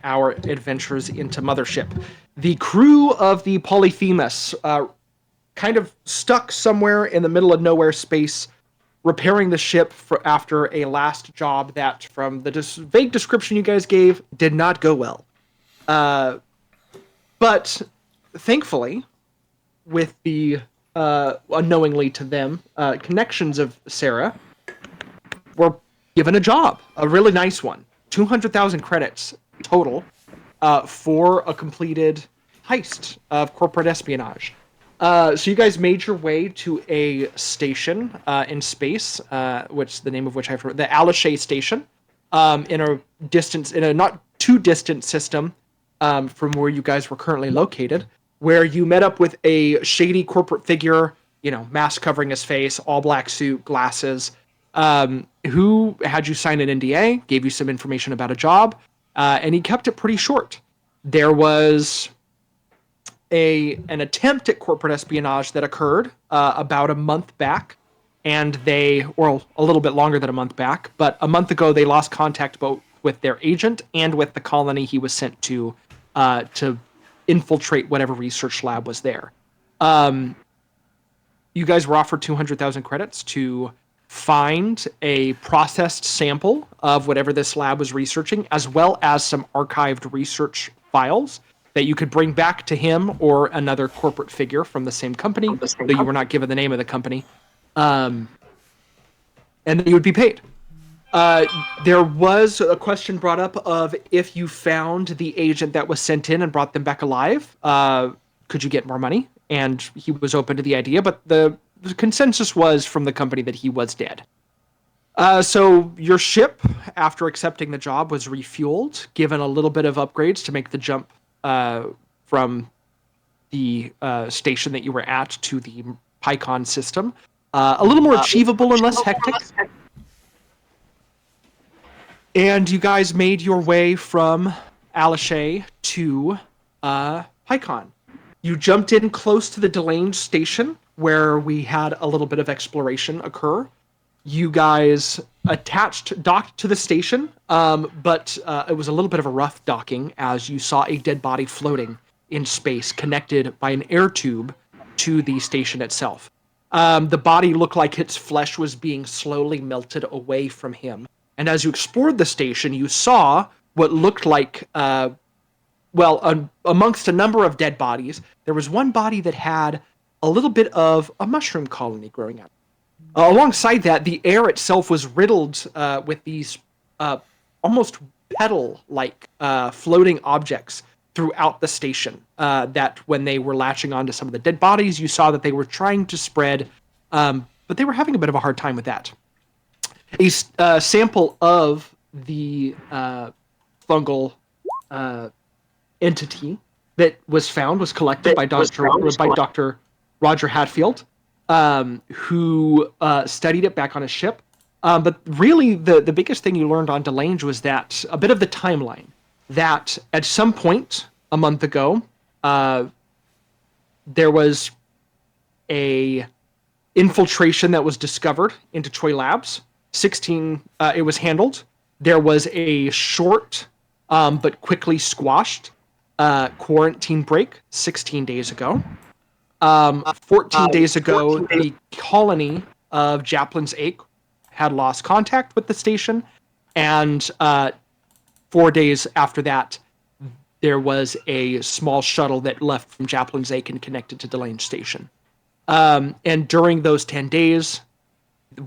our adventures into Mothership. The crew of the Polyphemus kind of stuck somewhere in the middle of nowhere space, repairing the ship after a last job that, from the vague description you guys gave, did not go well. But thankfully, with the unknowingly to them connections of Sarah, were given a job, a really nice one, 200,000 credits total for a completed heist of corporate espionage. So you guys made your way to a station in space, which the name of which I've heard, the Alashay station, in a not too distant system from where you guys were currently located, where you met up with a shady corporate figure, mask covering his face, all black suit, glasses, who had you sign an NDA, gave you some information about a job, and he kept it pretty short. There was an attempt at corporate espionage that occurred about a month back, and or a little bit longer than a month back, but a month ago they lost contact both with their agent and with the colony he was sent to infiltrate whatever research lab was there. You guys were offered 200,000 credits to find a processed sample of whatever this lab was researching, as well as some archived research files that you could bring back to him or another corporate figure from the same company, though you were not given the name of the company, and then you would be paid. There was a question brought up of if you found the agent that was sent in and brought them back alive, could you get more money? And he was open to the idea, but the consensus was from the company that he was dead. So your ship, after accepting the job, was refueled, given a little bit of upgrades to make the jump from the station that you were at to the PyCon system a little more achievable and less hectic. And you guys made your way from Alashay to PyCon. You jumped in close to the Delange station, where we had a little bit of exploration occur. You guys docked to the station, but it was a little bit of a rough docking, as you saw a dead body floating in space, connected by an air tube to the station itself. The body looked like its flesh was being slowly melted away from him. And as you explored the station, you saw what looked like, amongst a number of dead bodies, there was one body that had a little bit of a mushroom colony growing up. Alongside that, the air itself was riddled with these almost petal-like floating objects throughout the station, that when they were latching onto some of the dead bodies, you saw that they were trying to spread, but they were having a bit of a hard time with that. A sample of the fungal entity that was found was collected by Dr. Roger Hatfield, who studied it back on his ship. But really, the biggest thing you learned on Delange was that a bit of the timeline, that at some point a month ago, there was a infiltration that was discovered into Troy Labs. It was handled. There was a short but quickly squashed quarantine break 16 days ago. 14 days ago, the colony of Japlin's Ache had lost contact with the station, and 4 days after that, there was a small shuttle that left from Japlin's Ache and connected to Delange Station. And during those 10 days,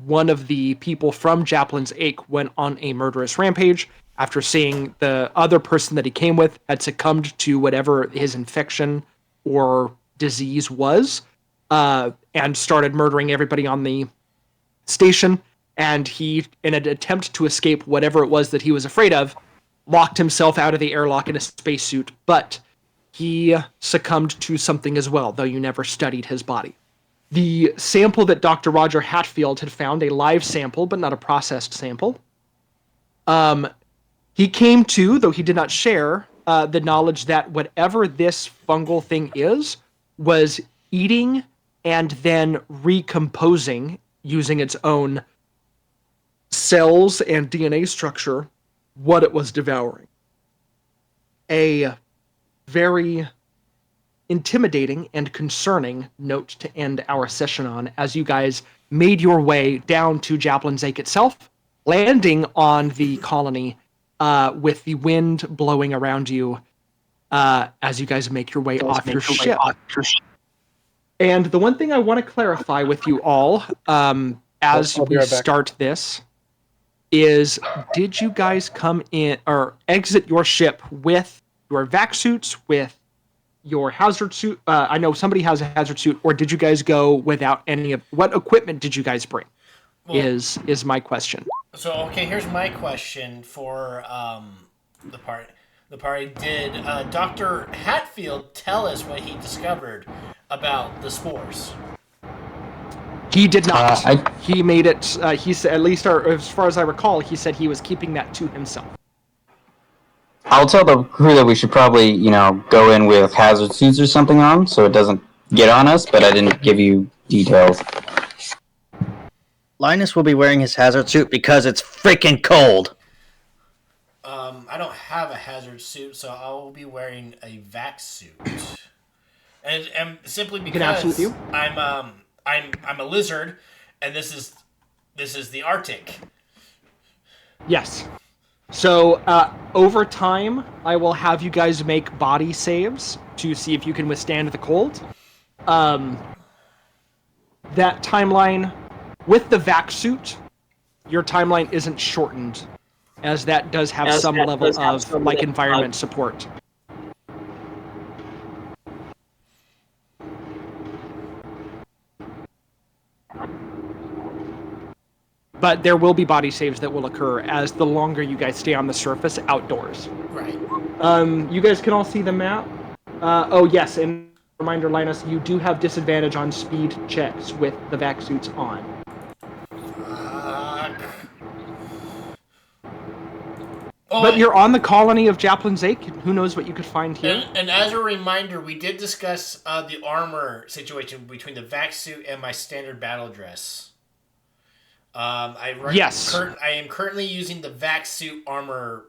one of the people from Japlin's Ache went on a murderous rampage after seeing the other person that he came with had succumbed to whatever his infection or disease was, and started murdering everybody on the station. And he, in an attempt to escape whatever it was that he was afraid of, locked himself out of the airlock in a spacesuit, but he succumbed to something as well, though you never studied his body. The sample that Dr. Roger Hatfield had found, a live sample, but not a processed sample, he came to, though he did not share, the knowledge that whatever this fungal thing is, was eating and then recomposing, using its own cells and DNA structure, what it was devouring. a very intimidating and concerning note to end our session on as you guys made your way down to Japlin's Lake itself, landing on the colony with the wind blowing around you as you guys make your way off your ship. And the one thing I want to clarify with you all as we start this is, did you guys come in or exit your ship with your vac suits, with your hazard suit? I know somebody has a hazard suit, or did you guys go without any of what equipment did you guys bring? Well, is my question. So okay, here's my question for the party. Did Dr. Hatfield tell us what he discovered about the spores? He did not. He made it. He said, at least, as far as I recall, he said he was keeping that to himself. I'll tell the crew that we should probably, go in with hazard suits or something on, so it doesn't get on us. But I didn't give you details. Linus will be wearing his hazard suit because it's freaking cold. I don't have a hazard suit, so I will be wearing a vac suit, and simply because I'm a lizard, and this is the Arctic. Yes. So over time, I will have you guys make body saves to see if you can withstand the cold. That timeline with the vac suit, your timeline isn't shortened, as that does have some level of environment support. But there will be body saves that will occur as the longer you guys stay on the surface outdoors. Right. You guys can all see the map. Oh yes, and reminder, Linus, you do have disadvantage on speed checks with the vac suits on. But you're on the colony of Japlin's Lake. Who knows what you could find here? And as a reminder, we did discuss the armor situation between the vac suit and my standard battle dress. Yes. I am currently using the vac suit armor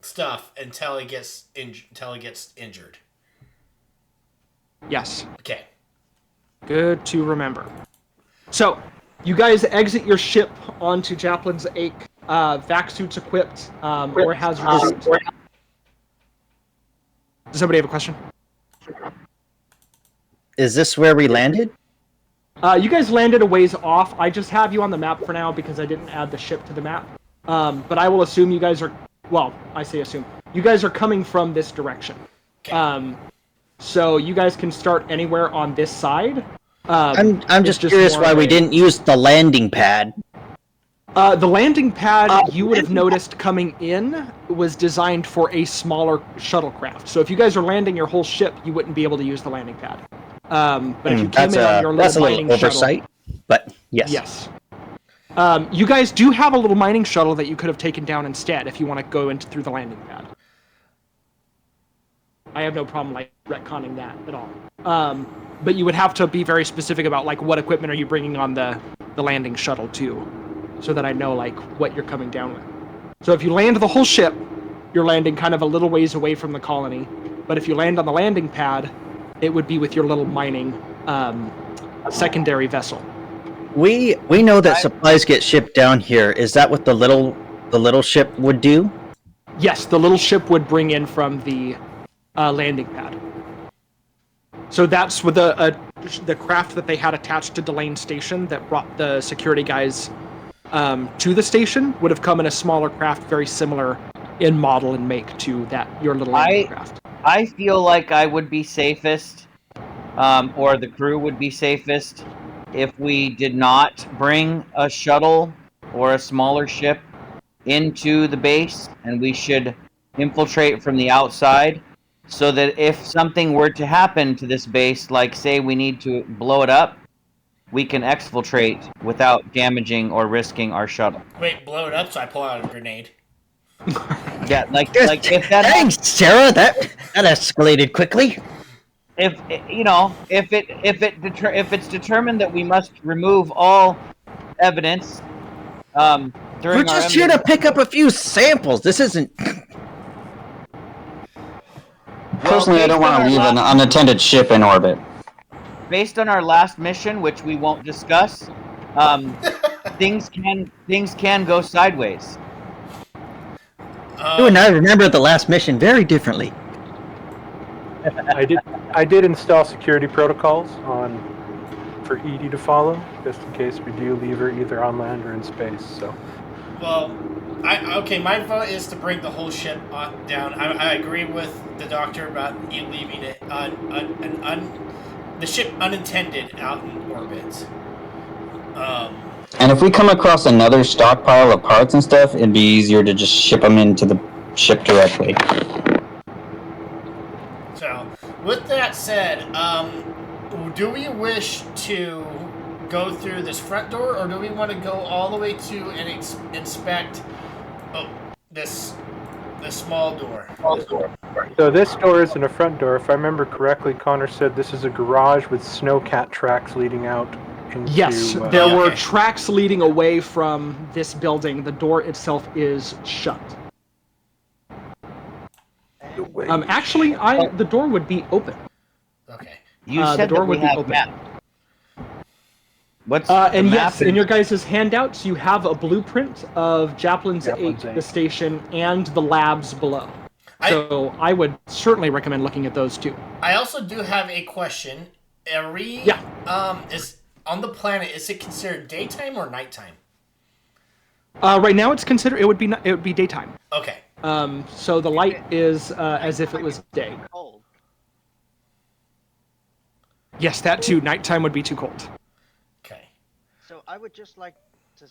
stuff until it gets injured. Yes. Okay. Good to remember. So, you guys exit your ship onto Japlin's Lake, vac suits equipped, or hazard suits. Does somebody have a question? Is this where we landed? You guys landed a ways off. I just have you on the map for now because I didn't add the ship to the map. But I will assume you guys are... Well, I say assume. You guys are coming from this direction. Okay. So you guys can start anywhere on this side. I'm just curious why we didn't use the landing pad. The landing pad, you would have noticed coming in, was designed for a smaller shuttlecraft. So if you guys are landing your whole ship, you wouldn't be able to use the landing pad. But if you came in on your little mining oversight, shuttle, but yes. Yes. You guys do have a little mining shuttle that you could have taken down instead if you want to go through the landing pad. I have no problem retconning that at all. But you would have to be very specific about what equipment are you bringing on the landing shuttle too, so that I know what you're coming down with. So if you land the whole ship, you're landing kind of a little ways away from the colony. But if you land on the landing pad, it would be with your little mining secondary vessel. We know that supplies get shipped down here. Is that what the little ship would do? Yes, the little ship would bring in from the landing pad. So that's with the craft that they had attached to Delane Station that brought the security guys to the station would have come in a smaller craft, very similar in model and make to your little landing craft. I feel like I would be safest, or the crew would be safest, if we did not bring a shuttle or a smaller ship into the base, and we should infiltrate from the outside, so that if something were to happen to this base, like say we need to blow it up, we can exfiltrate without damaging or risking our shuttle. Wait, blow it up so I pull out a grenade. Yeah, like if that. Thanks, Sarah. That escalated quickly. If it's determined that we must remove all evidence, during we're just here to pick up a few samples. This isn't. personally, I don't want to leave an unattended ship in orbit. Based on our last mission, which we won't discuss, things can go sideways. You and I remember the last mission very differently. I did install security protocols for Edie to follow, just in case we do leave her either on land or in space. So. Well, my vote is to bring the whole ship down. I agree with the doctor about you leaving it the ship unattended out in orbit. And if we come across another stockpile of parts and stuff, it'd be easier to just ship them into the ship directly. So, with that said, do we wish to go through this front door, or do we want to go all the way to and inspect this small door? So this door isn't a front door. If I remember correctly, Connor said this is a garage with snowcat tracks leading out into... Yes, there were tracks leading away from this building. The door itself is shut. Actually, the door would be open. Okay. You said the door that we would be have open. map. What's and the yes, map in your guys' handouts, you have a blueprint of Japlin's 8, Japlin's 8. the station, and the labs below. So I would certainly recommend looking at those too. I also do have a question. Is on the planet, is it considered daytime or nighttime? Right now, it would be daytime. Okay. So the light is as if it was day. Cold. Yes, that too. Nighttime would be too cold. Okay. So I would just like to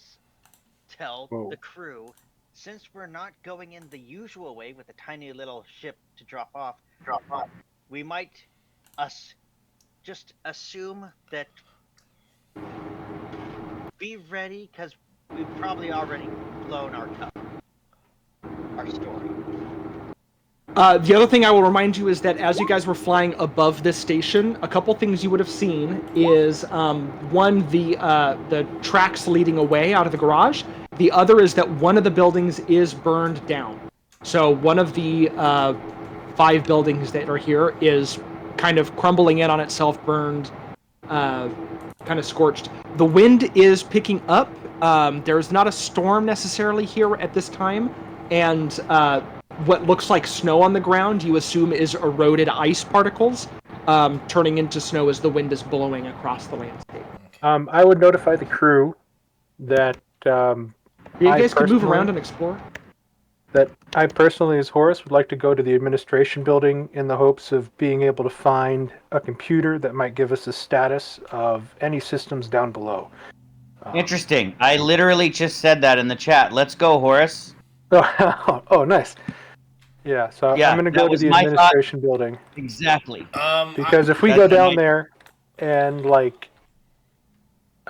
tell the crew, since we're not going in the usual way with a tiny little ship to drop off, we might just assume that be ready, because we've probably already blown our story. The other thing I will remind you is that as you guys were flying above this station, a couple things you would have seen is one, the tracks leading away out of the garage. The other is that one of the buildings is burned down. So one of the 5 buildings that are here is kind of crumbling in on itself, burned, kind of scorched. The wind is picking up. There's not a storm necessarily here at this time, and what looks like snow on the ground, you assume is eroded ice particles, turning into snow as the wind is blowing across the landscape. I would notify the crew that You guys could move around and explore. That I personally, as Horace, would like to go to the administration building in the hopes of being able to find a computer that might give us a status of any systems down below. Interesting. I literally just said that in the chat. Let's go, Horace. Oh, nice. Yeah, so Yeah, I'm going to that go to was the my administration building. Exactly. Because if we go down there and, like,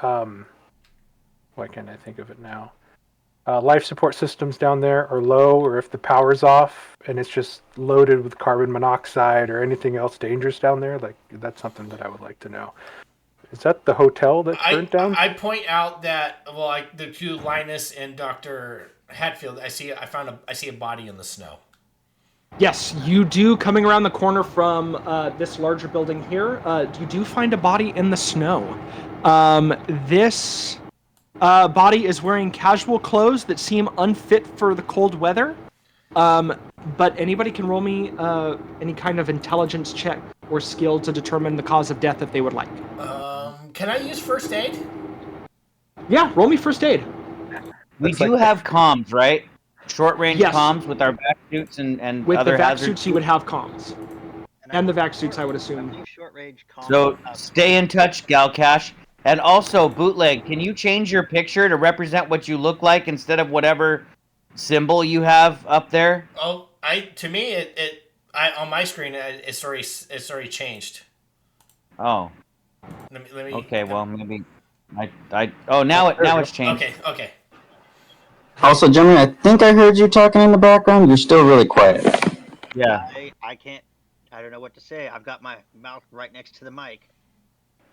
why can't I think of it now? Life support systems down there are low, or if the power's off and it's just loaded with carbon monoxide or anything else dangerous down there, like, that's something that I would like to know. Is that the hotel that's burnt down? I point out that, well, like the two, Linus and Dr. Hatfield, I see a body in the snow. Yes, you do. Coming around the corner from this larger building here, you do find a body in the snow. This body is wearing casual clothes that seem unfit for the cold weather. But anybody can roll me any kind of intelligence check or skill to determine the cause of death if they would like. Can I use first aid? Yeah, roll me first aid. We do have comms, right? Short-range comms with our vac suits and with other the vac hazard suits, you would have comms. And the vac suits, I would assume. So stay in touch, Galcash. And also, Bootleg, can you change your picture to represent what you look like instead of whatever symbol you have up there? Oh, on my screen it's already changed. Oh. Let me. Okay, well maybe now it's changed. Okay. Also, gentlemen, I think I heard you talking in the background. You're still really quiet. Yeah. I don't know what to say. I've got my mouth right next to the mic.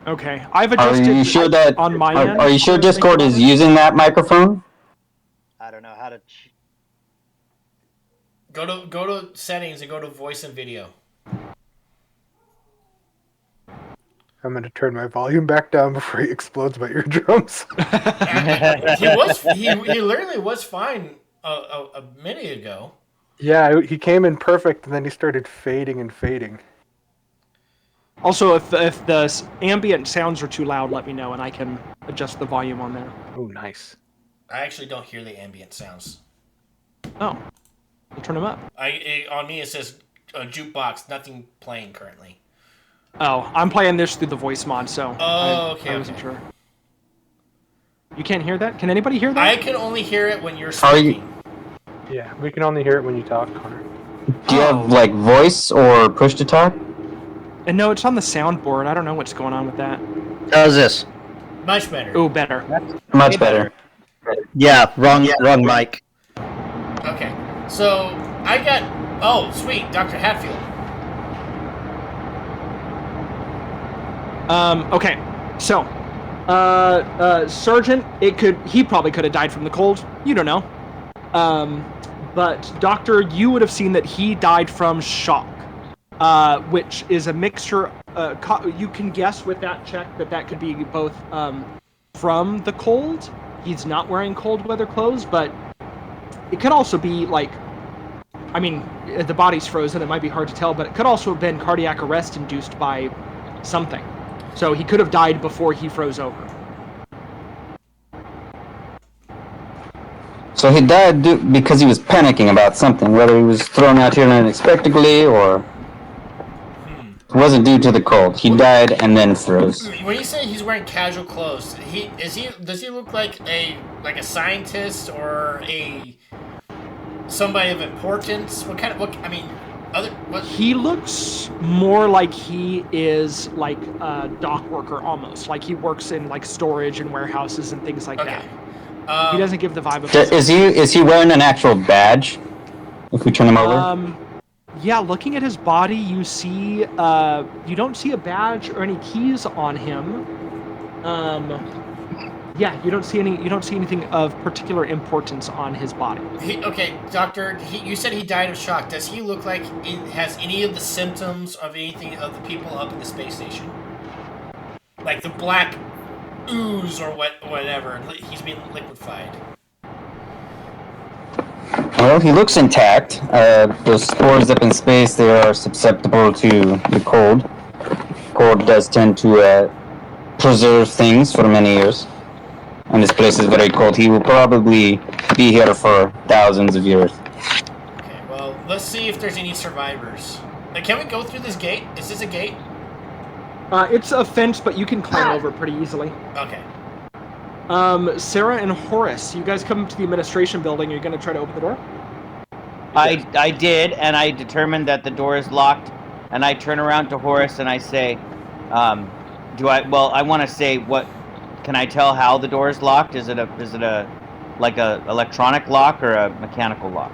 Okay, I've adjusted. Are you sure that on my end? Are you sure Discord is using that microphone? I don't know how to. Go to settings and go to voice and video. I'm going to turn my volume back down before he explodes my eardrums. He literally was fine a minute ago. Yeah, he came in perfect, and then he started fading and fading. Also, if the ambient sounds are too loud, let me know, and I can adjust the volume on there. Oh, nice. I actually don't hear the ambient sounds. Oh, we'll turn them up. On me it says jukebox, nothing playing currently. Oh, I'm playing this through the voice mod, so I wasn't Okay. sure. You can't hear that? Can anybody hear that? I can only hear it when you're speaking. Yeah, we can only hear it when you talk, Connor. Do you have like voice or push to talk? And no, it's on the soundboard. I don't know what's going on with that. How's this? Much better. Oh, better. Much better. Yeah, wrong mic. Okay, so I got. Oh, sweet, Dr. Hatfield. Okay, so, Sergeant, he probably could have died from the cold. You don't know. But Doctor, you would have seen that he died from shock, which is a mixture. You can guess with that check that could be both from the cold. He's not wearing cold weather clothes, but it could also be like, I mean, the body's frozen. It might be hard to tell, but it could also have been cardiac arrest induced by something. So he could have died before he froze over. So he died because he was panicking about something, whether he was thrown out here unexpectedly or it wasn't due to the cold. He died and then froze. When you say he's wearing casual clothes, does he look like a scientist or somebody of importance? He looks more like he is like a dock worker almost. Like he works in like storage and warehouses and things like that. He doesn't give the vibe of. Is he wearing an actual badge? If we turn him over. Yeah, looking at his body, you see you don't see a badge or any keys on him. Yeah, you don't see anything of particular importance on his body. Doctor, you said he died of shock. Does he look like he has any of the symptoms of anything of the people up in the space station? Like the black ooze or whatever. He's being liquefied. Well, he looks intact. Those spores up in space, they are susceptible to the cold. Cold does tend to preserve things for many years. And this place is very cold. He will probably be here for thousands of years. Okay, well, let's see if there's any survivors. Can we go through this gate? Is this a gate? It's a fence, but you can climb over pretty easily. Okay. Sarah and Horace, you guys come to the administration building. Are you going to try to open the door? I did, and I determined that the door is locked. And I turn around to Horace and I say, I want to say what. Can I tell how the door is locked? Is it a electronic lock or a mechanical lock?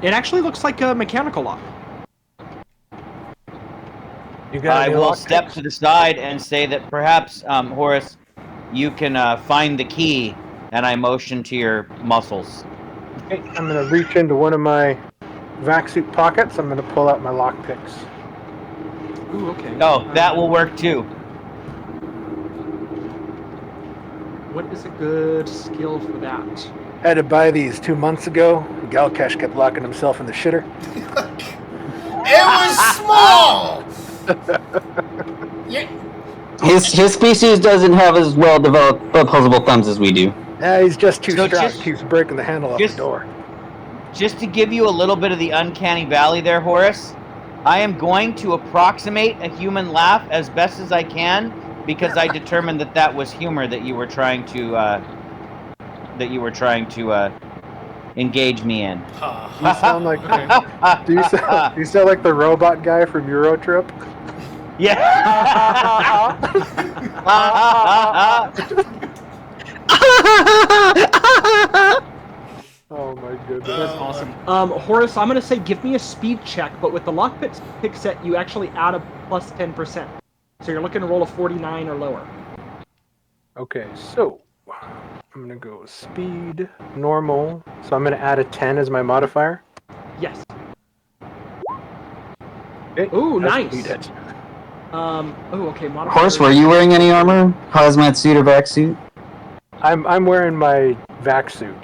It actually looks like a mechanical lock. I will step to the side and say that perhaps, Horace, you can find the key, and I motion to your muscles. Okay, I'm going to reach into one of my vac suit pockets. I'm going to pull out my lockpicks. Ooh, okay. Oh, that will work too. What is a good skill for that? I had to buy these 2 months ago. Galkesh kept locking himself in the shitter. It was small! His species doesn't have as well developed opposable thumbs as we do. He's just too strong. He's breaking the handle off the door. Just to give you a little bit of the uncanny valley there, Horace, I am going to approximate a human laugh as best as I can, because I determined that was humor that you were trying to engage me in. You sound like do you sound like the robot guy from Eurotrip? Yeah. Oh my goodness. That's awesome. Horace, I'm going to say give me a speed check, but with the lockpick set, you actually add a plus 10%. So you're looking to roll a 49 or lower. Okay, so I'm going to go speed, normal. So I'm going to add a 10 as my modifier. Yes. Okay, Ooh, nice. Okay. Horse, were you wearing any armor? Hazmat suit or vac suit? I'm wearing my vac suit.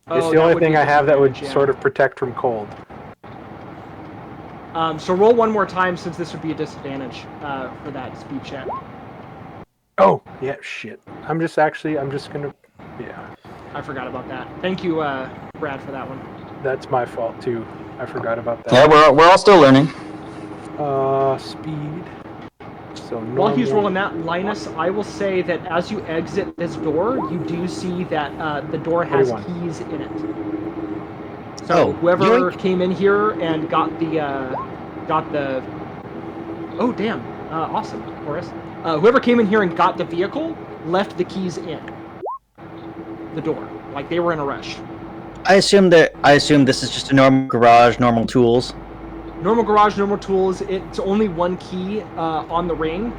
It's the only thing I have that would sort of protect from cold. So roll one more time, since this would be a disadvantage for that speed check. Oh, yeah, shit. I'm just gonna... Yeah. I forgot about that. Thank you, Brad, for that one. That's my fault, too. I forgot about that. Yeah, we're all still learning. Speed. So normal. While he's rolling that, Linus, I will say that as you exit this door, you do see that the door has 41. keys in it. So whoever came in here and got the oh damn, awesome, Horace. Whoever came in here and got the vehicle left the keys in the door, like they were in a rush. I assume this is just a normal garage, normal tools. Normal garage, normal tools. It's only one key on the ring,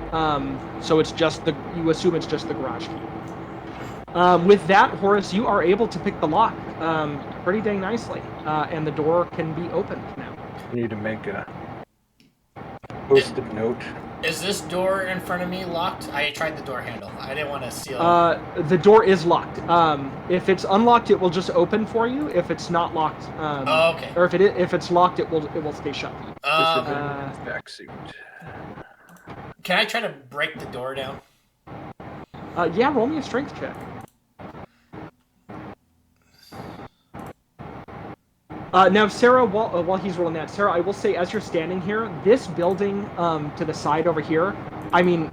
so it's just you assume it's just the garage key. With that, Horace, you are able to pick the lock pretty dang nicely, and the door can be opened now. I need to make a post-it note. Is this door in front of me locked? I tried the door handle. I didn't want to seal it. The door is locked. If it's unlocked, it will just open for you. If it's not locked, okay. Or if it's locked, it will stay shut. Back suit. Can I try to break the door down? Yeah, roll me a strength check. Now, Sarah, while he's rolling that, Sarah, I will say, as you're standing here, this building to the side over here, I mean,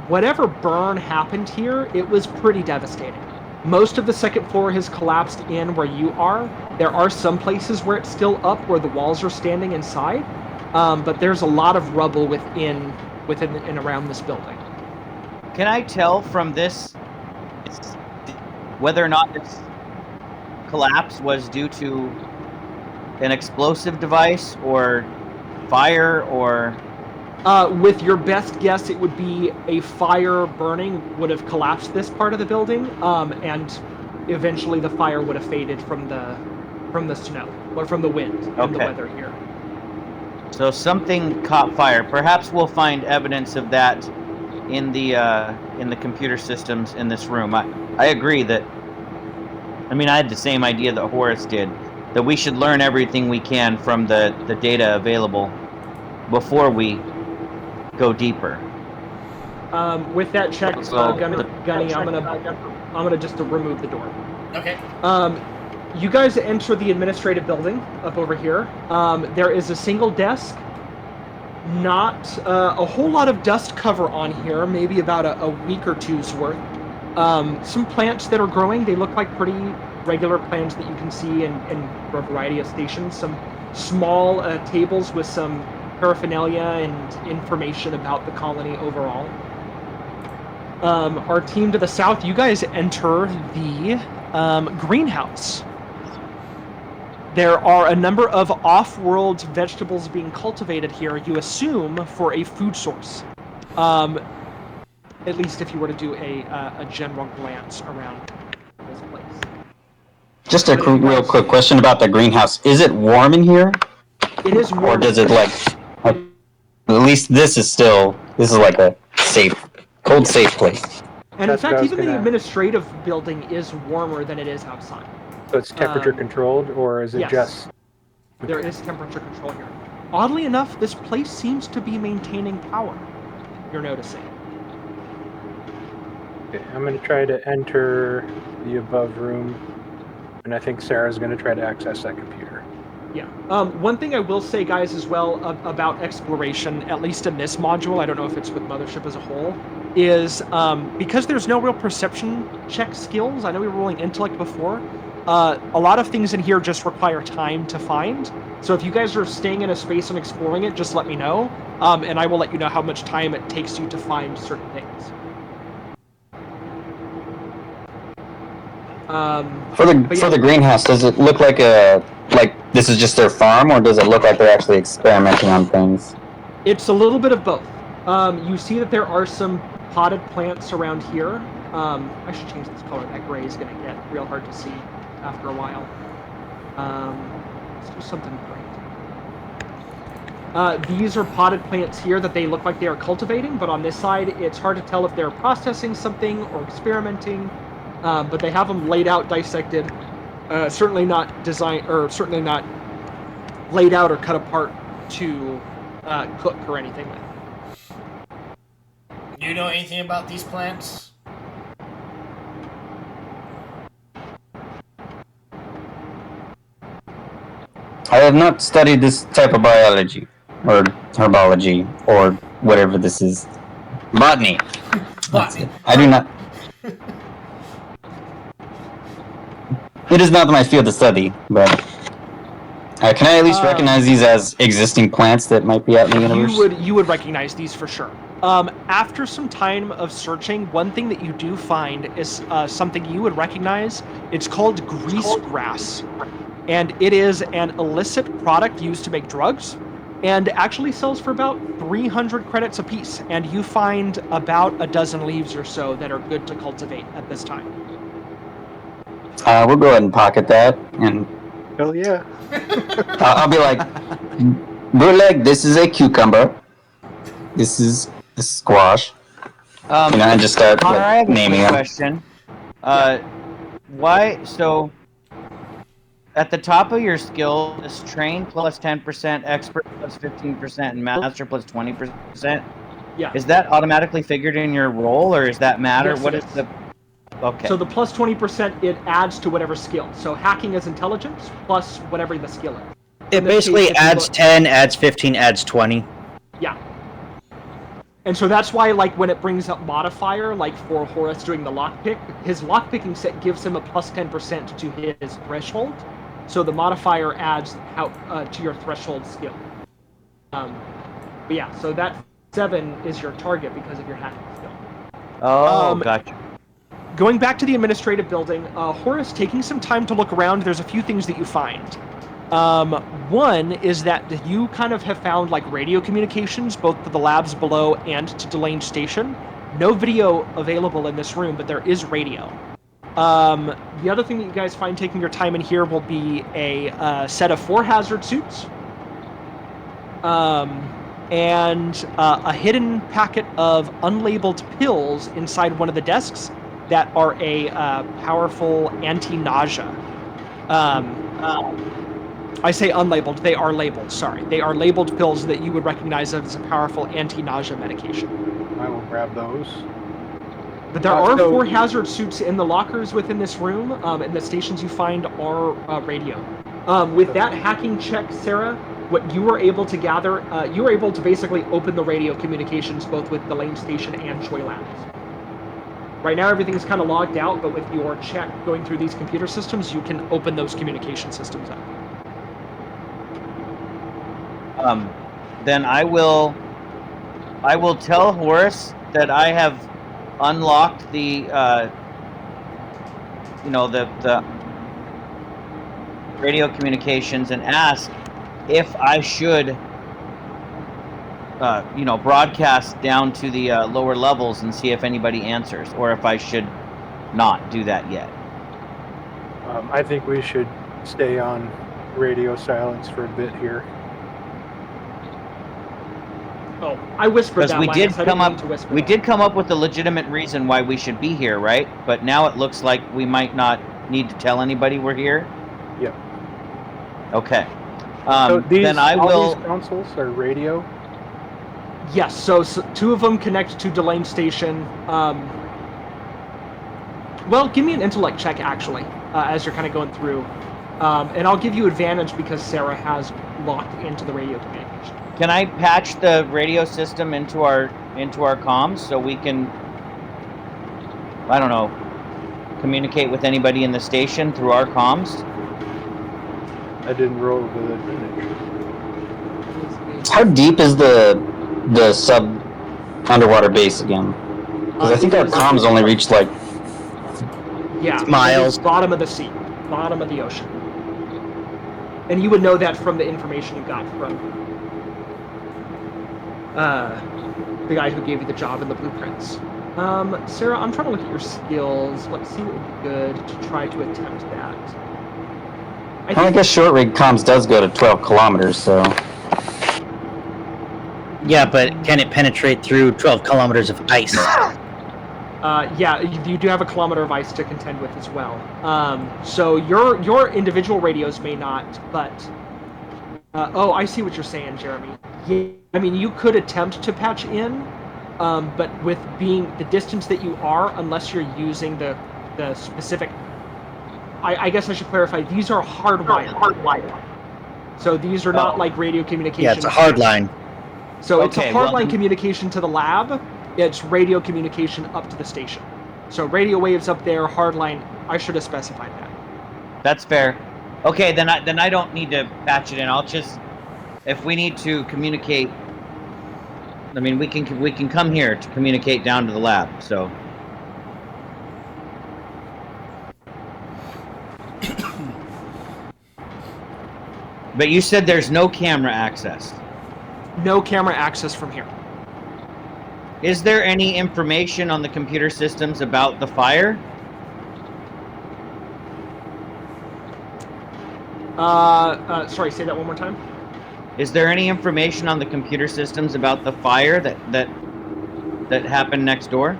whatever burn happened here, it was pretty devastating. Most of the second floor has collapsed in where you are. There are some places where it's still up, where the walls are standing inside, but there's a lot of rubble within and around this building. Can I tell from this whether or not this collapse was due to an explosive device or fire or... With your best guess, it would be a fire burning would have collapsed this part of the building, and eventually the fire would have faded from the snow, or from the wind and the weather here. So something caught fire. Perhaps we'll find evidence of that in the computer systems in this room. I agree that... I mean, I had the same idea that Horace did, that we should learn everything we can from the data available before we go deeper. With that check, Gunny, I'm gonna just remove the door. Okay. You guys enter the administrative building up over here. There is a single desk. Not a whole lot of dust cover on here. Maybe about a week or two's worth. Some plants that are growing. They look like pretty regular plants that you can see in a variety of stations. Some small tables with some paraphernalia and information about the colony overall. Our team to the south, you guys enter the greenhouse. There are a number of off-world vegetables being cultivated here, you assume, for a food source. At least if you were to do a general glance around this place. Just a real quick question about the greenhouse. Is it warm in here? It is warm. Or does it at least this is like a cold safe place. And in fact, even the administrative building is warmer than it is outside. So it's temperature controlled, or is it just... There is temperature control here. Oddly enough, this place seems to be maintaining power, you're noticing. Okay, I'm going to try to enter the above room, and I think Sarah's going to try to access that computer. Yeah. One thing I will say, guys, as well, about exploration, at least in this module, I don't know if it's with Mothership as a whole, is because there's no real perception check skills. I know we were rolling intellect before. A lot of things in here just require time to find. So if you guys are staying in a space and exploring it, just let me know, and I will let you know how much time it takes you to find certain things. For the greenhouse, does it look like this is just their farm, or does it look like they're actually experimenting on things? It's a little bit of both. You see that there are some potted plants around here. I should change this color. That gray is going to get real hard to see after a while. Let's do something bright. These are potted plants here that they look like they are cultivating, but on this side, it's hard to tell if they're processing something or experimenting. But they have them laid out, dissected. Certainly not certainly not laid out or cut apart to cook or anything with. Do you know anything about these plants? I have not studied this type of biology, or herbology, or whatever this is. Botany. Botany. I do not. It is not my field of study, but can I at least recognize these as existing plants that might be out in the universe? You would recognize these for sure. After some time of searching, one thing that you do find is something you would recognize. It's called grease grass, and it is an illicit product used to make drugs, and actually sells for about 300 credits apiece. And you find about a dozen leaves or so that are good to cultivate at this time. We'll go ahead and pocket that, and Hell yeah. I'll be like, bootleg, this is a cucumber. This is a squash. And just start Connor, I have naming a them. question. Why? So, at the top of your skill is train plus 10%, expert plus 15%, and master plus 20%. Yeah. Is that automatically figured in your role, or does that matter? Yes, What it is is. the? Okay. So the plus 20%, it adds to whatever skill. So hacking is intelligence plus whatever the skill is. It basically adds 10, adds 15, adds 20. Yeah. And so that's why, like, when it brings up modifier, like for Horace doing the lockpick, his lockpicking set gives him a plus 10% to his threshold. So the modifier adds to your threshold skill. But yeah, so that 7 is your target because of your hacking skill. Oh, gotcha. Going back to the administrative building, Horace, taking some time to look around, there's a few things that you find. One is that you kind of have found like radio communications, both to the labs below and to Delane Station. No video available in this room, but there is radio. The other thing that you guys find taking your time in here will be a set of 4 hazard suits. And a hidden packet of unlabeled pills inside one of the desks that are a powerful anti-nausea. I say unlabeled, they are labeled, sorry. They are labeled pills that you would recognize as a powerful anti-nausea medication. I will grab those. But there are 4 hazard suits in the lockers within this room, and the stations you find are radio. With that hacking check, Sarah, what you were able to gather, you were able to basically open the radio communications both with the Lane Station and Choi Labs. Right now, everything's kind of logged out, but with your check going through these computer systems, you can open those communication systems up. Then I will tell Horace that I have unlocked the the radio communications and ask if I should broadcast down to the lower levels and see if anybody answers, or if I should not do that yet. I think we should stay on radio silence for a bit here. Oh, I whispered that. Because we did come up with a legitimate reason why we should be here, right? But now it looks like we might not need to tell anybody we're here. Yep. Okay. So then I will. These consoles are radio. Yes. So 2 of them connect to Delane Station. Well, give me an intellect check actually, as you're kind of going through, and I'll give you advantage because Sarah has locked into the radio communication. Can I patch the radio system into our comms so we can, I don't know, communicate with anybody in the station through our comms? I didn't roll with advantage. How deep is the sub underwater base again? Because I think our comms only reached like miles. Bottom of the sea, bottom of the ocean. And you would know that from the information you got from the guy who gave you the job in the blueprints. Sarah, I'm trying to look at your skills. Let's see what would be good to try to attempt that. I guess short range comms does go to 12 kilometers, so Yeah, but can it penetrate through 12 kilometers of ice? Yeah, you do have a kilometer of ice to contend with as well. So your individual radios may not, but oh, I see what you're saying, Jeremy. Yeah, I mean, you could attempt to patch in, but with being the distance that you are, unless you're using the specific. I guess I should clarify. These are hardwired. So these are not like radio communication. Yeah, it's a hard line. So it's a hardline communication to the lab. It's radio communication up to the station. So radio waves up there, hardline. I should have specified that. That's fair. Okay, then I don't need to patch it in. I'll just, if we need to communicate, I mean, we can come here to communicate down to the lab. So. But you said there's no camera access. No camera access from here. Is there any information on the computer systems about the fire? Sorry, say that one more time. Is there any information on the computer systems about the fire that happened next door?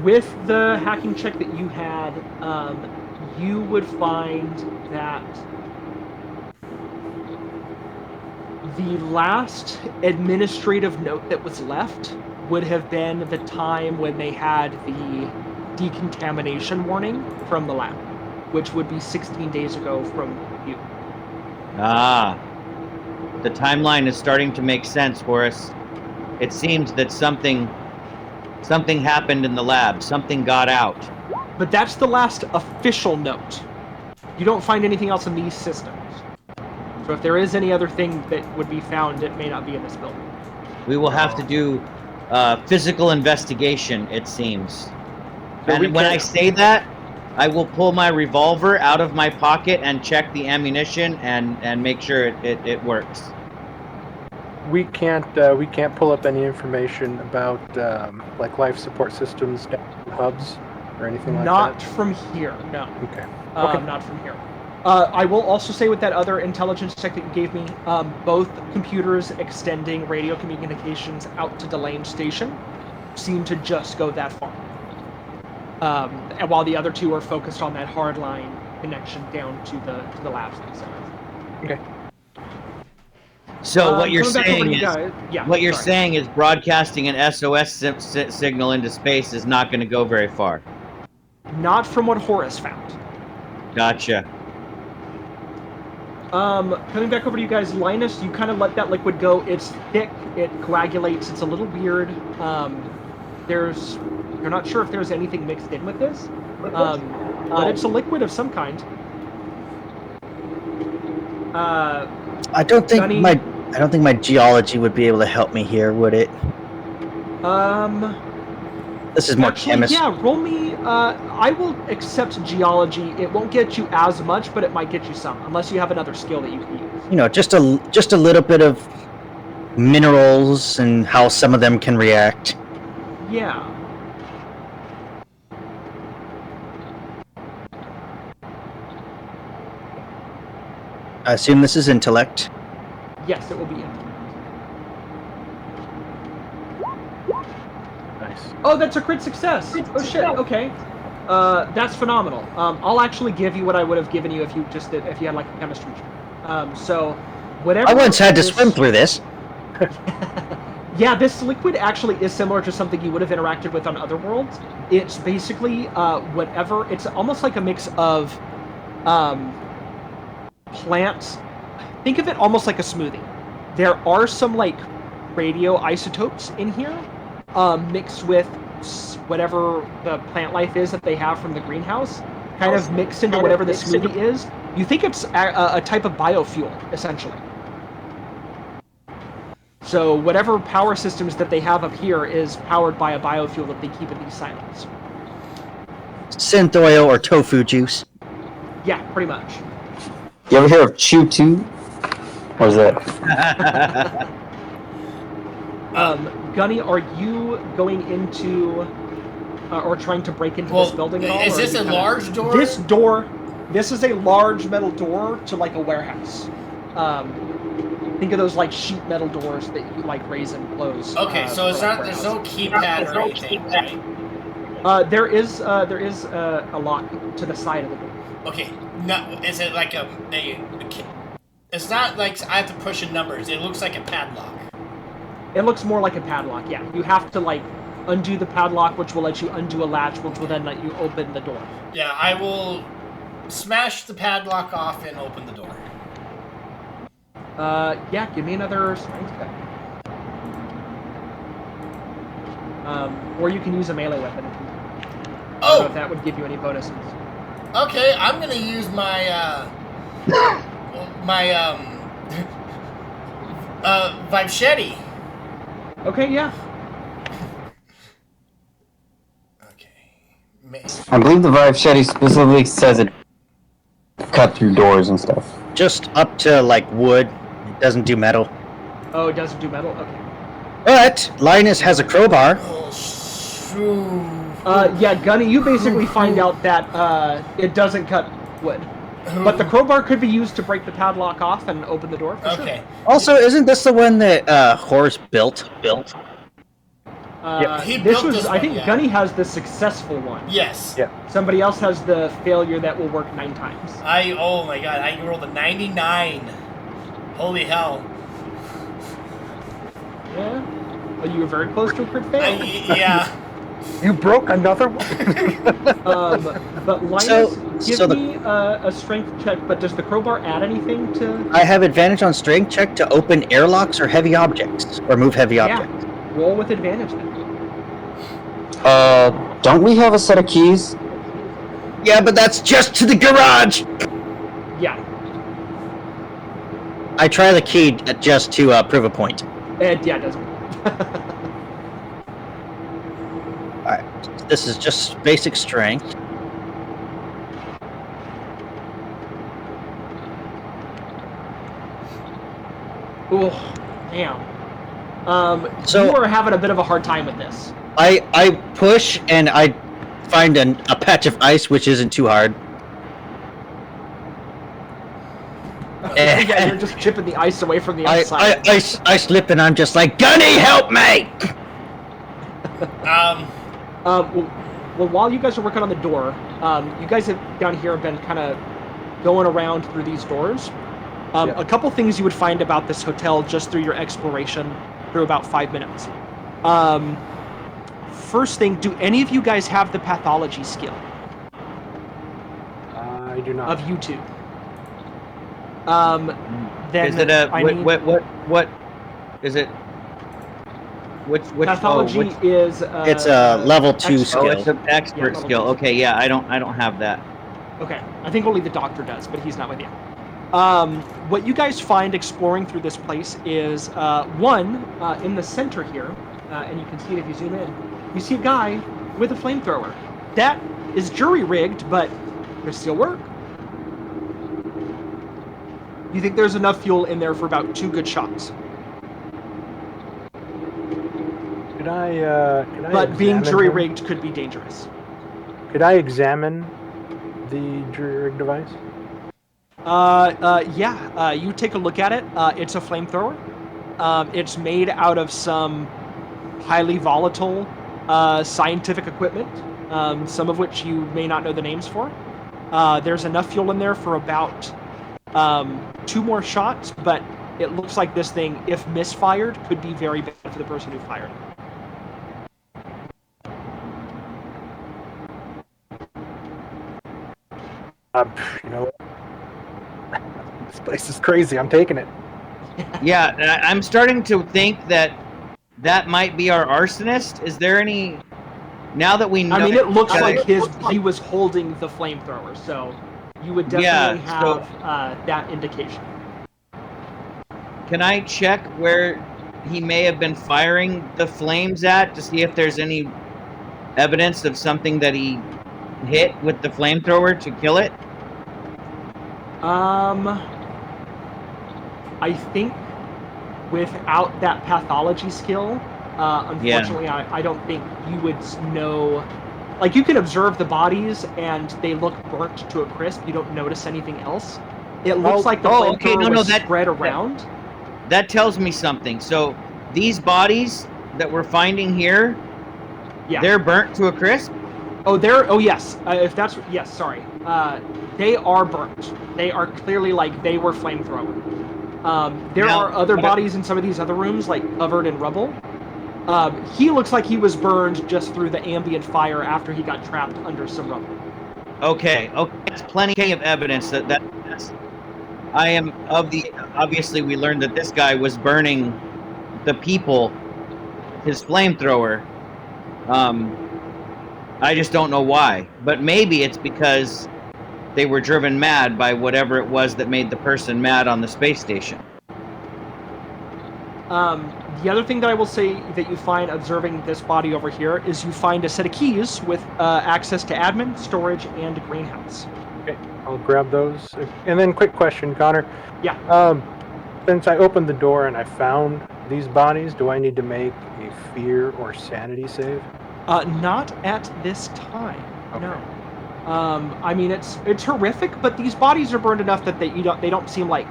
With the hacking check that you had, you would find that the last administrative note that was left would have been the time when they had the decontamination warning from the lab, which would be 16 days ago from you. Ah, the timeline is starting to make sense for us. It seems that something happened in the lab. Something got out. But that's the last official note. You don't find anything else in these systems. So if there is any other thing that would be found, it may not be in this building. We will have to do physical investigation, it seems. And when I say that, I will pull my revolver out of my pocket and check the ammunition and make sure it works. We can't pull up any information about like life support systems, hubs, or anything like that. Not from here, no. Okay. Not from here. I will also say with that other intelligence check that you gave me, both computers extending radio communications out to Delane Station seem to just go that far. And while the other two are focused on that hardline connection down to the labs themselves. Okay. So what you're saying is broadcasting an SOS signal into space is not going to go very far. Not from what Horace found. Gotcha. Coming back over to you guys, Linus, you kind of let that liquid go. It's thick, it coagulates, it's a little weird. You're not sure if there's anything mixed in with this, but it's a liquid of some kind. I don't think my geology would be able to help me here, would it? This is more chemistry. Yeah, roll me. I will accept geology. It won't get you as much, but it might get you some, unless you have another skill that you can use. You know, just a little bit of minerals and how some of them can react. Yeah. I assume this is intellect. Yes, it will be intellect. Nice. Oh, that's a crit success. Oh shit. Okay. That's phenomenal. I'll actually give you what I would have given you if you had like a chemistry check. So, whatever. I once had to swim through this. Yeah, this liquid actually is similar to something you would have interacted with on other worlds. It's basically whatever. It's almost like a mix of plants. Think of it almost like a smoothie. There are some like radioisotopes in here, mixed with whatever the plant life is that they have from the greenhouse, kind of mixed into whatever the smoothie is. You think it's a type of biofuel, essentially. So whatever power systems that they have up here is powered by a biofuel that they keep in these silos. Synth oil or tofu juice. Yeah, pretty much. You ever hear of Chew 2? What is that? Gunny, are you going into or trying to break into this building at all? Is this a large door? This is a large metal door to like a warehouse. Think of those like sheet metal doors that you like raise and close. Okay, so it's not. There's no keypad or anything, right? There is a lock to the side of the door. Okay, no, is it like a it's not like I have to push in numbers. It looks like a padlock. It looks more like a padlock. Yeah, you have to like undo the padlock, which will let you undo a latch, which will then let you open the door. Yeah, I will smash the padlock off and open the door. Yeah, give me another strength check. Or you can use a melee weapon. I don't know if that would give you any bonuses. Okay, I'm gonna use my Vivchetti. Okay, yeah. Okay. I believe the Vivchetti specifically says it cut through doors and stuff. Just up to like wood. It doesn't do metal. Oh, it doesn't do metal? Okay. But Linus has a crowbar. Oh, shoot. Yeah, Gunny, you basically find out that it doesn't cut wood. But the crowbar could be used to break the padlock off and open the door, for Okay. sure. Also, isn't this the one that Horse built? He This built was, this I one, think yeah. Gunny has the successful one. Yes. Yeah. Somebody else has the failure that will work 9 times. Oh my god, I rolled a 99. Holy hell. Yeah. Well, you were very close to a crit fail. Yeah. You broke another one. But Linus, give me a strength check, but does the crowbar add anything to... I have advantage on strength check to open airlocks or heavy objects, or move heavy objects. Yeah, roll with advantage then. Don't we have a set of keys? Yeah, but that's just to the garage! Yeah. I try the key just to prove a point. Yeah, it doesn't. Alright, this is just basic strength. Ooh, damn. So- you are having a bit of a hard time with this. I push and I find a patch of ice, which isn't too hard. Yeah, you're just chipping the ice away from the outside. I slip and I'm just like, Gunny, help me! Well, while you guys are working on the door, you guys have down here have been kind of going around through these doors. A couple things you would find about this hotel just through your exploration through about 5 minutes. First thing, do any of you guys have the pathology skill? I do not. Of you two. Then Is it a I need- what is it? Which pathology is It's a level 2 expert. skill. it's an expert level skill. 2. Okay, yeah, I don't have that. Okay, I think only the doctor does, but he's not with you. What you guys find exploring through this place is one in the center here, and you can see it if you zoom in. You see a guy with a flamethrower. That is jury rigged, but there's still work. You think there's enough fuel in there for about 2 good shots. Could I But being examine jury him? rigged could be dangerous. Could I examine the jury rig device? Yeah. You take a look at it. It's a flamethrower. It's made out of some highly volatile scientific equipment, some of which you may not know the names for. There's enough fuel in there for about 2 more shots, but it looks like this thing, if misfired, could be very bad for the person who fired it. You know what? This place is crazy. I'm taking it. Yeah, I'm starting to think that might be our arsonist. Is there any? Now that we know, I mean, it looks like he was holding the flamethrower, so you would definitely have that indication. Can I check where he may have been firing the flames at to see if there's any evidence of something that he hit with the flamethrower to kill it? I think without that pathology skill, unfortunately, I don't think you would know. Like, you can observe the bodies and they look burnt to a crisp. You don't notice anything else. It looks like the flamethrower was spread around. that tells me something. So these bodies that we're finding here, they're burnt to a crisp? Oh yes. If that's yes, sorry. They are burnt. They are clearly like they were flamethrower. There are other bodies in some of these other rooms, like covered in rubble. He looks like he was burned just through the ambient fire after he got trapped under some rubble. Okay. It's plenty of evidence that I am of the. Obviously, we learned that this guy was burning the people. His flamethrower. I just don't know why, but maybe it's because they were driven mad by whatever it was that made the person mad on the space station. The other thing that I will say that you find observing this body over here is you find a set of keys with access to admin, storage, and greenhouse. Okay, I'll grab those. And then, quick question, Connor. Yeah. Since I opened the door and I found these bodies, do I need to make a fear or sanity save? Not at this time. Okay. No. I mean, it's horrific, but these bodies are burned enough that they don't seem like.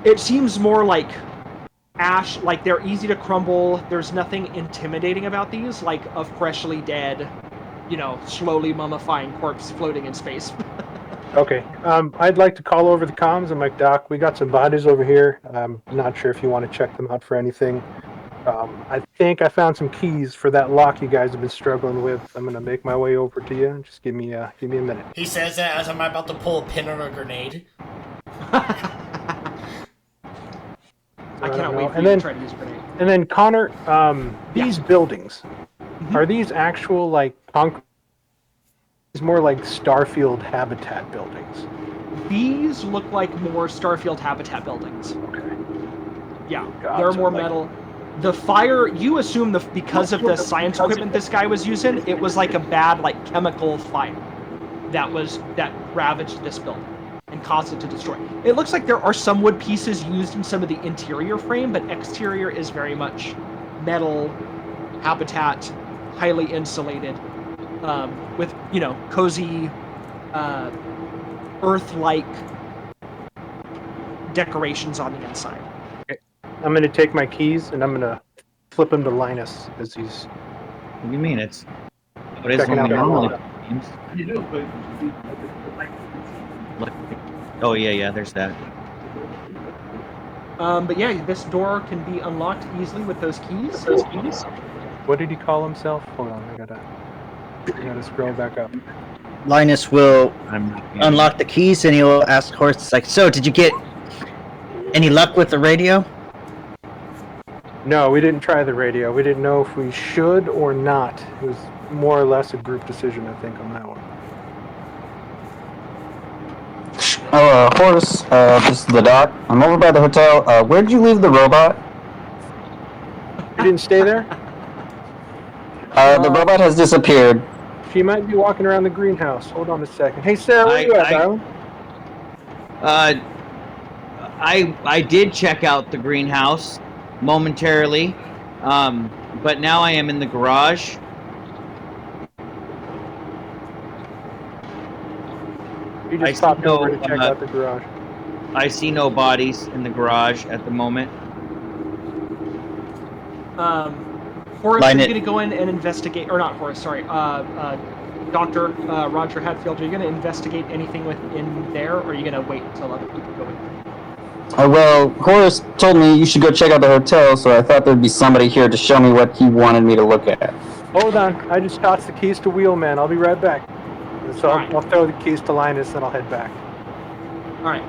It seems more like ash, like they're easy to crumble. There's nothing intimidating about these, like a freshly dead, slowly mummifying corpse floating in space. Okay. I'd like to call over the comms. I'm like, Doc, we got some bodies over here. I'm not sure if you want to check them out for anything. I think I found some keys for that lock you guys have been struggling with. I'm gonna make my way over to you. Just give me a minute. He says that as I'm about to pull a pin on a grenade. I cannot wait for you to try to use a grenade. And then Connor, these buildings, are these actual like concrete? It's more like Starfield habitat buildings. These look like more Starfield habitat buildings. Okay. Yeah, they're more metal. The fire, you assume because of the science equipment this guy was using, it was like a bad chemical fire that ravaged this building and caused it to destroy. It looks like there are some wood pieces used in some of the interior frame, but exterior is very much metal, habitat, highly insulated, with cozy, earth-like decorations on the inside. I'm going to take my keys and I'm going to flip them to Linus as he's. What do you mean? It's what is normally. Oh yeah, there's that. But yeah, this door can be unlocked easily with those keys. What did he call himself? Hold on, I gotta scroll back up. Linus will unlock the keys and he'll ask Horse, so did you get any luck with the radio? No, we didn't try the radio. We didn't know if we should or not. It was more or less a group decision, I think, on that one. Horace, this is the doc. I'm over by the hotel. Where did you leave the robot? You didn't stay there? The robot has disappeared. She might be walking around the greenhouse. Hold on a second. Hey, Sarah, where you at, darling? I did check out the greenhouse momentarily, but now I am in the garage. You just popped over to check out the garage. I see no bodies in the garage at the moment. Horace is going to go in and investigate, or not Horace, sorry, Dr. Roger Hatfield, are you going to investigate anything within there, or are you going to wait until other people go in? Well, Horace told me you should go check out the hotel, so I thought there'd be somebody here to show me what he wanted me to look at. Hold on, I just tossed the keys to Wheelman. I'll be right back. So I'll throw the keys to Linus and I'll head back. Alright,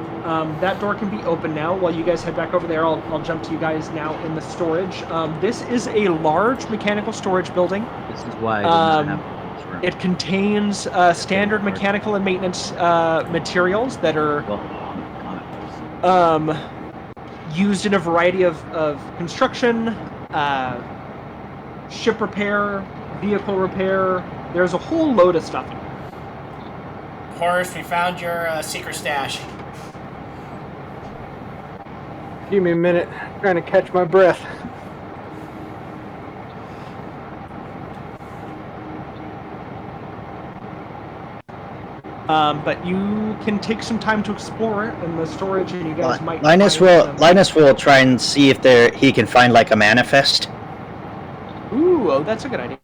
that door can be open now. While you guys head back over there, I'll jump to you guys now in the storage. This is a large mechanical storage building. This is why I didn't have it contains standard mechanical and maintenance materials that are used in a variety of construction, ship repair, vehicle repair. There's a whole load of stuff in here. Horace, we found your secret stash. Give me a minute. I'm trying to catch my breath. But you can take some time to explore it in the storage, and you guys might. Linus will try and see if he can find like a manifest. Ooh, oh, that's a good idea.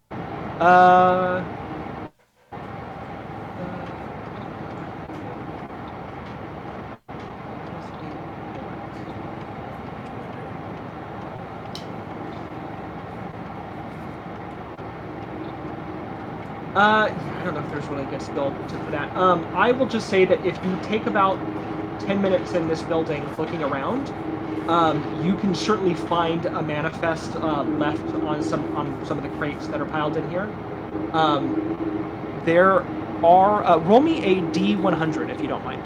I don't know if there's really a good skill for that. I will just say that if you take about 10 minutes in this building looking around, you can certainly find a manifest left on some of the crates that are piled in here. There are... roll me a D100 if you don't mind.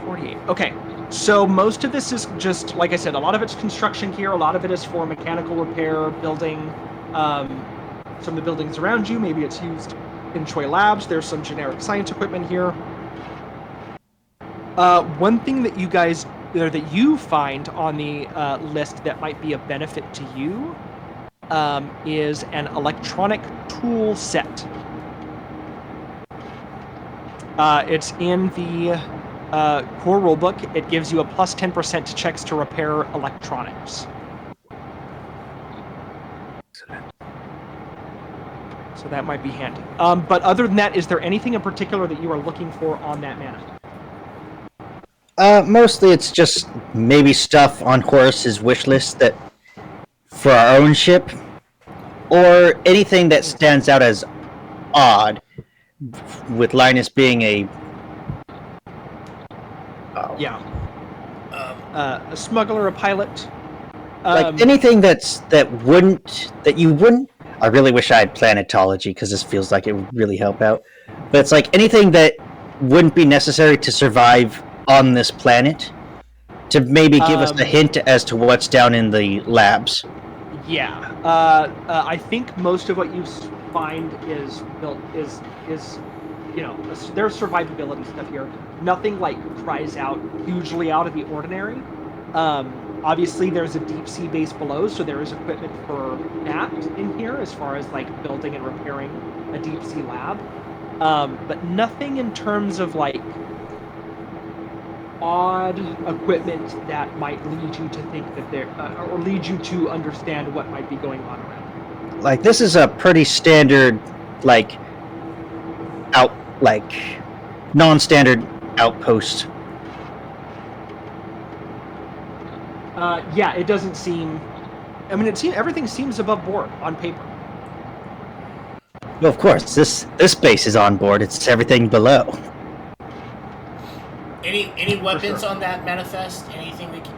48. Okay. So most of this is just, like I said, a lot of it's construction here. A lot of it is for mechanical repair, building some of the buildings around you. Maybe it's used in Choi Labs. There's some generic science equipment here. One thing that you find on the list that might be of benefit to you is an electronic tool set. It's in the core rulebook. It gives you a plus 10% to checks to repair electronics. So that might be handy. But other than that, is there anything in particular that you are looking for on that manifest? Mostly it's just maybe stuff on Horace's wish list that for our own ship, or anything that stands out as odd, with Linus being a a smuggler, a pilot, like anything that you wouldn't. I really wish I had planetology because this feels like it would really help out. But it's like anything that wouldn't be necessary to survive on this planet, to maybe give us a hint as to what's down in the labs. Yeah, I think most of what you find is there's survivability stuff here. Nothing like cries out hugely out of the ordinary. Obviously, there's a deep sea base below, so there is equipment for that in here as far as like building and repairing a deep sea lab. But nothing in terms of like odd equipment that might lead you to think that there, or lead you to understand what might be going on around. Like this is a pretty standard, non-standard outpost. Yeah, it doesn't seem. I mean, everything seems above board on paper. Well, of course, this base is on board. It's everything below. Any weapons on that manifest? Anything we can...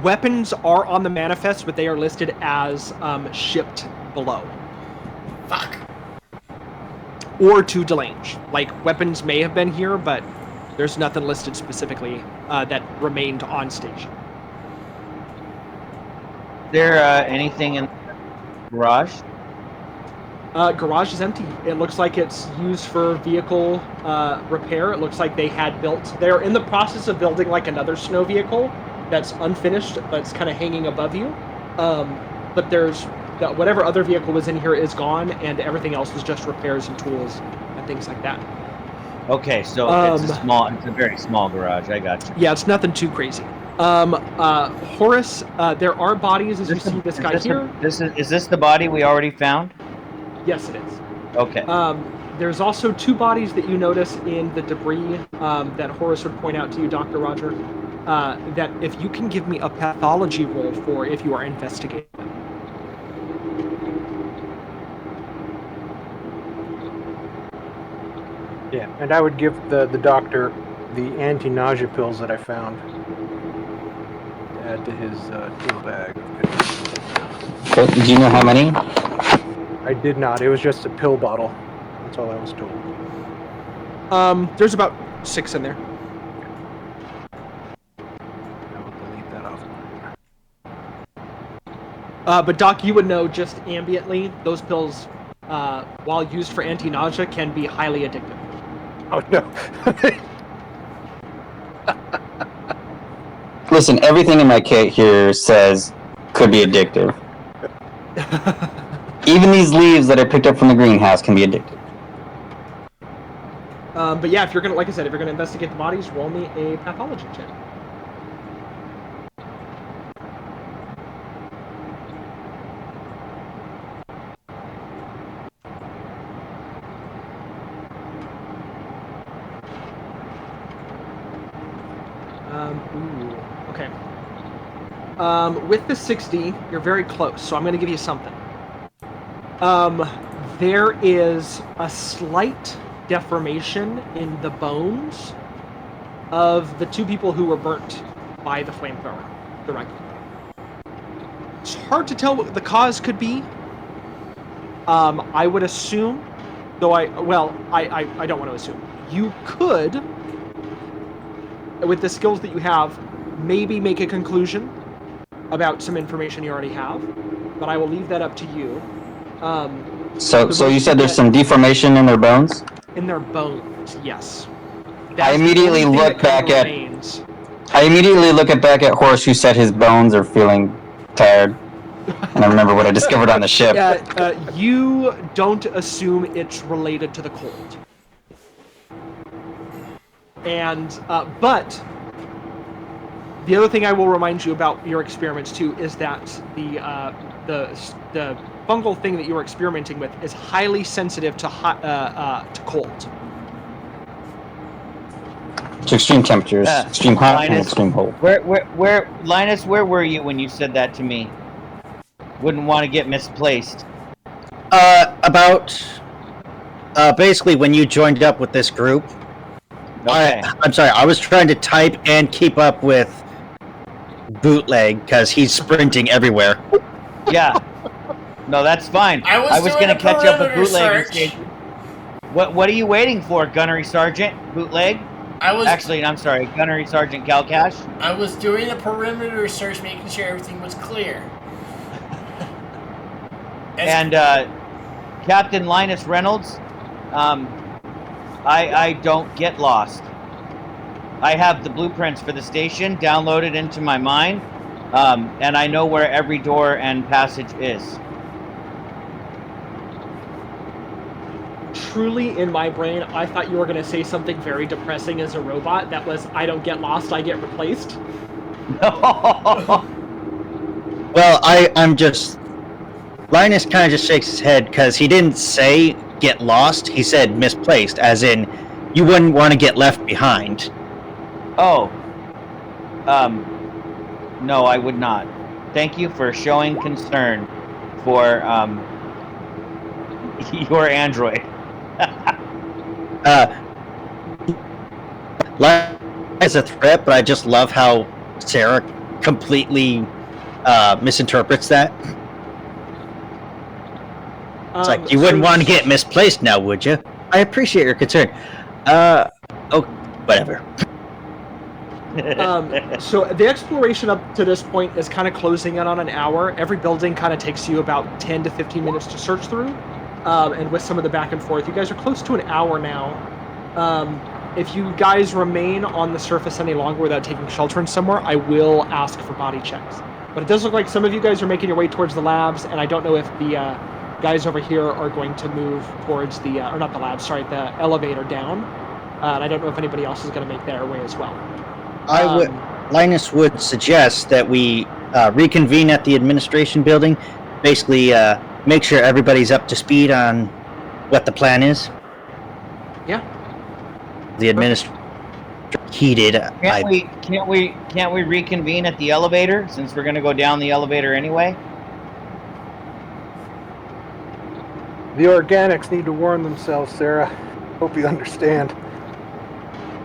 weapons are on the manifest, but they are listed as shipped below. Fuck. Or to Delange. Like, weapons may have been here, but there's nothing listed specifically that remained on station. Is there anything in the garage? Garage is empty. It looks like it's used for vehicle repair. It looks like they're in the process of building like another snow vehicle that's unfinished, that's kind of hanging above you. But whatever other vehicle was in here is gone, and everything else was just repairs and tools and things like that. Okay, so it's a very small garage. I got you. Yeah, it's nothing too crazy. Horace, there are bodies as you see this guy here. Is this the body we already found? Yes, it is. Okay. There's also two bodies that you notice in the debris that Horace would point out to you, Dr. Roger, that if you can give me a pathology roll for if you are investigating them. Yeah, and I would give the doctor the anti-nausea pills that I found to add to his tool bag. So, do you know how many? I did not. It was just a pill bottle. That's all I was told. There's about 6 in there. I will delete that off. But Doc, you would know just ambiently, those pills, while used for anti-nausea, can be highly addictive. Oh no. Listen, everything in my kit here says could be addictive. Even these leaves that I picked up from the greenhouse can be addictive. But yeah, if you're gonna, like I said, if you're gonna investigate the bodies, roll me a pathology check. Okay. With the 60, you're very close, so I'm going to give you something. There is a slight deformation in the bones of the two people who were burnt by the flamethrower directly. It's hard to tell what the cause could be. I would assume, though I don't want to assume. You could, with the skills that you have, maybe make a conclusion about some information you already have, but I will leave that up to you. So you said there's some deformation in their bones? In their bones, yes. I immediately look back at Horse, who said his bones are feeling tired. And I remember what I discovered on the ship. You don't assume it's related to the cold. And, but the other thing I will remind you about your experiments too is that the fungal thing that you were experimenting with is highly sensitive to cold. To extreme temperatures, extreme hot, Linus, and extreme cold. Linus, where were you when you said that to me? Wouldn't want to get misplaced. Basically when you joined up with this group. Okay. I'm sorry, I was trying to type and keep up with Bootleg because he's sprinting everywhere. Yeah. No, that's fine. I was going to catch up with Bootleg. What are you waiting for, Gunnery Sergeant? Bootleg? Actually, I'm sorry, Gunnery Sergeant Calcash. I was doing a perimeter search, making sure everything was clear. And Captain Linus Reynolds, I don't get lost. I have the blueprints for the station downloaded into my mind, and I know where every door and passage is. Truly, in my brain, I thought you were going to say something very depressing as a robot. That was, I don't get lost, I get replaced. Well, I'm just... Linus kind of just shakes his head because he didn't say get lost. He said misplaced, as in you wouldn't want to get left behind. Oh. No, I would not. Thank you for showing concern for, your android. As a threat, but I just love how Sarah completely misinterprets that. It's like, you wouldn't want to get misplaced now, would you? I appreciate your concern. Oh, whatever. So the exploration up to this point is kind of closing in on an hour. Every building kind of takes you about 10 to 15 minutes to search through. And with some of the back and forth, you guys are close to an hour now. If you guys remain on the surface any longer without taking shelter in somewhere, I will ask for body checks. But it does look like some of you guys are making your way towards the labs, and I don't know if the guys over here are going to move towards the, or not the labs, sorry, the elevator down. And I don't know if anybody else is going to make their way as well. Linus would suggest that we reconvene at the administration building, basically make sure everybody's up to speed on what the plan is. Yeah. The administration heated. Can't we reconvene at the elevator since we're going to go down the elevator anyway? The organics need to warm themselves, Sarah. Hope you understand.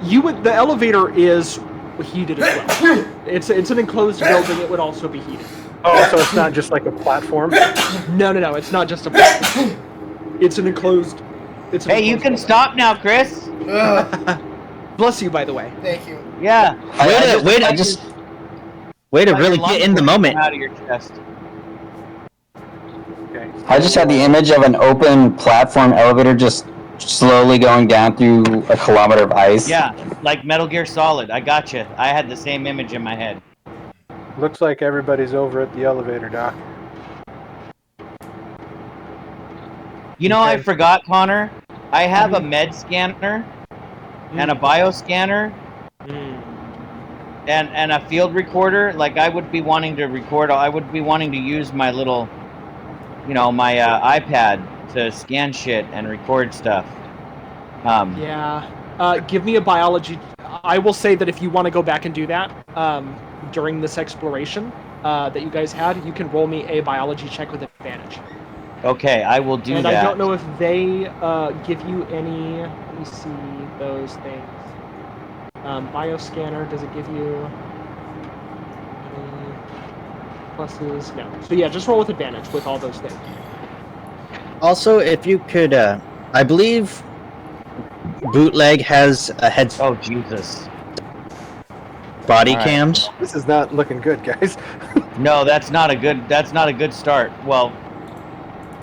The elevator is heated as well. It's an enclosed building. It would also be heated. Oh, so it's not just like a platform? No. It's not just a platform. It's an enclosed. Hey, you can stop now, Chris. Bless you, by the way. Thank you. Yeah. Way to really get in the moment. Out of your chest. Okay. I just had the image of an open platform elevator just slowly going down through a kilometer of ice. Yeah, like Metal Gear Solid. I gotcha. I had the same image in my head. Looks like everybody's over at the elevator, Doc. You know, I forgot, Connor. I have a med scanner and a bioscanner and a field recorder. Like, I would be wanting to record. I would be wanting to use my little, my iPad to scan shit and record stuff. Give me a biology. I will say that if you want to go back and do that during this exploration that you guys had, you can roll me a biology check with advantage. Okay, I will do that. And I don't know if they give you any. Let me see those things. Bioscanner, does it give you any pluses? No. So yeah, just roll with advantage with all those things. Also, if you could, I believe Bootleg has a head. Oh Jesus! Body cams. This is not looking good, guys. No, that's not a good. That's not a good start. Well,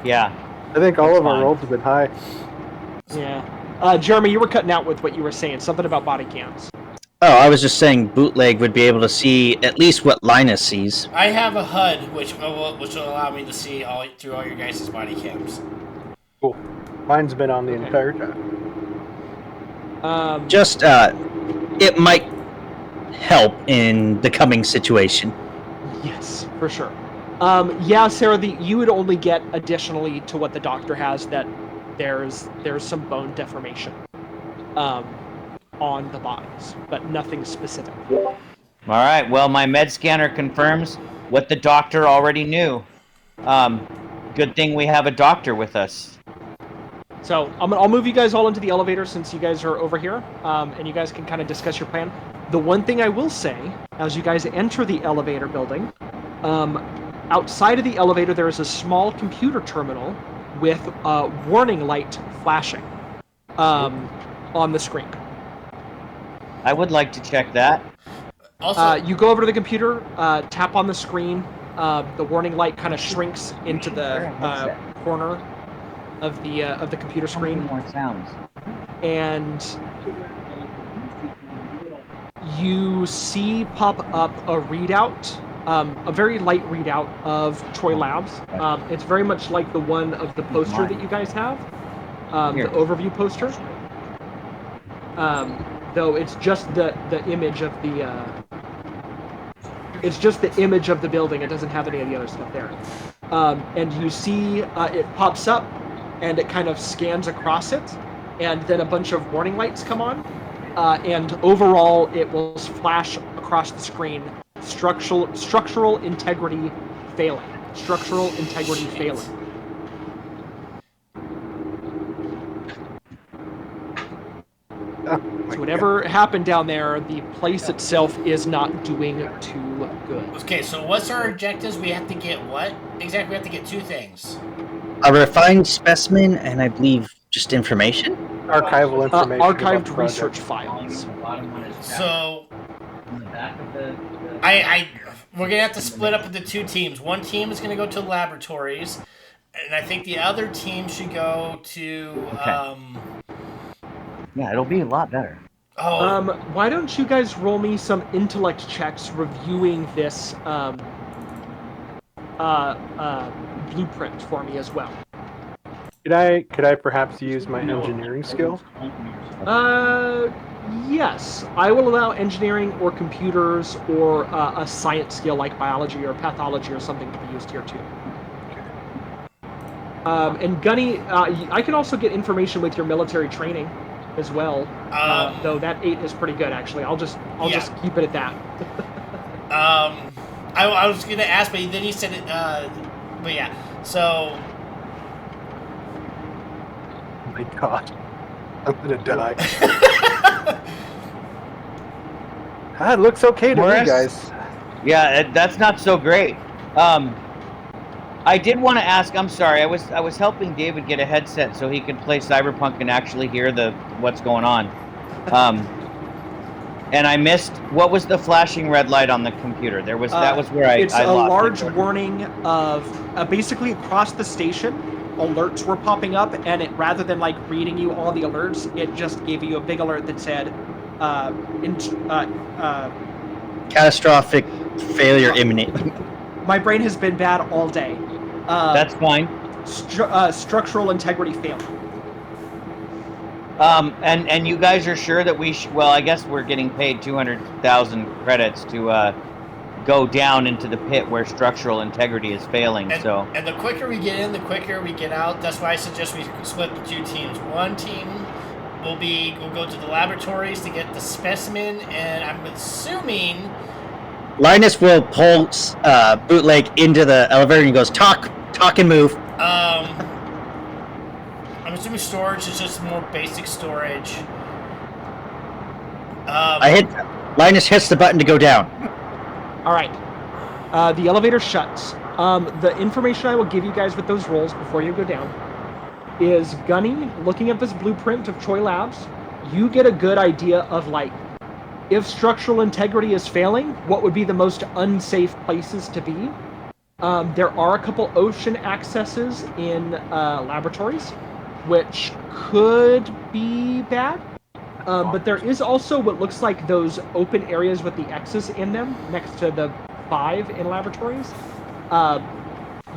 yeah. I think all of our rolls have been high. Yeah. Jeremy, you were cutting out with what you were saying. Something about body cams. Oh, I was just saying Bootleg would be able to see at least what Linus sees. I have a HUD which will allow me to see through all your guys' body cams. Cool. Mine's been on the entire time. It might help in the coming situation. Yes, for sure. Sarah, you would only get additionally to what the doctor has that there's some bone deformation on the bodies, but nothing specific. All right. Well, my med scanner confirms what the doctor already knew. Good thing we have a doctor with us. So I'll move you guys all into the elevator since you guys are over here, and you guys can kind of discuss your plan. The one thing I will say, as you guys enter the elevator building, outside of the elevator there is a small computer terminal with a warning light flashing on the screen. I would like to check that. Also, you go over to the computer, tap on the screen. The warning light kind of shrinks into the corner of the computer screen. More sounds. And you see pop up a readout, a very light readout of Troy Labs. It's very much like the one of the poster that you guys have, the overview poster. Though it's just the image of the building. It doesn't have any of the other stuff there. And you see it pops up, and it kind of scans across it, and then a bunch of warning lights come on, and overall it will flash across the screen. Structural integrity failing. Structural integrity failing. So whatever happened down there, the place itself is not doing too good. Okay, so what's our objectives? We have to get what? Exactly, we have to get two things. A refined specimen, and I believe just information? Archival information. Archived research files. So, we're gonna have to split up into two teams. One team is gonna go to laboratories, and I think the other team should go to. Yeah, it'll be a lot better. Why don't you guys roll me some intellect checks reviewing this blueprint for me as well? Could I perhaps use my engineering skill? Yes. I will allow engineering or computers or a science skill like biology or pathology or something to be used here too. And Gunny, I can also get information with your military training as well. Though that 8 is pretty good actually. I'll just keep it at that. I was gonna ask, but then he said it. But yeah, so. Oh my God, I'm gonna die. It looks okay to me, guys. Yeah, that's not so great. I did want to ask. I'm sorry. I was helping David get a headset so he could play Cyberpunk and actually hear what's going on. And I missed what was the flashing red light on the computer. That was where I It's I a lost large it. warning of basically across the station. Alerts were popping up, and it rather than like reading you all the alerts, it just gave you a big alert that said, Catastrophic Failure imminent. My brain has been bad all day. That's fine. Structural integrity failed. And you guys are sure that we well, I guess we're getting paid 200,000 credits to go down into the pit where structural integrity is failing. And the quicker we get in, the quicker we get out. That's why I suggest we split the 2 teams. One team will go to the laboratories to get the specimen, and I'm assuming Linus will pull Bootleg into the elevator and he goes, talk and move. I'm assuming storage is just more basic storage. Linus hits the button to go down. All right. The elevator shuts. The information I will give you guys with those rolls before you go down is Gunny, looking at this blueprint of Choi Labs, you get a good idea of, like, if structural integrity is failing, what would be the most unsafe places to be. There are a couple ocean accesses in laboratories, which could be bad. But there is also what looks like those open areas with the X's in them, next to the 5 in laboratories.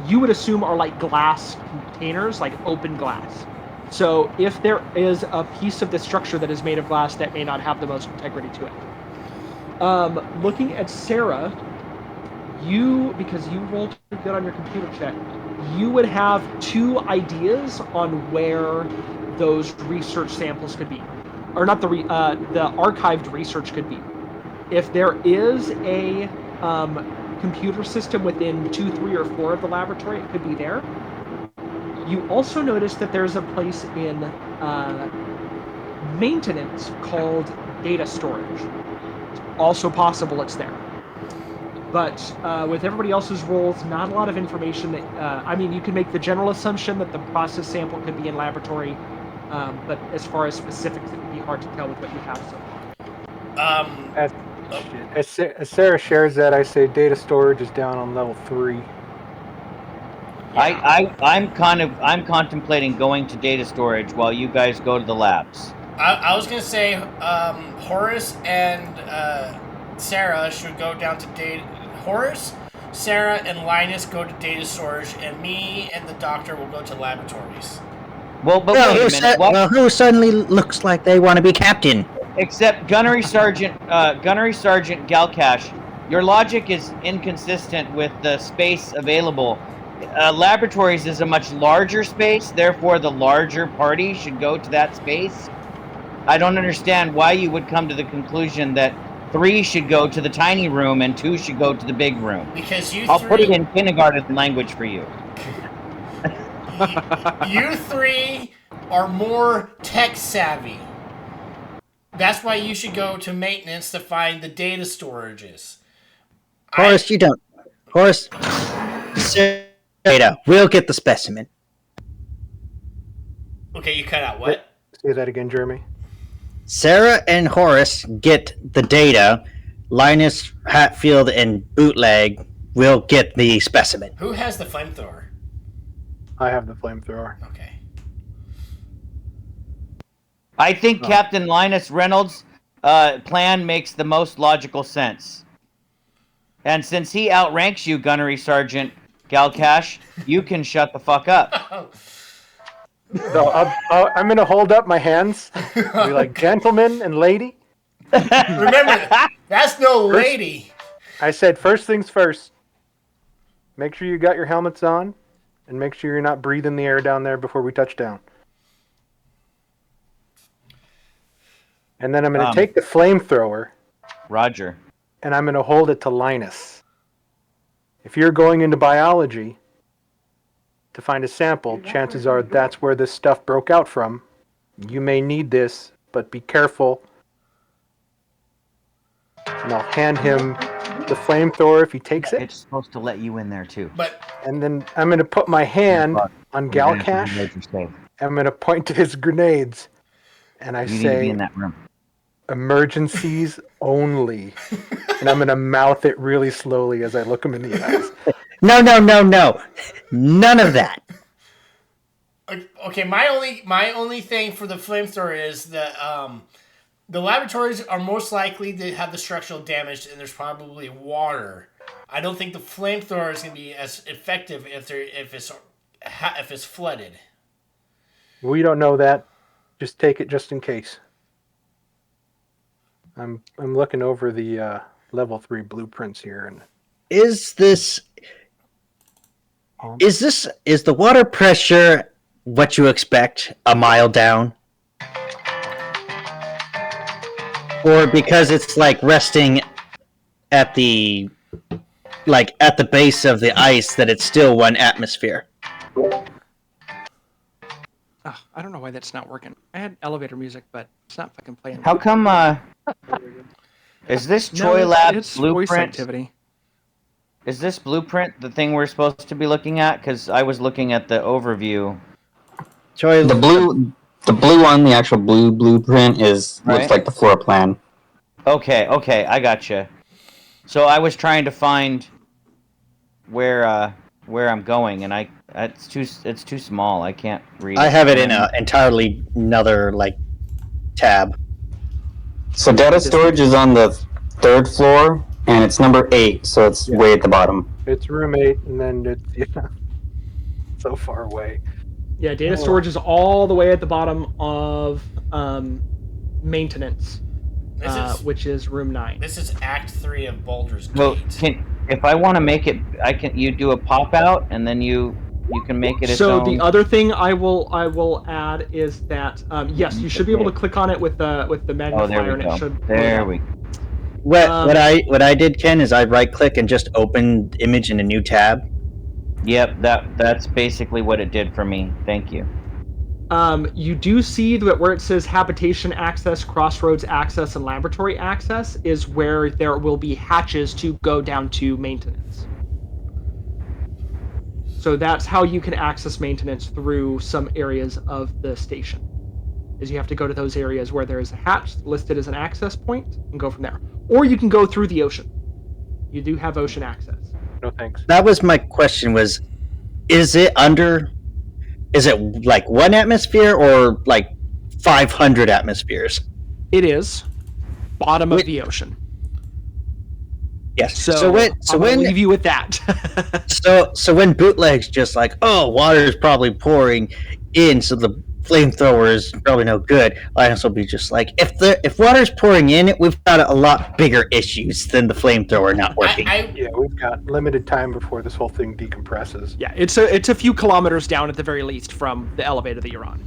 You would assume are like glass containers, like open glass. So if there is a piece of the structure that is made of glass, that may not have the most integrity to it. Looking at Sarah, because you rolled good on your computer check, you would have 2 ideas on where those research samples could be. Or not the archived research could be. If there is a computer system within 2, 3, or 4 of the laboratory, it could be there. You also notice that there's a place in maintenance called data storage. It's also possible it's there. But with everybody else's roles, not a lot of information that... you can make the general assumption that the process sample could be in laboratory, but as far as specifics, it would be hard to tell with what you have so far. As Sarah shares that, I say data storage is down on level 3. I'm contemplating going to data storage while you guys go to the labs. I was gonna say Horace and Sarah should go down to data. Horace, Sarah, and Linus go to data storage, and me and the doctor will go to laboratories. Well, but wait a minute. Who suddenly looks like they want to be captain? Except Gunnery Sergeant Galcash, your logic is inconsistent with the space available. Laboratories is a much larger space, therefore the larger party should go to that space. I don't understand why you would come to the conclusion that 3 should go to the tiny room and 2 should go to the big room. Because I'll put it in kindergarten language for you. You 3 are more tech savvy. That's why you should go to maintenance to find the data storages. Horace, you don't. Horace, data. We'll get the specimen. Okay, you cut out what? Say that again, Jeremy. Sarah and Horace get the data. Linus, Hatfield, and Bootleg will get the specimen. Who has the flamethrower? I have the flamethrower. Okay. I think Captain Linus Reynolds' plan makes the most logical sense. And since he outranks you, Gunnery Sergeant Galcash, you can shut the fuck up. So I'm going to hold up my hands. Be like, gentlemen and lady. Remember, that's no lady. I said, first things first. Make sure you got your helmets on, and make sure you're not breathing the air down there before we touch down. And then I'm going to take the flamethrower. Roger. And I'm going to hold it to Linus. If you're going into biology to find a sample, chances are that's where this stuff broke out from. You may need this, but be careful. And I'll hand him the flamethrower if he takes it. It's supposed to let you in there too. And then I'm going to put my hand on Galcash. I'm going to point to his grenades. And I say, need to be in that room. Emergencies only. And I'm going to mouth it really slowly as I look him in the eyes. No. None of that. Okay, my only thing for the flamethrower is that The laboratories are most likely to have the structural damage, and there's probably water. I don't think the flamethrower is going to be as effective if it's flooded. We don't know that. Just take it just in case. I'm looking over the level 3 blueprints here, and is the water pressure what you expect a mile down? Or because it's like resting at the base of the ice that it's still 1 atmosphere? Oh, I don't know why that's not working. I had elevator music, but it's not fucking playing. How come? Is this Troy Lab's blueprint? Voice activity. Is this blueprint the thing we're supposed to be looking at? Because I was looking at the overview. Troy, the blue one, the actual blue blueprint looks like the floor plan. Okay, I gotcha. So I was trying to find where I'm going, and it's too small. I can't read. I have it in a entirely another tab. So data storage is on the 3rd floor, and it's number 8, so it's way at the bottom. It's room 8, and then it's so far away. Yeah, data storage is all the way at the bottom of maintenance, which is room 9. This is Act 3 of Baldur's Gate. Well, if I want to make it, you do a pop out, and then you can make it its own. So the other thing I will add is that yes, you should be able to click on it with the magnifier, and it should. There we go. What I did, Ken, is I right click and just open image in a new tab. Yep, that's basically what it did for me. Thank you. You do see that where it says habitation access, crossroads access, and laboratory access is where there will be hatches to go down to maintenance. So that's how you can access maintenance through some areas of the station. Is you have to go to those areas where there is a hatch listed as an access point and go from there. Or you can go through the ocean. You do have ocean access. No thanks. That was my question, is it like 1 atmosphere or like 500 atmospheres? It is bottom of the ocean. Yes. So when leave you with that. so when Bootleg's just like, oh, water is probably pouring in, so the flamethrower is probably no good. I also be just like, if water's pouring in, we've got a lot bigger issues than the flamethrower not working. Yeah, we've got limited time before this whole thing decompresses. Yeah, it's a few kilometers down at the very least from the elevator that you're on.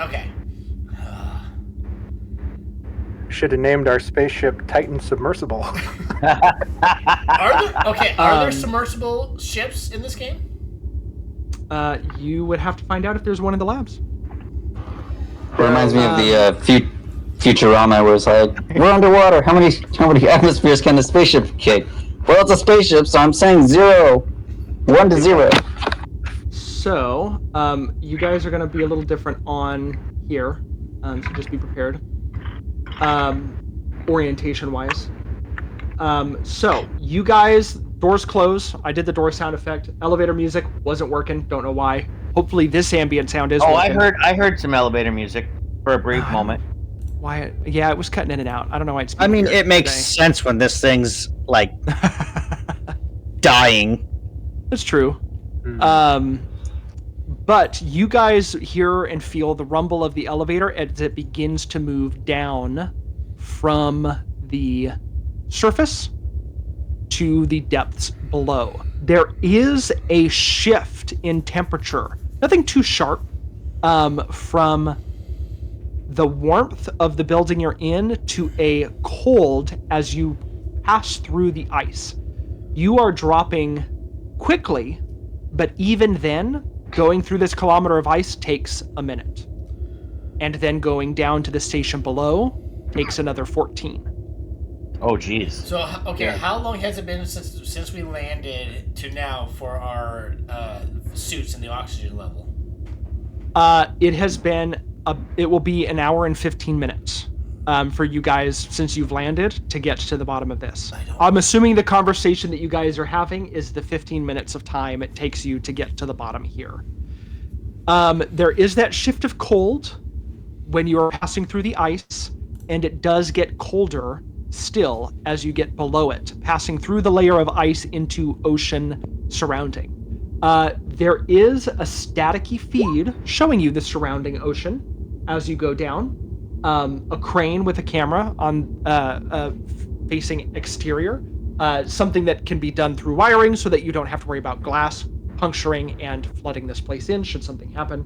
Okay. Should have named our spaceship Titan Submersible. Are there submersible ships in this game? You would have to find out if there's one in the labs. It reminds me of the Futurama, where it's like, we're underwater. How many atmospheres can the spaceship kick? Well, it's a spaceship, so I'm saying 0. 1 to 0. So, you guys are going to be a little different on here, so just be prepared. Orientation-wise. So, you guys, doors close. I did the door sound effect. Elevator music wasn't working. Don't know why. Hopefully this ambient sound is working. I heard some elevator music for a brief moment. Why? Yeah, it was cutting in and out. I don't know why it's. I mean, it makes sense when this thing's like dying. That's true. But you guys hear and feel the rumble of the elevator as it begins to move down from the surface to the depths below. There is a shift in temperature. Nothing too sharp, from the warmth of the building you're in to a cold as you pass through the ice. You are dropping quickly, but even then, going through this kilometer of ice takes a minute. And then going down to the station below takes another 14. Oh, geez. So, how long has it been since we landed to now for our suits and the oxygen level? It has been, it will be an hour and 15 minutes for you guys since you've landed to get to the bottom of this. I'm assuming the conversation that you guys are having is the 15 minutes of time it takes you to get to the bottom here. There is that shift of cold when you are passing through the ice, and it does get colder still as you get below it, passing through the layer of ice into ocean surrounding. There is a staticky feed showing you the surrounding ocean as you go down. A crane with a camera on facing exterior. Something that can be done through wiring so that you don't have to worry about glass puncturing and flooding this place in should something happen.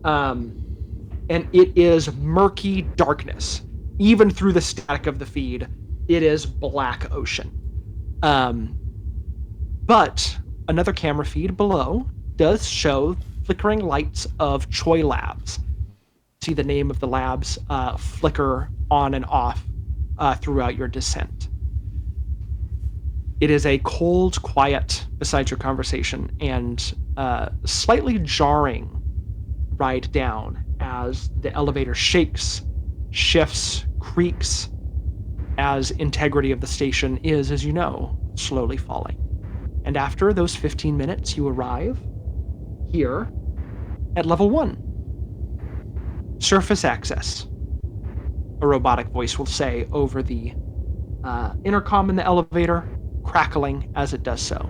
And it is murky darkness. Even through the static of the feed, it is black ocean. But another camera feed below does show flickering lights of Choi Labs. See the name of the labs flicker on and off throughout your descent. It is a cold quiet besides your conversation and slightly jarring ride down as the elevator shakes, shifts, creaks, as integrity of the station is, as you know, slowly falling. And after those 15 minutes, you arrive here at level 1. Surface access. A robotic voice will say over the intercom in the elevator, crackling as it does so.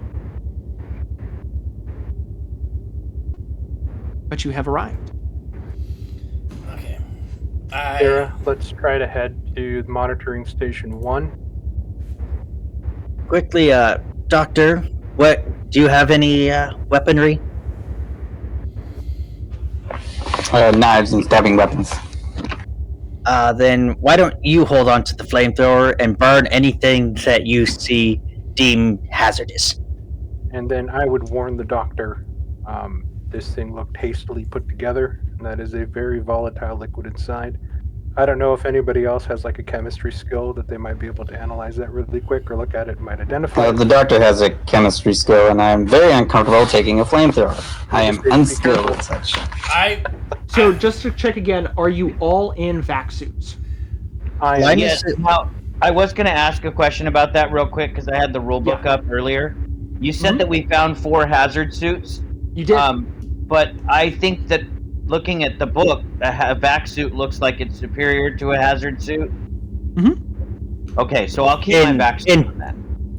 But you have arrived. Okay. Sarah, let's try to head to monitoring station 1. Quickly, Doctor, what do you have any weaponry? Knives and stabbing weapons. Then why don't you hold on to the flamethrower and burn anything that you see deemed hazardous? And then I would warn the doctor, this thing looked hastily put together, and that is a very volatile liquid inside. I don't know if anybody else has like a chemistry skill that they might be able to analyze that really quick or look at it and might identify it. The doctor has a chemistry skill, and I am very uncomfortable taking a flamethrower. I am unskilled at such. So just to check again, are you all in vac suits? Yes. Now, I was going to ask a question about that real quick because I had the rule book up earlier. You said that we found 4 hazard suits. You did. But I think that looking at the book, a vac suit looks like it's superior to a hazard suit. Mm-hmm. Okay, so I'll keep my vac suit on that.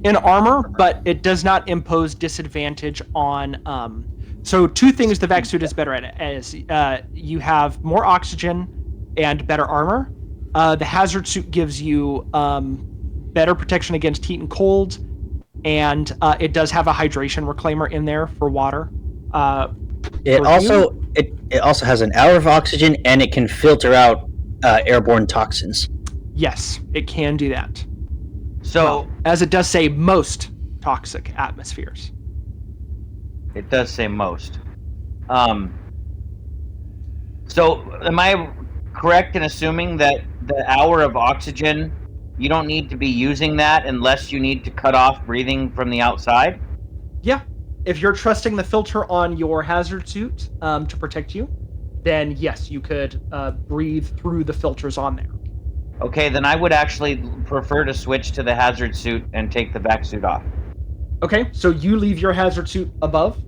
In armor, but it does not impose disadvantage on. So 2 things the vac suit is better at is you have more oxygen and better armor. The hazard suit gives you better protection against heat and cold, and it does have a hydration reclaimer in there for water. It also has an hour of oxygen, and it can filter out airborne toxins. Yes, it can do that. So, as it does say, most toxic atmospheres. It does say most. So, am I correct in assuming that the hour of oxygen, you don't need to be using that unless you need to cut off breathing from the outside? Yeah. If you're trusting the filter on your hazard suit to protect you, then yes, you could breathe through the filters on there. Okay, then I would actually prefer to switch to the hazard suit and take the vac suit off. Okay, so you leave your hazard suit above.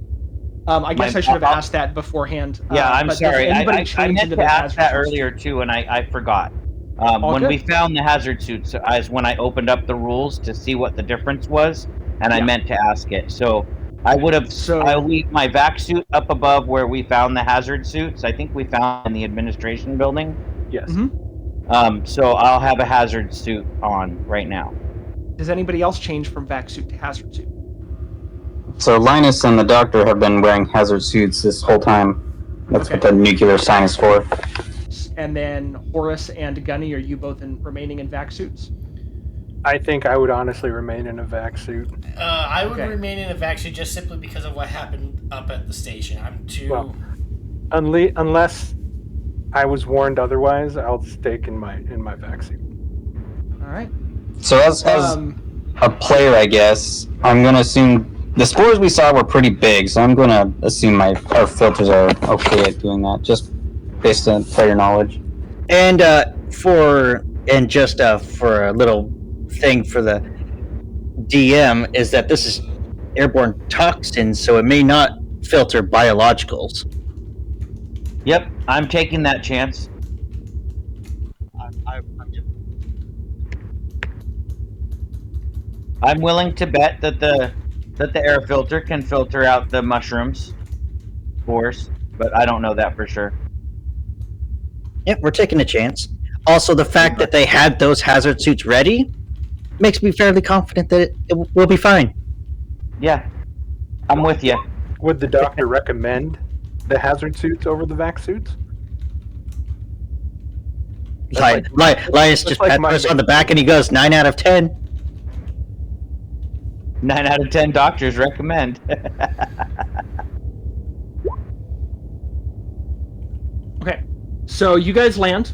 I guess I should have asked that beforehand. Yeah, I'm sorry. I meant to ask that earlier too, and I forgot. When we found the hazard suits, as when I opened up the rules to see what the difference was, and I meant to ask it. So I would have. I'll leave my vac suit up above where we found the hazard suits. I think we found in the administration building. Yes. Mm-hmm. So I'll have a hazard suit on right now. Does anybody else change from vac suit to hazard suit? So Linus and the doctor have been wearing hazard suits this whole time. That's what the nuclear sign is for. And then Horace and Gunny, are you both remaining in vac suits? I think I would honestly remain in a vac suit. I would remain in a vac suit just simply because of what happened up at the station. I'm too... Well, unless I was warned otherwise, I'll stick in my vac suit. All right. So as a player, I guess, I'm going to assume the spores we saw were pretty big, so I'm going to assume our filters are okay at doing that, just based on player knowledge. And for a little thing for the DM is that this is airborne toxins, so it may not filter biologicals. Yep, I'm taking that chance. I'm willing to bet that the air filter can filter out the mushrooms spores, but I don't know that for sure. Yeah, we're taking a chance. Also, the fact that they had those hazard suits ready makes me fairly confident that it will be fine. Yeah, I'm with you. Would the doctor recommend the hazard suits over the vac suits? Linus just pat us on the back and he goes 9 out of 10. 9 out of 10 doctors recommend. Okay, so you guys land.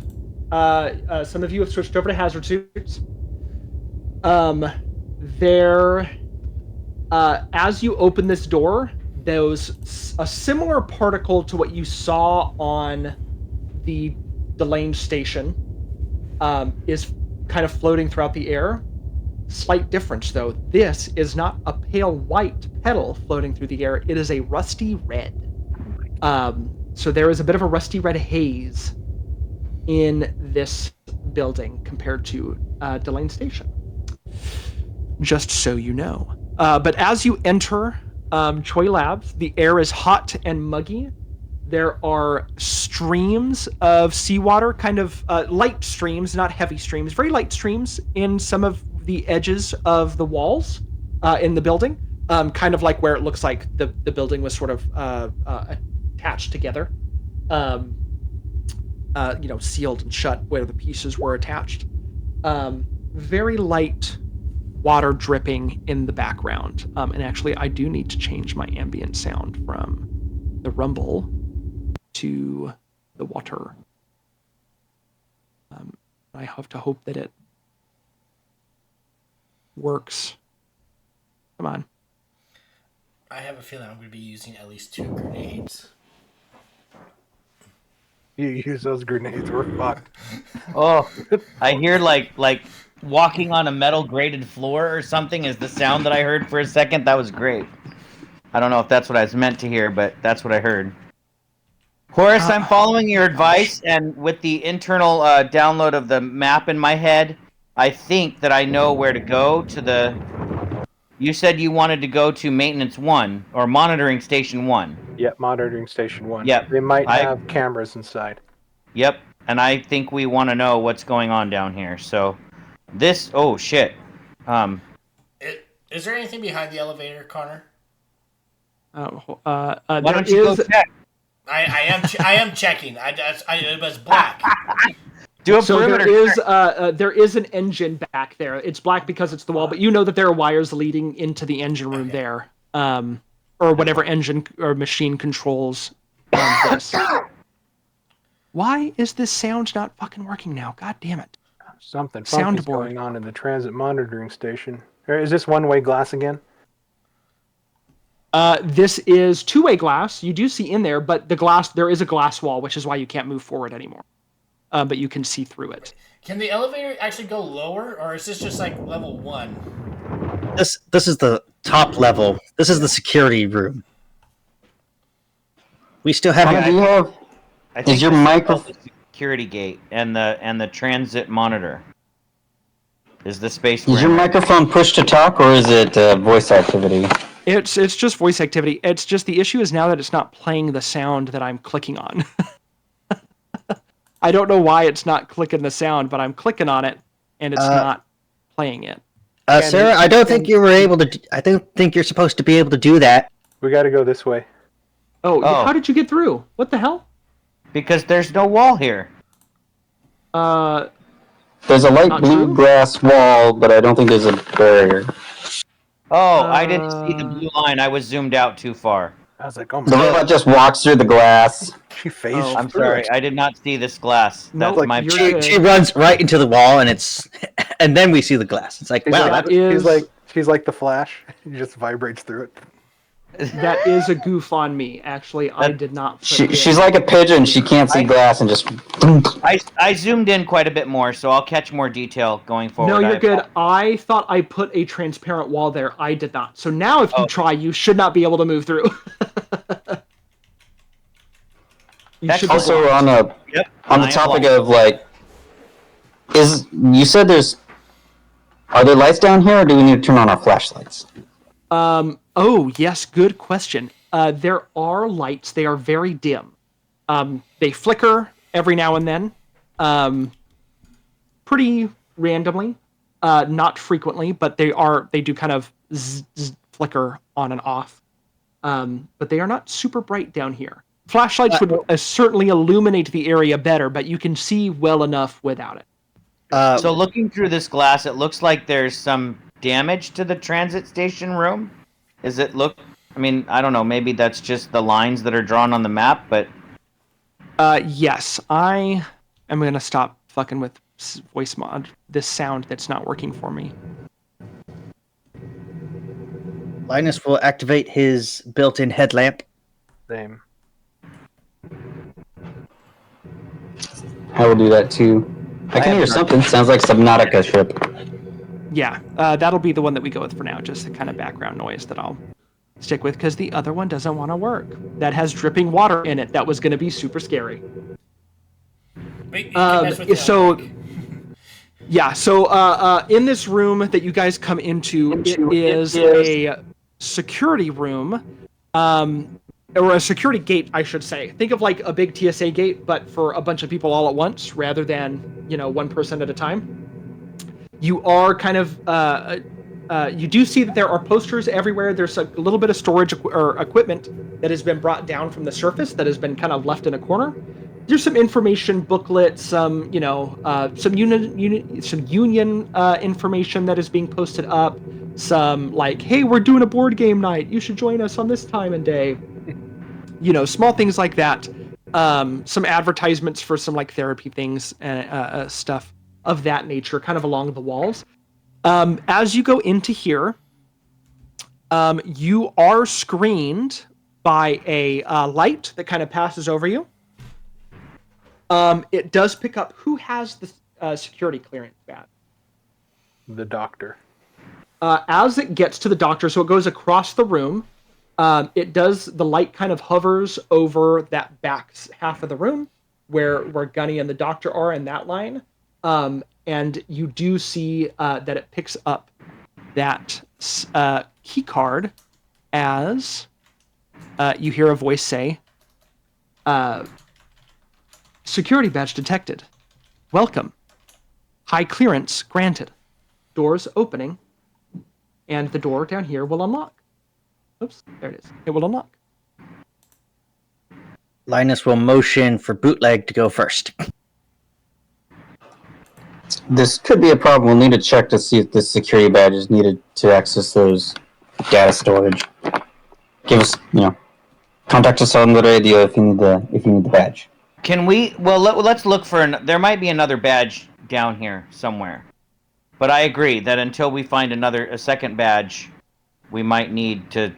Some of you have switched over to hazard suits. As you open this door, there's a similar particle to what you saw on the Delange station is kind of floating throughout the air. Slight difference, though. This is not a pale white petal floating through the air. It is a rusty red. So there is a bit of a rusty red haze in this building compared to Delane Station. Just so you know. But as you enter Choi Labs, the air is hot and muggy. There are streams of seawater, kind of light streams, not heavy streams, very light streams in some of the edges of the walls in the building, kind of like where it looks like the building was sort of attached together, sealed and shut where the pieces were attached. Very light water dripping in the background. And actually, I do need to change my ambient sound from the rumble to the water. I have to hope that it works. Come on. I have a feeling I'm going to be using at least 2 grenades. You use those grenades, we're fucked. Oh, I hear like walking on a metal grated floor or something is the sound that I heard for a second. That was great. I don't know if that's what I was meant to hear, but that's what I heard. Horace, I'm following your advice, and with the internal download of the map in my head, I think that I know where to go to the... You said you wanted to go to Maintenance 1, or Monitoring Station 1. Yep, Monitoring Station 1. Yep. They might have cameras inside. Yep, and I think we want to know what's going on down here, so... This... Oh, shit. Is there anything behind the elevator, Connor? Why don't you go check? I am checking. It was black. Do a perimeter. There is an engine back there. It's black because it's the wall, but you know that there are wires leading into the engine room there, or whatever engine or machine controls this. Why is this sound not fucking working now? God damn it! Something funky's going on in the transit monitoring station. Is this one-way glass again? This is two-way glass. You do see in there, but there is a glass wall, which is why you can't move forward anymore. But you can see through it. Can the elevator actually go lower, or is this just like level 1? This is the top level. This is the security room. We still haven't. I think is your microphone the security gate and the transit monitor is the space. Is your microphone push to talk, or is it voice activity? It's just voice activity. It's just the issue is now that it's not playing the sound that I'm clicking on. I don't know why it's not clicking the sound, but I'm clicking on it and it's not playing it. Sarah, I don't think you were able to. I don't think you're supposed to be able to do that. We got to go this way. Oh, how did you get through? What the hell? Because there's no wall here. There's a light blue glass wall, but I don't think there's a barrier. Oh, I didn't see the blue line. I was zoomed out too far. I was like, oh my God. The robot just walks through the glass. She phased I'm sorry. I did not see this glass. That's my She runs right into the wall, and and then we see the glass. It's like, wow. She's like the Flash. He just vibrates through it. That is a goof on me. Actually, I did not. She's like a pigeon. She can't see glass and just. I zoomed in quite a bit more, so I'll catch more detail going forward. No, you're good. I thought I put a transparent wall there. I did not. So now, if you try, you should not be able to move through. Also, on the topic of like You said there's... Are there lights down here, or do we need to turn on our flashlights? Oh, yes, good question. There are lights. They are very dim. They flicker every now and then, pretty randomly, not frequently, but they do kind of flicker on and off. But they are not super bright down here. Flashlights would certainly illuminate the area better, but you can see well enough without it. So looking through this glass, it looks like there's some damage to the transit station room. Is it look? I mean, I don't know. Maybe that's just the lines that are drawn on the map, but... Yes, I am going to stop fucking with voice mod. This sound that's not working for me. Linus will activate his built-in headlamp. Same. I will do that too. I can hear something. Sounds like Subnautica ship. Yeah, that'll be the one that we go with for now. Just the kind of background noise that I'll stick with, because the other one doesn't want to work. That has dripping water in it. That was going to be super scary. Wait, so in this room that you guys come into, it is a security room, or a security gate, I should say. Think of like a big TSA gate, but for a bunch of people all at once, rather than, one person at a time. You are kind of, you do see that there are posters everywhere. There's a little bit of storage or equipment that has been brought down from the surface that has been kind of left in a corner. There's some information booklets, some union information that is being posted up. Some like, hey, we're doing a board game night. You should join us on this time and day. Small things like that. Some advertisements for some like therapy things and stuff of that nature, kind of along the walls. As you go into here, you are screened by a light that kind of passes over you. It does pick up who has the security clearance badge. The doctor. As it gets to the doctor, so it goes across the room. The light kind of hovers over that back half of the room where Gunny and the doctor are in that line. And you do see that it picks up that key card as you hear a voice say, security badge detected. Welcome. High clearance granted. Doors opening. And the door down here will unlock. Oops, there it is. It will unlock. Linus will motion for Bootleg to go first. This could be a problem. We'll need to check to see if this security badge is needed to access those data storage. Give us, contact us on the radio if you need the badge. Can we? Well, let's look for. There might be another badge down here somewhere. But I agree that until we find a second badge, we might need to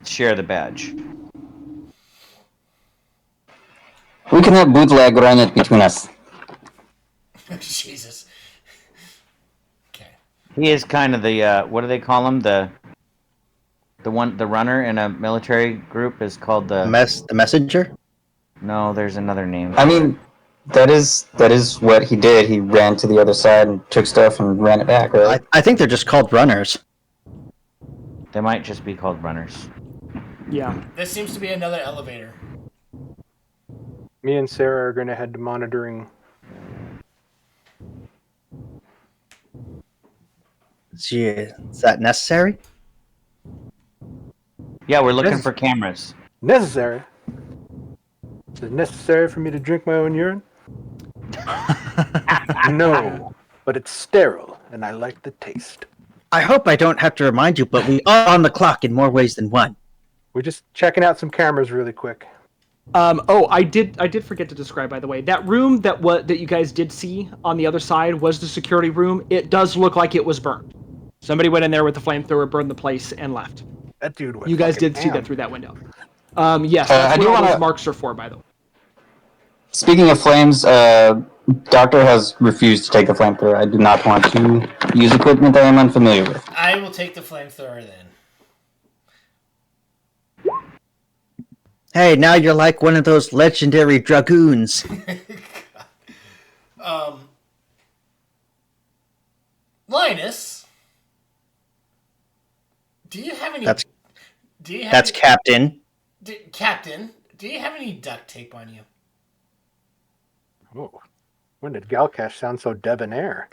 share the badge. We can have Bootleg run it between us. Jesus. Okay. He is kind of the what do they call him? The runner in a military group is called the messenger? No, there's another name. I mean, that is what he did. He ran to the other side and took stuff and ran it back, right? I think they're just called runners. They might just be called runners. Yeah. This seems to be another elevator. Me and Sarah are going to head to monitoring. Is that necessary? Yeah, we're looking for cameras. Necessary? Is it necessary for me to drink my own urine? No, but it's sterile, and I like the taste. I hope I don't have to remind you, but we are on the clock in more ways than one. We're just checking out some cameras really quick. I did forget to describe, by the way, that room that you guys did see on the other side was the security room. It does look like it was burned. Somebody went in there with the flamethrower, burned the place, and left. That dude went. You guys did see that through that window. Yes, that's what all those marks are for, by the way. Speaking of flames, Doctor has refused to take the flamethrower. I do not want to use equipment that I am unfamiliar with. I will take the flamethrower then. Hey, now you're like one of those legendary dragoons. Linus, do you have any? That's do you have that's any, Captain. Captain? Do you have any duct tape on you? Oh, when did Galcash sound so debonair?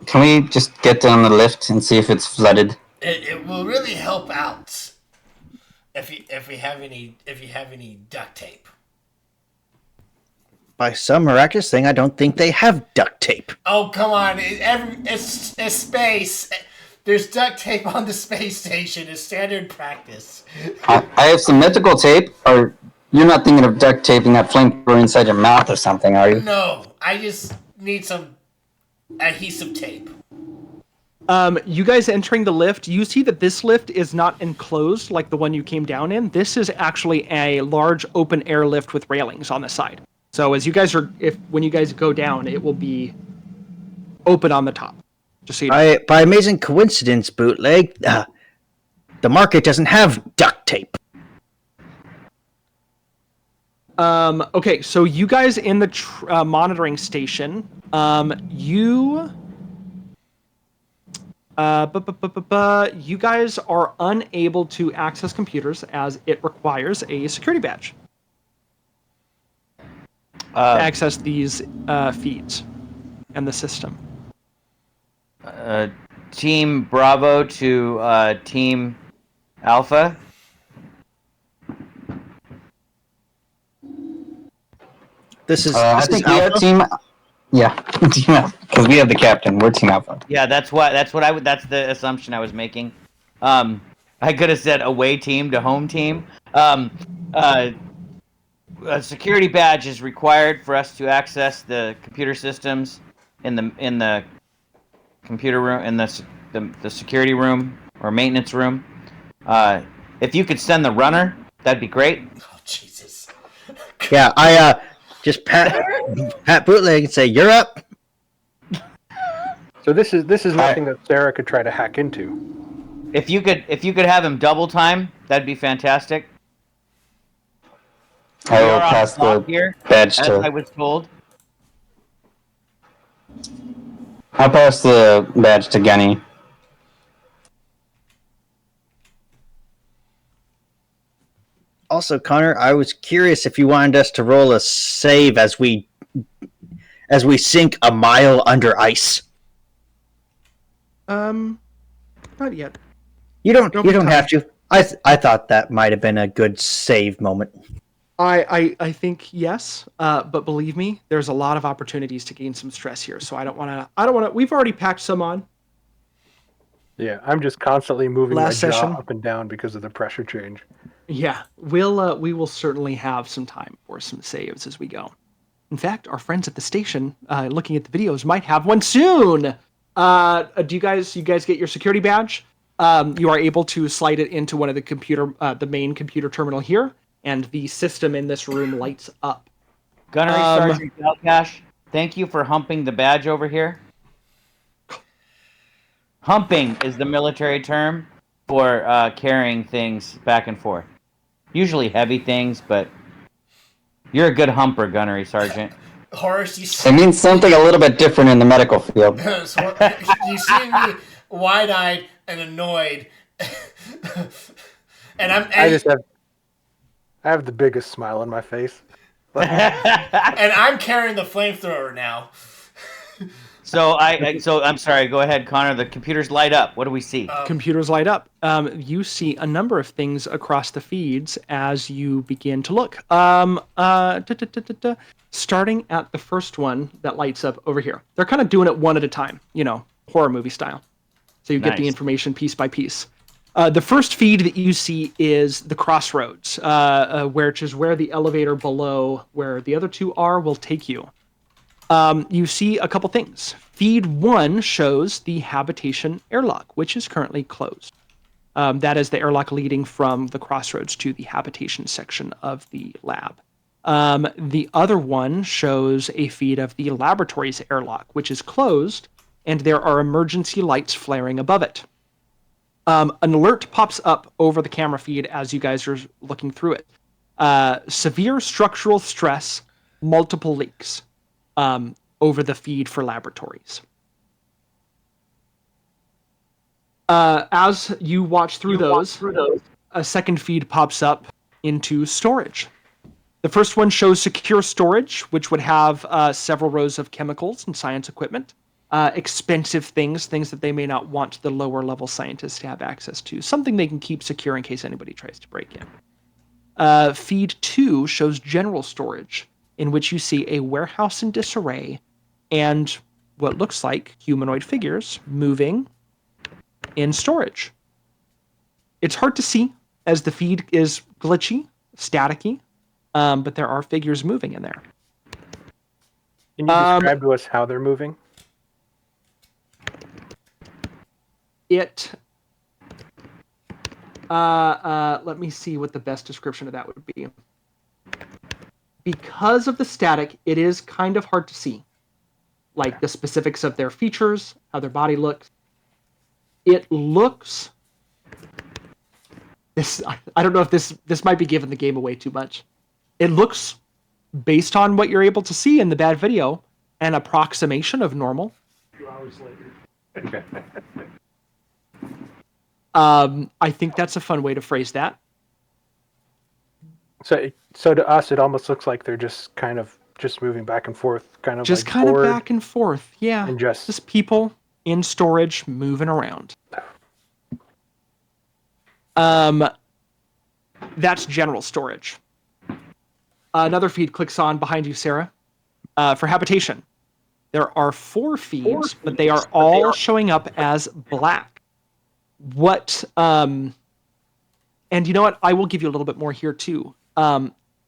Can we just get down the lift and see if it's flooded? It will really help out if you have any duct tape. By some miraculous thing, I don't think they have duct tape. Oh come on! It's space. There's duct tape on the space station. It's standard practice. I have some medical tape. Or you're not thinking of duct taping that flamethrower inside your mouth or something, are you? No, I just need some adhesive tape. You guys entering the lift, you see that this lift is not enclosed like the one you came down in. This is actually a large open air lift with railings on the side. So as you guys when you guys go down, it will be open on the top. Just so you know. By amazing coincidence, Bootleg, the market doesn't have duct tape. Okay, so you guys in the monitoring station, you guys are unable to access computers as it requires a security badge to access these feeds and the system. Team Bravo to Team Alpha. This is. I think we are Team. Yeah, Team Alpha, because we have the captain. We're Team Alpha. Yeah, that's the assumption I was making. I could have said away team to home team. A security badge is required for us to access the computer systems in the computer room, in the security room or maintenance room. If you could send the runner, that'd be great. Oh Jesus! Yeah, I just pat Bootleg and say, "You're up." So this is nothing that Sarah could try to hack into. If you could have him double time, that'd be fantastic. I will pass the badge as to. I was told. I'll pass the badge to Gunny. Also, Connor, I was curious if you wanted us to roll a save as we sink a mile under ice. Not yet. You don't have to. I thought that might have been a good save moment. I think yes, but believe me, there's a lot of opportunities to gain some stress here. So I don't want to. We've already packed some on. Yeah, I'm just constantly moving Last my session. jaw up and down because of the pressure change. Yeah, we will certainly have some time for some saves as we go. In fact, our friends at the station, looking at the videos, might have one soon. Do you guys get your security badge? You are able to slide it into one of the main computer terminal here, and the system in this room lights up. Gunnery Sergeant Galcash, thank you for humping the badge over here. Humping is the military term for carrying things back and forth. Usually heavy things, but you're a good humper, Gunnery Sergeant. Horace, It means something a little bit different in the medical field. you see me wide-eyed and annoyed, and I have the biggest smile on my face. and I'm carrying the flamethrower now. So I'm sorry. Go ahead, Connor. The computers light up. What do we see? Computers light up. You see a number of things across the feeds as you begin to look. Starting at the first one that lights up over here. They're kind of doing it one at a time, horror movie style. So you get the information piece by piece. The first feed that you see is the crossroads, which is where the elevator below where the other two are will take you. You see a couple things. Feed 1 shows the habitation airlock, which is currently closed. That is the airlock leading from the crossroads to the habitation section of the lab. The other one shows a feed of the laboratory's airlock, which is closed, and there are emergency lights flaring above it. An alert pops up over the camera feed as you guys are looking through it. Severe structural stress, multiple leaks. over the feed for laboratories. As you watch through those, a second feed pops up into storage. The first one shows secure storage, which would have several rows of chemicals and science equipment, expensive things that they may not want the lower level scientists to have access to, something they can keep secure in case anybody tries to break in. Feed 2 shows general storage, in which you see a warehouse in disarray and what looks like humanoid figures moving in storage. It's hard to see as the feed is glitchy, staticky, but there are figures moving in there. Can you describe to us how they're moving? Let me see what the best description of that would be. Because of the static, it is kind of hard to see, like the specifics of their features, how their body looks. It looks. I don't know if this might be giving the game away too much. It looks, based on what you're able to see in the bad video, an approximation of normal. 2 hours later. I think that's a fun way to phrase that. So to us, it almost looks like they're just kind of moving back and forth, kind of just like kind of bored, back and forth, yeah. and just people in storage moving around. That's general storage. Another feed clicks on behind you, Sarah, for habitation. There are 4 feeds, but they are all showing up as black. And you know what? I will give you a little bit more here too.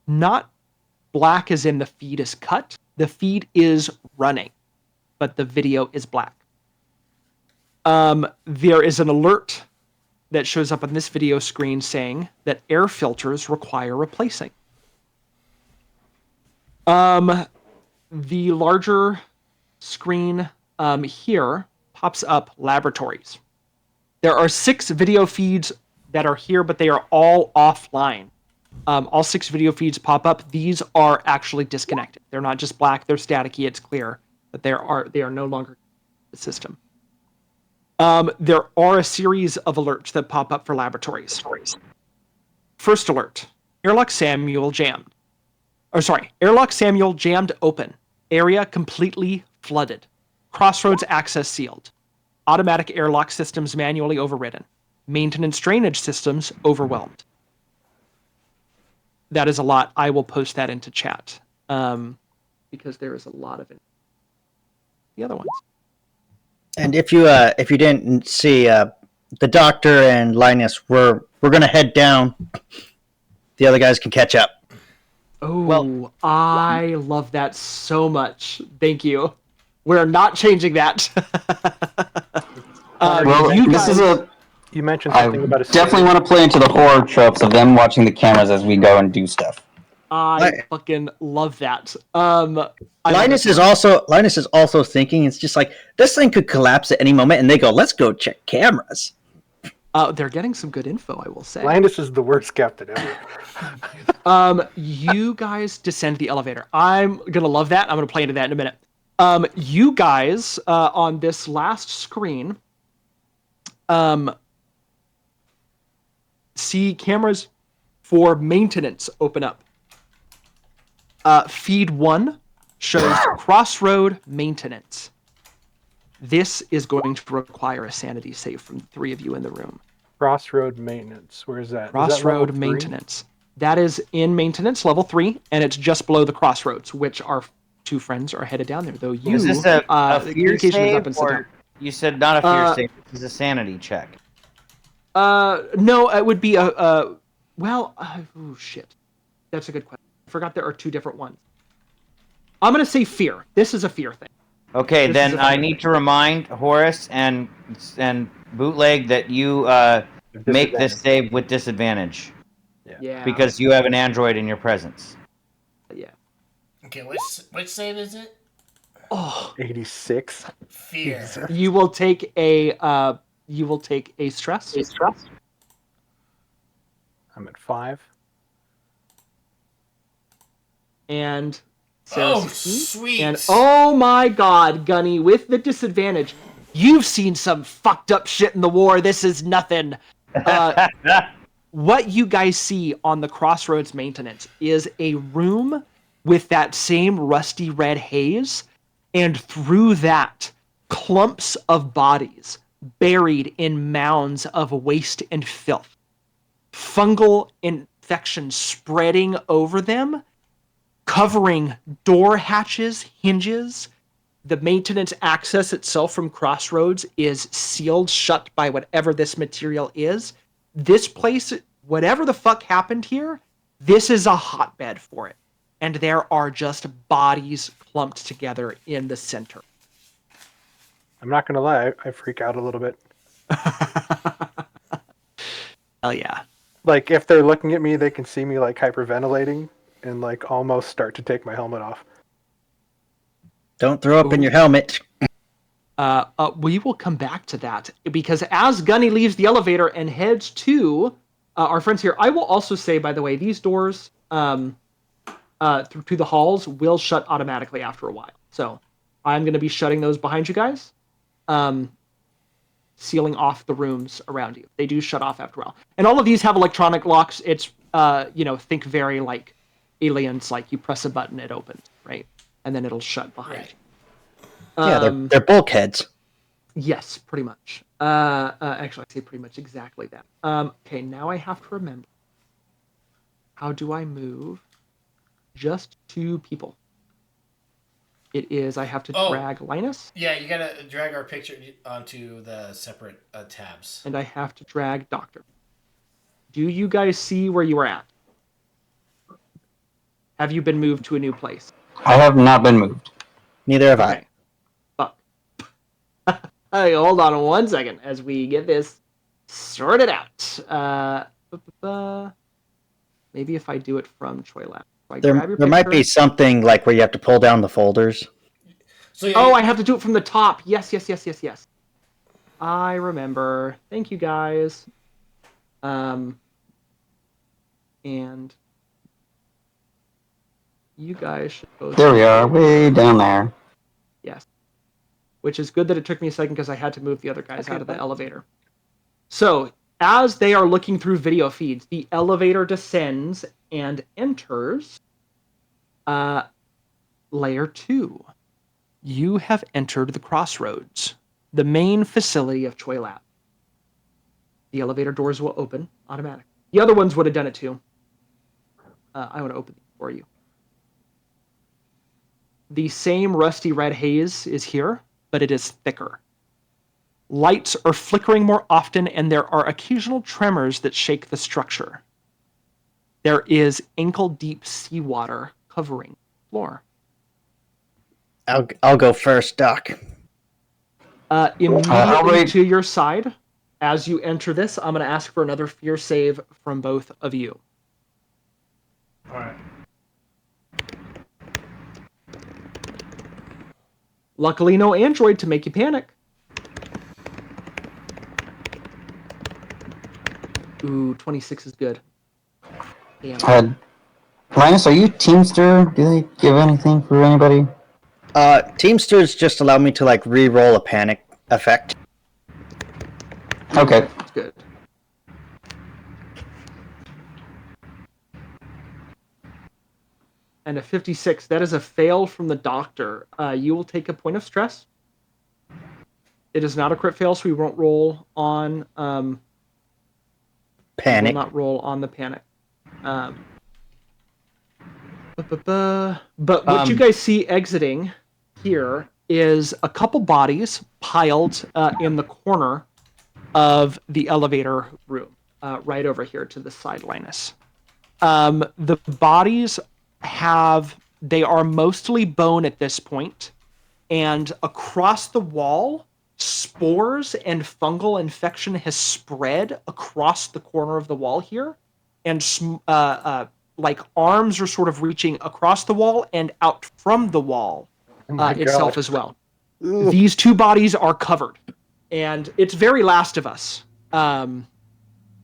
Not black as in the feed is cut. The feed is running, but the video is black. There is an alert that shows up on this video screen saying that air filters require replacing. The larger screen here pops up laboratories. There are 6 video feeds that are here, but they are all offline. All 6 video feeds pop up. These are actually disconnected. They're not just black, they're staticky, it's clear, but they are no longer the system. There are a series of alerts that pop up for laboratories. First alert, airlock Samuel jammed. Airlock Samuel jammed open. Area completely flooded. Crossroads access sealed. Automatic airlock systems manually overridden. Maintenance drainage systems overwhelmed. That is a lot. I will post that into chat because there is a lot of it. The other ones. And if you didn't see, the doctor and Linus, we're gonna head down. The other guys can catch up. Oh, well, I love that so much. Thank you. We're not changing that. You mentioned something about a definitely want to play into the horror tropes of them watching the cameras as we go and do stuff. I fucking love that. Linus is also thinking, it's just like, this thing could collapse at any moment, and they go, let's go check cameras. They're getting some good info, I will say. Linus is the worst captain ever. You guys descend the elevator. I'm going to love that. I'm going to play into that in a minute. You guys, on this last screen, see cameras for maintenance open up. Feed 1 shows crossroad maintenance. This is going to require a sanity save from the 3 of you in the room. Crossroad maintenance. Where is that? Crossroad maintenance. That is in maintenance level 3, and it's just below the crossroads, which our 2 friends are headed down there. Though you, is this a fear save, or you said not a fear save? This is a sanity check. No, it would be oh shit. That's a good question. I forgot there are 2 different ones. I'm gonna say fear. This is a fear thing. Okay, then I need to remind Horace and Bootleg that you make this save with disadvantage. Yeah. Because you have an android in your presence. Yeah. Okay, which save is it? Oh, 86. Fear. You will take a stress. I'm at 5. And Sarah Oh, 16. sweet. And oh my god, Gunny, with the disadvantage, you've seen some fucked up shit in the war. This is nothing. What you guys see on the Crossroads maintenance is a room with that same rusty red haze, and through that, clumps of bodies buried in mounds of waste and filth. Fungal infection spreading over them, covering door hatches, hinges. The maintenance access itself from Crossroads is sealed shut by whatever this material is. This place, whatever the fuck happened here, this is a hotbed for it. And there are just bodies clumped together in the center. I'm not gonna lie, I freak out a little bit. Hell yeah. Like, if they're looking at me, they can see me, like, hyperventilating and, like, almost start to take my helmet off. Don't throw up in your helmet. We will come back to that, because as Gunny leaves the elevator and heads to our friends here, I will also say, by the way, these doors through to the halls will shut automatically after a while. So I'm going to be shutting those behind you guys, sealing off the rooms around you. They do shut off after a while. And all of these have electronic locks. It's, think very like Aliens, like you press a button, it opens, right? And then it'll shut behind you. Yeah, they're bulkheads. Yes, pretty much. Actually, I say pretty much exactly that. Okay, now I have to remember. How do I move just 2 people? It is, I have to drag Linus. Yeah, you gotta drag our picture onto the separate tabs. And I have to drag Doctor. Do you guys see where you are at? Have you been moved to a new place? I have not been moved. Neither have I. Fuck. Hey, hold on 1 second as we get this sorted out. Maybe if I do it from Troy Lab. There might be something like where you have to pull down the folders. So I have to do it from the top. Yes. I remember. Thank you, guys. And you guys should both... There we are, way down there. Yes. Which is good that it took me a second because I had to move the other guys out of the elevator. So, as they are looking through video feeds, the elevator descends and enters Layer 2. You have entered the Crossroads, the main facility of Choi Lab. The elevator doors will open automatically. The other ones would have done it too. I want to open them for you. The same rusty red haze is here, but it is thicker. Lights are flickering more often, and there are occasional tremors that shake the structure. There is ankle-deep seawater covering the floor. I'll go first, Doc. Immediately to your side, as you enter this, I'm going to ask for another fear save from both of you. All right. Luckily, no android to make you panic. Ooh, 26 is good. Damn. Linus, are you Teamster? Do they give anything for anybody? Teamsters just allow me to like re-roll a panic effect. Okay. That's good. And a 56. That is a fail from the doctor. You will take a point of stress. It is not a crit fail, so we won't roll on panic. We will not roll on the panic. But what you guys see exiting here is a couple bodies piled in the corner of the elevator room, right over here to the side, Linus. The bodies they are mostly bone at this point, and across the wall, spores and fungal infection has spread across the corner of the wall here, and like arms are sort of reaching across the wall and out from the wall itself as well. Ooh. These 2 bodies are covered, and it's very Last of Us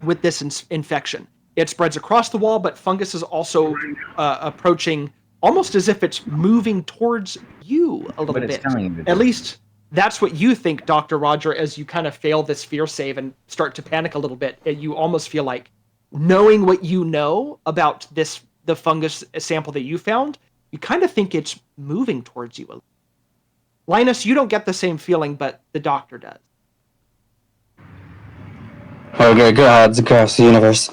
with this infection. It spreads across the wall, but fungus is also approaching almost as if it's moving towards you a little bit. At least that's what you think, Dr. Roger, as you kind of fail this fear save and start to panic a little bit. You almost feel like, knowing what you know about the fungus sample that you found, you kind of think it's moving towards you a little. Linus, you don't get the same feeling, but the doctor does. Okay, gods across the universe.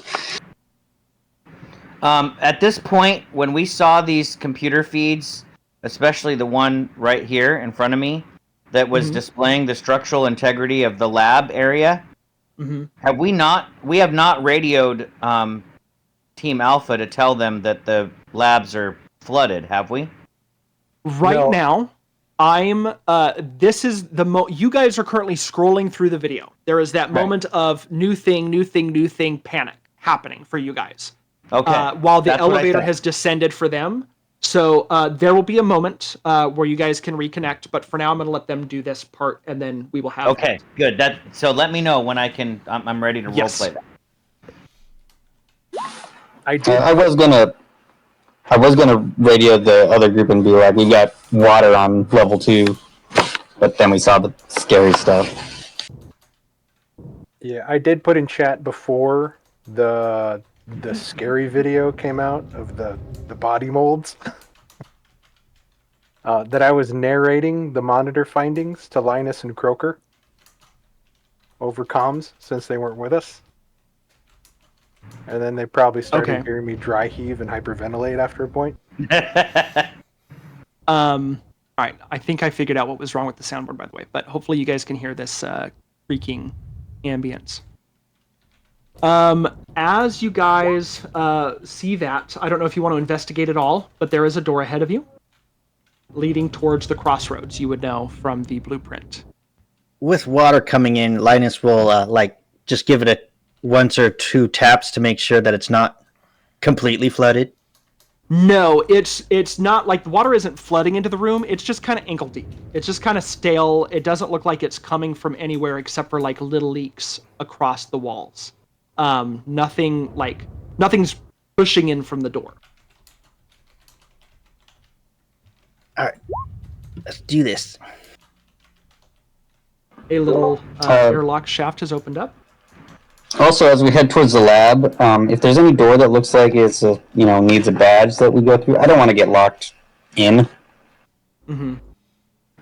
At this point, when we saw these computer feeds, especially the one right here in front of me, that was displaying the structural integrity of the lab area, we have not radioed Team Alpha to tell them that the labs are flooded, have we? Right now, this is you guys are currently scrolling through the video. There is that moment of new thing, panic happening for you guys. Okay. While the elevator has descended for them. So there will be a moment where you guys can reconnect, but for now I'm going to let them do this part, and then we will have. Okay, good. So let me know when I'm ready to roleplay that. I was gonna radio the other group and be like, we got water on level 2, but then we saw the scary stuff. Yeah, I did put in chat before the scary video came out of the body molds that I was narrating the monitor findings to Linus and Croker over comms since they weren't with us. And then they probably started hearing me dry heave and hyperventilate after a point. All right, I think I figured out what was wrong with the soundboard, by the way, but hopefully you guys can hear this creaking ambience. As you guys see that, I don't know if you want to investigate it all, but there is a door ahead of you leading towards the crossroads, you would know from the blueprint. With water coming in, Linus will just give it a once or two taps to make sure that it's not completely flooded. No, it's not like the water isn't flooding into the room. It's just kind of ankle deep. It's just kind of stale. It doesn't look like it's coming from anywhere except for like little leaks across the walls. Nothing's pushing in from the door. All right, let's do this. A little airlock shaft has opened up. Also, as we head towards the lab, if there's any door that looks like it's needs a badge that we go through, I don't want to get locked in. Mm-hmm.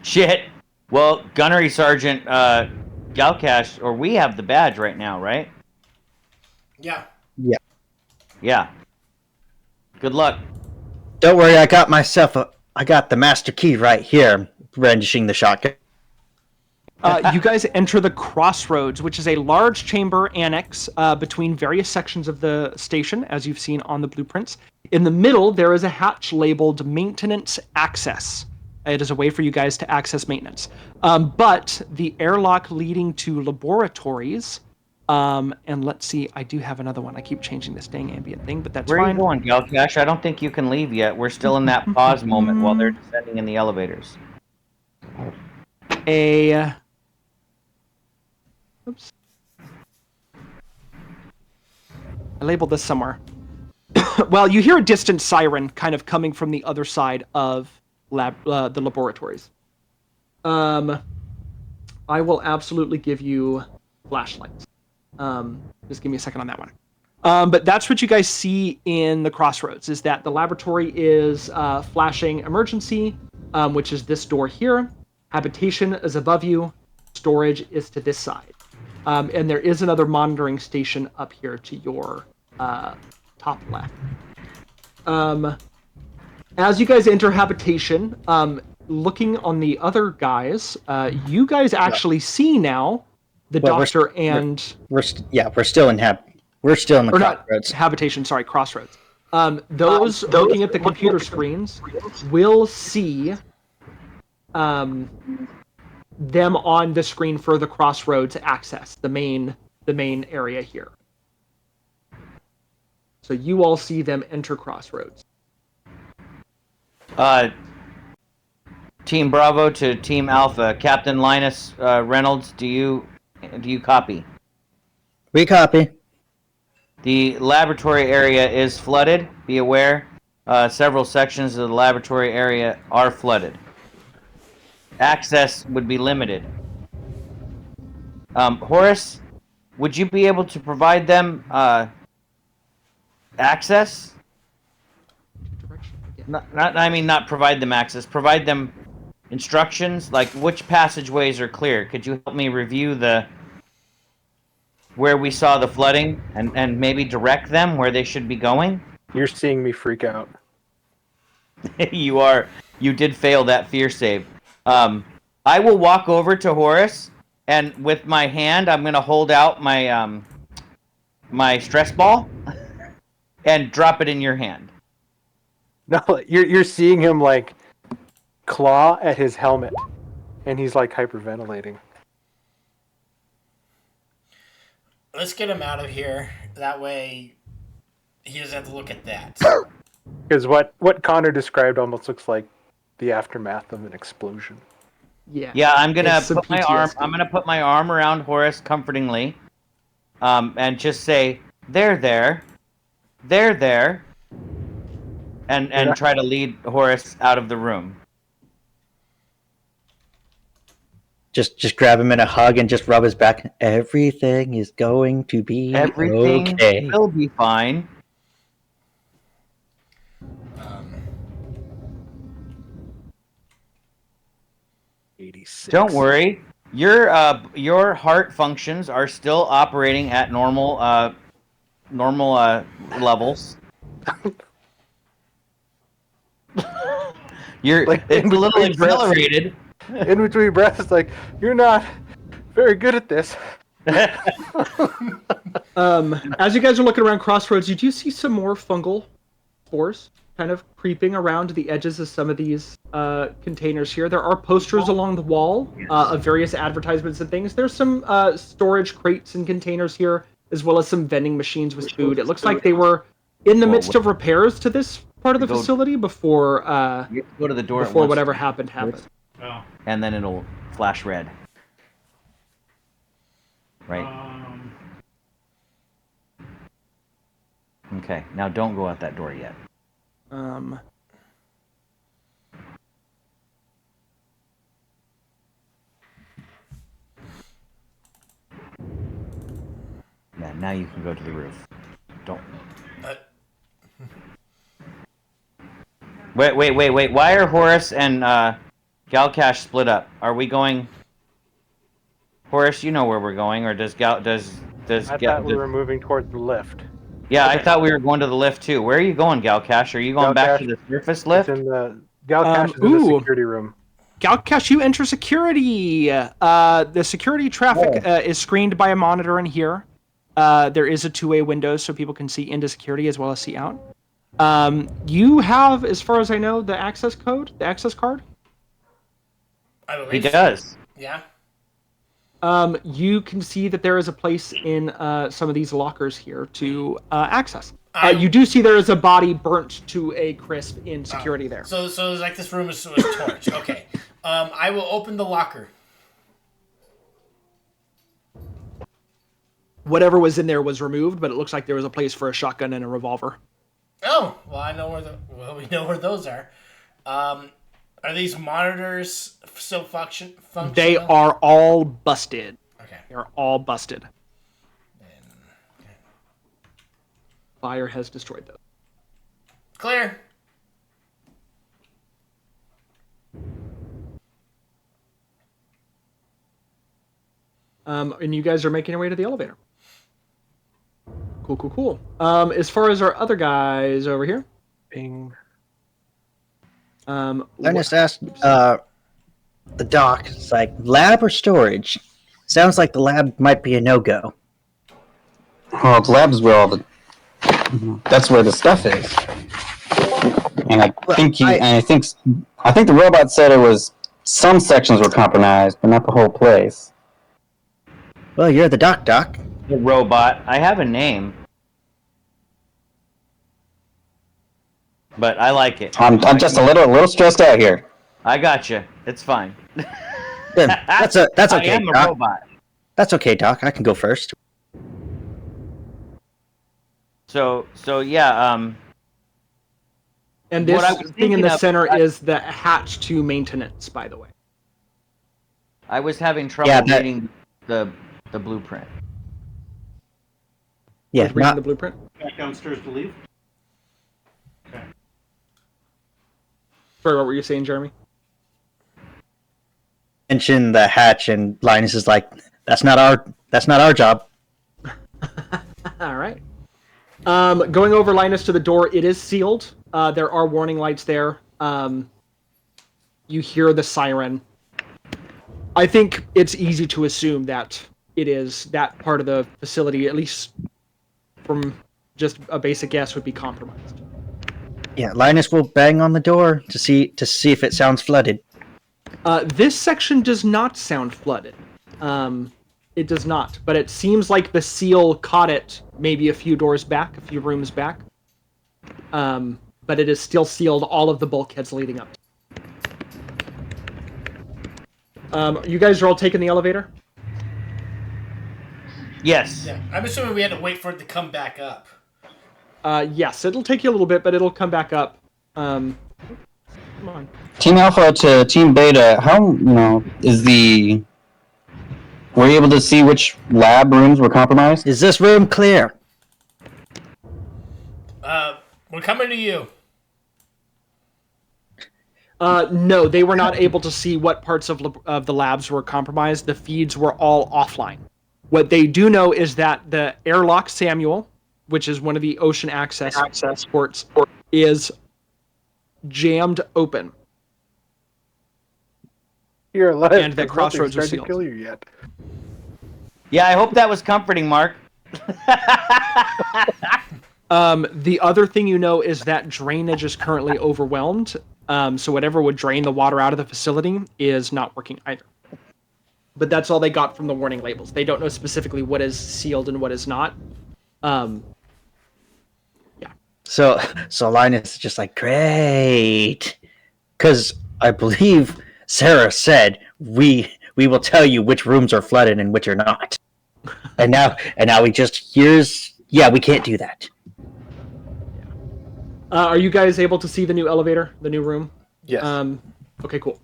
Shit. Well, Gunnery Sergeant Galcash, or we have the badge right now, right? Yeah. Yeah. Good luck. Don't worry, I got the master key right here, brandishing the shotgun. You guys enter the crossroads, which is a large chamber annex between various sections of the station, as you've seen on the blueprints. In the middle, there is a hatch labeled Maintenance Access. It is a way for you guys to access maintenance. But the airlock leading to laboratories, and let's see, I do have another one. I keep changing this dang ambient thing, but that's fine. Where are you going, Galcash? I don't think you can leave yet. We're still in that pause moment while they're descending in the elevators. Oops. I labeled this somewhere. Well, you hear a distant siren kind of coming from the other side of the laboratories. I will absolutely give you flashlights. Just give me a second on that one. But that's what you guys see in the crossroads, is that the laboratory is flashing emergency, which is this door here. Habitation is above you. Storage is to this side. And there is another monitoring station up here to your top left. As you guys enter habitation, looking on the other guys, you guys actually see now the doctor and... We're still in the crossroads. Habitation, sorry, crossroads. Those looking at the computer screens will see them on the screen for the crossroads access, the main area here. So you all see them enter crossroads. Team Bravo to Team Alpha. Captain Linus Reynolds, do you copy? We copy. The laboratory area is flooded. Be aware. several sections of the laboratory area are flooded. Access would be limited. Horace, would you be able to provide them access? Not provide them access. Provide them instructions, like which passageways are clear. Could you help me review where we saw the flooding and maybe direct them where they should be going? You're seeing me freak out. You are. You did fail that fear save. I will walk over to Horace, and with my hand, I'm going to hold out my my stress ball and drop it in your hand. No, you're seeing him like claw at his helmet, and he's like hyperventilating. Let's get him out of here. That way, he doesn't have to look at that. Because what Connor described almost looks like the aftermath of an explosion. Yeah. Yeah, I'm gonna It's some put my arm. PTSD. I'm gonna put my arm around Horace comfortingly, and just say, "There, there, and try to lead Horace out of the room. Just grab him in a hug and just rub his back. Everything is going to be Everything okay. will be fine. Um, 86. Don't worry. Your heart functions are still operating at normal levels. It's a little accelerated. In between breaths, like, you're not very good at this. As you guys are looking around Crossroads, you do see some more fungal spores kind of creeping around the edges of some of these containers here. There are posters along the wall of various advertisements and things. There's some storage crates and containers here, as well as some vending machines with food. It looks like they were in the midst of repairs to this part of the facility before You go to the door before whatever happened. oh. and then it'll flash red. Right. Okay. Now don't go out that door yet. Yeah. Now you can go to the roof. Don't. Wait. Why are Horace and Galcash split up? Are we going? Horace, you know where we're going, or does I thought we were moving towards the lift. Yeah, I thought we were going to the lift too. Where are you going, Galcash? Are you going back to the surface lift? It's in the Galcash is in the security room. Galcash, you enter security. The security traffic is screened by a monitor in here. There is a two-way window so people can see into security as well as see out. You have, as far as I know, the access code, the access card? I believe He does. Yeah. You can see that there is a place in some of these lockers here to access. You do see there is a body burnt to a crisp in security there. So it's like this room was torched. Okay. I will open the locker. Whatever was in there was removed, but it looks like there was a place for a shotgun and a revolver. Oh, well, I know where we know where those are. Are these monitors still functional? They are all busted. Okay. They are all busted. Fire has destroyed those. Clear. And you guys are making your way to the elevator. Cool. As far as our other guys over here. Bing. Ernest asked the doc, it's like, lab or storage? Sounds like the lab might be a no-go. Well, the lab's where that's where the stuff is. And I think the robot said it was some sections were compromised, but not the whole place. Well, you're the doc. The robot. I have a name. But I like it. I'm just a little stressed out here. I got you. It's fine. That's okay, I am a Doc. robot. That's okay, Doc. I can go first. So yeah. And this thing in the center is the hatch to maintenance, by the way. I was having trouble reading the blueprint. Yeah, reading the blueprint. Back downstairs to leave. Okay. Sorry, what were you saying, Jeremy? Mention the hatch, and Linus is like, "That's not our job." All right. Going over Linus to the door, it is sealed. There are warning lights there. You hear the siren. I think it's easy to assume that it is that part of the facility, at least from just a basic guess, would be compromised. Yeah, Linus will bang on the door to see if it sounds flooded. This section does not sound flooded. It does not, but it seems like the seal caught it maybe a few doors back, a few rooms back. But it is still sealed, all of the bulkheads leading up. You guys are all taking the elevator? Yes. Yeah, I'm assuming we had to wait for it to come back up. Yes, it'll take you a little bit, but it'll come back up. Come on. Team Alpha to Team Beta, how, is the... Were you able to see which lab rooms were compromised? Is this room clear? We're coming to you. No, they were not able to see what parts of the labs were compromised. The feeds were all offline. What they do know is that the airlock Samuel, which is one of the ocean access ports, is jammed open. You're alive. And the crossroads are tried to sealed. kill you yet. Yeah, I hope that was comforting, Mark. The other thing you know is that drainage is currently overwhelmed. So whatever would drain the water out of the facility is not working either. But that's all they got from the warning labels. They don't know specifically what is sealed and what is not. Yeah. So Linus is just like, great. Because I believe Sarah said we will tell you which rooms are flooded and which are not. And now he just hears, yeah, we can't do that. Are you guys able to see the new elevator, the new room? Yes. Okay, cool.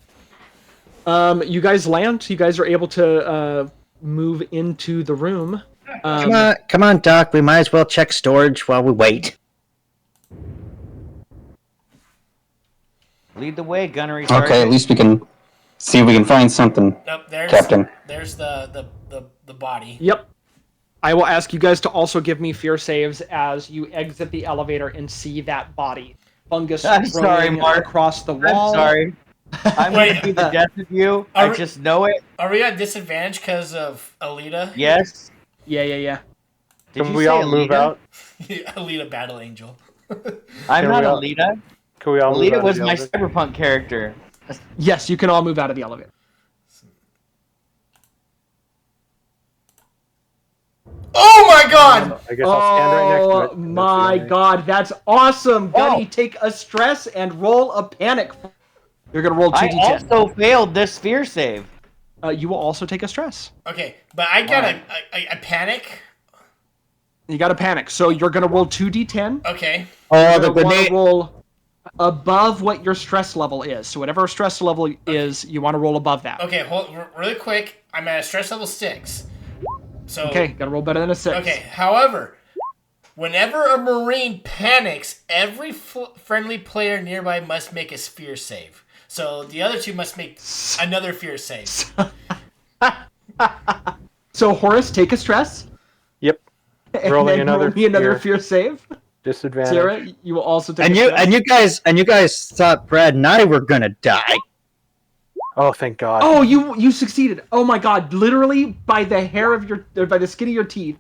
You guys land. You guys are able to move into the room. Come on, Doc. We might as well check storage while we wait. Lead the way, gunnery. Okay, sergeant. at least we can see if we can find something, Nope, there's Captain. There's the body. Yep. I will ask you guys to also give me fear saves as you exit the elevator and see that body. Fungus I'm sorry, growing Mark. across the wall. I'm sorry. I'm going to be the death of you. I just know it. Are we at disadvantage because of Alita? Yes. Yeah. Did Can you we say all move Alita? out? Alita Battle Angel. I'm Can not we all- Alita. Can we all move Alita out was of the my elevator? cyberpunk character. Yes, you can all move out of the elevator. Oh my god! I guess I'll stand right next to it. Oh That's the my only- god, that's awesome! Gunny, Oh. take a stress and roll a panic. You're gonna roll I 2d10. also failed this fear save. You will also take a stress. Okay, but I got a panic. You got to panic, so you're gonna roll 2d10. Okay. Oh, You're the gonna wanna grenade. roll above what your stress level is. So whatever stress level is, you want to roll above that. Okay, really quick. I'm at a stress level 6. So Okay, gotta roll better than a 6. Okay. However, whenever a Marine panics, every friendly player nearby must make a fear save. So the other two must make another fear save. So Horace, take a stress. Yep. And Rolling then another roll me another fear. fear save. Disadvantage. Sarah, you will also take And a stress. you guys thought Brad and I were gonna die. Oh, thank God. Oh, you succeeded. Oh my god, literally by the hair of your, or by the skin of your teeth.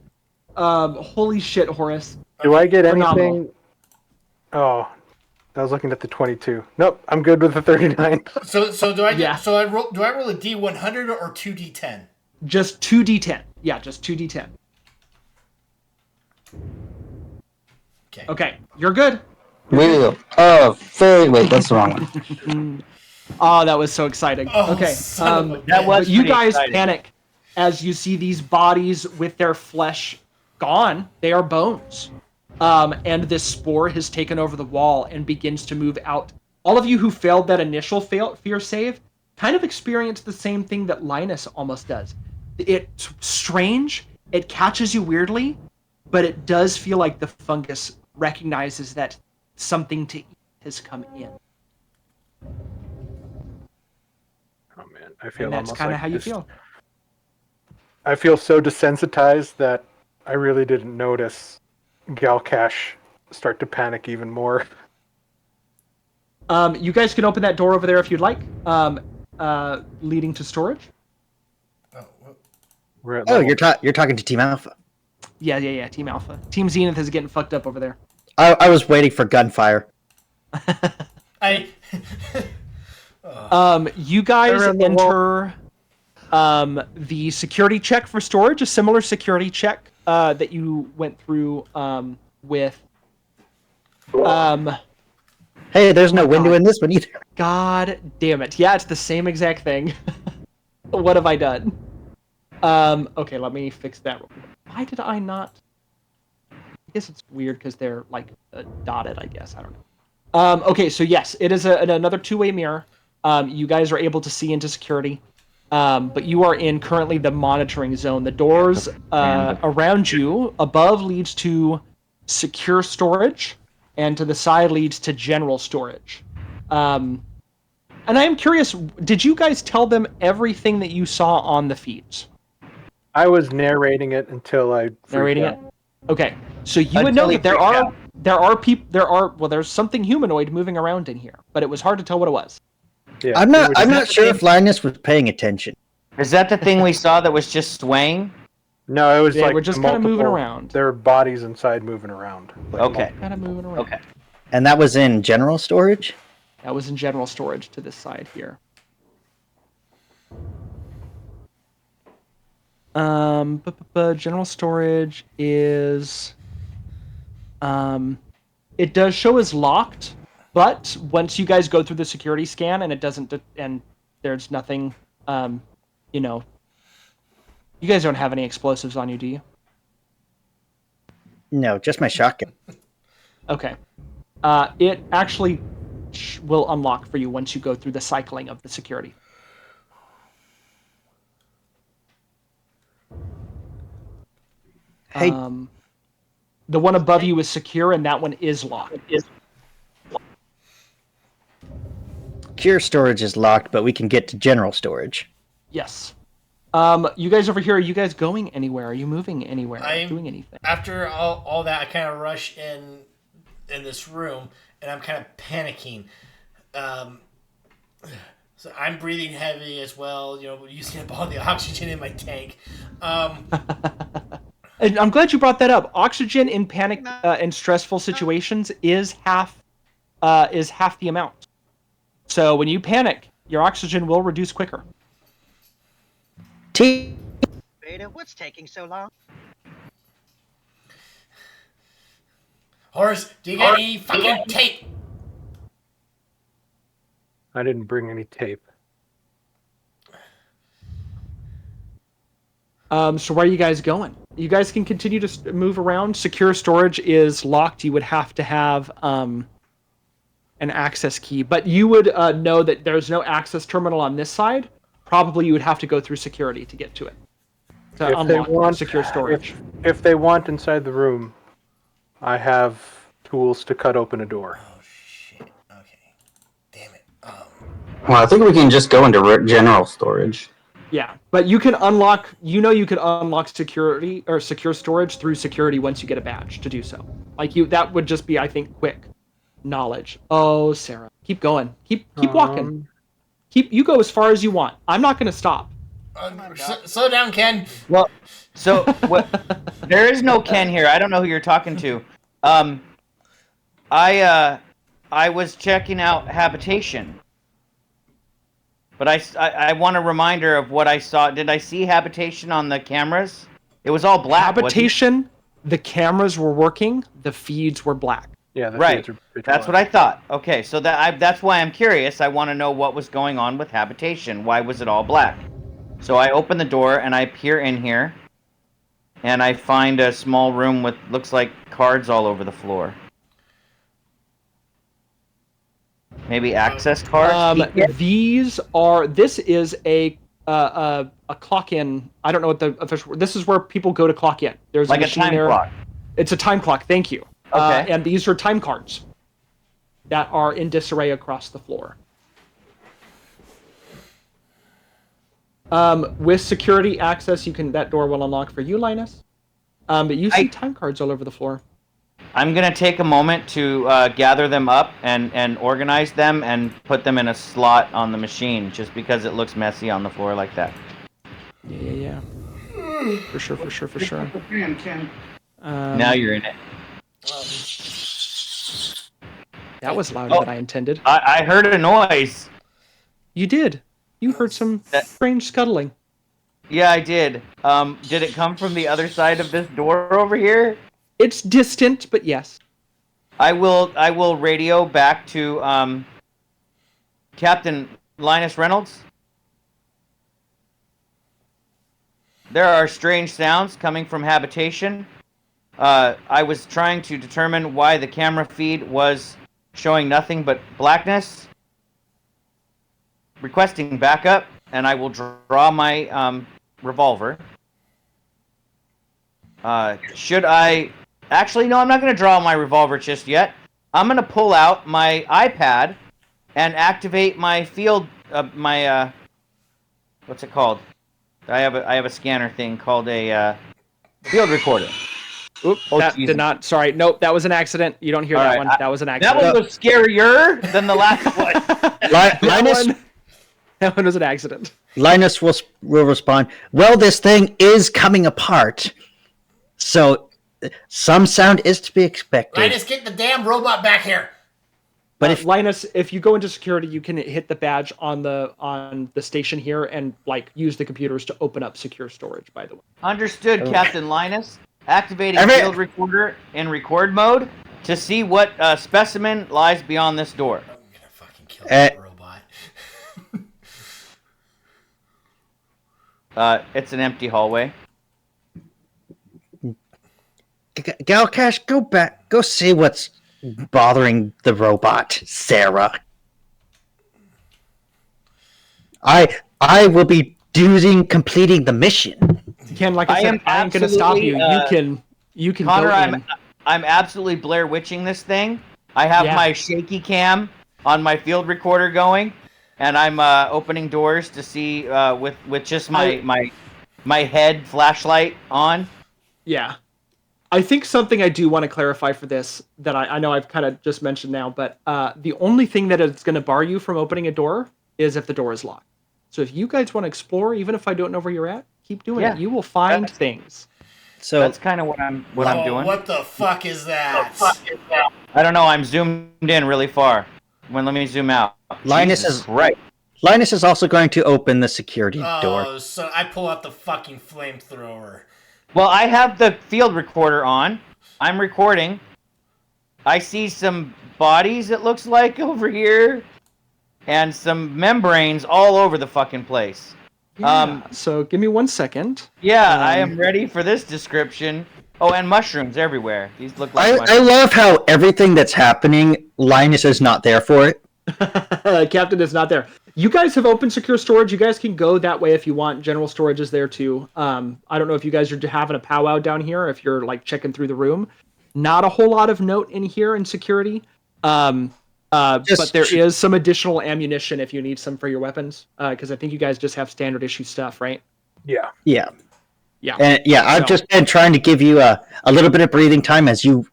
Holy shit, Horace. Do I get Phenomenal. anything? Oh, I was looking at the 22. Nope, I'm good with the 39. So do I? Yeah. So do I roll a D100 or 2D10? Just 2d10. Yeah, just 2d10. Okay. Okay, you're good. Wait, that's the wrong one. Oh, that was so exciting. Oh, okay, son of a that bitch. was you pretty guys exciting. panic as you see these bodies with their flesh gone. They are bones. and this spore has taken over the wall and begins to move out. All of you who failed that initial fear save kind of experience the same thing that Linus almost does. It's strange. It catches you weirdly, but it does feel like the fungus recognizes that something to eat has come in. Oh man, I feel and that's almost kind of like how you feel. I feel so desensitized that I really didn't notice Galcash start to panic even more. You guys can open that door over there if you'd like, leading to storage. You're talking to Team Alpha. Yeah. Team Alpha. Team Zenith is getting fucked up over there. I was waiting for gunfire. You guys enter the security check for storage, a similar security check that you went through with. Hey, there's no window in this one either. God damn it! Yeah, it's the same exact thing. What have I done? Okay, let me fix that. Why did I not? I guess it's weird because they're like dotted. I guess I don't know. Okay, so yes, it is another two-way mirror. You guys are able to see into security, but you are in currently the monitoring zone. The doors around you above leads to secure storage, and to the side leads to general storage. And I am curious, did you guys tell them everything that you saw on the feeds? I was narrating it until I narrating it. Okay, so you would know that there's something humanoid moving around in here, but it was hard to tell what it was. Yeah, I'm not sure if Linus was paying attention. Is that the thing we saw that was just swaying? No, it was like we're just kind of moving around. There are bodies inside moving around. Okay. Kind of moving around. Okay. And that was in general storage? That was in general storage to this side here. General storage is it does show as locked, but once you guys go through the security scan and it doesn't and there's nothing you guys don't have any explosives on you, do you? No, just my shotgun. Okay. It actually will unlock for you once you go through the cycling of the security. Hey. The one above you is secure, and that one is locked. Secure storage is locked, but we can get to general storage. Yes. You guys over here, are you guys going anywhere? Are you moving anywhere? Doing anything? After all that, I kind of rush in this room, and I'm kind of panicking. So I'm breathing heavy as well, using up all the oxygen in my tank. And I'm glad you brought that up. Oxygen in panic and stressful situations is half the amount. So when you panic, your oxygen will reduce quicker. Beta, what's taking so long? Horace, do you got any fucking tape? I didn't bring any tape. So where are you guys going? You guys can continue to move around. Secure storage is locked. You would have to have an access key, but you would know that there's no access terminal on this side. Probably you would have to go through security to get to it. To unlock secure storage. If they want inside the room, I have tools to cut open a door. Oh shit. Okay. Damn it. Well, I think we can just go into general storage. Yeah, but you can unlock. You could unlock security or secure storage through security once you get a badge to do so. That would just be, I think, quick knowledge. Oh, Sarah, keep going. Keep walking. You go as far as you want. I'm not going to stop. Slow down, Ken. Well, so what? There is no Ken here. I don't know who you're talking to. I was checking out habitation, but I want a reminder of what I saw. Did I see habitation on the cameras? It was all black. Habitation. The cameras were working. The feeds were black. Yeah, right. That's what I thought. Okay, so that's why I'm curious. I want to know what was going on with habitation. Why was it all black? So I open the door and I peer in here, and I find a small room with looks like cards all over the floor. Maybe access cards. This is a clock in. I don't know what the official. This is where people go to clock in. There's like a machine time there. clock. It's a time clock. Thank you. Okay. And these are time cards that are in disarray across the floor. With security access, that door will unlock for you, Linus. But you see time cards all over the floor. I'm gonna take a moment to gather them up and organize them and put them in a slot on the machine, just because it looks messy on the floor like that. Yeah. For sure. Now you're in it. That was louder than I intended. I heard a noise. You did. You heard some strange scuttling. Yeah, I did. Did it come from the other side of this door over here? It's distant, but yes. I will radio back to Captain Linus Reynolds. There are strange sounds coming from habitation. I was trying to determine why the camera feed was showing nothing but blackness. Requesting backup, and I will draw my revolver. Should I... Actually, no, I'm not going to draw my revolver just yet. I'm going to pull out my iPad and activate my field... what's it called? I have a scanner thing called a field recorder. Oop, that did not... Sorry, nope, that was an accident. You don't hear that one. That was an accident. That one was scarier than the last one. Linus... That one was an accident. Linus will respond, well, this thing is coming apart. So, some sound is to be expected. Linus, get the damn robot back here. But Linus, if you go into security, you can hit the badge on the station here and use the computers to open up secure storage, by the way. Understood, Captain Linus. Activating field recorder in record mode to see what specimen lies beyond this door. I'm gonna fucking kill that robot. It's an empty hallway. Galcash, go back. Go see what's bothering the robot, Sarah. I will be completing the mission. Ken, like I said, I'm going to stop you. You can Connor, go in. I'm absolutely Blair Witching this thing. I have my shaky cam on my field recorder going, and I'm opening doors to see with just my head flashlight on. Yeah. I think something I do want to clarify for this that I know I've kind of just mentioned now, but the only thing that is going to bar you from opening a door is if the door is locked. So if you guys want to explore, even if I don't know where you're at, keep doing it. You will find things. So that's kind of what I'm doing. What the fuck is that? I don't know. I'm zoomed in really far. Let me zoom out. Linus is also going to open the security door. Oh, so I pull out the fucking flamethrower. Well, I have the field recorder on. I'm recording. I see some bodies, it looks like, over here. And some membranes all over the fucking place. Yeah, so give me 1 second. Yeah, I am ready for this description. Oh, and mushrooms everywhere. These look like I love how everything that's happening, Linus is not there for it. Captain is not there. You guys have open secure storage. You guys can go that way if you want. General storage is there too. I don't know if you guys are having a powwow down here, if you're checking through the room. Not a whole lot of note in here in security. But there is some additional ammunition if you need some for your weapons. Because I think you guys just have standard issue stuff, right? Yeah. Yeah. Yeah. And I've just been trying to give you a little bit of breathing time as you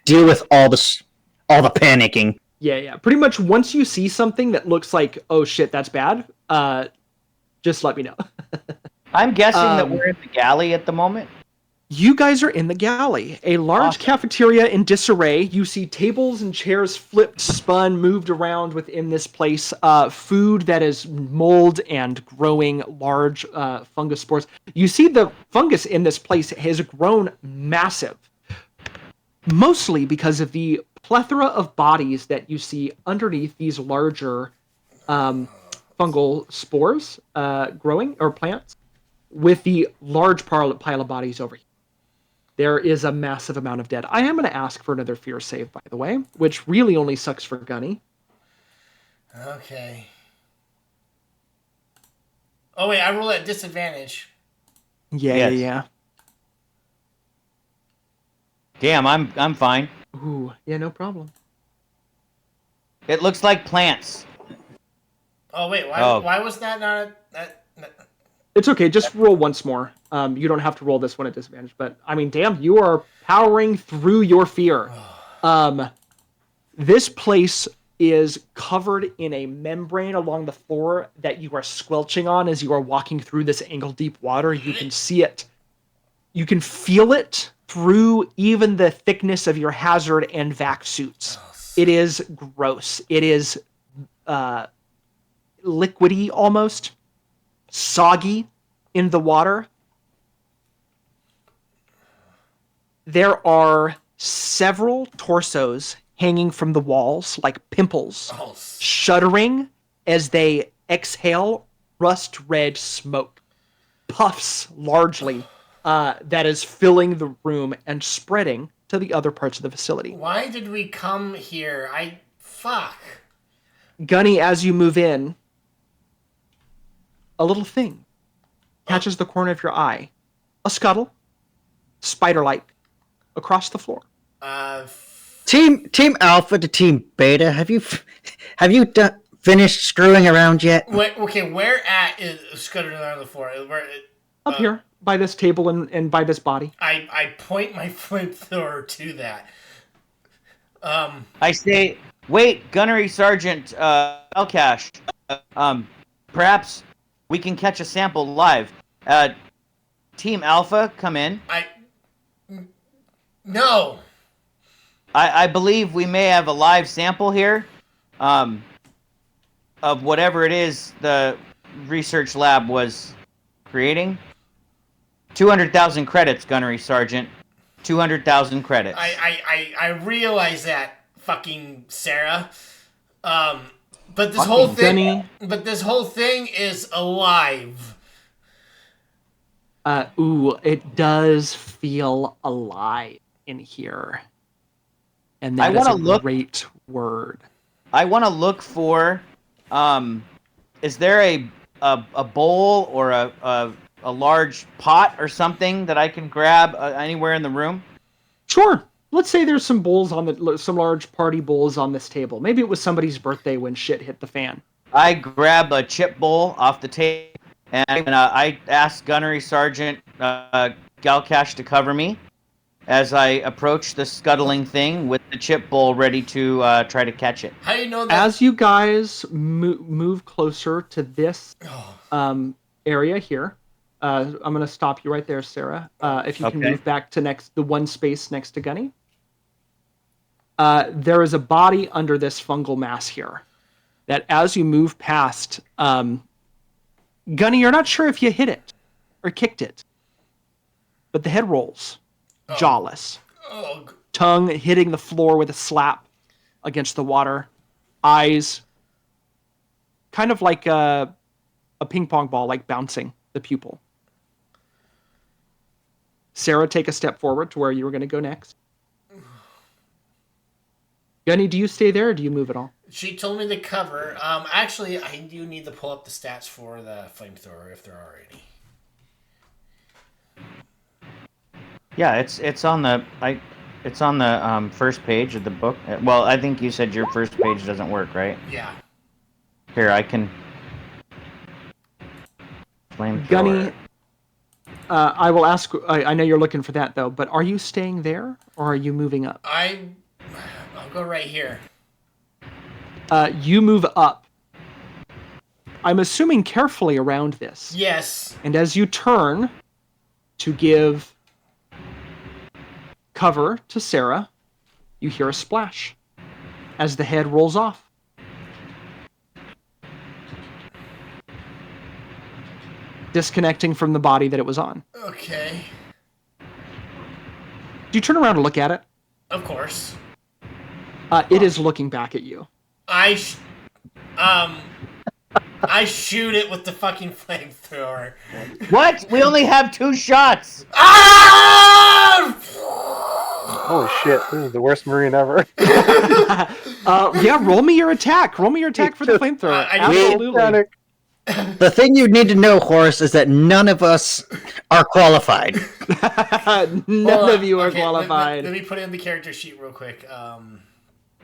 deal with all the panicking. Yeah. Pretty much once you see something that looks like, oh shit, that's bad, just let me know. I'm guessing that we're in the galley at the moment. You guys are in the galley, a large cafeteria in disarray. You see tables and chairs flipped, spun, moved around within this place. Food that is mold and growing large fungus spores. You see the fungus in this place has grown massive, mostly because of the plethora of bodies that you see underneath these larger fungal spores growing, or plants. with the large pile of bodies over here, there is a massive amount of dead. I am going to ask for another fear save, by the way, which really only sucks for Gunny. Okay. Oh wait, I roll at disadvantage. Yeah. Damn, I'm fine. Ooh, yeah, no problem. It looks like plants. Oh wait, why was that not It's okay, just roll once more. You don't have to roll this one at disadvantage, but I mean, damn, you are powering through your fear. This place is covered in a membrane along the floor that you are squelching on as you are walking through this ankle-deep water. You can see it. You can feel it through even the thickness of your hazard and vac suits. It is gross. It is liquidy almost, soggy in the water. There are several torsos hanging from the walls like pimples, shuddering as they exhale rust red smoke, puffs largely, that is filling the room and spreading to the other parts of the facility. Why did we come here? Fuck. Gunny, as you move in, a little thing catches the corner of your eye. A scuttle, spider-like, across the floor. Team Alpha to Team Beta, have you finished screwing around yet? Wait, okay, where at is scuttering on the floor? Up here, by this table and by this body. I point my flamethrower to that. I say, wait, Gunnery Sergeant Elcash. Perhaps we can catch a sample live. Team Alpha, come in. No. I believe we may have a live sample here of whatever it is the research lab was creating. 200,000 credits, Gunnery Sergeant. 200,000 credits. I realize that, fucking Sarah. But this whole thing. Gunny. But this whole thing is alive. It does feel alive in here. And that is a great word. I want to look for, is there a bowl or a large pot or something that I can grab anywhere in the room? Sure. Let's say there's some bowls some large party bowls on this table. Maybe it was somebody's birthday when shit hit the fan. I grab a chip bowl off the table and I ask Gunnery Sergeant Galcash to cover me as I approach the scuttling thing with the chip bowl ready to try to catch it. How do you know that? As you guys move closer to this area here, I'm going to stop you right there, Sarah. If you can move back to the one space next to Gunny. There is a body under this fungal mass here that as you move past, Gunny, you're not sure if you hit it or kicked it, but the head rolls. Jawless. Tongue hitting the floor with a slap against the water. Eyes kind of like a ping pong ball, like bouncing the pupil. Sarah, take a step forward to where you were going to go next. Gunny, do you stay there or do you move at all? She told me to cover. Actually, I do need to pull up the stats for the flamethrower if there are any. Yeah, it's on the first page of the book. Well, I think you said your first page doesn't work, right? Yeah. Here, I can. Gunny, I will ask. I know you're looking for that though, but are you staying there or are you moving up? I'll go right here. You move up. I'm assuming carefully around this. Yes. And as you turn to give cover to Sarah, you hear a splash as the head rolls off. Disconnecting from the body that it was on. Okay. Do you turn around and look at it? Of course. It is looking back at you. I shoot it with the fucking flamethrower. What? We only have 2 shots. Ah! Holy shit! This is the worst Marine ever. Yeah, roll me your attack. Roll me your attack for the flamethrower. Absolutely. The thing you need to know, Horace, is that none of us are qualified. None of you are qualified. Let me put it in the character sheet real quick.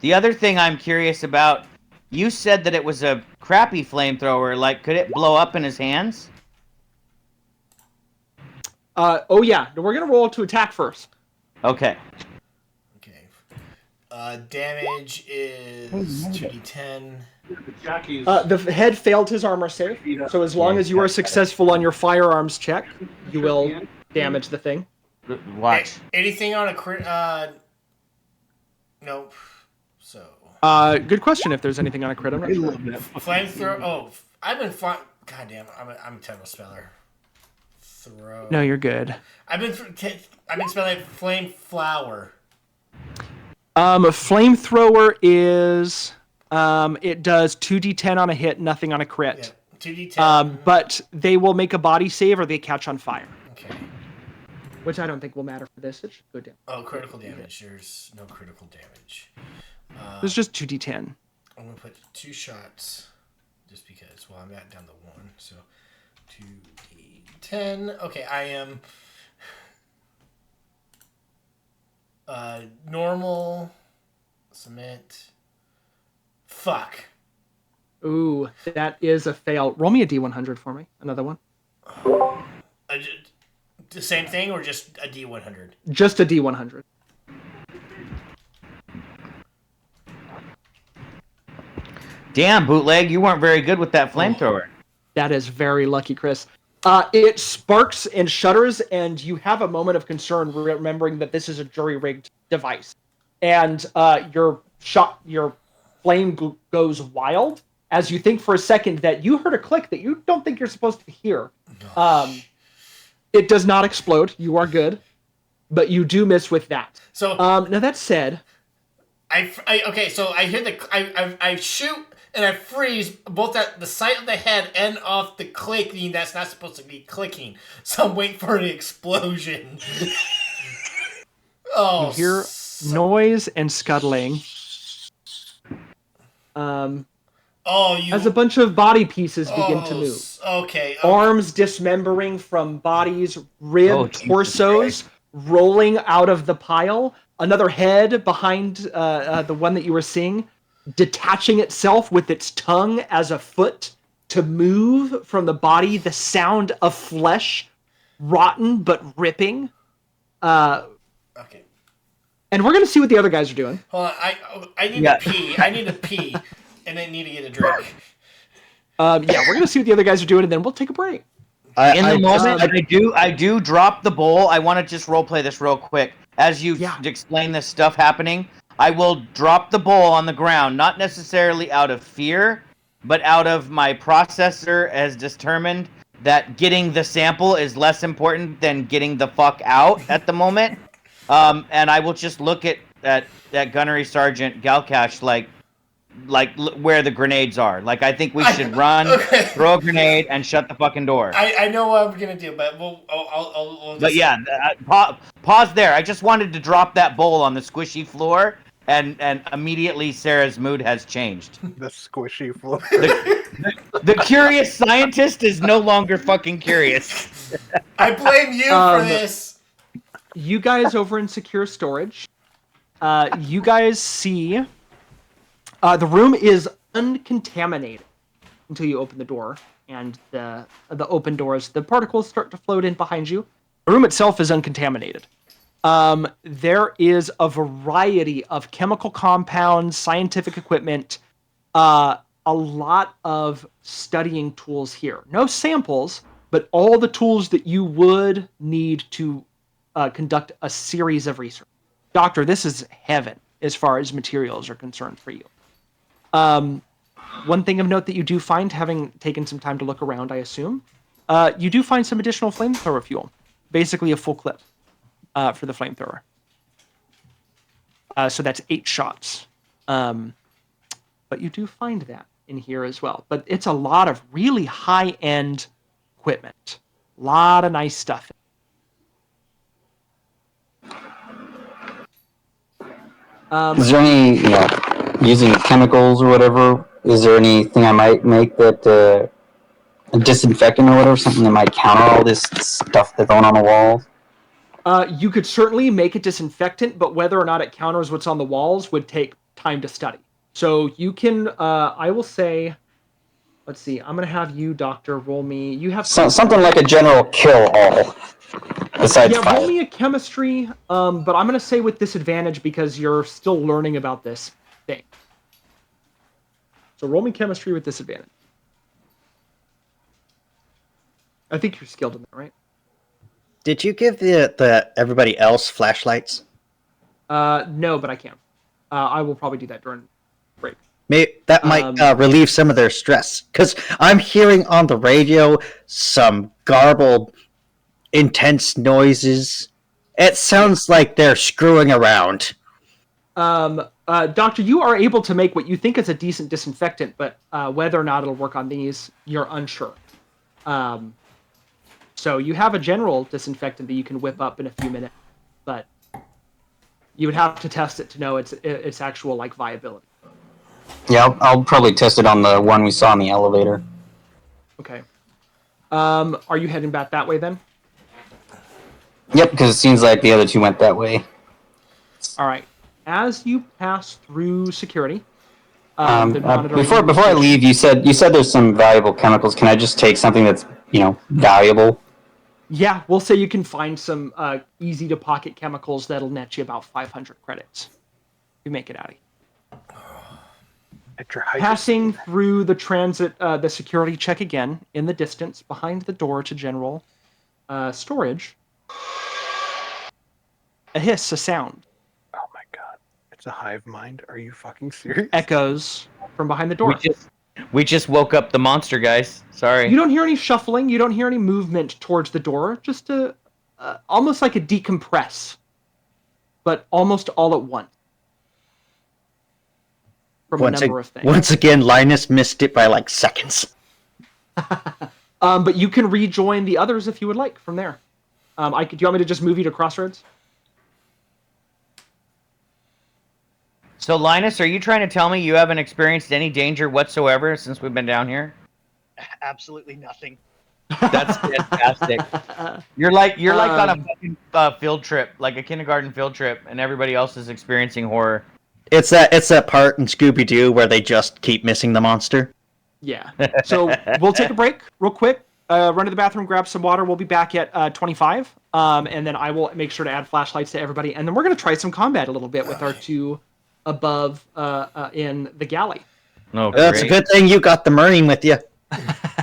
The other thing I'm curious about, you said that it was a crappy flamethrower. Like, could it blow up in his hands? Oh yeah, we're gonna roll to attack first. Okay. Damage is 2d10. Jackie's. The head failed his armor save, so as long as you are successful on your firearms check, you will damage the thing. Watch. Anything on a crit? Nope. So. Good question. If there's anything on a crit, I'm not sure. Flamethrower. Oh, I've been fun. God damn it! I'm a terrible speller. Throw. No, you're good. I've been spelling flame flower. Flamethrower is it does 2d10 on a hit, nothing on a crit. Yeah, 2d10. But they will make a body save or they catch on fire. Okay. Which I don't think will matter for this. It should go down. Oh, critical damage. There's no critical damage. It's just 2d10. I'm gonna put 2 shots, just because. Well, I'm down to 1, so 2d10. Okay, I am normal, submit. Fuck. Ooh, that is a fail. Roll me a d100 for me. Another one. The same thing or just a d100? Just a d100. Damn, Bootleg, you weren't very good with that flamethrower. That is very lucky, Chris. It sparks and shudders, and you have a moment of concern remembering that this is a jury-rigged device. And your flame goes wild as you think for a second that you heard a click that you don't think you're supposed to hear. It does not explode. You are good. But you do miss with that. So now that said... okay, so I hear I shoot and I freeze both at the side of the head and off the clicking that's not supposed to be clicking. So I'm waiting for the explosion. You hear noise and scuttling. As a bunch of body pieces begin to move. Okay. Arms dismembering from bodies, torsos rolling out of the pile. Another head behind the one that you were seeing, detaching itself with its tongue as a foot to move from the body. The sound of flesh, rotten but ripping. Okay. And we're gonna see what the other guys are doing. Hold on, I need to pee. I need to pee, and I need to get a drink. We're gonna see what the other guys are doing, and then we'll take a break. In the moment, I do drop the bowl. I want to just roleplay this real quick. As you explain this stuff happening, I will drop the bowl on the ground, not necessarily out of fear, but out of my processor has determined that getting the sample is less important than getting the fuck out at the moment. And I will just look at Gunnery Sergeant Galcash like where the grenades are. Like, I think we should run, throw a grenade, and shut the fucking door. I know what I'm gonna do, but I'll just... But yeah, pause there. I just wanted to drop that bowl on the squishy floor, and immediately Sarah's mood has changed. The squishy floor. The curious scientist is no longer fucking curious. I blame you for this. You guys over in secure storage, you guys see the room is uncontaminated until you open the door, and the open doors, the particles start to float in behind you. The room itself is uncontaminated. There is a variety of chemical compounds, scientific equipment, a lot of studying tools here. No samples, but all the tools that you would need to conduct a series of research. Doctor, this is heaven as far as materials are concerned for you. One thing of note that you do find, having taken some time to look around, I assume, you do find some additional flamethrower fuel. Basically a full clip for the flamethrower. So that's 8 shots. But you do find that in here as well. But it's a lot of really high-end equipment. A lot of nice stuff. Is there any, using chemicals or whatever? Is there anything I might make that a disinfectant or whatever, something that might counter all this stuff that's on the walls? You could certainly make a disinfectant, but whether or not it counters what's on the walls would take time to study. So you can, I will say, let's see, I'm going to have you, Doctor, roll me. You have something like a general kill-all. Besides fire. Roll me a chemistry, but I'm going to say with disadvantage because you're still learning about this thing. So roll me chemistry with disadvantage. I think you're skilled in that, right? Did you give the everybody else flashlights? No, but I can. I will probably do that during break. Maybe that might relieve some of their stress, because I'm hearing on the radio some garbled, intense noises. It sounds like they're screwing around. Doctor, you are able to make what you think is a decent disinfectant, but whether or not it'll work on these, you're unsure. So you have a general disinfectant that you can whip up in a few minutes, but you would have to test it to know its actual viability. Yeah, I'll probably test it on the one we saw in the elevator. Okay. Are you heading back that way then? Yep, because it seems like the other two went that way. All right. As you pass through security, before I leave, you said there's some valuable chemicals. Can I just take something that's valuable? Yeah, we'll say you can find some easy to pocket chemicals that'll net you about 500 credits. You make it out of here. Passing through the transit, the security check again in the distance behind the door to general storage. A hiss, a sound. Oh my god. It's a hive mind. Are you fucking serious? Echoes from behind the door. We just woke up the monster, guys. Sorry. You don't hear any shuffling. You don't hear any movement towards the door. Just almost like a decompress, but almost all at once. From a number of things. Once again, Linus missed it by seconds. But you can rejoin the others if you would like from there. Do you want me to just move you to Crossroads? So, Linus, are you trying to tell me you haven't experienced any danger whatsoever since we've been down here? Absolutely nothing. That's fantastic. You're like on a fucking field trip, like a kindergarten field trip, and everybody else is experiencing horror. It's that part in Scooby-Doo where they just keep missing the monster. Yeah. So we'll take a break real quick. Run to the bathroom, grab some water. We'll be back at 25, and then I will make sure to add flashlights to everybody, and then we're gonna try some combat a little bit with our two above in the galley. Oh, that's a good thing you got the Marine with you.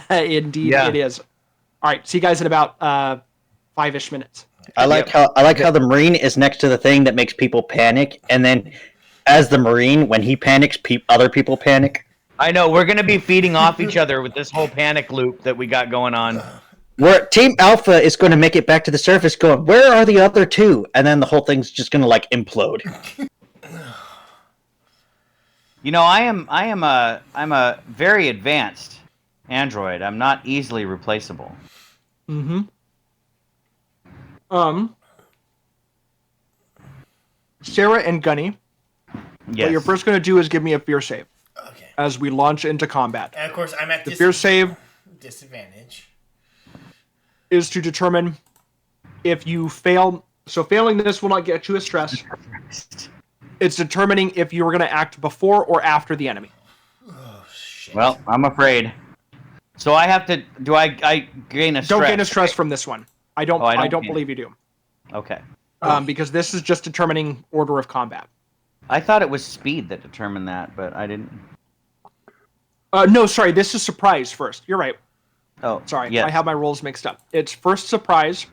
Indeed, it is. All right, see you guys in about 5-ish minutes. I like how the Marine is next to the thing that makes people panic, and then as the Marine, when he panics, other people panic. I know, we're gonna be feeding off each other with this whole panic loop that we got going on. Where Team Alpha is going to make it back to the surface, going, "Where are the other two?" And then the whole thing's just going to implode. I'm a very advanced android. I'm not easily replaceable. Mm-hmm. Sarah and Gunny, what you're first going to do is give me a fear save. Okay. As we launch into combat. And of course, I'm at the fear save disadvantage. Is to determine if you fail. So failing this will not get you a stress. It's determining if you were going to act before or after the enemy. Oh, shit. Well, I'm afraid. So I have to. Do I gain a stress? Don't gain a stress from this one. I don't believe you do. Okay. Because this is just determining order of combat. I thought it was speed that determined that, but I didn't. No, sorry. This is surprise first. You're right. Oh, sorry. yes. I have my rolls mixed up. It's first surprise,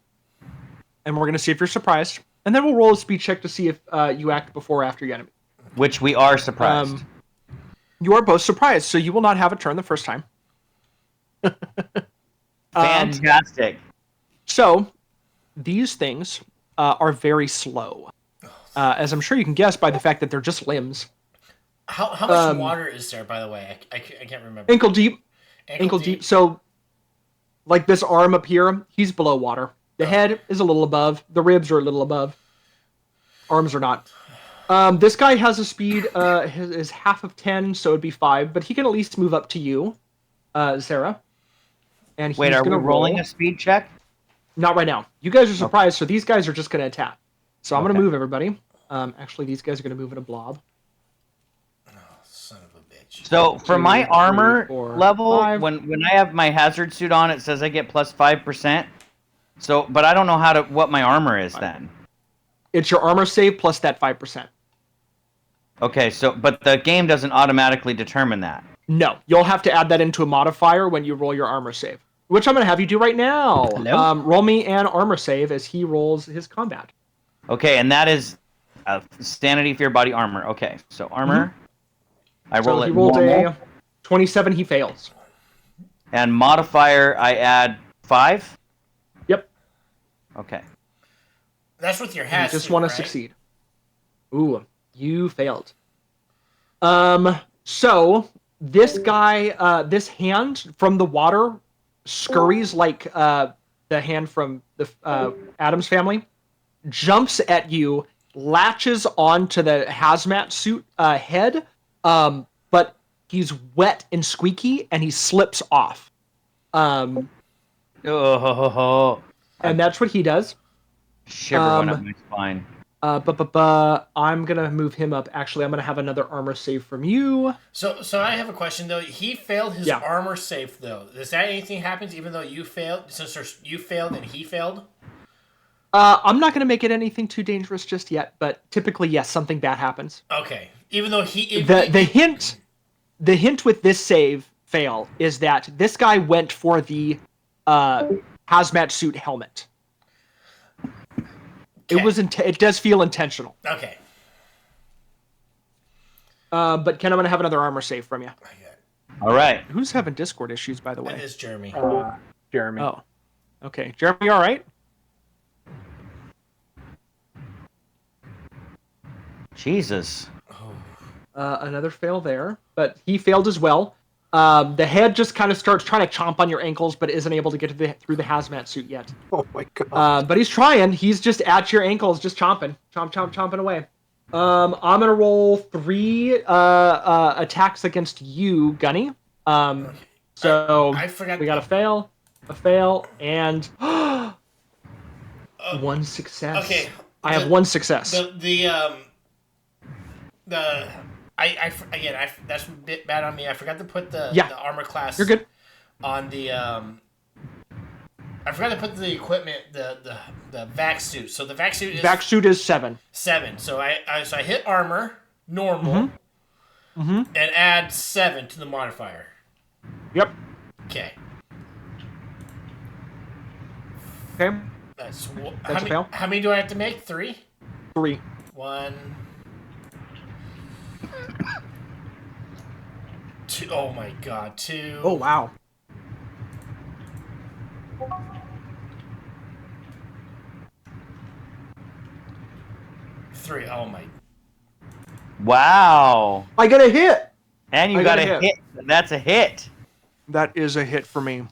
and we're going to see if you're surprised. And then we'll roll a speed check to see if you act before or after your enemy. Which we are surprised. You are both surprised, so you will not have a turn the first time. Fantastic. So, these things are very slow. As I'm sure you can guess by the fact that they're just limbs. How much water is there, by the way? I can't remember. Ankle deep. Ankle deep. So, like this arm up here, he's below water. The head is a little above. The ribs are a little above. Arms are not. This guy has a speed is half of 10, so it'd be 5, but he can at least move up to you, Sarah. And wait, are we rolling a speed check? Not right now. You guys are surprised, so these guys are just going to attack. So I'm going to move everybody. Actually, these guys are going to move in a blob. Oh, son of a bitch. So for my armor level, when I have my hazard suit on, it says I get plus 5%. So, but I don't know what my armor is then. It's your armor save plus that 5%. Okay, but the game doesn't automatically determine that. No, you'll have to add that into a modifier when you roll your armor save, which I'm going to have you do right now. Roll me an armor save as he rolls his combat. Okay, and that is sanity, fear, body, armor. Okay, so armor. I roll it. He rolled a 27. He fails. And modifier, I add 5. Yep. Okay. That's with your hazard. You just want to succeed. Ooh, you failed. So this guy, this hand from the water scurries like the hand from the Addams family, jumps at you, latches onto the hazmat suit head, but he's wet and squeaky, and he slips off. And that's what he does. Shiver went up my spine. I'm gonna move him up. Actually, I'm gonna have another armor save from you. So I have a question though. He failed his armor save though. Does that anything happens even though you failed? Since you failed and he failed. I'm not gonna make it anything too dangerous just yet, but typically, yes, something bad happens. Okay. Even though the hint with this save fail is that this guy went for the hazmat suit helmet. Okay. It does feel intentional. Okay. But Ken, I'm gonna have another armor save from you. All right. Who's having Discord issues, by the way? It is Jeremy. Jeremy. Oh. Okay. Jeremy, all right? Jesus. Another fail there, but he failed as well. The head just kind of starts trying to chomp on your ankles, but isn't able to get through the hazmat suit yet. Oh my god! But he's trying. He's just at your ankles, just chomping, chomping away. I'm gonna roll 3 attacks against you, Gunny. So I forgot. We got a fail, and 1 success. Okay. I have 1 success. That's a bit bad on me. I forgot to put the armor class. You're good. On the I forgot to put the equipment, the vac suit. So the vac suit is 7. 7. So I hit armor normal, and add 7 to the modifier. Yep. Okay. Okay. That's a fail. How many do I have to make? 3. 3. 1. 2. Oh my god. 2. Oh wow. 3. Oh my. Wow. I got a hit. And you got a hit. That's a hit. That is a hit for me.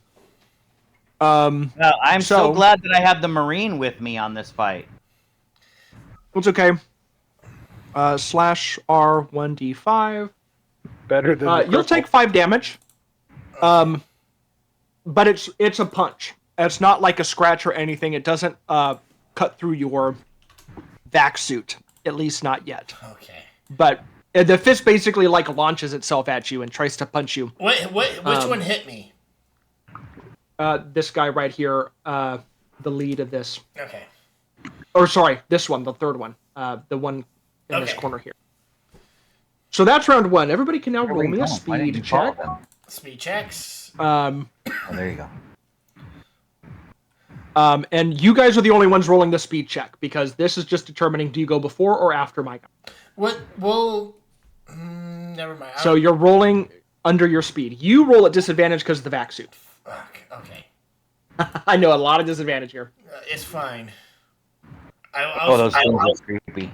Well, I'm so glad that I have the Marine with me on this fight. It's okay. /R1d5. Better than you'll take 5 damage. But it's a punch. It's not like a scratch or anything. It doesn't cut through your vac suit, at least not yet. Okay. But the fist basically like launches itself at you and tries to punch you. Which one hit me? This guy right here, the lead of this. Okay. Or sorry, this one, the third one, the one in this corner here. So that's round 1. Everybody can now roll me a speed check. Speed checks. Oh, there you go. And you guys are the only ones rolling the speed check because this is just determining do you go before or after my guy. What? Well, never mind. So you're rolling under your speed. You roll at disadvantage because of the vac suit. Okay. I know a lot of disadvantage here. It's fine. Those things are creepy.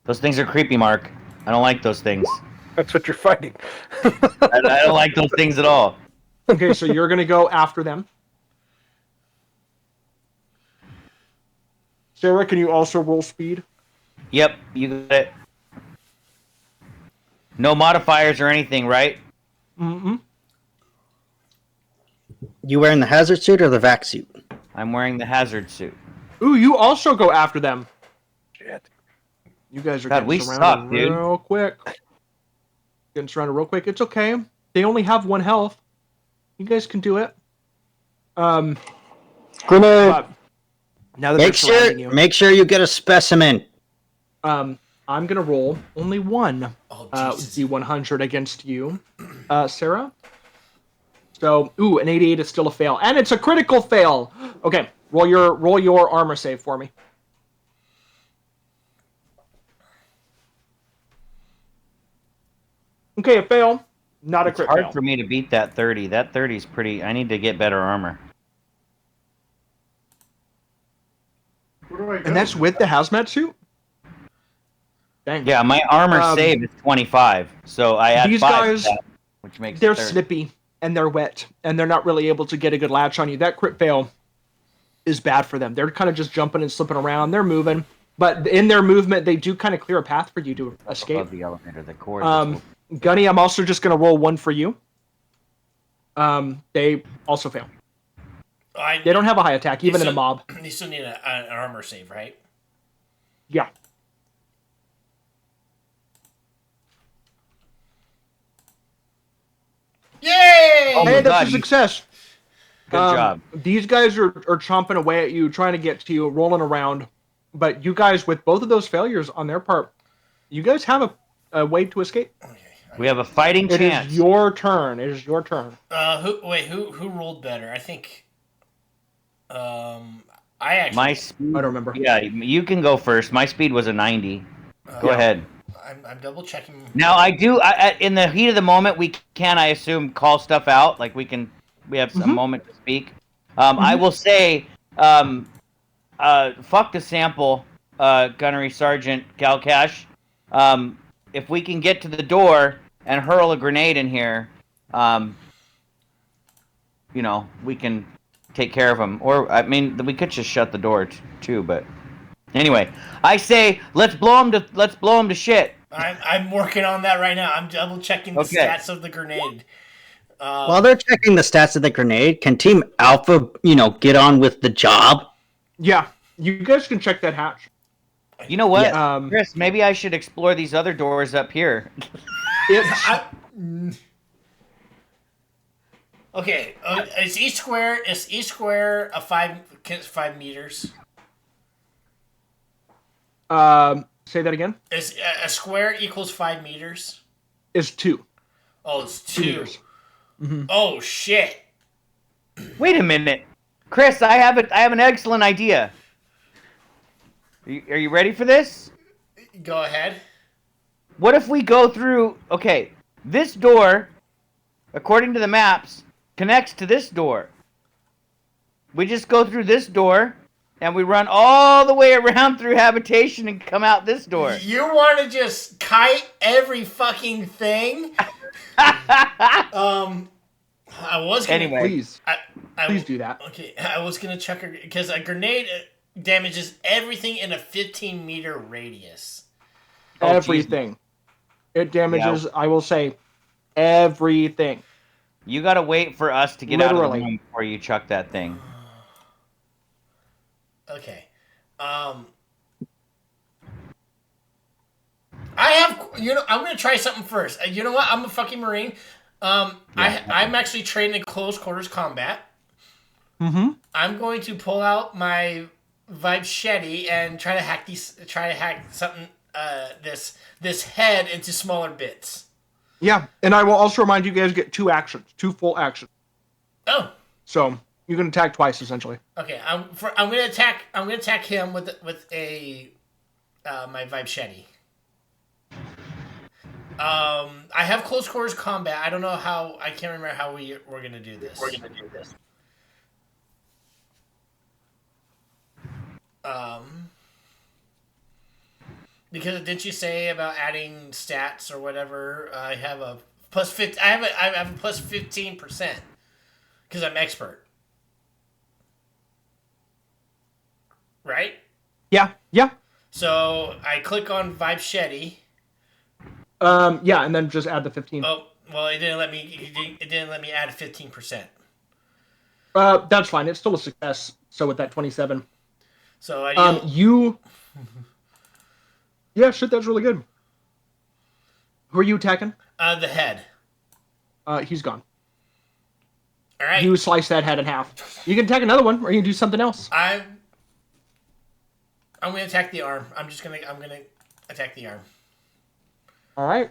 Those things are creepy, Mark. I don't like those things. That's what you're fighting. I don't like those things at all. Okay, so you're gonna go after them. Sarah, can you also roll speed? Yep, you got it. No modifiers or anything, right? Mm-hmm. You wearing the hazard suit or the vac suit? I'm wearing the hazard suit. Ooh, you also go after them. Shit. You guys are God, getting we surrounded suck, dude. real quick. Getting surrounded real quick. It's okay. They only have 1 health. You guys can do it. Grenade. But now that Make sure you get a specimen. I'm gonna roll only one Jesus. D100 against you, Sarah. So, an 88 is still a fail, and it's a critical fail. Okay, roll your armor save for me. Okay, a fail, not a It's crit hard fail. for me to beat that 30. That 30 is pretty. I need to get better armor. Where do I go? And that's with the hazmat suit. Dang. Yeah, my armor save is 25, so I add These 5 guys, to that, which makes they're it 30. snippy and they're wet and they're not really able to get a good latch on you. That crit fail is bad for them. They're kind of just jumping and slipping around. They're moving, but in their movement, they do kind of clear a path for you to escape. Above the elevator, the cord. Gunny, I'm also just going to roll one for you. They also fail. They don't have a high attack, even in a mob. You still need an armor save, right? Yeah. Yay! Oh my Hey, that's God, a success. Good job. These guys are chomping away at you, trying to get to you, rolling around. But you guys, with both of those failures on their part, you guys have a way to escape. We have a fighting chance. It is your turn. It is your turn. Who rolled better? I think. I actually. My speed. I don't remember. Yeah, you can go first. My speed was a 90. Go ahead. I'm double checking. Now I do. In the heat of the moment, we can, I assume, call stuff out. Like we have a moment to speak. I will say, fuck the sample, Gunnery Sergeant Galcash. If we can get to the door and hurl a grenade in here, we can take care of him. Or I mean, we could just shut the door too. But anyway, I say let's blow him to shit. I'm working on that right now. I'm double checking the stats of the grenade. While they're checking the stats of the grenade, can Team Alpha, get on with the job? Yeah, you guys can check that hatch. You know what, Yeah. Chris? Maybe I should explore these other doors up here. Okay, is each square a 5 meters? Say that again. Is a square equals 5 meters? Is 2. Oh, it's 2. meters. Mm-hmm. Oh shit! Wait a minute, Chris. I have an excellent idea. Are you ready for this? Go ahead. What if we go through? Okay, this door, according to the maps, connects to this door. We just go through this door, and we run all the way around through habitation and come out this door. You want to just kite every fucking thing? I was gonna, anyway. Please do that. Okay, I was gonna check because a grenade damages everything in a 15-meter radius. Everything. It damages. Yeah. I will say, everything. You gotta wait for us to get out of the room before you chuck that thing. Okay. I have. I'm gonna try something first. You know what? I'm a fucking Marine. I'm actually trained in close quarters combat. Mm-hmm. I'm going to pull out my Vibesheti and try to hack something. This head into smaller bits. Yeah, and I will also remind you guys get 2 full actions. Oh. So you can attack twice essentially. Okay, I'm gonna attack him with a my Vibesheti. I have close quarters combat. I don't know how. I can't remember how we're gonna do this. Because didn't you say about adding stats or whatever? I have a plus 50. I have a plus 15% because I'm expert. Right? Yeah. So I click on Vibeshetty. Yeah, and then just add the 15. Oh, well, it didn't let me. It didn't let me add 15%. That's fine. It's still a success. So with that 27. So I Yeah, shit, that's really good. Who are you attacking? the head. He's gone. All right. You slice that head in half. You can attack another one, or you can do something else. I'm gonna attack the arm. I'm gonna attack the arm. All right.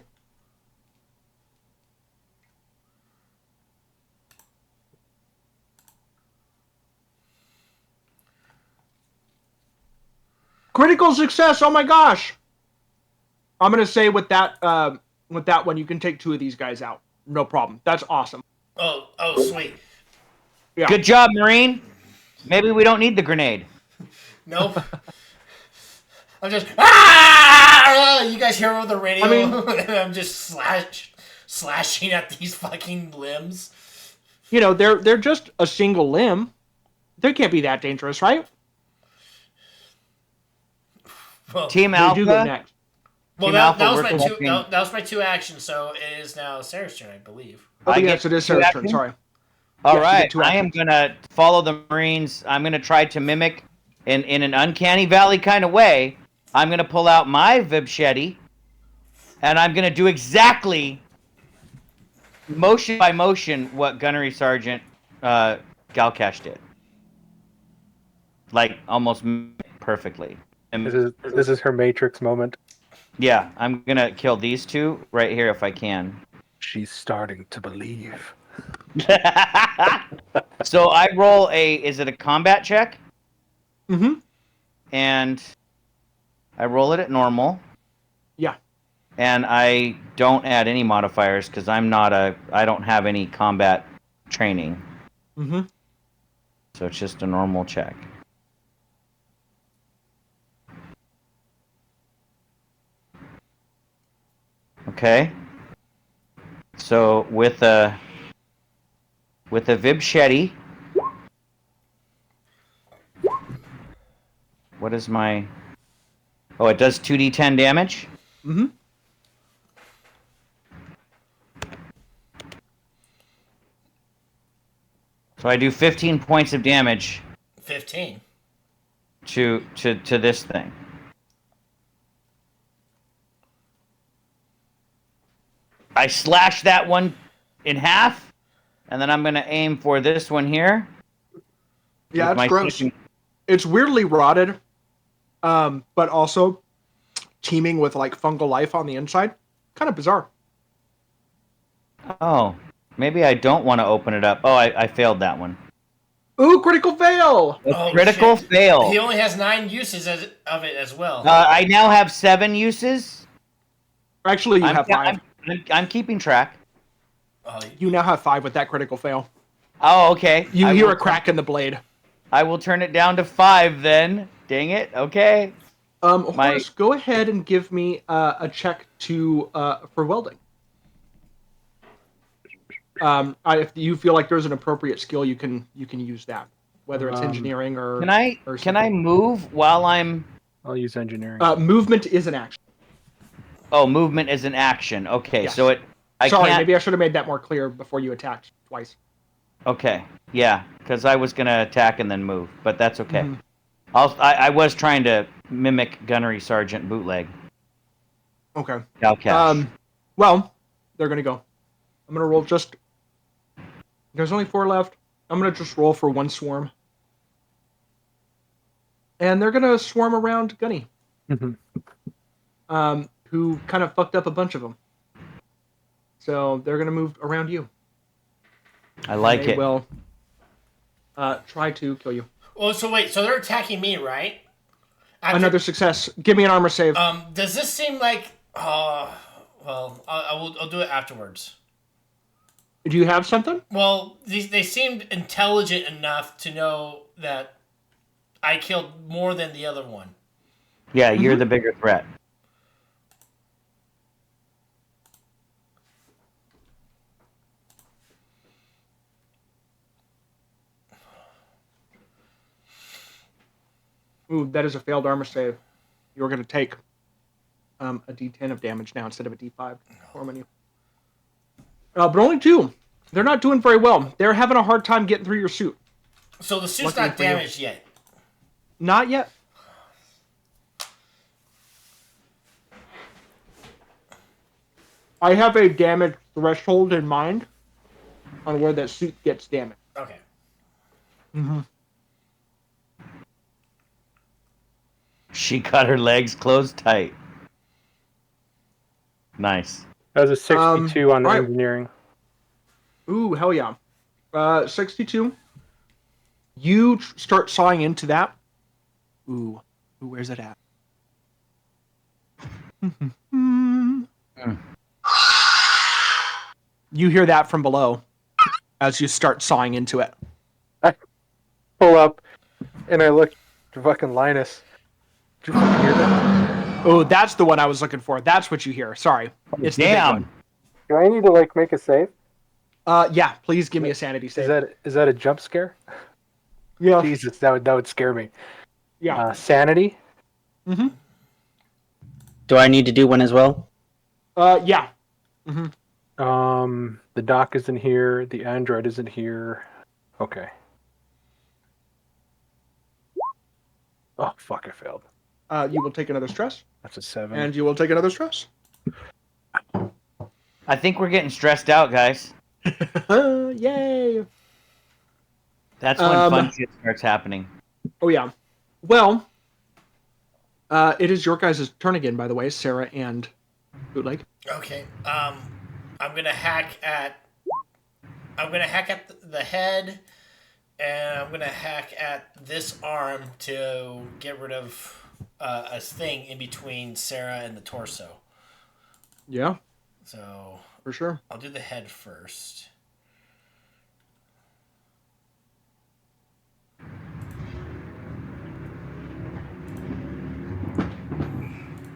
Critical success! Oh my gosh! I'm gonna say with that one, you can take 2 of these guys out. No problem. That's awesome. Oh, sweet. Yeah. Good job, Marine. Maybe we don't need the grenade. Nope. I'm just you guys hear over the radio? I mean, and I'm just slashing at these fucking limbs. You know, they're just a single limb. They can't be that dangerous, right? Well, Team They Alpha. do go next. well, Team that Alpha, was we're my two. collecting- That was my 2 actions. So it is now Sarah's turn, I believe. Oh, I yes, get it is 2 Sarah's turn. actions? Sorry. All Yes, you right, get 2 I am actions. gonna follow the Marines. I'm gonna try to mimic in an uncanny valley kind of way. I'm gonna pull out my Vibshetty, and I'm gonna do exactly motion by motion what Gunnery Sergeant Galcash did, like almost perfectly. And This is her Matrix moment. yeah, I'm gonna kill these 2 right here if I can. She's starting to believe. So I roll is it a combat check? Mm-hmm. And I roll it at normal. Yeah. And I don't add any modifiers because I don't have any combat training. Mm-hmm. So it's just a normal check. Okay. So with a Vibshetty, what is my... Oh, it does 2d10 damage? Mm-hmm. So I do 15 points of damage 15. to this thing. I slash that one in half, and then I'm going to aim for this one here. Yeah, with my it's gross. second- It's weirdly rotted, but also teeming with like fungal life on the inside. Kind of bizarre. Oh, maybe I don't want to open it up. Oh, I failed that one. Ooh, critical fail! Oh, Critical shit. fail. He only has 9 uses of it as well. I now have 7 uses. Actually, you have 5. I'm keeping track. Oh, You now have 5 with that critical fail. Oh, okay. You I hear will- a crack in the blade. I will turn it down to 5 then. Dang it. Okay. Horace, go ahead and give me a check for welding. If you feel like there's an appropriate skill, you can use that, whether it's engineering or. Can I move while I'm? I'll use engineering. Movement is an action. Oh, movement is an action. Okay, Yes. so Sorry, can't... maybe I should have made that more clear before you attacked twice. Okay, yeah, because I was gonna attack and then move, but that's okay. Mhm. I was trying to mimic Gunnery Sergeant Bootleg. Okay. Galcash. Well, they're gonna go. I'm gonna roll just. There's only 4 left. I'm gonna just roll for 1 swarm. And they're gonna swarm around Gunny. Who kind of fucked up a bunch of them. So they're gonna move around you. I like They it. will try to kill you. Oh, so wait, so they're attacking me, right? Another success. Give me an armor save. Does this seem like? Well, I'll do it afterwards. Do you have something? Well, they seemed intelligent enough to know that I killed more than the other one. Yeah, you're the bigger threat. Ooh, that is a failed armor save. You're going to take a D10 of damage now instead of a D5. But only 2. They're not doing very well. They're having a hard time getting through your suit. So the suit's Luckily not damaged yet? Not yet. I have a damage threshold in mind on where that suit gets damaged. Okay. Mm-hmm. She got her legs closed tight. Nice. That was a 62 on the right. engineering. Ooh, hell yeah. 62. You start sawing into that. Ooh, where's it at? You hear that from below as you start sawing into it. I pull up and I look to fucking Linus. Did you fucking hear that? Oh, that's the one I was looking for. That's what you hear. Sorry. It's the big one. Do I need to like make a save? Yeah, please give me a sanity save. Is that a jump scare? Yeah. Jesus, that would scare me. Yeah. Sanity? Mm-hmm. Do I need to do one as well? Yeah. Mm-hmm. The dock isn't here. The android isn't here. Okay. Oh, fuck, I failed. You will take another stress. That's a 7. And you will take another stress. I think we're getting stressed out, guys. Yay. That's when fun shit starts happening. Oh, yeah. Well, it is your guys' turn again, by the way, Sarah and Bootleg. Okay. I'm gonna hack at the head, and I'm gonna hack at this arm to get rid of a thing in between Sarah and the torso. Yeah. So for sure. I'll do the head first.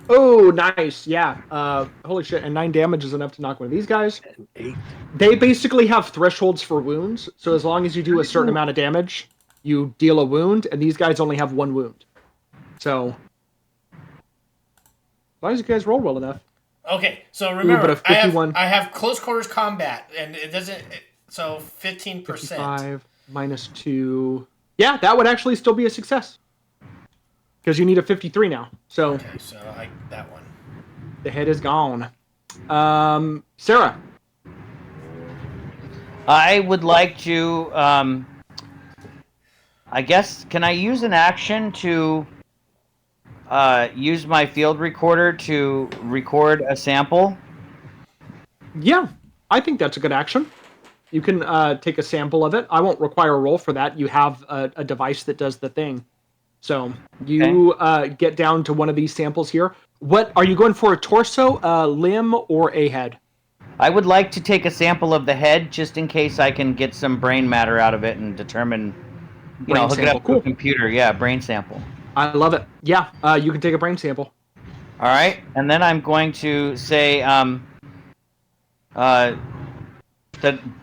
Oh, nice. Yeah. Holy shit. And 9 damage is enough to knock one of these guys. 8. They basically have thresholds for wounds. So as long as you do a certain amount of damage, you deal a wound. And these guys only have 1 wound. So as long as you guys roll well enough. Okay. So remember, but a 51, I have close quarters combat, and it doesn't. So 15%. 55 minus 2. Yeah, that would actually still be a success. Because you need a 53 now. So okay, so that one. The head is gone. Sarah. I would like to, I guess, can I use an action to use my field recorder to record a sample? Yeah, I think that's a good action. You can take a sample of it. I won't require a roll for that. You have a device that does the thing. So you get down to one of these samples here. What are you going for? A torso, a limb, or a head? I would like to take a sample of the head just in case I can get some brain matter out of it and determine, hook it up to a computer. Yeah, brain sample. I love it. Yeah, you can take a brain sample. All right, and then I'm going to say that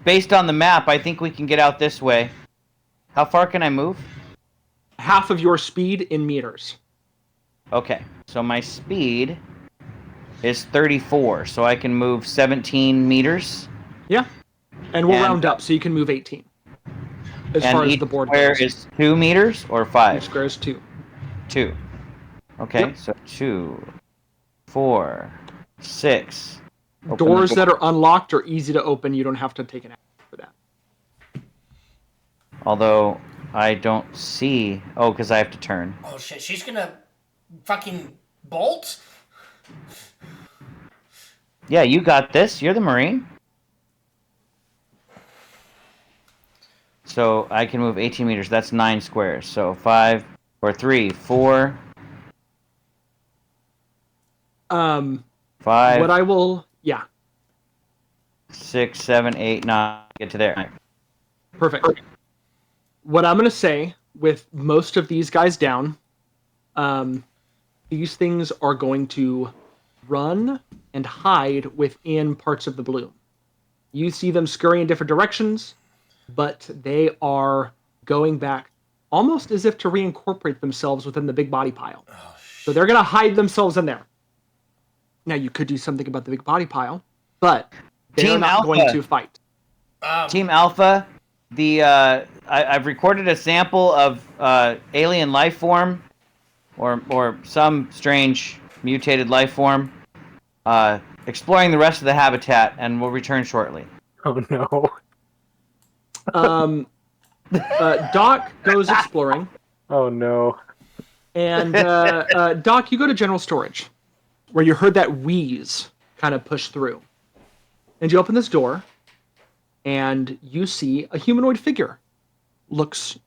based on the map, I think we can get out this way. How far can I move? Half of your speed in meters. Okay, so my speed is 34, so I can move 17 meters. Yeah, and we'll round up, so you can move 18. As far as the board goes. Square is 2 meters or 5? Each square is 2. 2. Okay, yep. So 2, 4, 6. Doors that are unlocked are easy to open. You don't have to take an action for that. Although I don't see. Oh, because I have to turn. Oh shit! She's gonna fucking bolt. Yeah, you got this. You're the Marine. So I can move 18 meters. That's 9 squares. So 5 or 3, 4. 5. What I will, 6, 7, 8, 9. Get to there. Perfect. What I'm going to say, with most of these guys down, these things are going to run and hide within parts of the bloom. You see them scurrying in different directions, but they are going back almost as if to reincorporate themselves within the big body pile. So they're going to hide themselves in there. Now, you could do something about the big body pile, but they're not going to fight. Team Alpha, I've recorded a sample of alien life form, or some strange mutated life form, exploring the rest of the habitat, and we'll return shortly. Oh no. Doc goes exploring. Oh no. And Doc, you go to general storage, where you heard that wheeze kind of push through. And you open this door, and you see a humanoid figure. Looks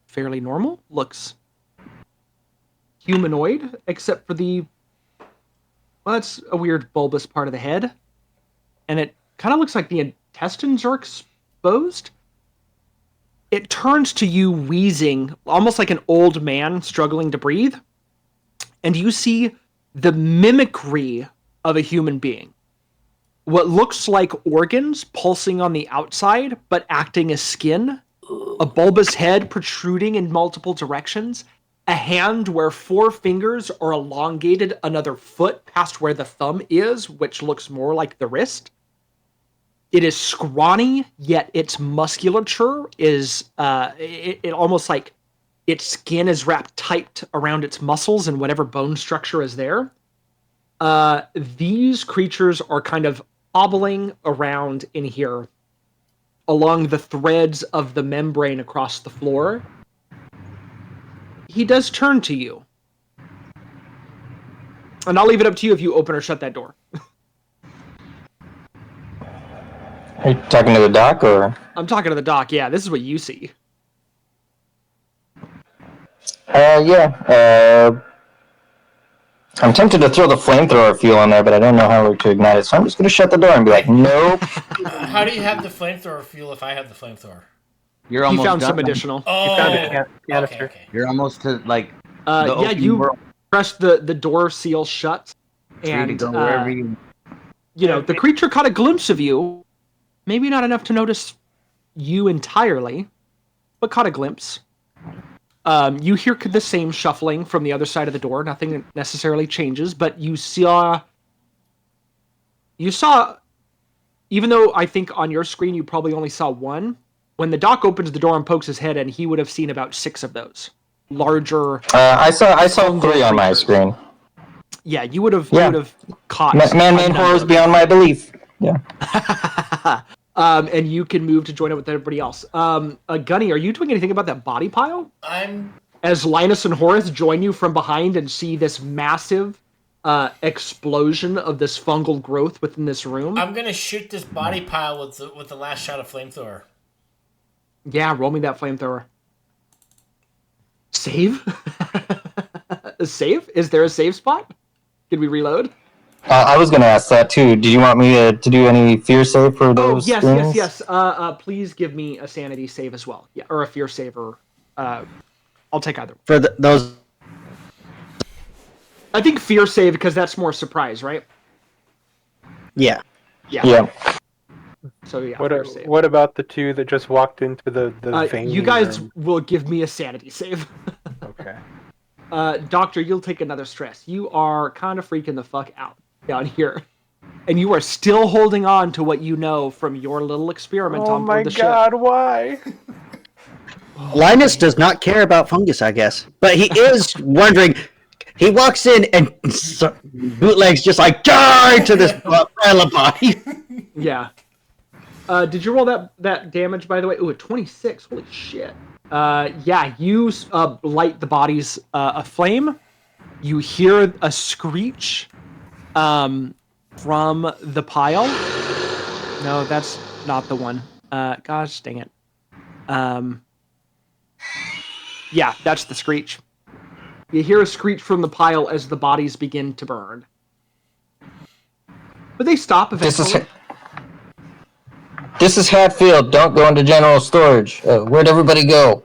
fairly normal, looks humanoid, except for that's a weird bulbous part of the head. And it kind of looks like the intestines are exposed. It turns to you wheezing, almost like an old man struggling to breathe. And you see the mimicry of a human being. What looks like organs pulsing on the outside, but acting as skin. A bulbous head protruding in multiple directions. A hand where 4 fingers are elongated another foot past where the thumb is, which looks more like the wrist. It is scrawny, yet its musculature is it almost like its skin is wrapped tight around its muscles and whatever bone structure is there. These creatures are kind of hobbling around in here along the threads of the membrane across the floor. He does turn to you. And I'll leave it up to you if you open or shut that door. Are you talking to the doc, or? I'm talking to the doc, yeah. This is what you see. Yeah. I'm tempted to throw the flamethrower fuel in there, but I don't know how to ignite it, so I'm just going to shut the door and be like, nope. How do you have the flamethrower fuel if I have the flamethrower? You're almost He found done. some additional. Oh, You found a canister. okay. You're almost to, like, Yeah, you press the door seal shut. And, to go wherever you... the creature caught a glimpse of you. Maybe not enough to notice you entirely, but caught a glimpse. You hear the same shuffling from the other side of the door. Nothing necessarily changes, but you saw, even though I think on your screen you probably only saw one, when the doc opens the door and pokes his head in, he would have seen about 6 of those. Larger. I saw 3 on my screen. Yeah, you would have caught. Man-made horrors beyond my belief. Yeah. And you can move to join up with everybody else. Gunny, are you doing anything about that body pile? As Linus and Horace join you from behind and see this massive explosion of this fungal growth within this room. I'm gonna shoot this body pile with the last shot of flamethrower. Yeah, roll me that flamethrower. Save? A save? Is there a save spot? Can we reload? I was going to ask that too. Do you want me to do any fear save for those? Oh, yes. Please give me a sanity save as well. Yeah, or a fear save, or I'll take either. For those, I think fear save because that's more surprise, right? Yeah. So yeah. What about the 2 that just walked into the vein? You guys will give me a sanity save. Okay. Doctor, you'll take another stress. You are kind of freaking the fuck out down here. And you are still holding on to what you know from your little experiment on board the ship. Oh my god, why? Linus does not care about fungus, I guess. But he is wondering. He walks in and Bootleg's just like, die to this body. Yeah. Did you roll that damage, by the way? Ooh, a 26. Holy shit. Yeah, you light the bodies aflame. You hear a screech from the pile. No, that's not the one. Gosh dang it. Yeah, that's the screech. You hear a screech from the pile as the bodies begin to burn. But they stop eventually. This is Hatfield. Don't go into general storage. Where'd everybody go?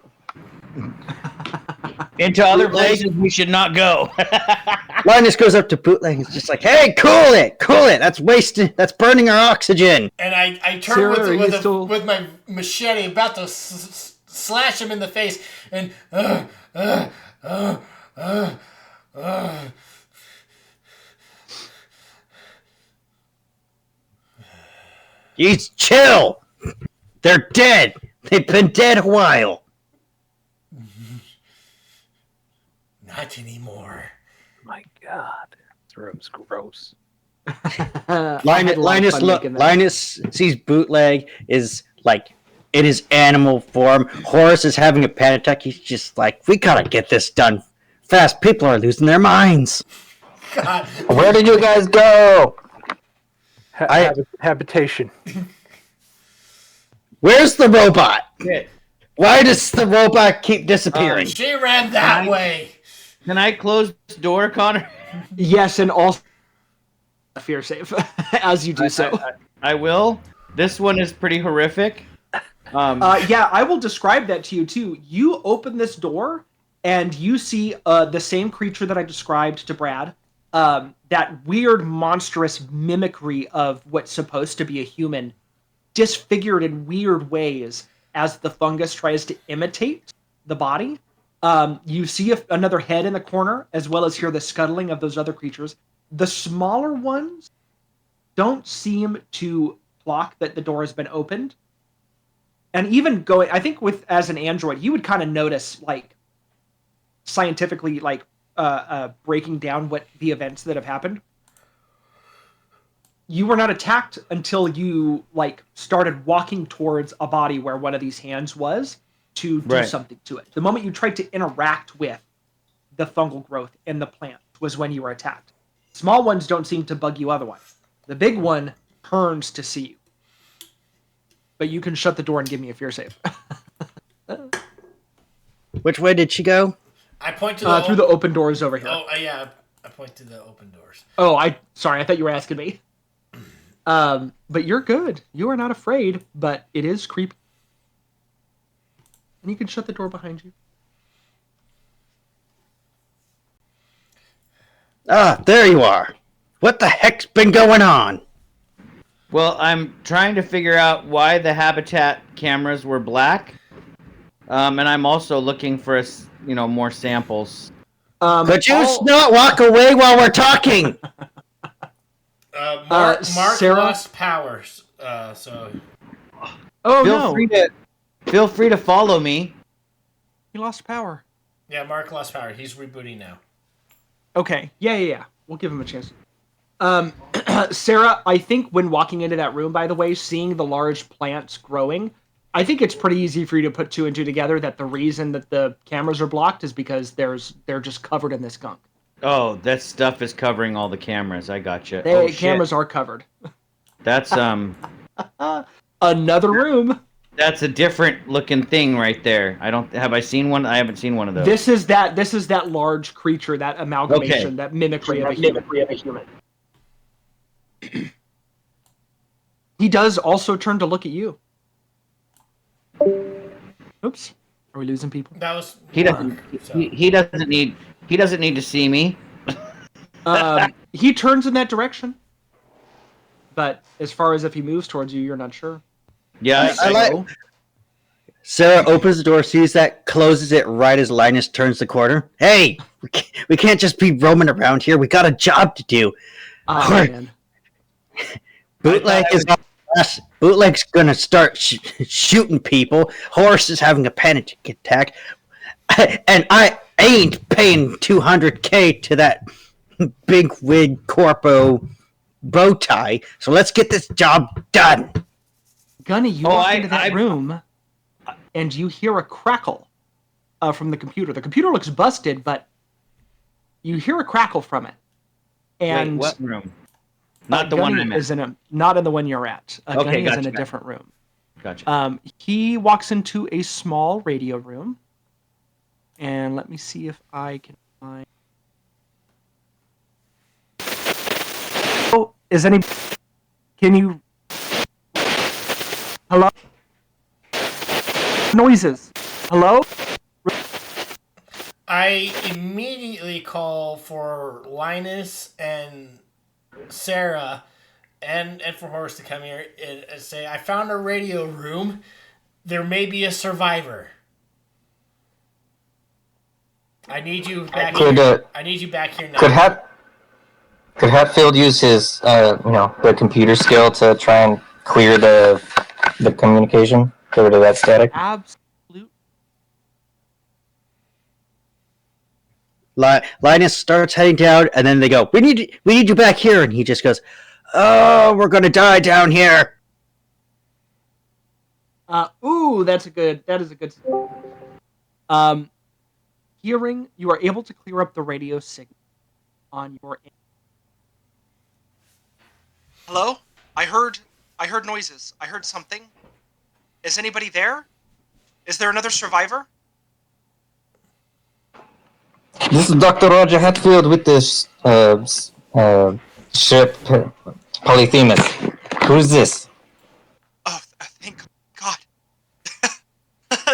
Into other places we should not go. Linus goes up to Bootleg and is just like, hey, cool it. That's wasting. That's burning our oxygen. And I turn Sarah, with my machete, about to slash him in the face and He's chill. They're dead. They've been dead a while. Not anymore. My God, this room's gross. Linus sees Bootleg is like in his animal form. Horace is having a panic attack. He's just like, we gotta get this done fast. People are losing their minds. God. Where did you guys go? Habitation. Where's the robot? Shit. Why does the robot keep disappearing? She ran that way. Can I close the door, Connor? Yes, and also fear save as you do so. I will. This one is pretty horrific. Yeah, I will describe that to you too. You open this door and you see the same creature that I described to Brad. That weird, monstrous mimicry of what's supposed to be a human, disfigured in weird ways as the fungus tries to imitate the body. You see another head in the corner, as well as hear the scuttling of those other creatures. The smaller ones don't seem to clock that the door has been opened. And even going, I think as an android, you would kind of notice, like, scientifically, like, breaking down what the events that have happened. You were not attacked until you, like, started walking towards a body where one of these hands was to do something to it. The moment you tried to interact with the fungal growth in the plant was when you were attacked. Small ones don't seem to bug you otherwise. The big one turns to see you. But you can shut the door and give me a fear save. Which way did she go? I point to through the open doors over here. Oh, yeah. I point to the open doors. Oh, sorry. I thought you were asking me. But you're good. You are not afraid, but it is creepy. And you can shut the door behind you. Ah, there you are. What the heck's been going on? Well, I'm trying to figure out why the habitat cameras were black, and I'm also looking for more samples. Could you not walk away while we're talking? Mark Sarah? lost powers, so. Oh, Feel free to follow me. He lost power. Yeah, Mark lost power. He's rebooting now. Okay. Yeah. We'll give him a chance. Sarah, I think when walking into that room, by the way, seeing the large plants growing, I think it's pretty easy for you to put two and two together that the reason that the cameras are blocked is because they're just covered in this gunk. Oh, that stuff is covering all the cameras. I gotcha. Cameras are covered. That's another room. That's a different looking thing right there. Have I seen one? I haven't seen one of those. This is that large creature, that amalgamation, that mimicry of a human. He does also turn to look at you. Oops. Are we losing people? That was he doesn't. He doesn't need. He doesn't need to see me. He turns in that direction, but as far as if he moves towards you, you're not sure. Yeah, I like. Sarah opens the door, sees that, closes it right as Linus turns the corner. Hey, we can't just be roaming around here. We got a job to do. Oh, man. Bootleg's gonna start shooting people. Horace is having a panic attack, and I ain't paying $200K to that big wig corpo bow tie. So let's get this job done. Gunny, you walk into that room, and you hear a crackle from the computer. The computer looks busted, but you hear a crackle from it. And wait, what room? Not the one I'm in. Not in the one you're at. Gunny is in a different room. Gotcha. He walks into a small radio room, and let me see if I can find. Oh, can you? Hello? Noises. Hello? I immediately call for Linus and Sarah and for Horace to come here and say, I found a radio room. There may be a survivor. I need you back here. I need you back here now. Could Hatfield use his, the computer skill to try and clear the communication? Get rid of that static? Absolutely. Linus starts heading down, and then they go, "We need you back here," and he just goes, "Oh, we're gonna die down here." That is a good. Hearing, you are able to clear up the radio signal on your end. Hello? I heard noises. I heard something. Is anybody there? Is there another survivor? This is Dr. Roger Hatfield with this ship Polyphemus. Who's this? Oh, thank God.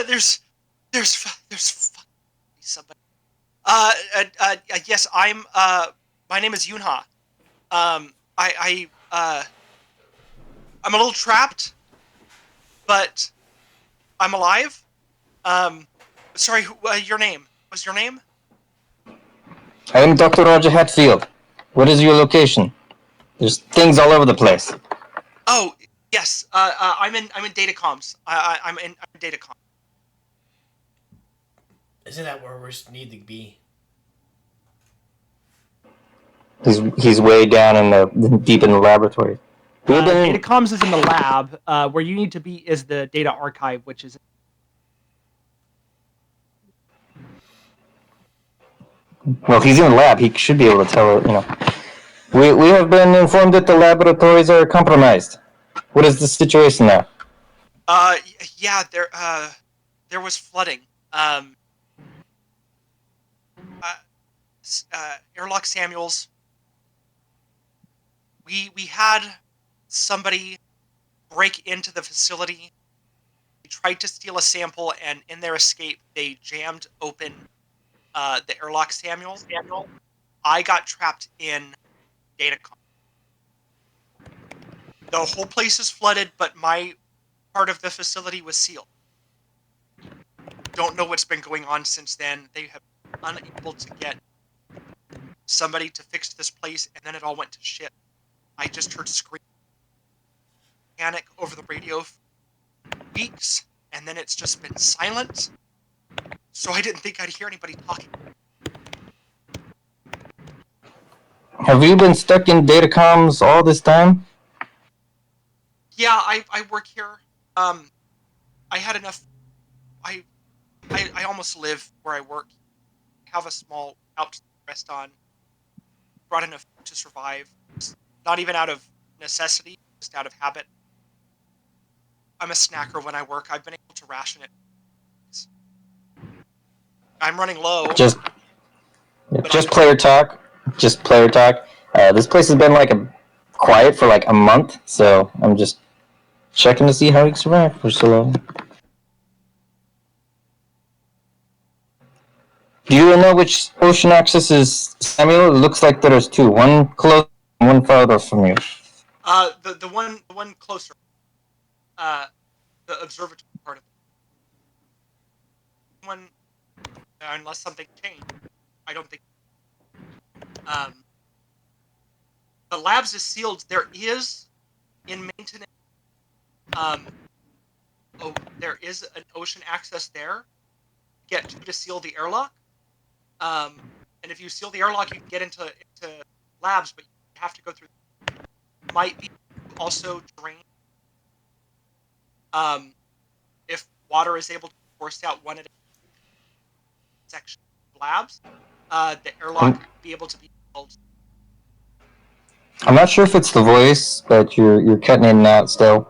there's somebody. Yes, I'm. My name is Yunha. I'm a little trapped, but I'm alive. Sorry, your name? What's your name? I am Dr. Roger Hatfield. What is your location? There's things all over the place. Oh, yes. I'm in Datacomms. I'm in Datacom. Isn't that where we need to be? He's way down deep in the laboratory. Datacomms is in the lab. Where you need to be is the data archive, which is. Well, he's in the lab. He should be able to tell. We have been informed that the laboratories are compromised. What is the situation now? Yeah, there was flooding. Airlock Samuels. We had somebody break into the facility. They tried to steal a sample, and in their escape, they jammed open the airlock Samuel. I got trapped in Datacom. The whole place is flooded, but my part of the facility was sealed. Don't know what's been going on since then. They have been unable to get somebody to fix this place, and then it all went to shit. I just heard screams, panic over the radio for weeks, and then it's just been silent. So I didn't think I'd hear anybody talking. Have you been stuck in Datacomms all this time? Yeah, I work here. I had enough. I almost live where I work. Have a small out to rest on. Brought enough to survive. Not even out of necessity, just out of habit. I'm a snacker when I work. I've been able to ration it. I'm running low. Just player talk. Just player talk. This place has been quiet for a month, so I'm just checking to see how we can survive for so long. Do you know which ocean axis is Samuel? It looks like there's two. One close and one farther from you. The one closer. The observatory part of it. One, unless something changed, I don't think. The labs is sealed. There is in maintenance. There is an ocean access there. Get to seal the airlock. And if you seal the airlock, you can get into labs, but you have to go through. Might be also drained. If water is able to force out one at a section of labs, the airlock will be able to be filled. I'm not sure if it's the voice, but you're cutting in and out still.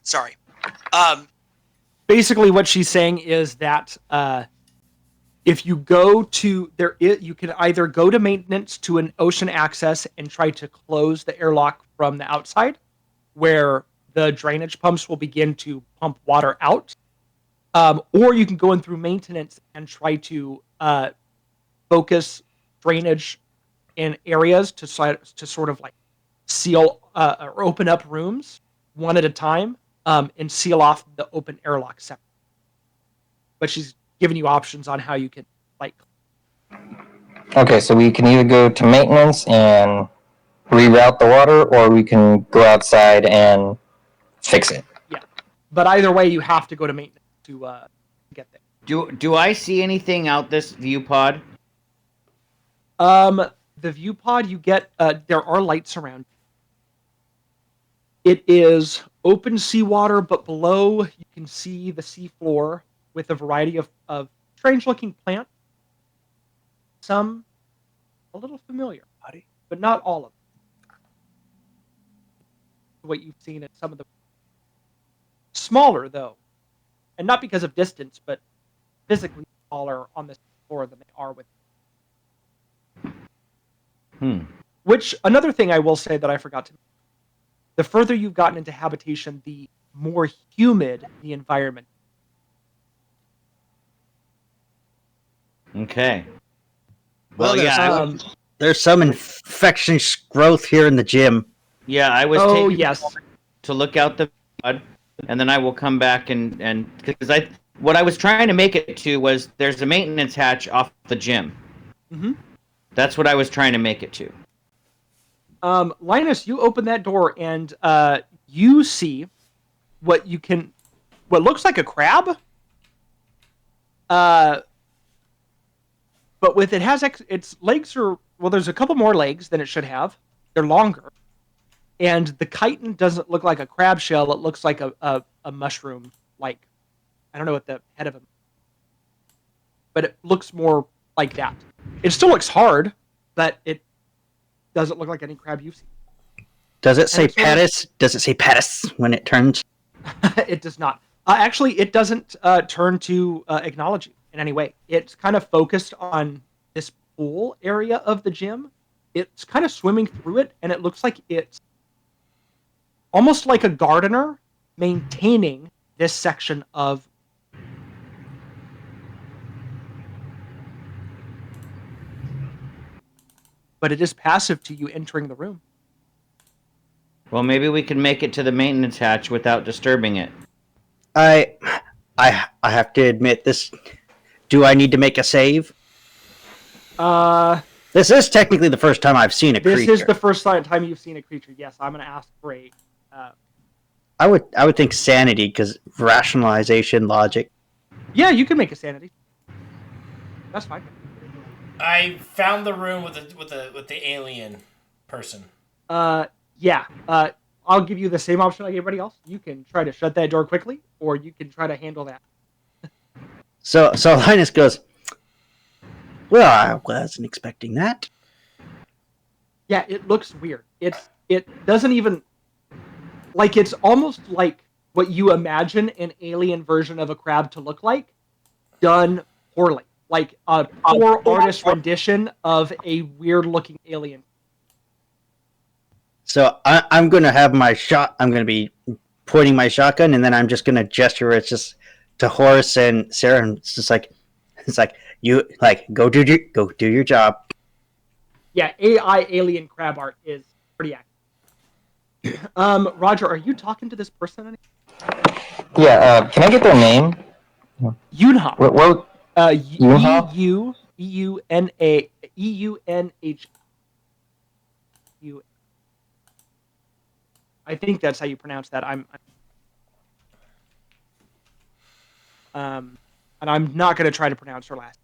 Sorry. Basically, what she's saying is that if you go to you can either go to maintenance to an ocean access and try to close the airlock from the outside, where the drainage pumps will begin to pump water out, or you can go in through maintenance and try to focus drainage in areas to sort of seal or open up rooms one at a time, and seal off the open airlock section. but she's giving you options on how you can like. Okay, so we can either go to maintenance and reroute the water, or we can go outside and fix it. Yeah, but either way, you have to go to maintenance to get there. Do I see anything out this view pod? The view pod you get, there are lights around. It is open seawater, but below you can see the seafloor with a variety of strange-looking plants. Some a little familiar, but not all of them. What you've seen at some of the smaller, though, and not because of distance, but physically smaller on the floor than they are with. Which, another thing I will say that I forgot to mention, the further you've gotten into habitation, the more humid the environment. Okay. Well, yeah, there's some infectious growth here in the gym. Yeah, I was taking to look out the pod, and then I will come back and because what I was trying to make it to was there's a maintenance hatch off the gym. Mm-hmm. That's what I was trying to make it to. Linus, you open that door and you see what looks like a crab. But with its legs are, well, there's a couple more legs than it should have. They're longer. And the chitin doesn't look like a crab shell. It looks like a mushroom, like, I don't know what the head of it, but it looks more like that. It still looks hard, but it doesn't look like any crab you've seen. Does it say patis? Does it say patis when it turns? It does not. Actually, it doesn't turn to acknowledge you in any way. It's kind of focused on this pool area of the gym. It's kind of swimming through it, and it looks like it's almost like a gardener maintaining this section of. But it is passive to you entering the room. Well, maybe we can make it to the maintenance hatch without disturbing it. I have to admit this. Do I need to make a save? This is technically the first time I've seen a creature. This is the first time you've seen a creature. Yes, I'm going to ask for a. I would think sanity because rationalization, logic. Yeah, you can make a sanity. That's fine. I found the room with the alien person. Yeah. I'll give you the same option I gave everybody else. You can try to shut that door quickly, or you can try to handle that. So Linus goes, well, I wasn't expecting that. Yeah, it looks weird. It doesn't even, like, it's almost like what you imagine an alien version of a crab to look like, done poorly. Like a poor artist rendition of a weird-looking alien. So I'm going to have my shot. I'm going to be pointing my shotgun, and then I'm just going to gesture it just to Horace and Sarah, and it's like you go do your job. Yeah, AI alien crab art is pretty accurate. Roger, are you talking to this person? Yeah. Can I get their name? Yunha. What? EUNH. I think that's how you pronounce that. And I'm not going to try to pronounce her last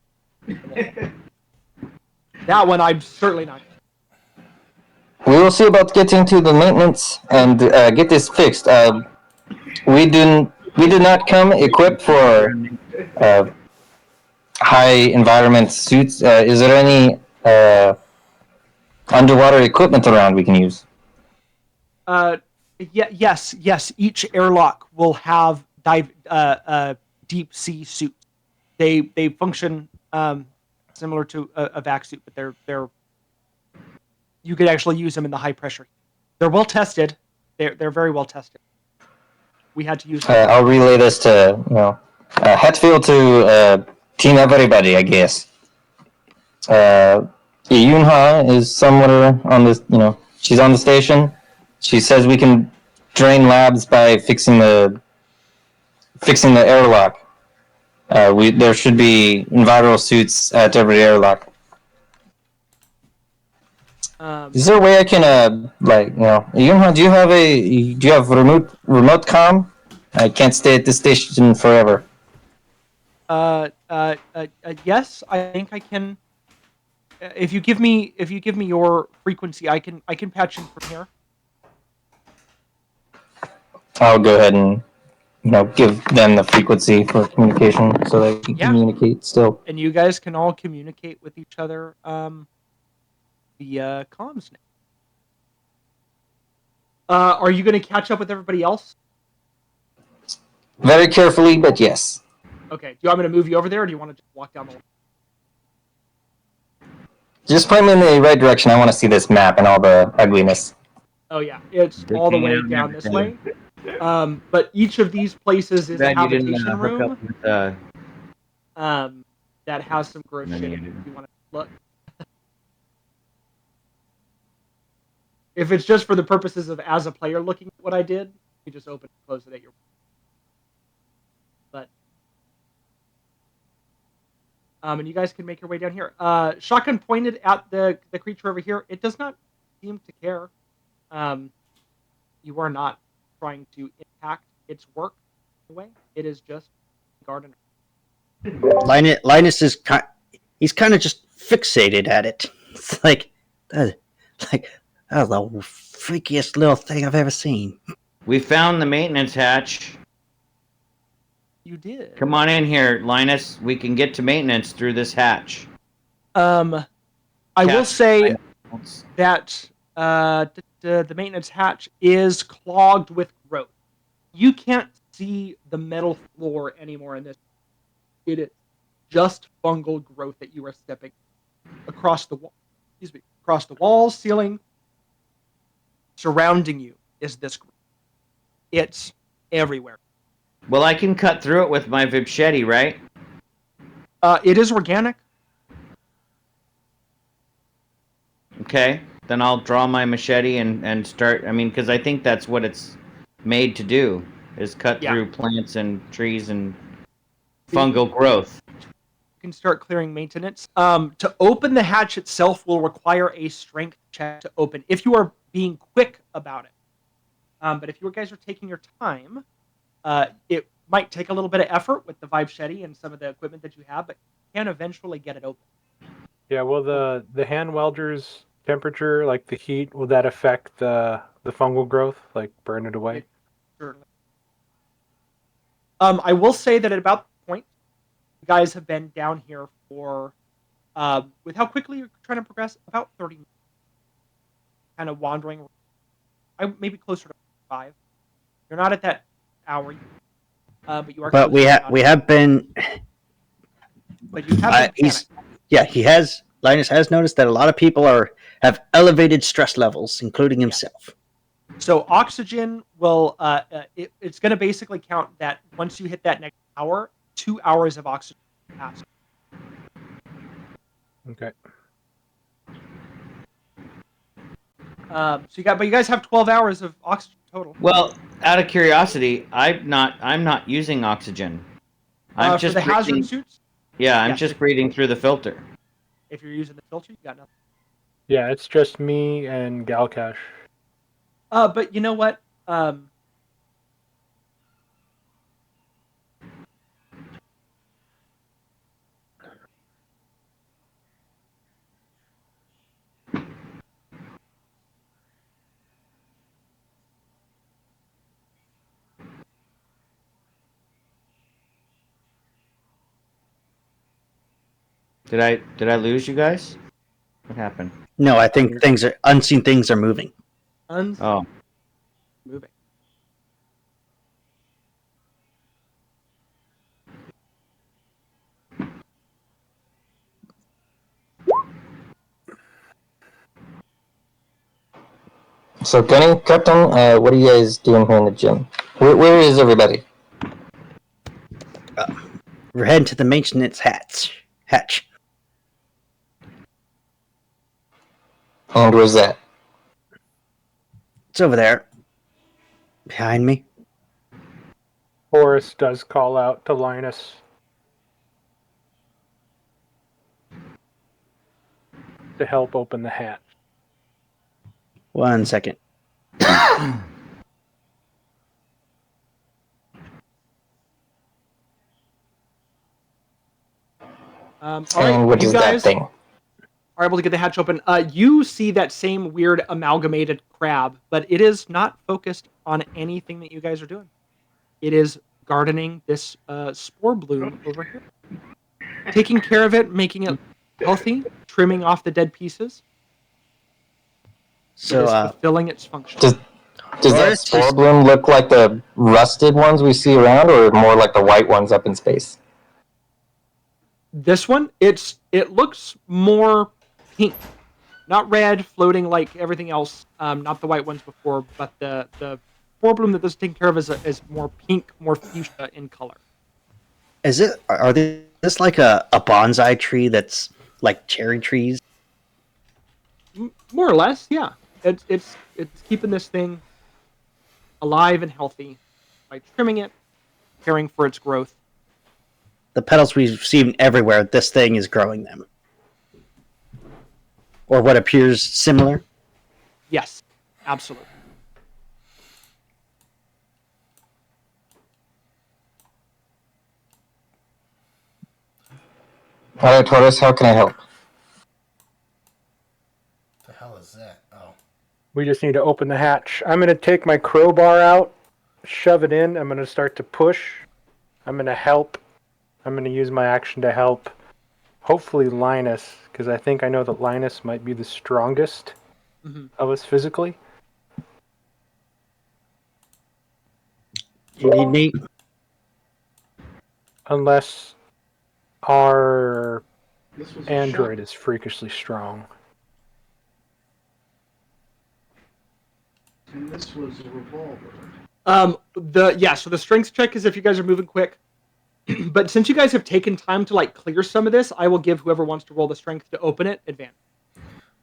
name. That one I'm certainly not. We will see about getting to the maintenance and get this fixed. We did not come equipped for high environment suits. Is there any underwater equipment around we can use? Yes. Each airlock will have deep sea suits. They function similar to a vac suit, but they're you could actually use them in the high pressure. They're well tested. They're very well tested. We had to use them. I'll relay this to Hatfield to team everybody, I guess. Yunha is somewhere on this. She's on the station. She says we can drain labs by fixing the airlock. There should be enviro suits at every airlock. Is there a way I can do you have remote comm? I can't stay at this station forever. Yes, I think I can. If you give me your frequency, I can patch in from here. I'll go ahead and give them the frequency for communication so they can communicate still. And you guys can all communicate with each other via comms now. Are you going to catch up with everybody else? Very carefully, but yes. Okay. Do you want me to move you over there, or do you want to just walk down the line? Just point me in the right direction. I want to see this map and all the ugliness. Oh yeah, it's all the way down this way. But each of these places is a habitation room. That has some gross shit in it if you want to look. If it's just for the purposes of as a player looking at what I did, you just open and close it at your. But and you guys can make your way down here. Shotgun pointed at the creature over here. It does not seem to care. You are not trying to impact its work anyway. It is just gardener. Linus is he's kind of just fixated at it. It's like the freakiest little thing I've ever seen. We found the maintenance hatch. You did. Come on in here, Linus. We can get to maintenance through this hatch. I will say that the maintenance hatch is clogged with growth. You can't see the metal floor anymore in this. It is just fungal growth that you are stepping across the wall. Across the walls, ceiling, surrounding you is this growth. It's everywhere. Well, I can cut through it with my machete, right? It is organic. Okay, then I'll draw my machete and start. I mean, because I think that's what it's made to do, is cut through plants and trees and fungal growth. You can start clearing maintenance. To open the hatch itself will require a strength check to open, if you are being quick about it. But if you guys are taking your time, it might take a little bit of effort with the Vibesheti and some of the equipment that you have, but you can eventually get it open. Yeah, well, the hand welder's temperature, like the heat, will that affect the fungal growth, like burn it away? Certainly. I will say that at about the point, you guys have been down here for, with how quickly you're trying to progress, about 30 minutes. Kind of wandering. Maybe closer to 5. You're not at that hour, but you are. But we have been. But you have been. Linus has noticed that a lot of people have elevated stress levels, including himself. So oxygen will it's going to basically count that once you hit that next hour, 2 hours of oxygen pass. Okay. So you guys have 12 hours of oxygen total. Well, out of curiosity, I'm not using oxygen. I'm just for the breathing, hazard suits. Yeah, I'm just breathing through the filter. If you're using the filter, you got nothing. Yeah, it's just me and Galcash. But you know what? Did I lose you guys? What happened? No, I think unseen things are moving. Oh. Moving. So, Gunny, Captain, what are you guys doing here in the gym? Where is everybody? We're heading to the maintenance hatch. And where's that? It's over there. Behind me. Horace does call out to Linus. to help open the hatch. 1 second. All right, and what you is guys that thing? are able to get the hatch open. You see that same weird amalgamated crab, but it is not focused on anything that you guys are doing. It is gardening this spore bloom over here, taking care of it, making it healthy, trimming off the dead pieces. So, it is fulfilling its function. Does that spore bloom look like the rusted ones we see around, or more like the white ones up in space? This one, it looks more pink, not red, floating like everything else. Not the white ones before, but the spore bloom that this is taking care of is more pink, more fuchsia in color. Is it? Are this like a bonsai tree that's like cherry trees? More or less, yeah. It's keeping this thing alive and healthy by trimming it, caring for its growth. The petals we've seen everywhere, this thing is growing them. Or what appears similar? Yes, absolutely. All right, Torres, how can I help? The hell is that? Oh. We just need to open the hatch. I'm going to take my crowbar out, shove it in. I'm going to start to push. I'm going to help. I'm going to use my action to help. Hopefully Linus, because I think I know that Linus might be the strongest of us physically. You need me? Unless our android is freakishly strong. And this was a revolver. So the strength check is if you guys are moving quick. But since you guys have taken time to like clear some of this, I will give whoever wants to roll the strength to open it advantage.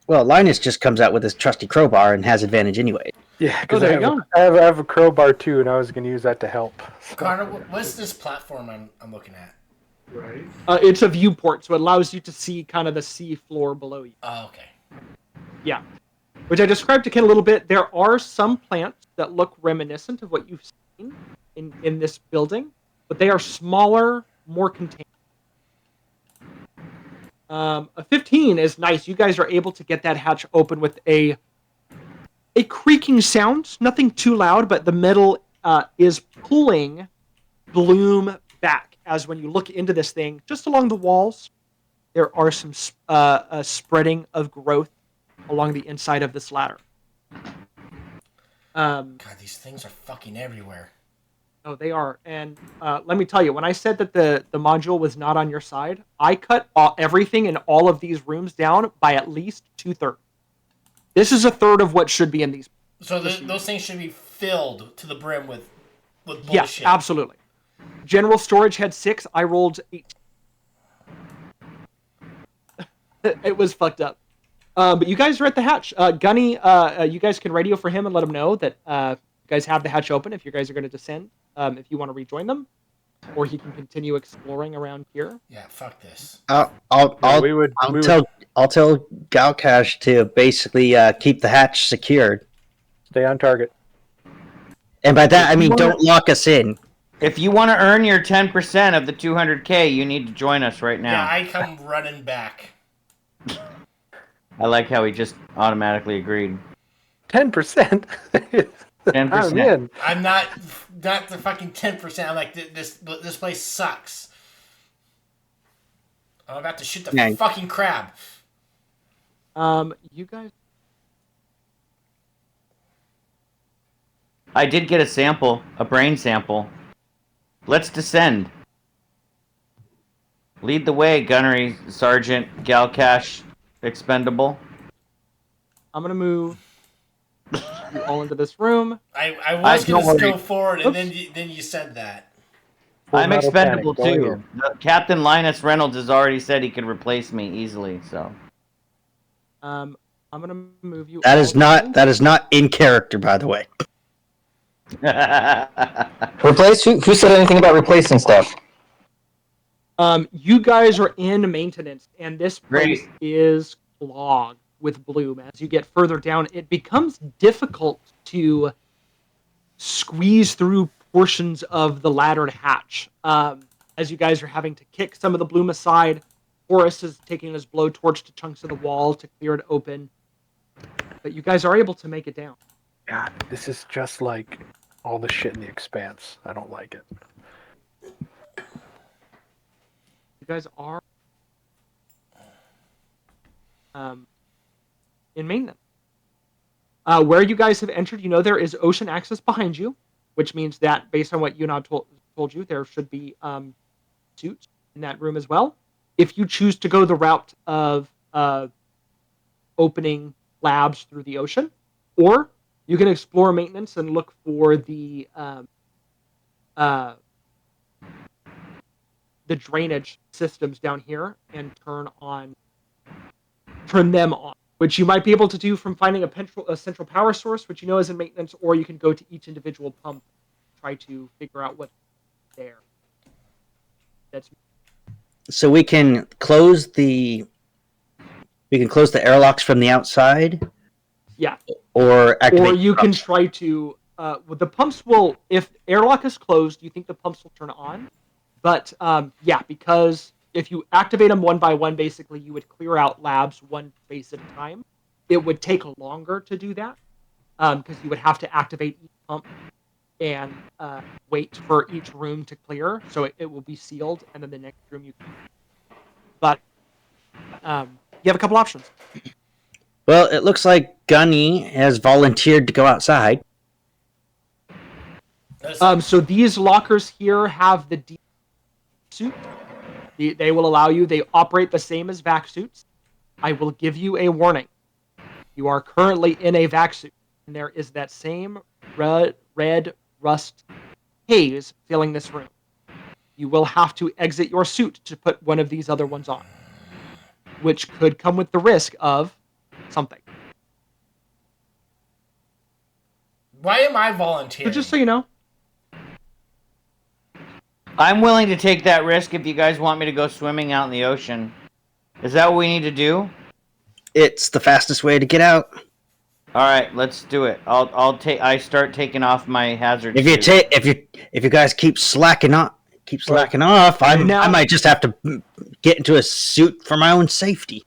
Well, Linus just comes out with his trusty crowbar and has advantage anyway. Yeah, because I have a crowbar too, and I was going to use that to help. Connor, what's this platform I'm looking at? Right. It's a viewport, so it allows you to see kind of the sea floor below you. Oh, okay. Yeah. Which I described to Ken a little bit. There are some plants that look reminiscent of what you've seen in this building, but they are smaller, more contained. A 15 is nice. You guys are able to get that hatch open with a creaking sound. Nothing too loud, but the metal is pulling bloom back. As when you look into this thing, just along the walls, there are some spreading of growth along the inside of this ladder. God, these things are fucking everywhere. Oh, they are. And let me tell you, when I said that the module was not on your side, I cut everything in all of these rooms down by at least 2/3. This is 1/3 of what should be in these. So those things should be filled to the brim with bullshit. Yes, absolutely. General storage had 6. I rolled 8. It was fucked up. But you guys are at the hatch. Gunny, you guys can radio for him and let him know that you guys have the hatch open if you guys are going to descend. If you want to rejoin them, or he can continue exploring around here. Yeah, fuck this. I'll tell Galcash to basically keep the hatch secured. Stay on target. And by that I mean don't lock us in. If you want to earn your 10% of the 200K, you need to join us right now. Yeah, I come running back. I like how he just automatically agreed. 10%? 10%. I'm not the fucking 10%. I'm like, this place sucks. I'm about to shoot the fucking crab. You guys... I did get a sample, a brain sample. Let's descend. Lead the way, Gunnery Sergeant Galcash Expendable. I'm going to move you all into this room. I was going to go forward, and then you said that. I'm expendable too. Captain Linus Reynolds has already said he could replace me easily, so. I'm going to move you. That is not in character, by the way. Replace? Who said anything about replacing stuff? You guys are in maintenance, and this place is clogged with bloom. As you get further down, it becomes difficult to squeeze through portions of the laddered hatch. As you guys are having to kick some of the bloom aside, Horace is taking his blowtorch to chunks of the wall to clear it open. But you guys are able to make it down. God, this is just like all the shit in the Expanse. I don't like it. You guys are in maintenance. Where you guys have entered, you know there is ocean access behind you, which means that based on what Yuna told you, there should be suits in that room as well. If you choose to go the route of opening labs through the ocean, or you can explore maintenance and look for the drainage systems down here and turn them on, which you might be able to do from finding a central power source, which you know is in maintenance, or you can go to each individual pump, try to figure out what's there. So we can close the airlocks from the outside. Yeah. Or you can try to. The pumps will, if airlock is closed, you think the pumps will turn on. But because if you activate them one by one, basically you would clear out labs one space at a time. It would take longer to do that because you would have to activate each pump and wait for each room to clear. So it will be sealed, and then the next room you can. But you have a couple options. Well, it looks like Gunny has volunteered to go outside. So these lockers here have the deep suit. They will allow you. They operate the same as vac suits. I will give you a warning. You are currently in a vac suit, and there is that same red rust haze filling this room. You will have to exit your suit to put one of these other ones on, which could come with the risk of something. Why am I volunteering? So just so you know. I'm willing to take that risk if you guys want me to go swimming out in the ocean. Is that what we need to do? It's the fastest way to get out. All right, let's do it. I start taking off my hazard If suit. if you guys keep slacking off, I might just have to get into a suit for my own safety.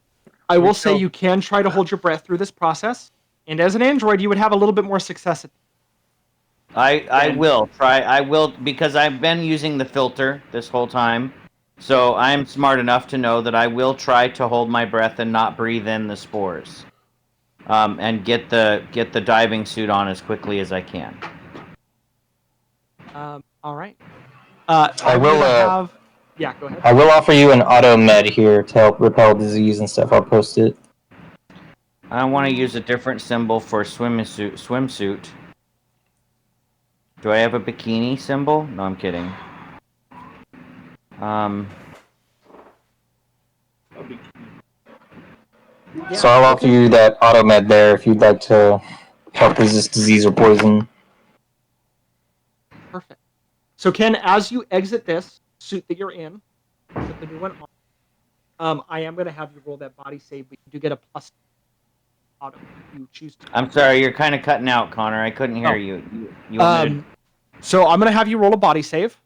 I will say you can try to hold your breath through this process, and as an android, you would have a little bit more success at I will try. I will, because I've been using the filter this whole time, so I'm smart enough to know that I will try to hold my breath and not breathe in the spores, and get the diving suit on as quickly as I can. All right. I will. Yeah, go ahead. I will offer you an auto med here to help repel disease and stuff. I'll post it. I want to use a different symbol for swimsuit. Do I have a bikini symbol? No, I'm kidding. So I'll offer you that auto med there if you'd like to help resist disease or poison. Perfect. So Ken, as you exit this suit that you're in, put the new one on. I am going to have you roll that body save, but you do get a plus auto if you choose to. I'm sorry, you're kind of cutting out, Connor. I couldn't hear you. You want me So I'm going to have you roll a body save.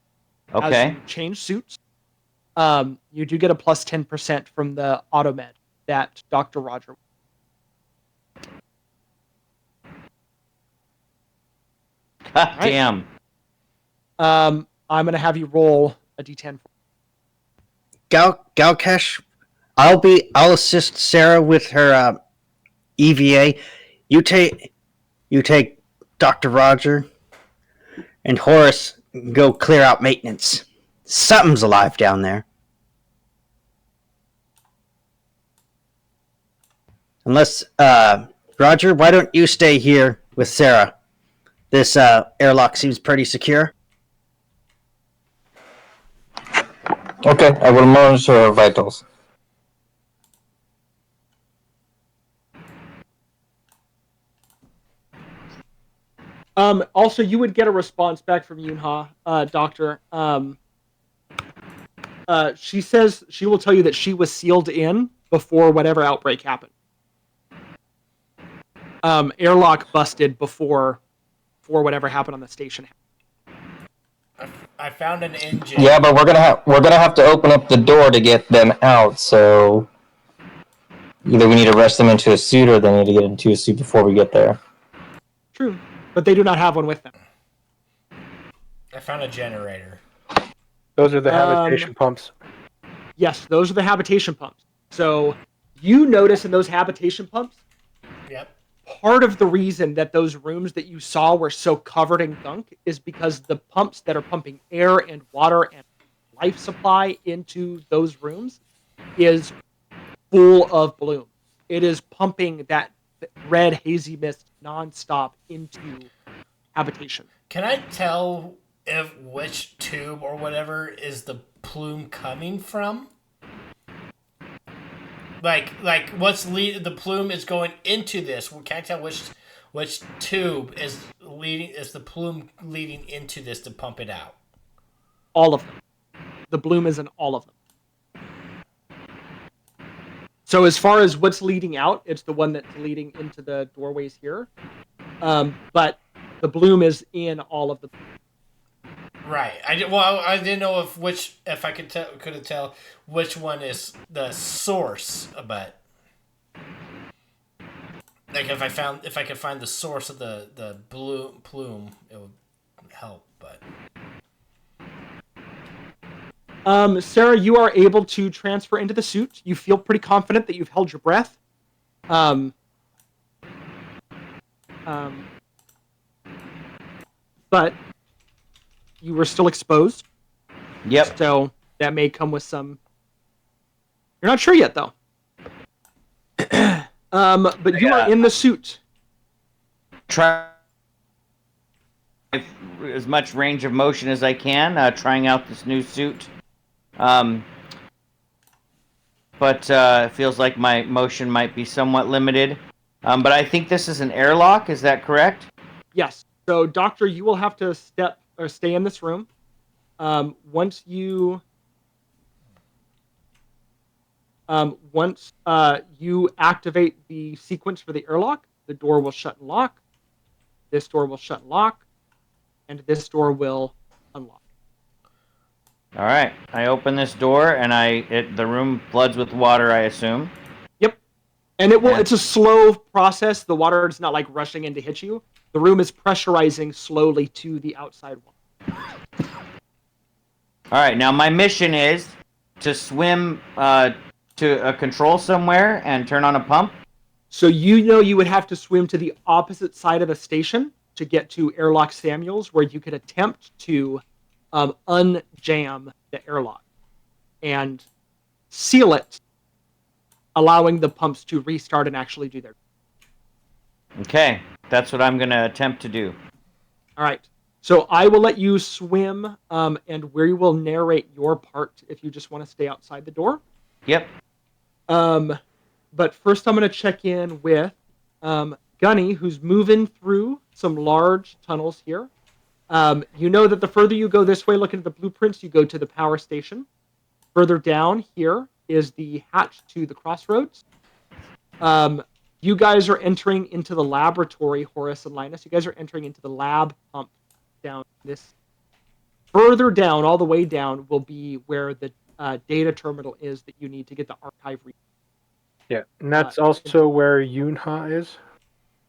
Okay. As you change suits. You do get a plus 10% from the auto med that Dr. Roger. God damn. I'm going to have you roll a d10. Galkesh, I'll assist Sarah with her EVA. You take Dr. Roger and Horace go clear out maintenance. Something's alive down there. Unless Roger, why don't you stay here with Sarah? This airlock seems pretty secure. Okay, I will monitor her vitals. Also, you would get a response back from Yunha, Doctor. She says she will tell you that she was sealed in before whatever outbreak happened. Airlock busted before whatever happened on the station. I found an engine. Yeah, but we're gonna have to open up the door to get them out. So either we need to rush them into a suit, or they need to get into a suit before we get there. True, but they do not have one with them. I found a generator. Those are the habitation pumps. Yes, those are the habitation pumps. So you notice in those habitation pumps, Yep. part of the reason that those rooms that you saw were so covered in gunk is because the pumps that are pumping air and water and life supply into those rooms is full of bloom. It is pumping that red hazy mist nonstop into habitation. Can I tell if which tube or whatever is the plume coming from? Like what's the plume is going into this? Can I tell which tube is the plume leading into this to pump it out? All of them. The bloom is in all of them. So as far as what's leading out, it's the one that's leading into the doorways here. But the bloom is in all of the. Right. I didn't know if I could tell which one is the source, but like if I could find the source of the plume, it would help. But Sarah, you are able to transfer into the suit. You feel pretty confident that you've held your breath. But you were still exposed. Yep. So that may come with some. You're not sure yet, though. But you are in the suit. Try as much range of motion as I can, trying out this new suit. But it feels like my motion might be somewhat limited. But I think this is an airlock. Is that correct? Yes. So, Doctor, you will have to stay in this room. Once you activate the sequence for the airlock, the door will shut and lock. This door will shut and lock, and this door will unlock. All right. I open this door, and the room floods with water, I assume. Yep. And it's a slow process. The water is not like rushing in to hit you. The room is pressurizing slowly to the outside wall. All right. Now my mission is to swim to a control somewhere and turn on a pump. So you would have to swim to the opposite side of the station to get to Airlock Samuels, where you could attempt to unjam the airlock and seal it, allowing the pumps to restart and actually do their. Okay, that's what I'm going to attempt to do. All right. So I will let you swim, and we will narrate your part if you just want to stay outside the door. Yep. But first I'm going to check in with Gunny, who's moving through some large tunnels here. You know that the further you go this way, looking at the blueprints, you go to the power station. Further down here is the hatch to the crossroads. You guys are entering into the laboratory, Horace and Linus. You guys are entering into the lab pump down this. Further down, all the way down, will be where the data terminal is that you need to get the archive read. Yeah, and that's also where Yunha is?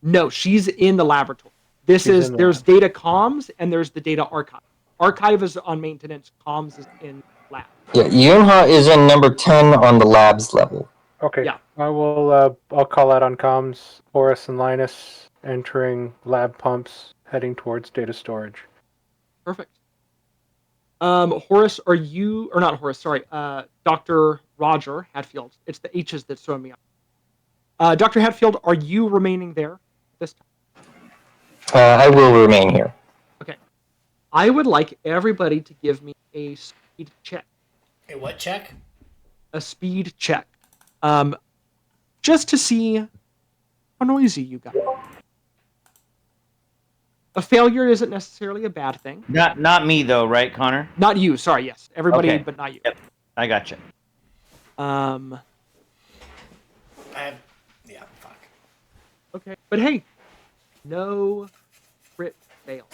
No, she's in the laboratory. There's data comms and there's the data archive. Archive is on maintenance, comms is in lab. Yeah, Yunha is in number 10 on the labs level. Okay. Yeah. I'll call out on comms, Horace and Linus entering lab pumps, heading towards data storage. Perfect. Horace, are you, or not Horace, sorry, Dr. Roger Hatfield. It's the H's that's throwing me off. Dr. Hatfield, are you remaining there this time? I will remain here. Okay. I would like everybody to give me a speed check. A what check? A speed check. Just to see how noisy you got. A failure isn't necessarily a bad thing. Not me though, right, Connor? Not you. Sorry. Yes, everybody, Okay. but not you. Yep, I gotcha. Yeah, fuck. Okay, but hey, no crit fail.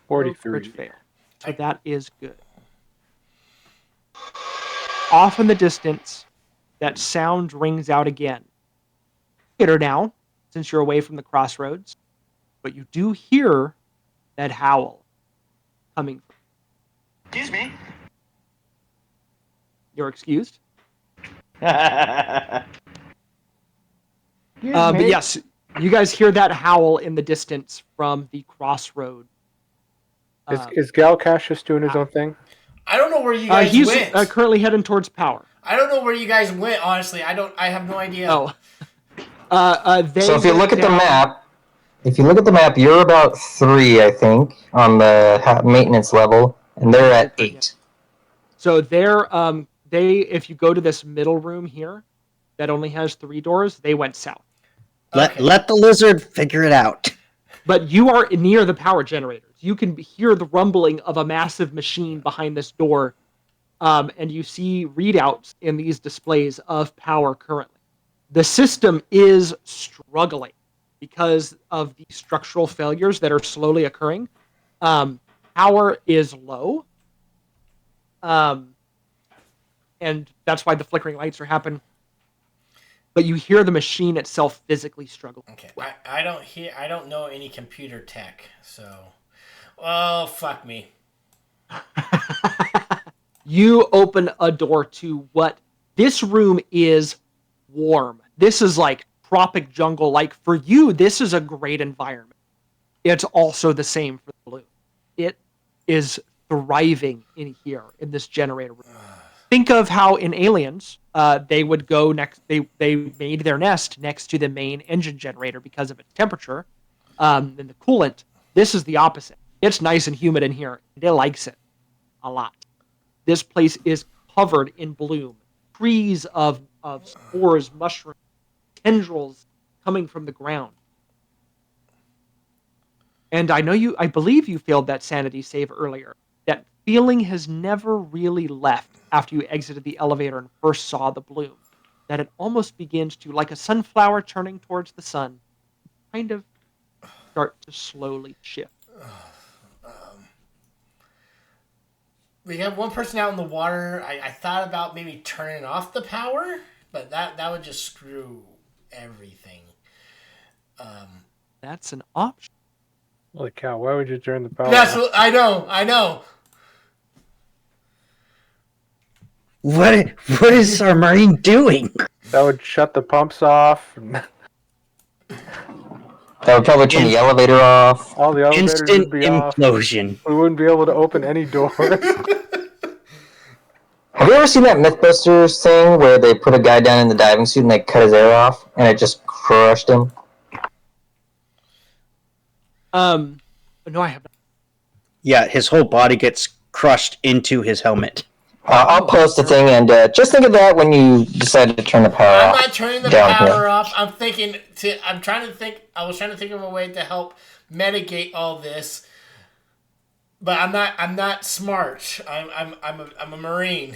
43. No crit fail. So that is good. Off in the distance, that sound rings out again. Hit her now, since you're away from the crossroads, but you do hear that howl coming from. Excuse me. You're excused. Excuse But me. yes, you guys hear that howl in the distance from the crossroad. Is Galcash just doing his own thing? I don't know where you guys he's went. Currently heading towards power. I don't know where you guys went. Honestly, I have no idea. Oh. So if you look at the map, you're about 3, I think, on the maintenance level, and they're at 8. So if you go to this middle room here, that only has 3 doors, they went south. Let the lizard figure it out. But you are near the power generators. You can hear the rumbling of a massive machine behind this door, and you see readouts in these displays of power currently. The system is struggling because of the structural failures that are slowly occurring. Power is low, and that's why the flickering lights are happening. But you hear the machine itself physically struggle. Okay, I don't know any computer tech, so, well, fuck me. You open a door to what this room is warm. This is like tropic jungle. Like for you, this is a great environment. It's also the same for the balloon. It is thriving in here in this generator room. Think of how in Aliens, they would go next. They made their nest next to the main engine generator because of its temperature and the coolant. This is the opposite. It's nice and humid in here. It likes it a lot. This place is covered in bloom. Trees of spores, mushrooms, tendrils coming from the ground. And I believe you failed that sanity save earlier. That feeling has never really left after you exited the elevator and first saw the bloom. That it almost begins to, like a sunflower turning towards the sun, kind of start to slowly shift. We have one person out in the water. I thought about maybe turning off the power, but that would just screw everything. That's an option. Holy cow, why would you turn the power That's off? what I know. What is our marine doing? That would shut the pumps off. That would probably turn the elevator off. All the elevators Instant would be off. implosion. We wouldn't be able to open any doors. Have you ever seen that Mythbusters thing where they put a guy down in the diving suit and they cut his air off and it just crushed him? No, I have not. Yeah, his whole body gets crushed into his helmet. I'll post the thing and just think of that when you decide to turn the power off. I'm not turning the down power here. off. I was trying to think of a way to help mitigate all this. But I'm not smart. I'm a Marine.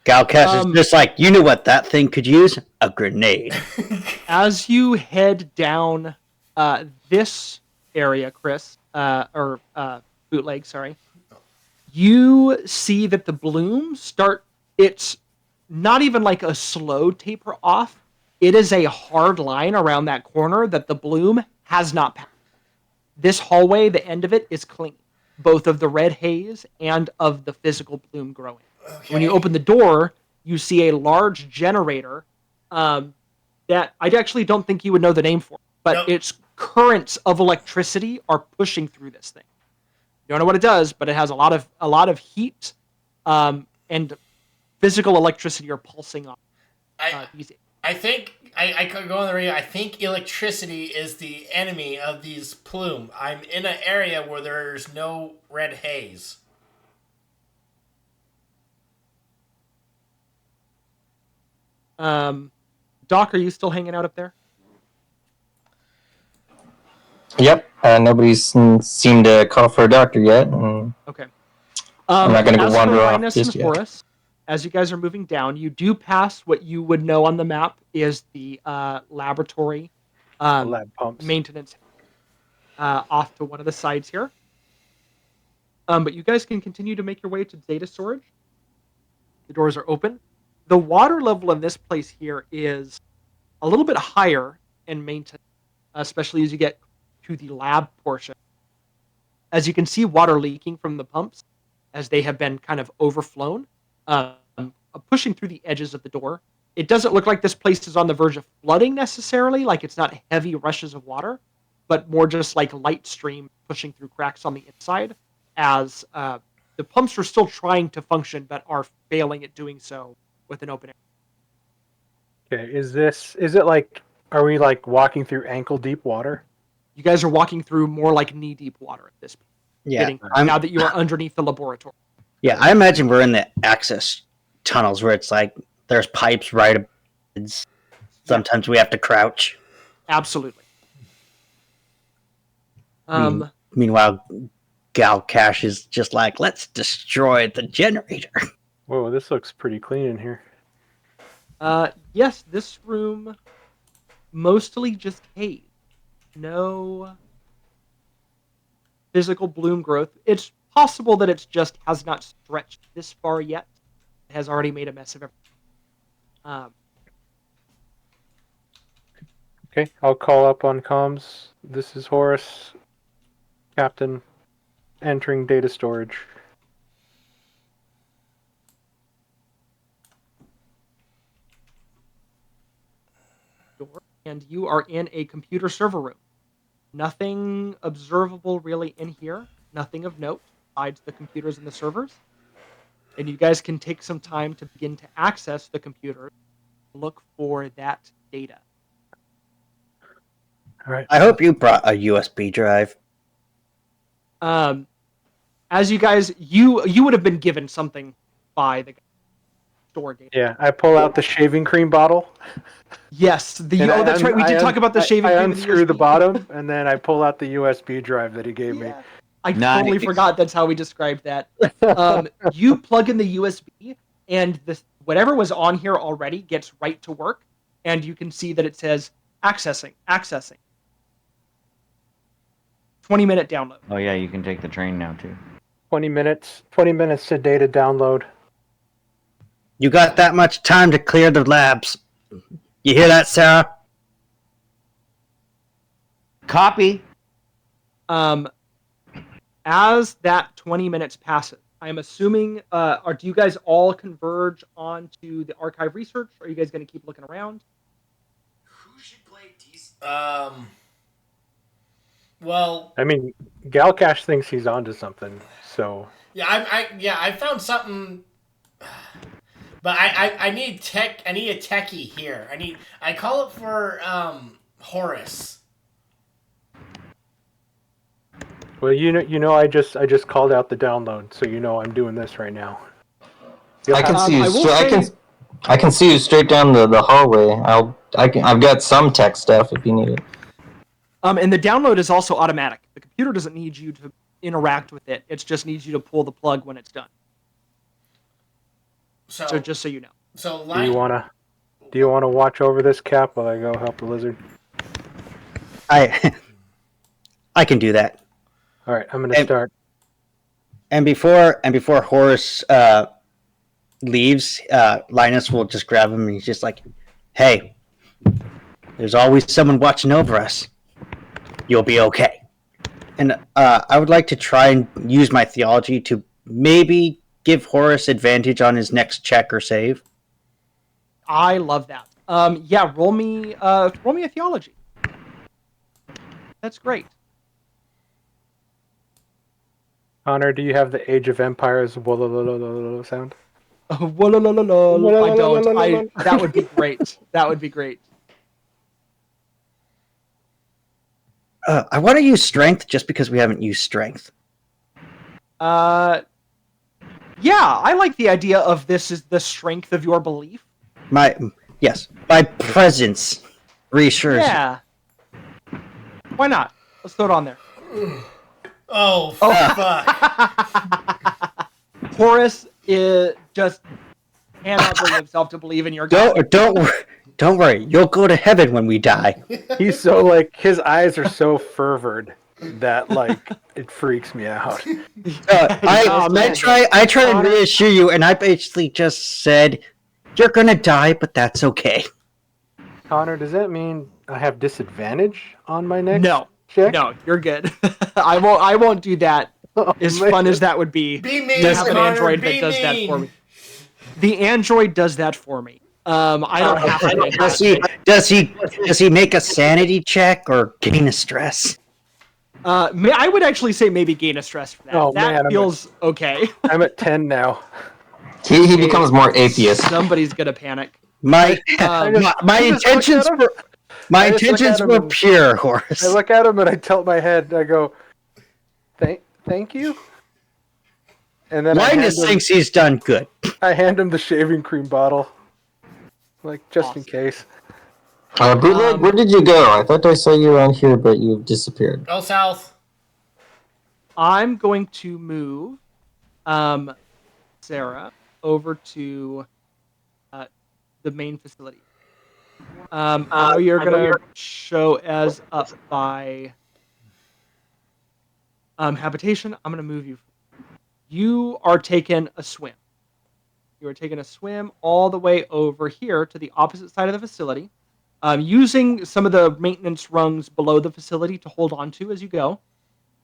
Galcash is just like, you know what that thing could use? A grenade. As you head down this area, Chris, or Bootleg, sorry, you see that the bloom it's not even like a slow taper off. It is a hard line around that corner that the bloom has not passed. This hallway, the end of it, is clean, both of the red haze and of the physical bloom growing. Okay. When you open the door, you see a large generator that I actually don't think you would know the name for, but its currents of electricity are pushing through this thing. You don't know what it does, but it has a lot of heat and physical electricity are pulsing off. I think I could go on the radio. I think electricity is the enemy of these plume. I'm in an area where there's no red haze. Doc, are you still hanging out up there? Yep. Nobody's seemed to call for a doctor yet. Okay. I'm not going to go wander off just yet. Horace, as you guys are moving down, you do pass what you would know on the map is the laboratory lab pumps. maintenance off to one of the sides here. But you guys can continue to make your way to data storage. The doors are open. The water level in this place here is a little bit higher in maintenance, especially as you get to the lab portion. As you can see, water leaking from the pumps as they have been kind of overflown, pushing through the edges of the door. It doesn't look like this place is on the verge of flooding necessarily, like it's not heavy rushes of water, but more just like light stream pushing through cracks on the inside as the pumps are still trying to function but are failing at doing so with an open air. Okay, is it like, are we like walking through ankle deep water? You guys are walking through more like knee deep water at this point. Yeah, now that you are underneath the laboratory. Yeah, I imagine we're in the access tunnels where it's like there's pipes right above. Sometimes we have to crouch. Absolutely. Meanwhile, Gal Cash is just like, let's destroy the generator. Whoa, this looks pretty clean in here. Yes, this room mostly just cave. No physical bloom growth. It's possible that it just has not stretched this far yet. It has already made a mess of everything. Okay, I'll call up on comms. This is Horace, Captain, entering data storage. And you are in a computer server room. Nothing observable really in here. Nothing of note besides the computers and the servers. And you guys can take some time to begin to access the computer, look for that data. All right. I hope you brought a USB drive. As you guys, you would have been given something by the store data. Yeah, I pull out the shaving cream bottle. Yes, that's right. We did talk about the shaving cream. I unscrew the bottom, and then I pull out the USB drive that he gave me. I totally forgot that's how we described that. You plug in the USB, and whatever was on here already gets right to work, and you can see that it says accessing. 20-minute download. Oh yeah, you can take the train now too. 20 minutes to data download. You got that much time to clear the labs. You hear that, Sarah? Copy. As that 20 minutes passes, I'm assuming, do you guys all converge onto the archive research? Or are you guys going to keep looking around? Who should play well, I mean, Galcash thinks he's onto something, so yeah, I found something, but I need tech. I need a techie here. I call it for Horace. Well, you know, I just called out the download, so you know I'm doing this right now. I can see you. I can see you straight down the hallway. I've got some tech stuff if you need it. And the download is also automatic. The computer doesn't need you to interact with it. It just needs you to pull the plug when it's done. So just so you know. So do you wanna watch over this, Cap, while I go help the lizard? I can do that. All right, I'm gonna start. And before Horace leaves, Linus will just grab him and he's just like, "Hey, there's always someone watching over us. You'll be okay." And I would like to try and use my theology to maybe give Horace advantage on his next check or save. I love that. Yeah, roll me a theology. That's great. Connor, do you have the Age of Empires sound? I don't. That would be great. That would be great. I want to use strength just because we haven't used strength. Yeah, I like the idea of this is the strength of your belief. My presence reassures. Yeah. Why not? Let's throw it on there. Oh fuck! Horace is just cannot bring himself to believe in your God. Don't worry. You'll go to heaven when we die. He's so like his eyes are so fervid that like it freaks me out. I try and reassure you, and I basically just said, "You're gonna die, but that's okay." Connor, does that mean I have disadvantage on my next No, check? no, you're good. I won't do that. As fun as that would be, Be mean, to have an Connor, android be that does that for mean. me. The android does that for me. I don't have to make Does he make a sanity check or gain a stress? I would actually say maybe gain a stress for that. Oh, that man, feels okay. I'm at 10 now. He becomes more atheist. Somebody's gonna panic. My I intentions were pure, Horace. I look at him and I tilt my head and I go, thank you. And then Linus thinks he's done good. I hand him the shaving cream bottle, like just in case. Bootleg, where did you go? I thought I saw you around here, but you've disappeared. Go south. I'm going to move Sarah over to the main facility. I know you're going to show as up by habitation. I'm going to move you. You are taking a swim. You are taking a swim all the way over here to the opposite side of the facility, using some of the maintenance rungs below the facility to hold on to as you go.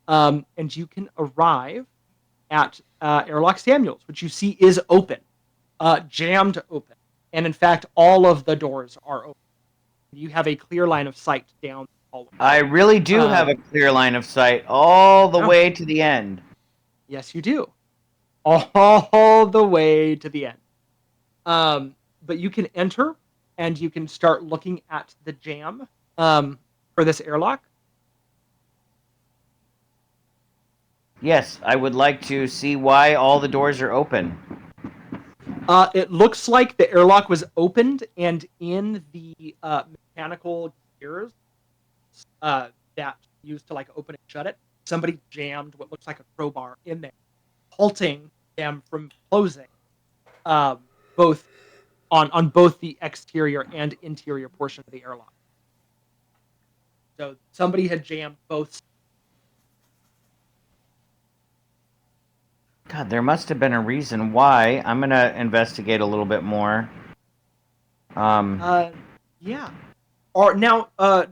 And you can arrive at Airlock Samuels, which you see is open, jammed open. And in fact, all of the doors are open. You have a clear line of sight down the hallway. I really do have a clear line of sight all the way to the end. Yes, you do. All the way to the end. But you can enter, and you can start looking at the jam for this airlock. Yes, I would like to see why all the doors are open. It looks like the airlock was opened, and in the mechanical gears that used to like open and shut it, somebody jammed what looks like a crowbar in there, halting them from closing, both on both the exterior and interior portion of the airlock. So somebody had jammed both. God, there must have been a reason why. I'm gonna investigate a little bit more. Yeah. Or now,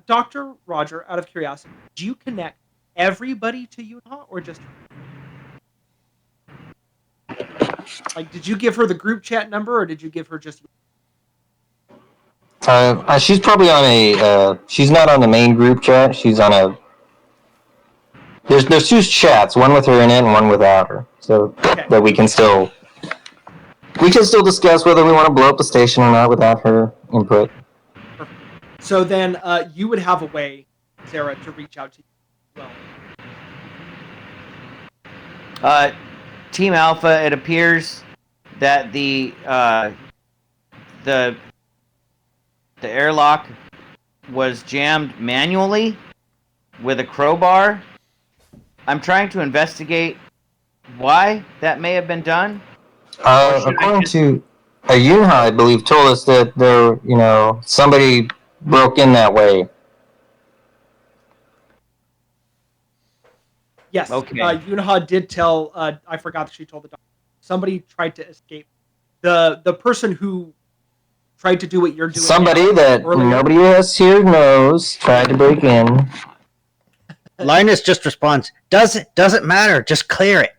Dr. Roger, out of curiosity, do you connect everybody to Yunha or just like did you give her the group chat number or did you give her just She's probably on a. She's not on the main group chat. She's on a. There's two chats, one with her in it and one without her, so that we can still discuss whether we want to blow up the station or not without her input. Perfect. So then you would have a way, Sarah, to reach out to you as well. Team Alpha, it appears that the airlock was jammed manually with a crowbar. I'm trying to investigate why that may have been done. According to Yunha, I believe, told us that there, somebody broke in that way. Yes. Okay. Yunha did tell. I forgot that she told the doctor. Somebody tried to escape. The person who tried to do what you're doing. Somebody that nobody else here knows tried to break in. Linus just responds, doesn't matter, just clear it.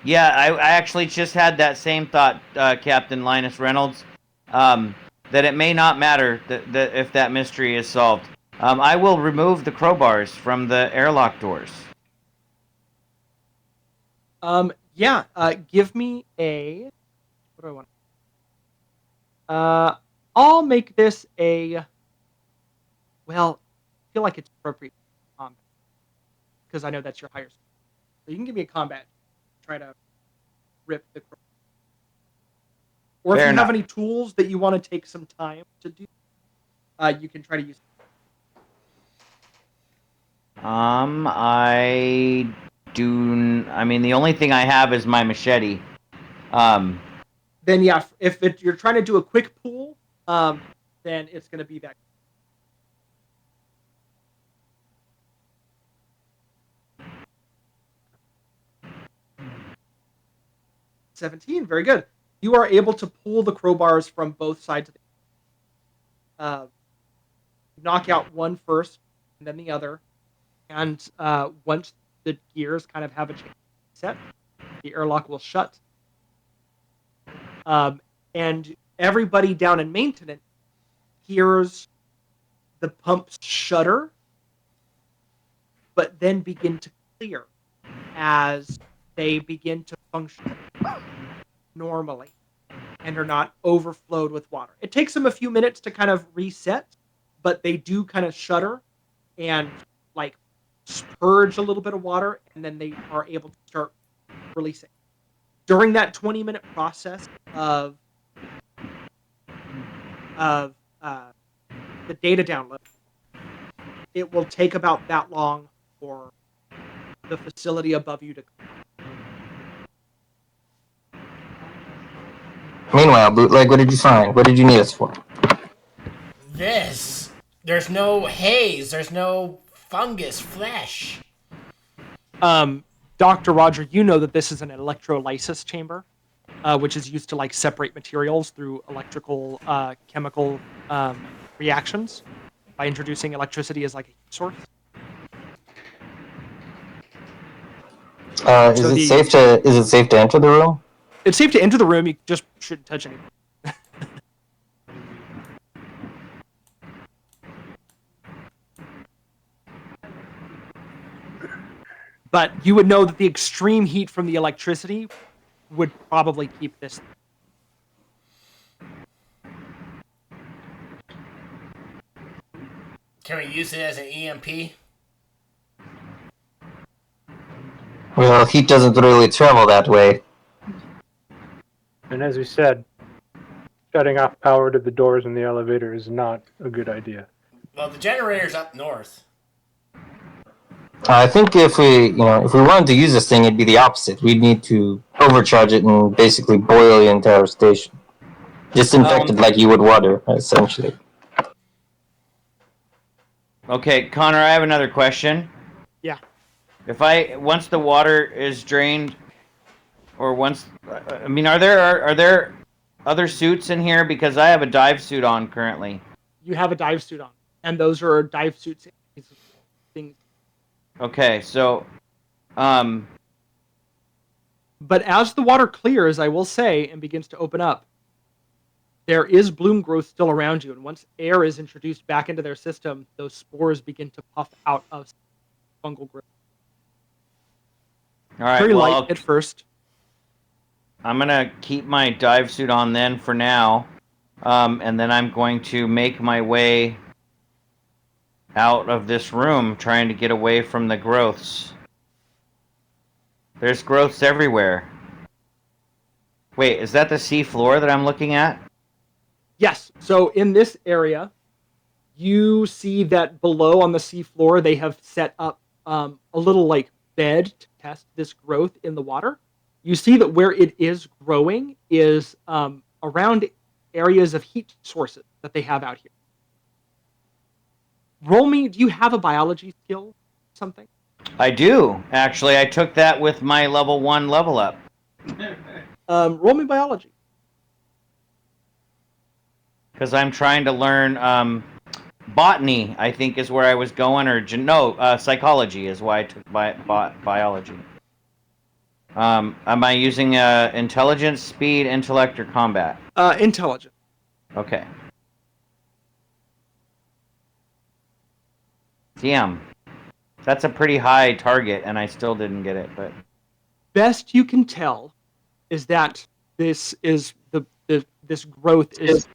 Yeah, I actually just had that same thought, Captain Linus Reynolds, that it may not matter that if that mystery is solved. I will remove the crowbars from the airlock doors. Yeah, give me a... What do I want? I'll make this a... Well, I feel like it's appropriate combat. Because I know that's your higher skill. So you can give me a combat. Try to rip the crowbar. Or if you have any tools that you want to take some time to do, you can try to use I mean, the only thing I have is my machete. then yeah, if you're trying to do a quick pool, then it's going to be that. 17, very good. You are able to pull the crowbars from both sides of the knock out one first and then the other. And once the gears kind of have a change set, the airlock will shut. And everybody down in maintenance hears the pumps shudder, but then begin to clear as they begin to function normally and are not overflowed with water. It takes them a few minutes to kind of reset, but they do kind of shudder and like purge a little bit of water, and then they are able to start releasing. During that 20-minute process of the data download, it will take about that long for the facility above you to. Meanwhile, bootleg, what did you find? What did you need us for? This. There's no haze. There's no fungus flesh. Dr. Roger, you know that this is an electrolysis chamber, which is used to like separate materials through electrical chemical reactions by introducing electricity as like a heat source. Is it safe to enter the room? It's safe to enter the room. You just shouldn't touch anything. But you would know that the extreme heat from the electricity would probably keep this. Can we use it as an EMP? Well, heat doesn't really travel that way. And as we said, shutting off power to the doors in the elevator is not a good idea. Well, the generator's up north. I think if we wanted to use this thing, it'd be the opposite. We'd need to overcharge it and basically boil the entire station. Disinfect it like you would water, essentially. Okay, Connor, I have another question. Yeah. Once the water is drained, or once, I mean, are there other suits in here? Because I have a dive suit on currently. You have a dive suit on, and those are dive suits. Things. Okay, so, But as the water clears, I will say, and begins to open up, there is bloom growth still around you, and once air is introduced back into their system, those spores begin to puff out of fungal growth. all right. Very light at first. I'm gonna keep my dive suit on then for now, and then I'm going to make my way out of this room, trying to get away from the growths. There's growths everywhere. Wait, is that the sea floor that I'm looking at? Yes. So in this area, you see that below on the sea floor, they have set up a little like bed to test this growth in the water. You see that where it is growing is around areas of heat sources that they have out here. Roll me, do you have a biology skill? Something? I do, actually. I took that with my level 1 level up. Roll me biology. Because I'm trying to learn botany, I think is where I was going, or psychology is why I took biology. Am I using intelligence, speed, intellect, or combat? Intelligence. Okay. Damn. That's a pretty high target, and I still didn't get it. But best you can tell is that this is this growth is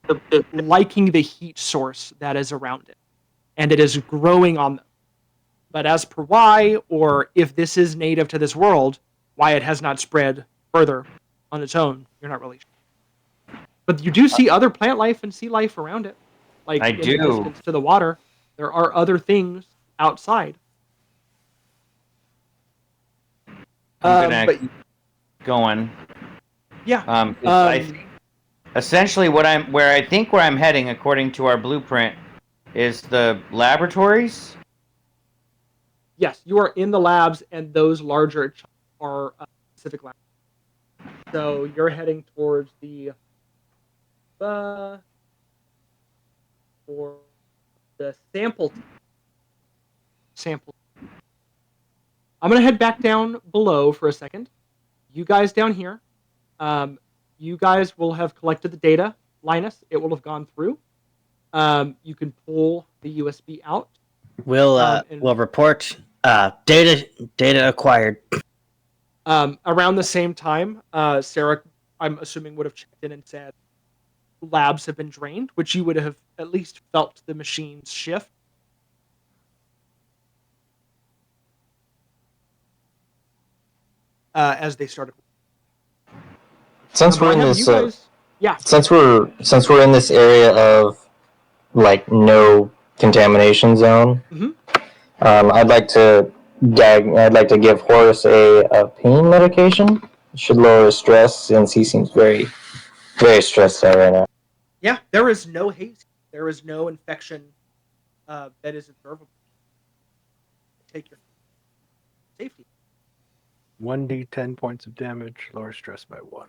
liking the heat source that is around it, and it is growing on them. But as per why, or if this is native to this world, why it has not spread further on its own, you're not really sure. But you do see other plant life and sea life around it. Like in the distance to the water, there are other things outside. I'm gonna keep going. Yeah. essentially where I'm heading, according to our blueprint, is the laboratories. Yes, you are in the labs, and those larger are specific labs. So you're heading towards the for the sample. I'm gonna head back down below for a second. You guys down here, you guys will have collected the data. Linus, it will have gone through. You can pull the USB out. We'll report data acquired. Around the same time, Sarah, I'm assuming, would have checked in and said labs have been drained, which you would have at least felt the machines shift. As they started. Since we're in this, Since we're in this area of like no contamination zone, I'd like to give Horace a pain medication. It should lower his stress since he seems very, very stressed out right now. Yeah, there is no haze. There is no infection that is observable. Take your safety. 1d10 points of damage, lower stress by 1.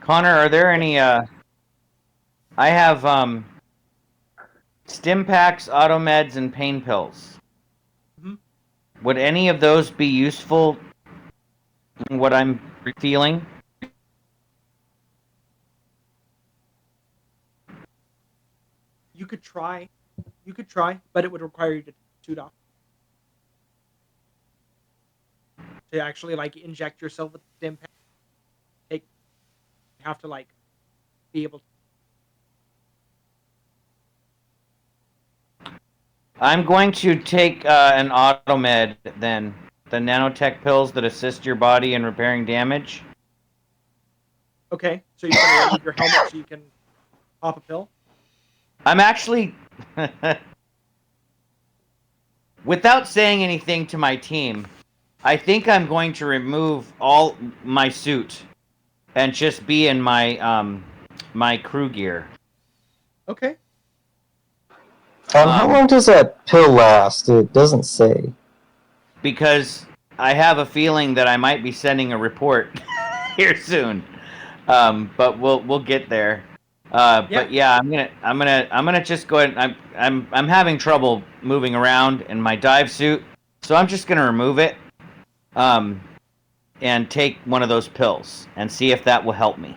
Connor, are there any I have stim packs, automeds, and pain pills. Would any of those be useful in what I'm feeling? You could try, but it would require you to suit up to actually like inject yourself with the stim pack. You have to like be able to. I'm going to take an automed then. The nanotech pills that assist your body in repairing damage. Okay, so you're going to remove your helmet so you can pop a pill? I'm actually... Without saying anything to my team, I think I'm going to remove all my suit and just be in my my crew gear. Okay. How long does that pill last? It doesn't say. Because I have a feeling that I might be sending a report here soon. But we'll get there. But yeah, I'm gonna just go ahead. I'm having trouble moving around in my dive suit, so I'm just gonna remove it, and take one of those pills and see if that will help me.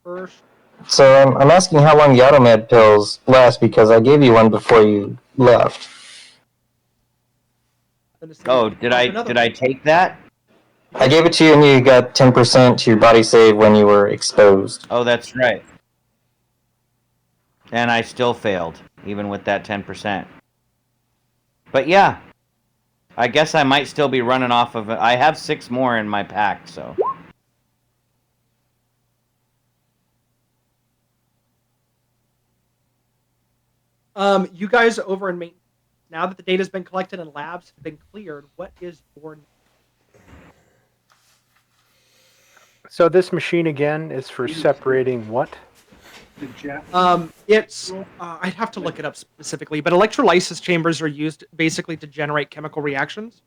First. So I'm asking how long the automed pills last because I gave you one before you left. Oh, did I take that? I gave it to you and you got 10% to your body save when you were exposed. Oh, that's right. And I still failed, even with that 10%. But yeah, I guess I might still be running off of it. I have 6 more in my pack, so. You guys over in maintenance, now that the data's been collected and labs have been cleared, what is your... So this machine again is for separating what? It's I'd have to look it up specifically, but electrolysis chambers are used basically to generate chemical reactions.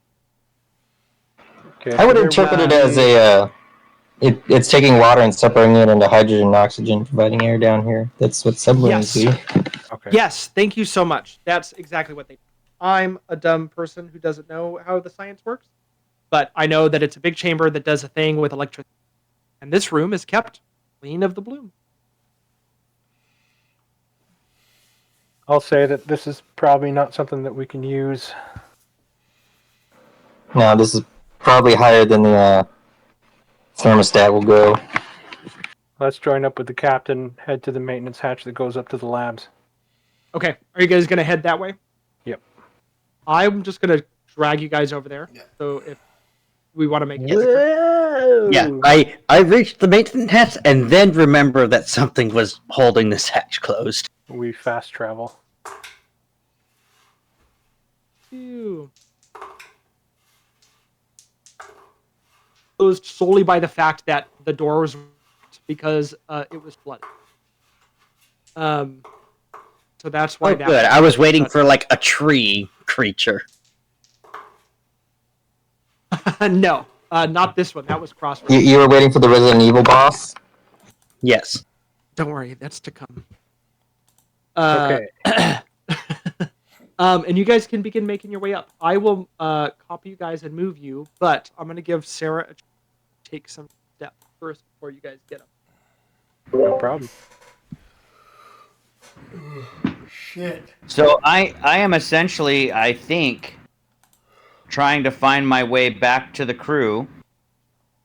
Okay, I would interpret it as it's taking water and separating it into hydrogen and oxygen, providing air down here. That's what submarines do. Okay. Yes, thank you so much. That's exactly what they do. I'm a dumb person who doesn't know how the science works, but I know that it's a big chamber that does a thing with electricity. And this room is kept clean of the bloom. I'll say that this is probably not something that we can use. No, this is probably higher than the thermostat will go. Let's join up with the captain, head to the maintenance hatch that goes up to the labs. Okay, are you guys going to head that way? Yep. I'm just going to drag you guys over there. Yeah. So if we want to make it different. Yeah, I reached the maintenance hatch and then remember that something was holding this hatch closed. We fast travel. Phew. closed solely by the fact that the door was because it was flooded. So that's why. Oh, good. I was waiting for like a tree creature. No, not this one. That was crossroads. You were waiting for the Resident Evil boss? Yes. Don't worry, that's to come. Okay. And you guys can begin making your way up. I will copy you guys and move you, but I'm going to give Sarah a take some steps first before you guys get up. No problem. Shit. So I am essentially, I think, trying to find my way back to the crew.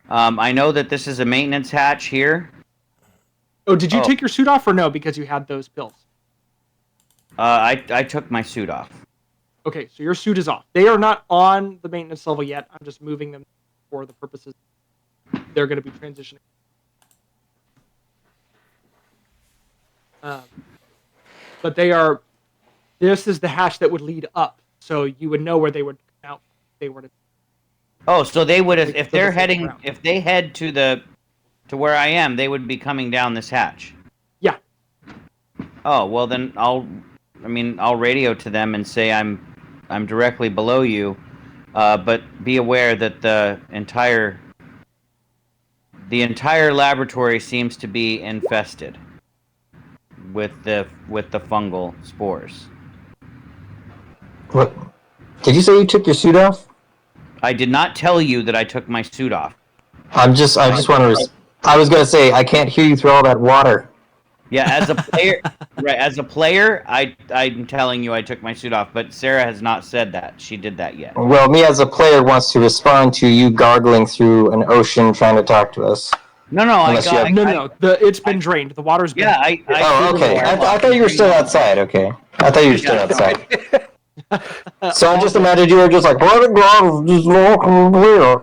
I know that this is a maintenance hatch here. Oh, did you take your suit off or no? Because you had those pills. I took my suit off. Okay, so your suit is off. They are not on the maintenance level yet. I'm just moving them for the purposes. They're going to be transitioning. But they are. This is the hatch that would lead up, so you would know where they would come out. If they were to. Oh, so they would, Like, if to the they're full heading, ground. if they head to where I am, they would be coming down this hatch. Yeah. Oh well, then I'll radio to them and say I'm directly below you, but be aware that the entire laboratory seems to be infested with the fungal spores. What? Did you say you took your suit off? I did not tell you that I took my suit off. I just want to. I was gonna say I can't hear you through all that water. Yeah, as a player, right? As a player, I'm telling you I took my suit off, but Sarah has not said that she did that yet. Well, me as a player wants to respond to you gargling through an ocean trying to talk to us. No, It's been drained. The water's been. Yeah, Oh, okay. I thought you were still outside. Okay, I thought you were still outside. So I just imagined you were just like, "Let it go, just walk over here."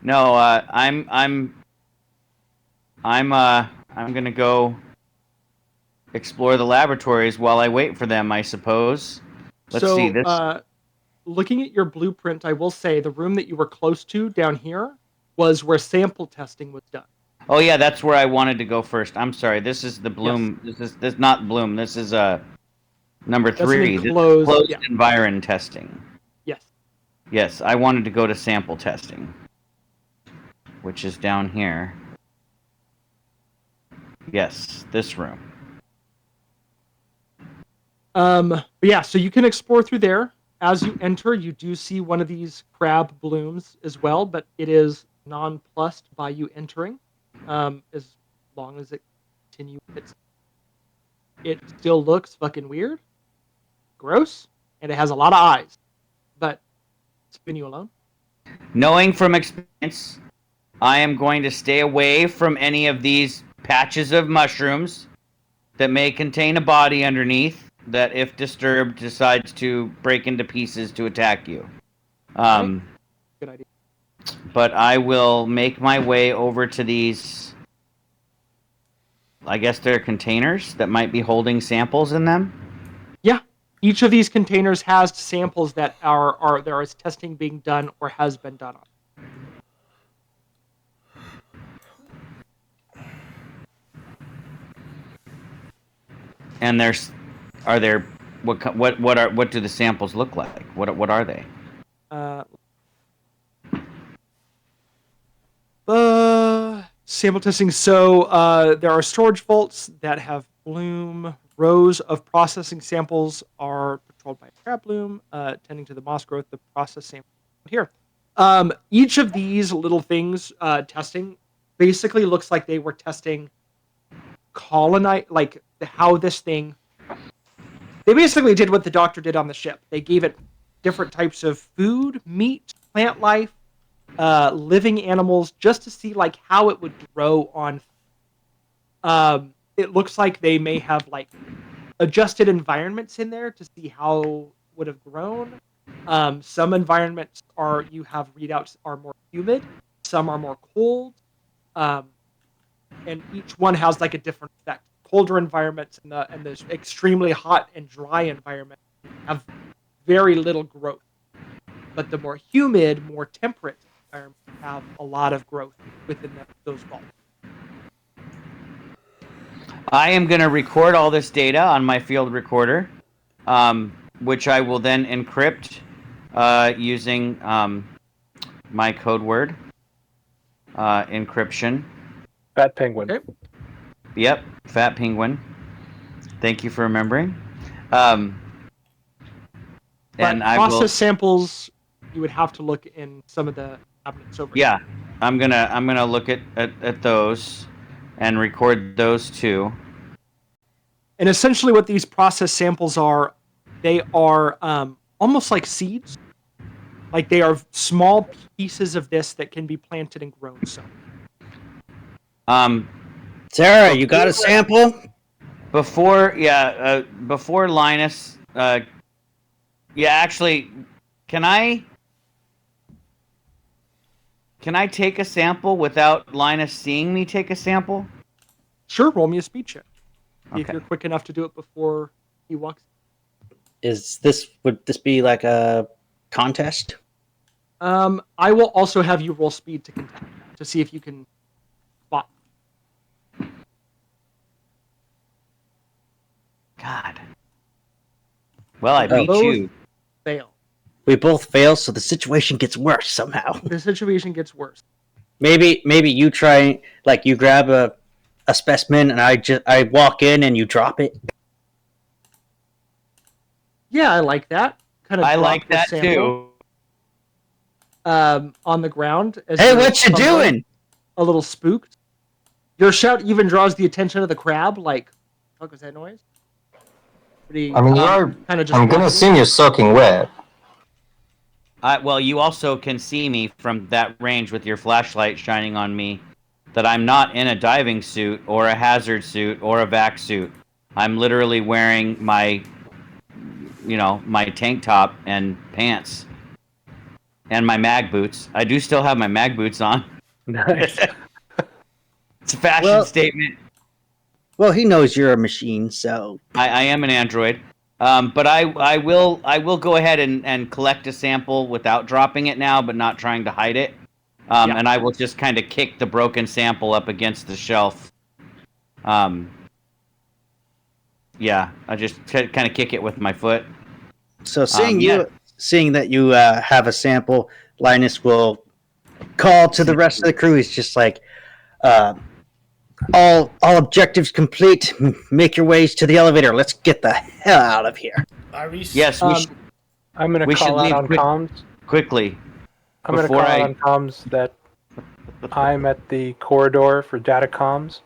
No. I'm gonna go explore the laboratories while I wait for them, I suppose. Let's see this. Looking at your blueprint, I will say the room that you were close to down here was where sample testing was done. Oh yeah, that's where I wanted to go first. I'm sorry. This is the Bloom. Yes. This not Bloom. This is number 3. Closed environ testing. Yes. Yes, I wanted to go to sample testing, which is down here. Yes, this room. Yeah, so you can explore through there. As you enter, you do see one of these crab blooms as well, but it is nonplussed by you entering. As long as it continues, it still looks fucking weird, gross, and it has a lot of eyes. But it's leaving you alone. Knowing from experience, I am going to stay away from any of these patches of mushrooms that may contain a body underneath that, if disturbed, decides to break into pieces to attack you. Good idea. But I will make my way over to these, I guess they're containers that might be holding samples in them. Yeah. Each of these containers has samples that there is testing being done or has been done on. And what do the samples look like? What are they? Sample testing. So there are storage vaults that have bloom. Rows of processing samples are patrolled by a crab bloom, tending to the moss growth. The process sample here. Each of these little things testing basically looks like they were testing like how this thing. They basically did what the doctor did on the ship. They gave it different types of food, meat, plant life, living animals, just to see like how it would grow on. It looks like they may have like adjusted environments in there to see how it would have grown. Some environments you have readouts are more humid, some are more cold, and each one has like a different effect. Colder environments and the extremely hot and dry environment have very little growth, but the more humid, more temperate environment have a lot of growth within those vaults. I am going to record all this data on my field recorder, which I will then encrypt using my code word encryption. Fat penguin. Okay. Yep, Fat Penguin. Thank you for remembering. And I process will samples. You would have to look in some of the cabinets over. Yeah, I'm gonna look at those and record those too. And essentially, what these process samples are, they are almost like seeds. Like they are small pieces of this that can be planted and grown. So, Sarah, you got a sample? Before Linus, actually, can I take a sample without Linus seeing me take a sample? Sure, roll me a speed check. See if Okay. you're quick enough to do it before he walks. Would this be like a contest? I will also have you roll speed to see if you can spot. God. Well, I beat Both you. fail. We both fail, so the situation gets worse somehow. The situation gets worse. Maybe you try, like, you grab a specimen and I walk in and you drop it. Yeah, I like that. I like that too. On the ground. Hey, what you doing? A little spooked. Your shout even draws the attention of the crab. Like, what was that noise? I mean, I'm gonna walking. assume you're soaking wet. Well, you also can see me from that range with your flashlight shining on me. That I'm not in a diving suit or a hazard suit or a vac suit. I'm literally wearing my tank top and pants and my mag boots. I do still have my mag boots on. Nice. It's a fashion statement. Well, he knows you're a machine, so I am an android. But I will go ahead and collect a sample without dropping it now, but not trying to hide it. And I will just kind of kick the broken sample up against the shelf. I just kind of kick it with my foot. So seeing that you have a sample, Linus will call to the rest of the crew. He's just like, all objectives complete. Make your ways to the elevator. Let's get the hell out of here. Yes, I'm going to call out on comms. Quickly. I'm going to call out on comms that I'm at the corridor for data comms.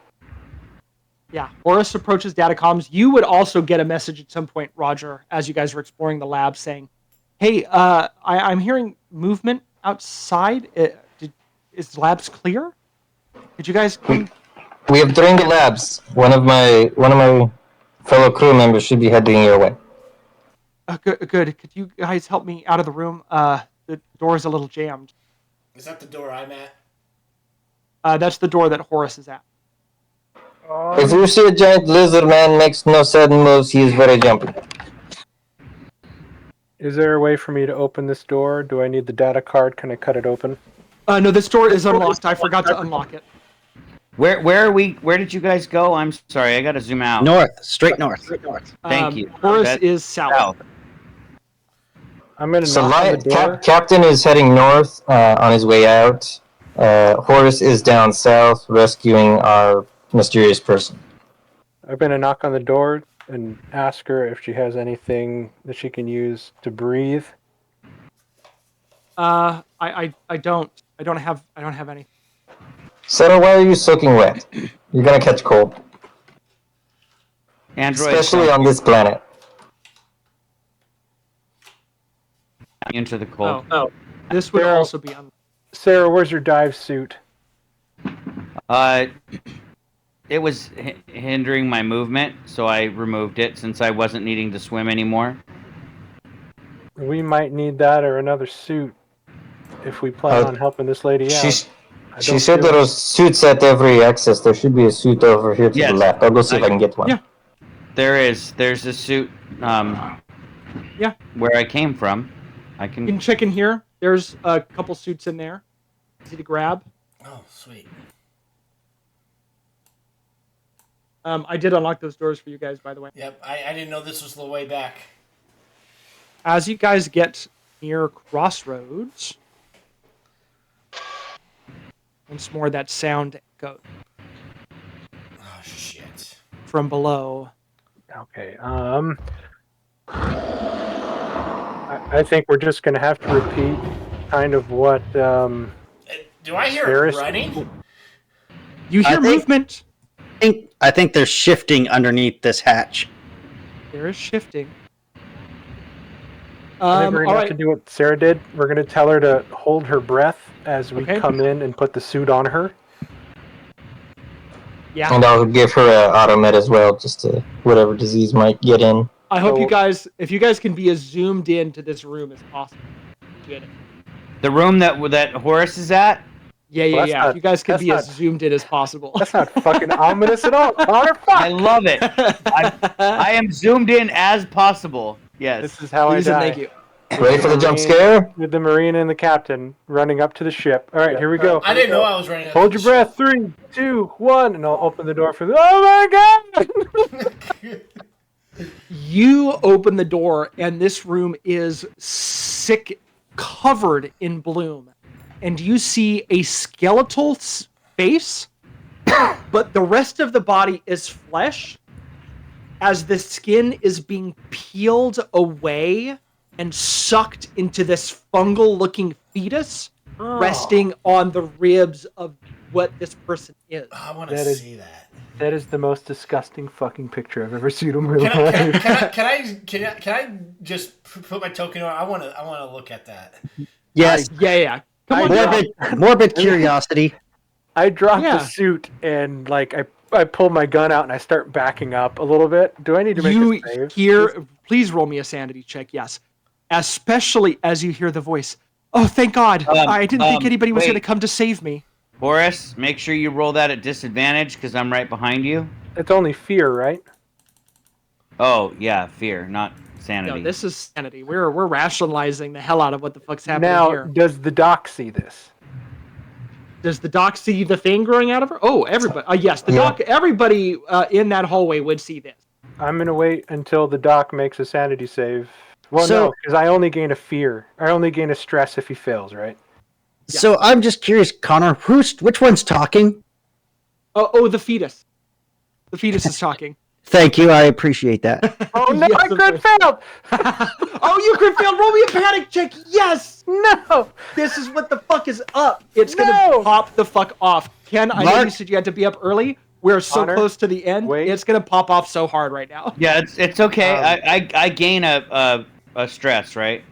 Yeah, Horus approaches data comms. You would also get a message at some point, Roger, as you guys were exploring the lab, saying, "Hey, I'm hearing movement outside. Is the labs clear? Did you guys come?" We have drained the labs. One of my fellow crew members should be heading your way. Good. Could you guys help me out of the room? The door is a little jammed. Is that the door I'm at? That's the door that Horus is at. If you see a giant lizard man makes no sudden moves, he is very jumpy. Is there a way for me to open this door? Do I need the data card? Can I cut it open? No, this door is unlocked. I forgot to unlock it. Where are we? Where did you guys go? I'm sorry, I gotta zoom out. North, straight north. Thank you. Horus is south. I'm gonna knock on the door. Captain is heading north on his way out. Horus is down south rescuing our mysterious person. I'm gonna knock on the door and ask her if she has anything that she can use to breathe. I don't have any. Sarah, why are you soaking wet? You're gonna catch cold. Android, especially on this planet. Into the cold. Oh. This would also be on. Sarah, where's your dive suit? It was hindering my movement, so I removed it since I wasn't needing to swim anymore. We might need that or another suit if we plan on helping this lady out. She said there are suits at every access. There should be a suit over here to the left. I'll go see if I can get one. Yeah. There's a suit where I came from. You can check in here. There's a couple suits in there. easy to grab. Oh, sweet. I did unlock those doors for you guys, by the way. Yep, I didn't know this was the way back. As you guys get near Crossroads, once more that sound echoes Oh, shit. from below. Okay. I think we're just going to have to repeat kind of what. Do I hear Ferris- running? You hear movement. I think they're shifting underneath this hatch. There is shifting. I think we're going to all have right. to do what Sarah did. We're going to tell her to hold her breath as we Okay. come in and put the suit on her. Yeah. And I'll give her a automed as well, just to whatever disease might get in. I hope So- you guys, if you guys can be as zoomed in to this room as possible. Get it. The room that Horace is at? Yeah. Well, that's If not- you guys can that's be as not- zoomed in as possible. That's not fucking ominous at all. Connor, fuck! I love it. I am zoomed in as possible. Yes. This is how Please I and die. thank you. Ready for the jump scare? With the Marine and the captain running up to the ship. All right, here we go. I didn't know I was running. Hold your breath. 3, 2, 1, and I'll open the door for the. Oh my god! You open the door, and this room is covered in bloom. And you see a skeletal face, but the rest of the body is flesh, as the skin is being peeled away and sucked into this fungal-looking fetus resting on the ribs of what this person is. I want to That is- see that. That is the most disgusting fucking picture I've ever seen in my Can life. I just put my token on? I want to look at that. Yes, Yeah. Come on, morbid curiosity. I dropped Yeah. the suit and like I pull my gun out and I start backing up a little bit. Do I need to make you a save? hear. Please roll me a sanity check. Yes, especially as you hear the voice. Oh, thank God! I didn't think anybody was wait. going to come to save me. Horace, make sure you roll that at disadvantage because I'm right behind you. It's only fear, right? Oh, yeah, fear, not sanity. No, this is sanity. We're rationalizing the hell out of what the fuck's happening Now, here. does the doc see this? Does the doc see the thing growing out of her? Oh, everybody. Yes, the doc. Everybody in that hallway would see this. I'm gonna wait until the doc makes a sanity save. Well, So- no, because I only gain a fear. I only gain a stress if he fails, right? Yeah. So I'm just curious, Connor, which one's talking? Oh, the fetus. The fetus is talking. Thank you, I appreciate that. Oh no, Yes, I of crit course. failed! Oh, you crit failed. Roll me a panic check. Yes. No! This is what the fuck is up. It's No! gonna pop the fuck off. Ken, I know you Mark? said you had to be up early. We're so Connor, close to the end. wait. It's gonna pop off so hard right now. Yeah, it's okay. Um, I gain a stress, right?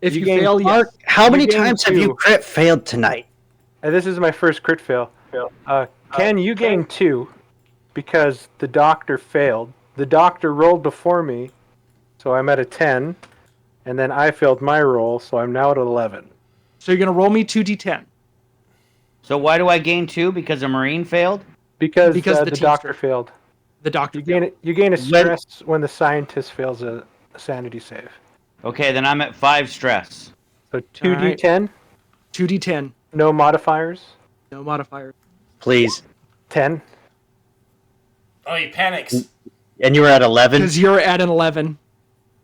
If You you gain fail, yes. Mark, how many gain times have 2. you crit failed tonight? This is my first crit fail. Ken, you gain 2 because the doctor failed. The doctor rolled before me, so I'm at a 10, and then I failed my roll, so I'm now at 11. So you're gonna roll me 2d10. So why do I gain 2? Because a Marine failed? Because the the doctor teamster. failed. The doctor. You gain a stress when the scientist fails a sanity save. Okay, then I'm at 5 stress. So 2d10, 2d10. no modifiers. No modifiers. Please. 10. Oh, he panics. And you were at 11? Because you're at an 11.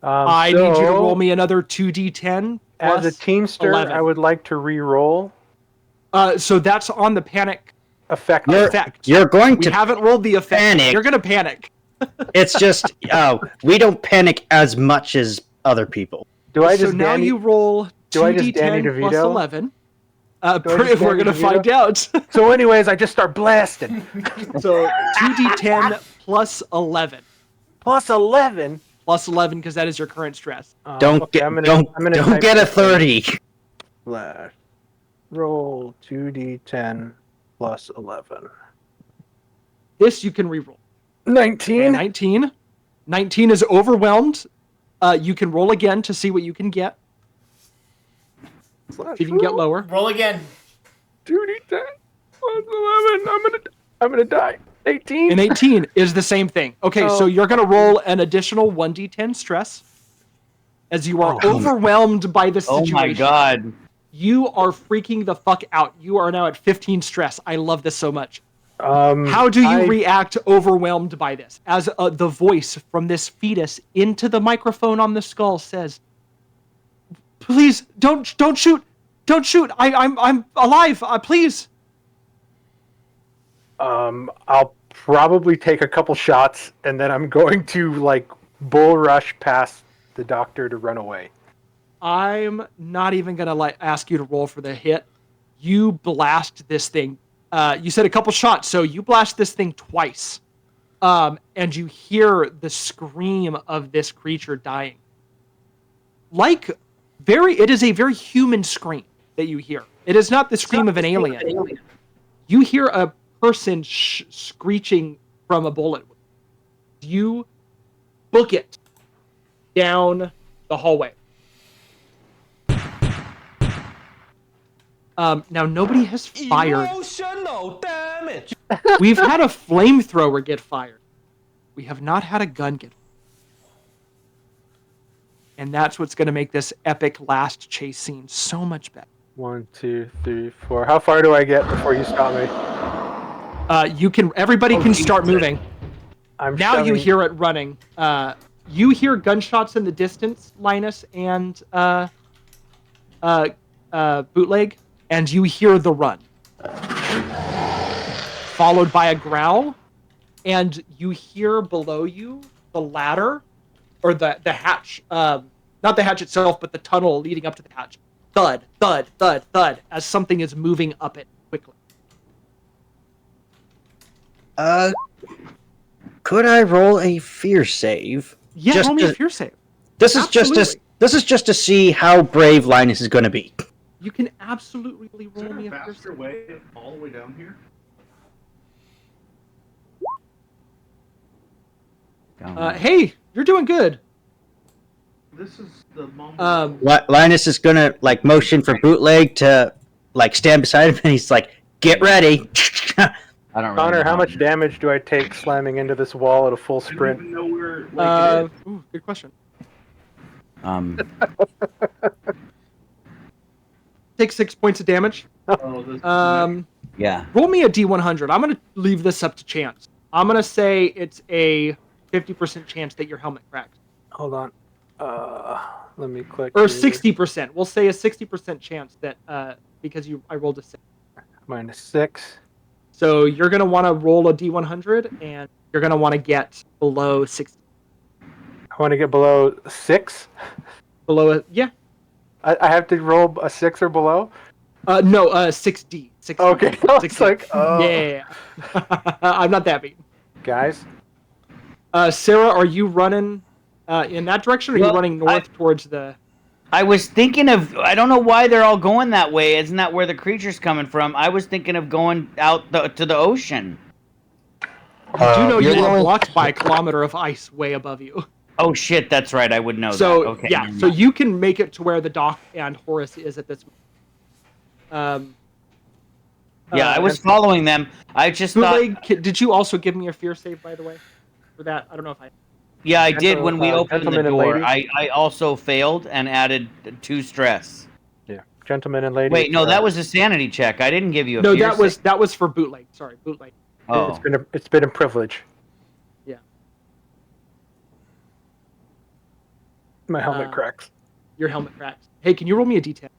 I need you to So, roll me another 2d10. As a plus teamster, 11. I would like to re-roll So that's on the panic effect. effect. You're going We to haven't rolled the effect. panic. You're gonna panic. It's just, we don't panic as much as other people. Do I So just now Danny, you roll do I just Danny 2d10 plus DeVito? 11. Do I just We're Danny gonna DeVito? find out. So anyways, I just start blasting. So 2d10 plus 11. Plus 11. Plus 11 because that is your current stress. Don't Okay, get I'm gonna don't type get a this in. 30. Slash. Roll 2d10 plus 11. This you can reroll. 19. 19. 19 is overwhelmed. You can roll again to see what you can get. Slash If you can get lower. Roll again. 2d10 plus 11. I'm gonna die. 18. And 18 is the same thing. Okay, so Oh. you're going to roll an additional 1d10 stress as you are Oh. overwhelmed by the Oh situation. my god. You are freaking the fuck out. You are now at 15 stress. I love this so much. How do you react overwhelmed by this? As the voice from this fetus into the microphone on the skull says, "Please don't shoot, don't shoot. I'm alive. Please." I'll probably take a couple shots, and then I'm going to like bull rush past the doctor to run away. I'm not even gonna ask you to roll for the hit. You blast this thing. You said a couple shots, so you blast this thing twice, and you hear the scream of this creature dying. It is a very human scream that you hear. It is not the scream of an alien. You hear a person screeching from a bullet. You book it down the hallway. Now nobody has fired. Emotional damage. We've had a flamethrower get fired. We have not had a gun get fired. And that's what's going to make this epic last chase scene so much better. 1, 2, 3, 4. How far do I get before you stop me? Everybody can start moving. Now you hear it running. You hear gunshots in the distance, Linus and Bootleg, and you hear the run. Followed by a growl, and you hear below you the ladder, or the hatch, not the hatch itself, but the tunnel leading up to the hatch. Thud, thud, thud, thud, as something is moving up it quickly. Could I roll a fear save? Yeah, roll me a fear save. This is just to see how brave Linus is going to be. You can absolutely roll me a fear faster save. way all the way down here? Hey, you're doing good. This is the moment. Linus is going to like motion for Bootleg to like stand beside him, and he's like, "Get ready." I don't really Connor, know how much damage do I take slamming into this wall at a full I don't sprint? even know where it is. Ooh, good question. Take 6 points of damage. Oh, this Yeah. Roll me a D100. I'm going to leave this up to chance. I'm going to say it's a 50% chance that your helmet cracks. Hold on. Let me click. Or here. 60%. We'll say a 60% chance that because I rolled a 6. -6. So you're going to want to roll a D100, and you're going to want to get below 60. I want to get below 6. Yeah. I have to roll a 6 or below. No, 6D. 6D. Okay, it's like, oh. Yeah. I'm not that mean. Guys, Sarah, are you running in that direction, or are you running north towards the... I was thinking of, I don't know why they're all going that way. Isn't that where the creature's coming from? I was thinking of going out to the ocean. You do know you are blocked by a kilometer of ice way above you. Oh shit, that's right. I would know So, that. Okay. yeah, so you can make it to where the dock and Horace is at this moment. Yeah, I was following them. I just thought... Did you also give me a fear save, by the way? For that? I don't know if I... Yeah, I did when we opened the gentlemen and door. ladies. I also failed and added 2 stress. yeah, gentlemen and ladies. Wait, no, that was a sanity check. I didn't give you a No, fear that was for Bootleg. Sorry, Bootleg. Oh. It's been a privilege. Yeah. My helmet cracks. Your helmet cracks. Hey, can you roll me a D10?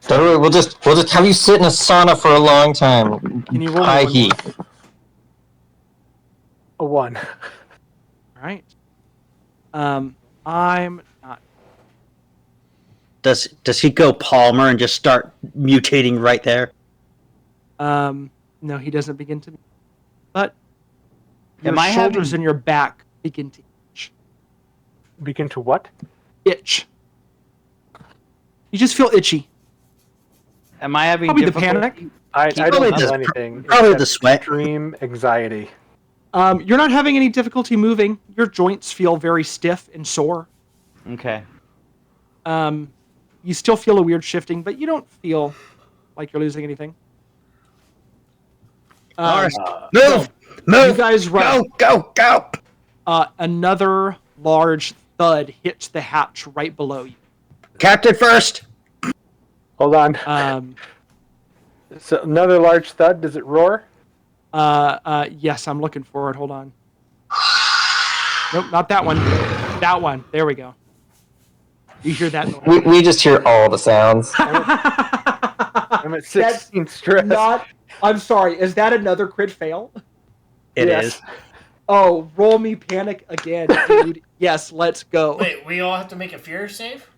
Don't worry, we'll just have you sit in a sauna for a long time. Can you roll High me one heat. more? A 1. All right. I'm not. Does he go Palmer and just start mutating right there? No, he doesn't begin to. But your Am I shoulders having- and your back begin to Begin to what? itch. You just feel itchy. Am I having Probably the difficulty? panic. I Probably don't feel the- anything. probably except the sweat. Extreme anxiety. You're not having any difficulty moving. Your joints feel very stiff and sore. Okay. You still feel a weird shifting, but you don't feel like you're losing anything. Move! You Move! guys run. Go! Another large thud hits the hatch right below you. Captain first. Hold on. So another large thud. Does it roar? Yes, I'm looking for it. Hold on. Nope, not that one. That one. There we go. You hear that noise? We just hear all the sounds. I'm at 16 stress. I'm sorry. Is that another crit fail? It is. Oh, roll me panic again, dude. Yes, let's go. Wait, we all have to make a fear save?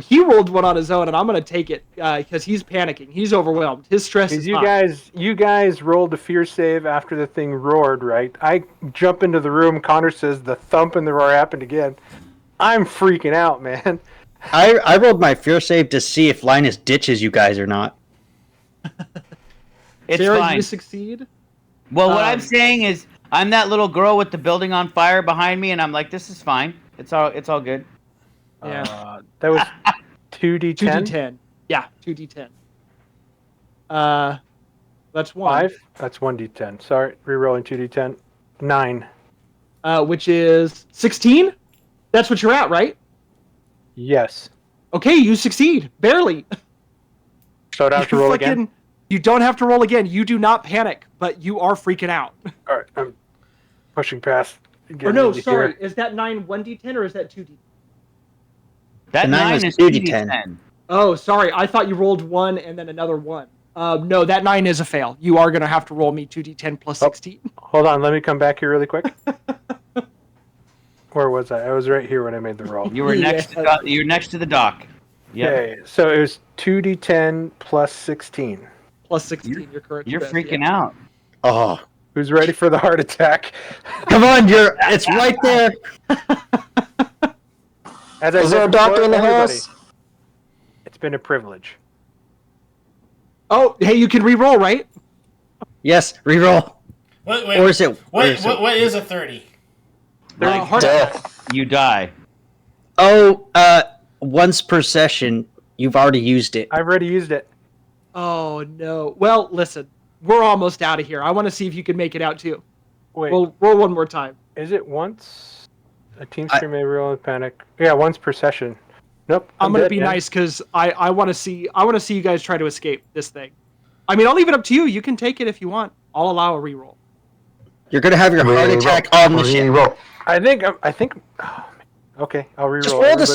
He rolled one on his own, and I'm gonna take it because he's panicking. He's overwhelmed. His stress is high. You guys rolled a fear save after the thing roared, right? I jump into the room. Connor says the thump and the roar happened again. I'm freaking out, man. I rolled my fear save to see if Linus ditches you guys or not. It's Sarah, fine. you succeed. Well, what I'm saying is, I'm that little girl with the building on fire behind me, and I'm like, this is fine. It's all good. Yeah. That was 2d10? 2d10. Yeah, 2d10. That's 1. 5? That's 1d10. Sorry, rerolling 2d10. 9. Which is 16? That's what you're at, right? Yes. Okay, you succeed. Barely. So I don't have to roll again? You don't have to roll again. You do not panic, but you are freaking out. All right, I'm pushing past. Or no, sorry. Is that 9 1d10 or is that 2d10? That 9 is 2d10. Oh, sorry. I thought you rolled 1 and then another 1. No, that 9 is a fail. You are going to have to roll me 2d10 plus 16. Hold on, let me come back here really quick. Where was I? I was right here when I made the roll. You were next to the dock. Yep. Okay, so it was 2d10 plus 16. Plus 16, you're correct. You're freaking out. Oh. Who's ready for the heart attack? Come on, it's right there. Is there a doctor in the house? It's been a privilege. Oh, hey, you can re-roll, right? Yes, re-roll. Wait, or is it? What is a 30? Death. You die. Oh, once per session, you've already used it. I've already used it. Oh, no. Well, listen. We're almost out of here. I want to see if you can make it out, too. Wait. We'll roll one more time. Is it once? A team stream may roll with panic. Yeah, once per session. Nope. I'm going to be nice because I want to see you guys try to escape this thing. I mean, I'll leave it up to you. You can take it if you want. I'll allow a reroll. You're going to have your heart attack on the ship. I think. Okay, I'll reroll. Just roll to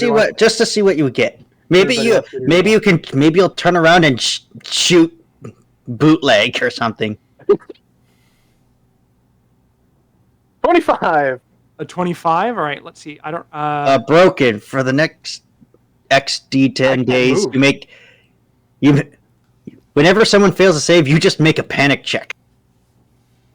see what you would get. Maybe you'll turn around and shoot bootleg or something. 25. A 25. All right. Let's see. I don't. Broken for the next XD10 days. Move. Whenever someone fails a save, you just make a panic check.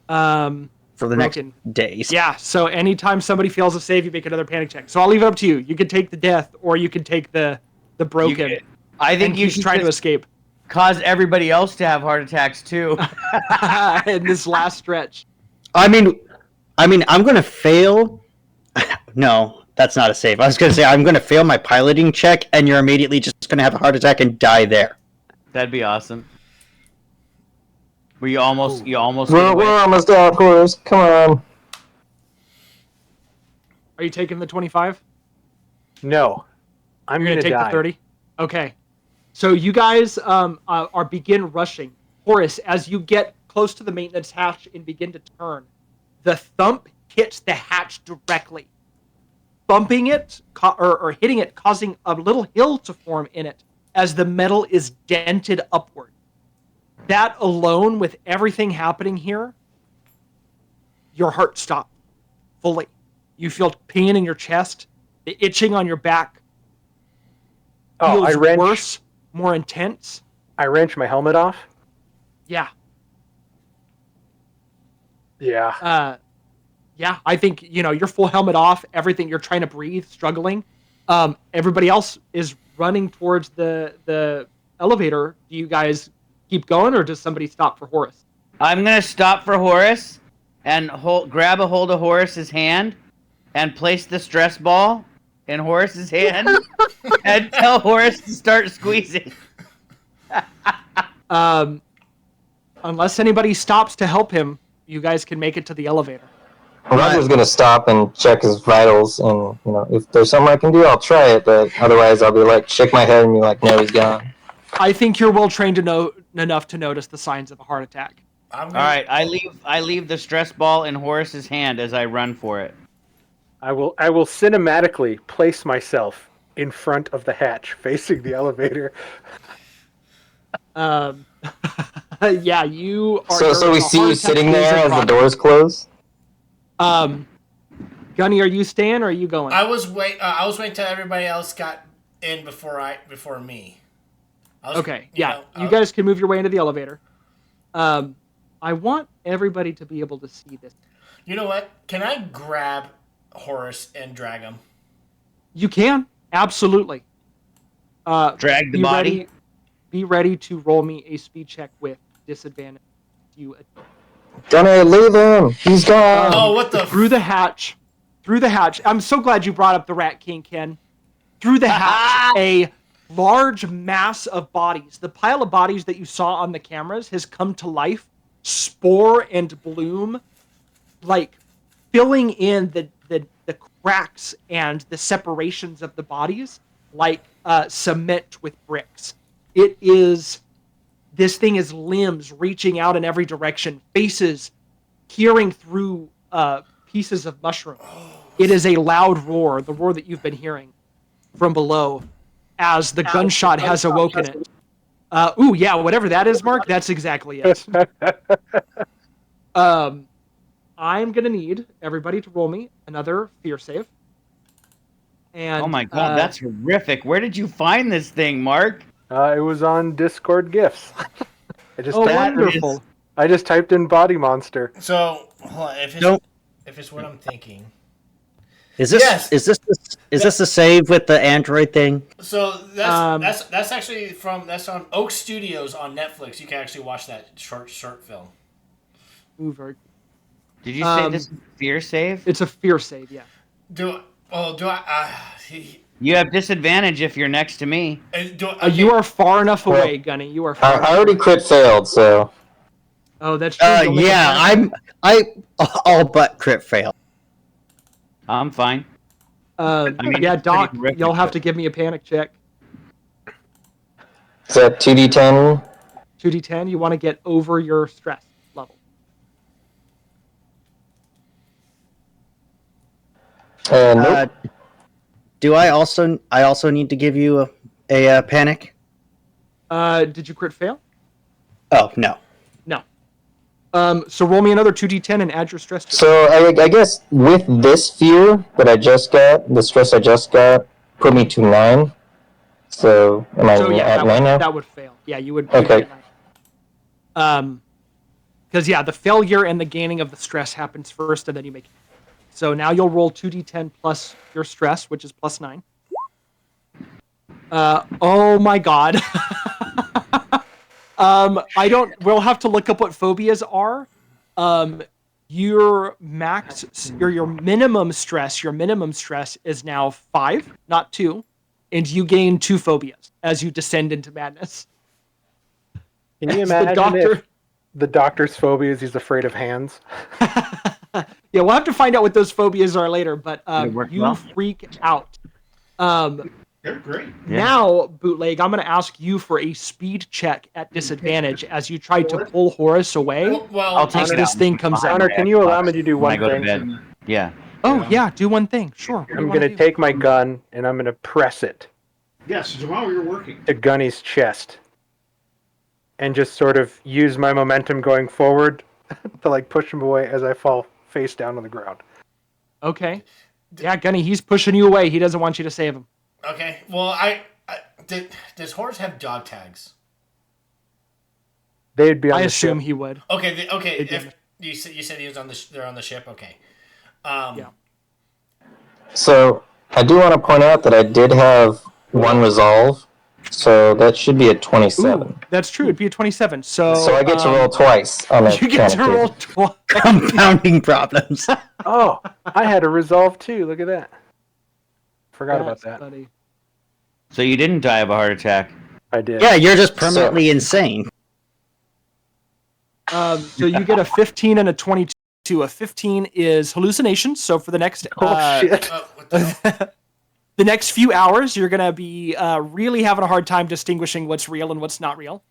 For the next days. Yeah, so anytime somebody fails a save, you make another panic check. So I'll leave it up to you. You can take the death, or you can take the broken. I think you should try to escape. Cause everybody else to have heart attacks too. In this last stretch. I mean, I'm gonna fail. No, that's not a save. I was gonna say I'm gonna fail my piloting check, and you're immediately just gonna have a heart attack and die there. That'd be awesome. You almost. We're almost out, Horace. Come on. Are you taking the 25? No, I'm going to take the 30. Okay, so you guys are begin rushing. Horace, as you get close to the maintenance hatch and begin to turn, the thump hits the hatch directly, bumping it or hitting it, causing a little hill to form in it as the metal is dented upward. That alone, with everything happening here, your heart stopped fully. You feel pain in your chest, the itching on your back. Feels worse, more intense. I wrench my helmet off. Yeah. Yeah. Yeah, I think, your full helmet off, everything, you're trying to breathe, struggling. Everybody else is running towards the elevator. Do you guys keep going, or does somebody stop for Horace? I'm gonna stop for Horace and grab a hold of Horace's hand and place the stress ball in Horace's hand and tell Horace to start squeezing. Unless anybody stops to help him, you guys can make it to the elevator. Roger's gonna stop and check his vitals, and if there's something I can do, I'll try it. But otherwise, I'll be like, shake my head and be like, no, he's gone. I think you're well trained to know enough to notice the signs of a heart attack. All right, I leave the stress ball in Horace's hand as I run for it. I will cinematically place myself in front of the hatch, facing the elevator. Yeah, you are. So we see you sitting there as the doors close. Gunny, are you staying or are you going? I was waiting till everybody else got in before me. Okay, you guys can move your way into the elevator. I want everybody to be able to see this. You know what? Can I grab Horace and drag him? You can, absolutely. Drag the body. Be ready to roll me a speed check with disadvantage. Gonna leave him. He's gone. Oh, what the? Through the hatch. I'm so glad you brought up the Rat King, Ken. Through the hatch, a large mass of bodies. The pile of bodies that you saw on the cameras has come to life, spore and bloom, like filling in the cracks and the separations of the bodies like cement with bricks. This thing is limbs reaching out in every direction, faces peering through pieces of mushroom. It is a loud roar, the roar that you've been hearing from below as the gunshot has awoken it. Ooh, yeah, whatever that is, Mark, that's exactly it. I'm going to need everybody to roll me another fear save. And, oh my god, that's horrific. Where did you find this thing, Mark? It was on Discord gifts. Wonderful. I just typed in body monster. So, if it's what I'm thinking. Is this the save with the Android thing? So that's actually that's on Oak Studios on Netflix. You can actually watch that short film. Ooh, very. Did you say this is a fear save? It's a fear save, yeah. Do I? You have disadvantage if you're next to me. You are far enough away, Gunny. You are. I already crit failed, so. Oh, that's true. Yeah, I all but crit fail. I'm fine. Yeah, Doc, you'll have to give me a panic check. Is that 2d10? 2d10. You want to get over your stress level. Nope. Do I also need to give you a panic? Did you crit fail? Oh, no. So roll me another 2d10 and add your stress to it. So I guess with this fear that I just got, the stress I just got, put me to 9. So am I at 9 now? That would fail. Yeah, you would. Okay. Because the failure and the gaining of the stress happens first, and then you make it. So now you'll roll 2d10 plus your stress, which is plus 9. Oh my god. We'll have to look up what phobias are. Your minimum stress is now 5, not 2, and you gain 2 phobias as you descend into madness. Can you imagine if the doctor's phobia is he's afraid of hands? Yeah, we'll have to find out what those phobias are later, but you freak out. They're great. Now, Bootleg, I'm going to ask you for a speed check at disadvantage as you try to pull Horace away. Well, as this thing comes out. Connor, can you allow me to do one thing? Yeah. Oh, yeah, do one thing. Sure. I'm going to take my gun and I'm going to press it. Yes, while you're working. To Gunny's chest. And just sort of use my momentum going forward to push him away as I fall face down on the ground. Okay. Yeah, Gunny, he's pushing you away. He doesn't want you to save him. Okay. Well, does Horace have dog tags? They'd be on I the assume ship. he would. Okay. If you said he was they're on the ship. Okay. Yeah. So I do want to point out that I did have 1 resolve, so that should be a 27. Ooh, that's true. It'd be a 27. So I get to roll twice on that. You get to roll twice. Compounding problems. Oh, I had a resolve too. Look at that. Forgot about that. Funny. So you didn't die of a heart attack? I did. Yeah, you're just permanently insane. So you get a 15 and a 22 22. A 15 is hallucinations. So for the next shit. What the hell? the next few hours, you're gonna be really having a hard time distinguishing what's real and what's not real.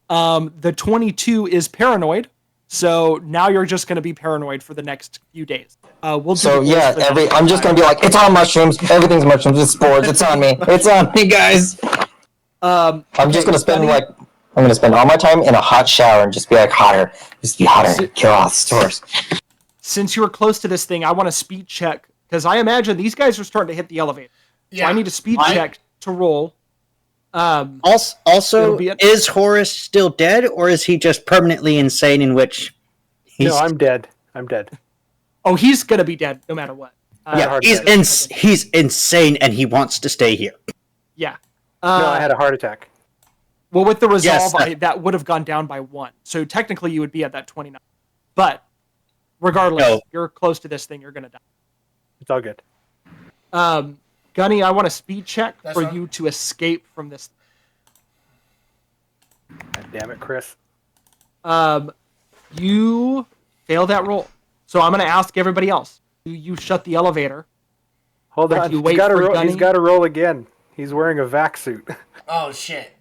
The 22 is paranoid. So now you're just gonna be paranoid for the next few days. I'm just gonna be like, it's all mushrooms. Everything's mushrooms. It's spores. It's on me. It's on me, guys. I'm gonna spend all my time in a hot shower and just be like hotter. Just be hotter. Kill all the spores. Since you were close to this thing, I want a speed check because I imagine these guys are starting to hit the elevator. Yeah. So I need a speed check to roll. Also, is Horace still dead, or is he just permanently insane? In which No, I'm dead. I'm dead. Oh, he's gonna be dead no matter what. He's insane, and he wants to stay here. Yeah. No, I had a heart attack. Well, with the resolve, that would have gone down by 1. So technically, you would be at that 29. But regardless, you're close to this thing. You're gonna die. It's all good. Gunny, I want a speed check for you to escape from this. God damn it, Chris. You fail that roll. So I'm going to ask everybody else. Do you shut the elevator? Hold on. He's got to roll again. He's wearing a vac suit. Oh, shit.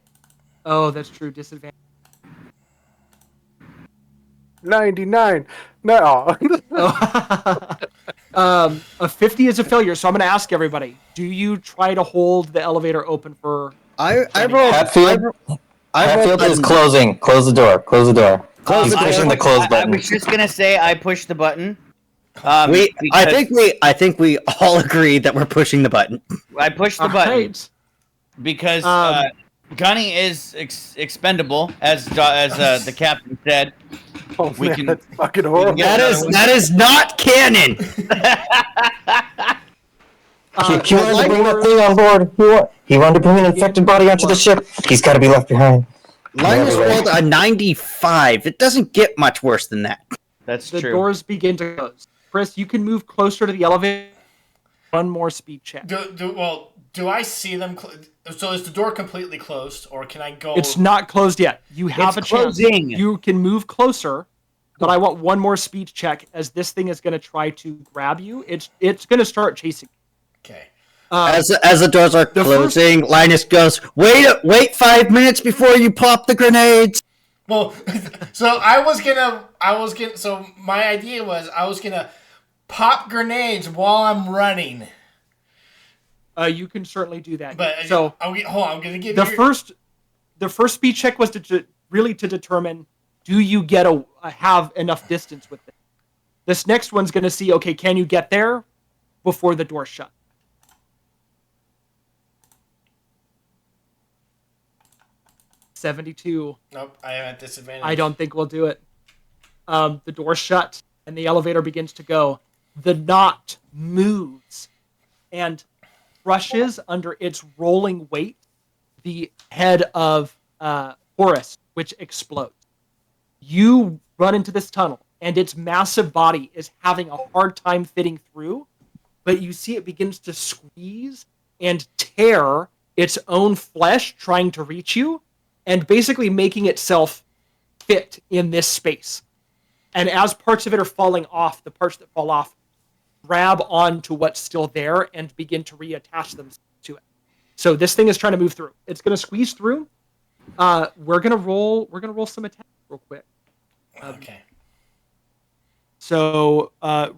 Oh, that's true. Disadvantage. 99. No. A 50 is a failure, so I'm going to ask everybody. Do you try to hold the elevator open for... Hatfield is closing. Close the door. Close the door. He's pushing the close button. I was just going to say I pushed the button. I think we all agree that we're pushing the button. I pushed the button. Right. Because Gunny is expendable, as the captain said. Oh, man, that's fucking horrible. That is not canon. He wanted to bring that thing on board. He wanted to bring an infected body onto the ship. He's got to be left behind. Linus rolled a 95. It doesn't get much worse than that. That's true. The doors begin to close. Chris, you can move closer to the elevator. One more speed check. Do I see them? So is the door completely closed, or can I go? It's not closed yet. You have a chance. You can move closer, but I want one more speed check as this thing is going to try to grab you. It's going to start chasing. Okay. As the doors are closing, Linus goes, "Wait 5 minutes before you pop the grenades." Well, so so my idea was I was gonna pop grenades while I'm running. You can certainly do that. But so I'm gonna give the first speed check was to determine, do you get have enough distance with it. This next one's gonna see, okay, can you get there before the door shut? 72. Nope, I am at disadvantage. I don't think we'll do it. The door shut and the elevator begins to go. The knot moves and crushes under its rolling weight the head of Horus, which explodes. You run into this tunnel, and its massive body is having a hard time fitting through, but you see it begins to squeeze and tear its own flesh trying to reach you, and basically making itself fit in this space. And as parts of it are falling off, the parts that fall off grab onto what's still there and begin to reattach themselves to it. So this thing is trying to move through. It's going to squeeze through. We're gonna roll some attacks real quick. Okay. So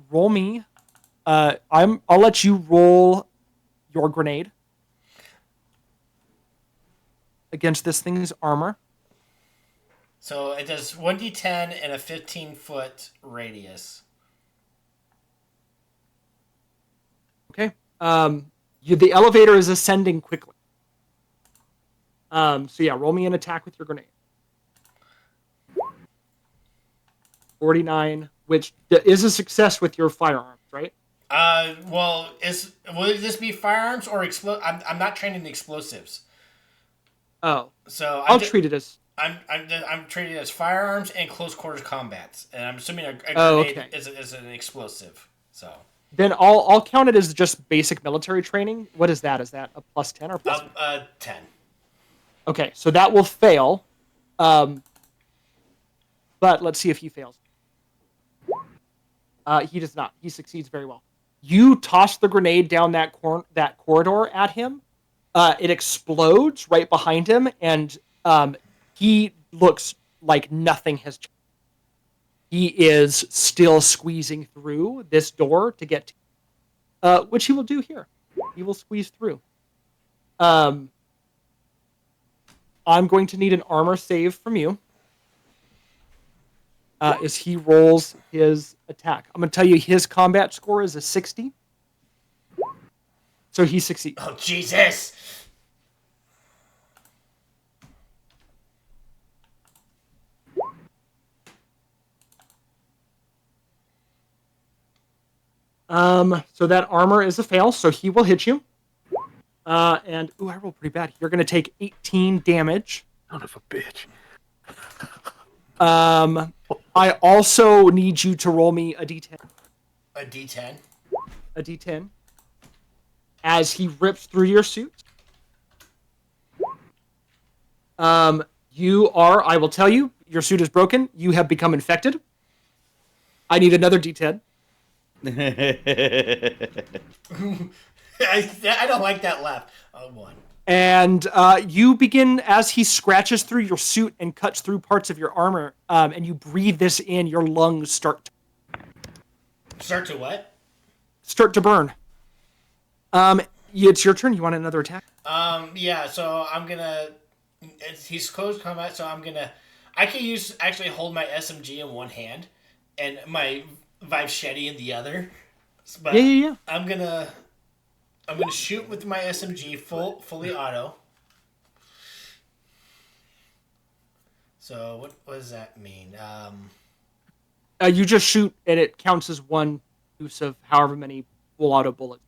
roll me. I'll let you roll your grenade against this thing's armor. So it does 1d10 and a 15-foot radius. Okay. The elevator is ascending quickly. So yeah, roll me an attack with your grenade. 49, which is a success with your firearms, right? Will this be firearms or I'm not trained in explosives. Oh. So I'll treat it as. I'm treated as firearms and close quarters combats, and I'm assuming a grenade is an explosive. So. Then I'll count it as just basic military training. What is that? Is that a plus 10 or plus? 10. Okay, so that will fail. But let's see if he fails. He does not. He succeeds very well. You toss the grenade down that corridor at him. It explodes right behind him, and he looks like nothing has changed. He is still squeezing through this door to get to, which he will do here. He will squeeze through. I'm going to need an armor save from you. As he rolls his attack. I'm going to tell you his combat score is a 60. So he succeeds. Oh, Jesus! So that armor is a fail, so he will hit you. And, I rolled pretty bad. You're going to take 18 damage. Son of a bitch. I also need you to roll me a d10. A d10? A d10. As he rips through your suit. You are, I will tell you, your suit is broken. You have become infected. I need another d10. I don't like that laugh. Oh, one. And you begin, as he scratches through your suit and cuts through parts of your armor, and you breathe this in, your lungs start to what? Start to burn. It's your turn. You want another attack? Yeah, so I'm gonna... He's close combat, so I'm gonna... I can actually hold my SMG in one hand, and my Vivecheti in the other. But Yeah. I'm gonna shoot with my SMG fully auto. So what does that mean? You just shoot, and it counts as one use of however many full auto bullets.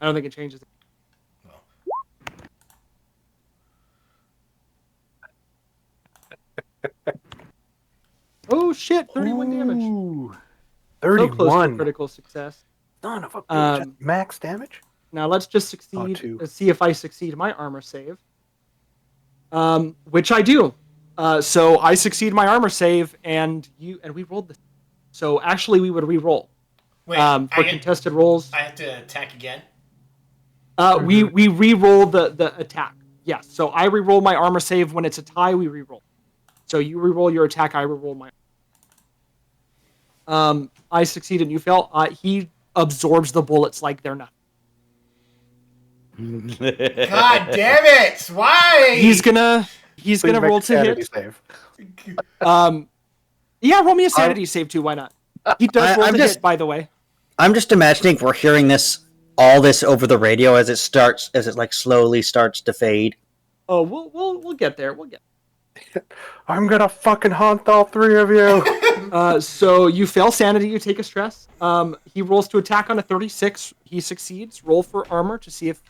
I don't think it changes. Oh shit! 31 damage. 31. So close to critical success. Son of a bitch. Max damage? Now let's just succeed. Let's see if I succeed my armor save. Which I do. So I succeed my armor save, and we rolled this. So actually, we would re-roll. Wait, for contested rolls. I have to attack again. We re-roll the attack. Yes. So I re-roll my armor save when it's a tie. We re-roll. So you re-roll your attack. I re-roll my. I succeed and you fail. He absorbs the bullets like they're nothing. God damn it! Why? He's gonna roll to hit. Save. Yeah, roll me a sanity save too. Why not? He does roll to hit, by the way. I'm just imagining we're hearing all this over the radio as it like slowly starts to fade. Oh, we'll get there. We'll get. I'm gonna fucking haunt all three of you. So you fail sanity, you take a stress. He rolls to attack on a 36. He succeeds. Roll for armor to see if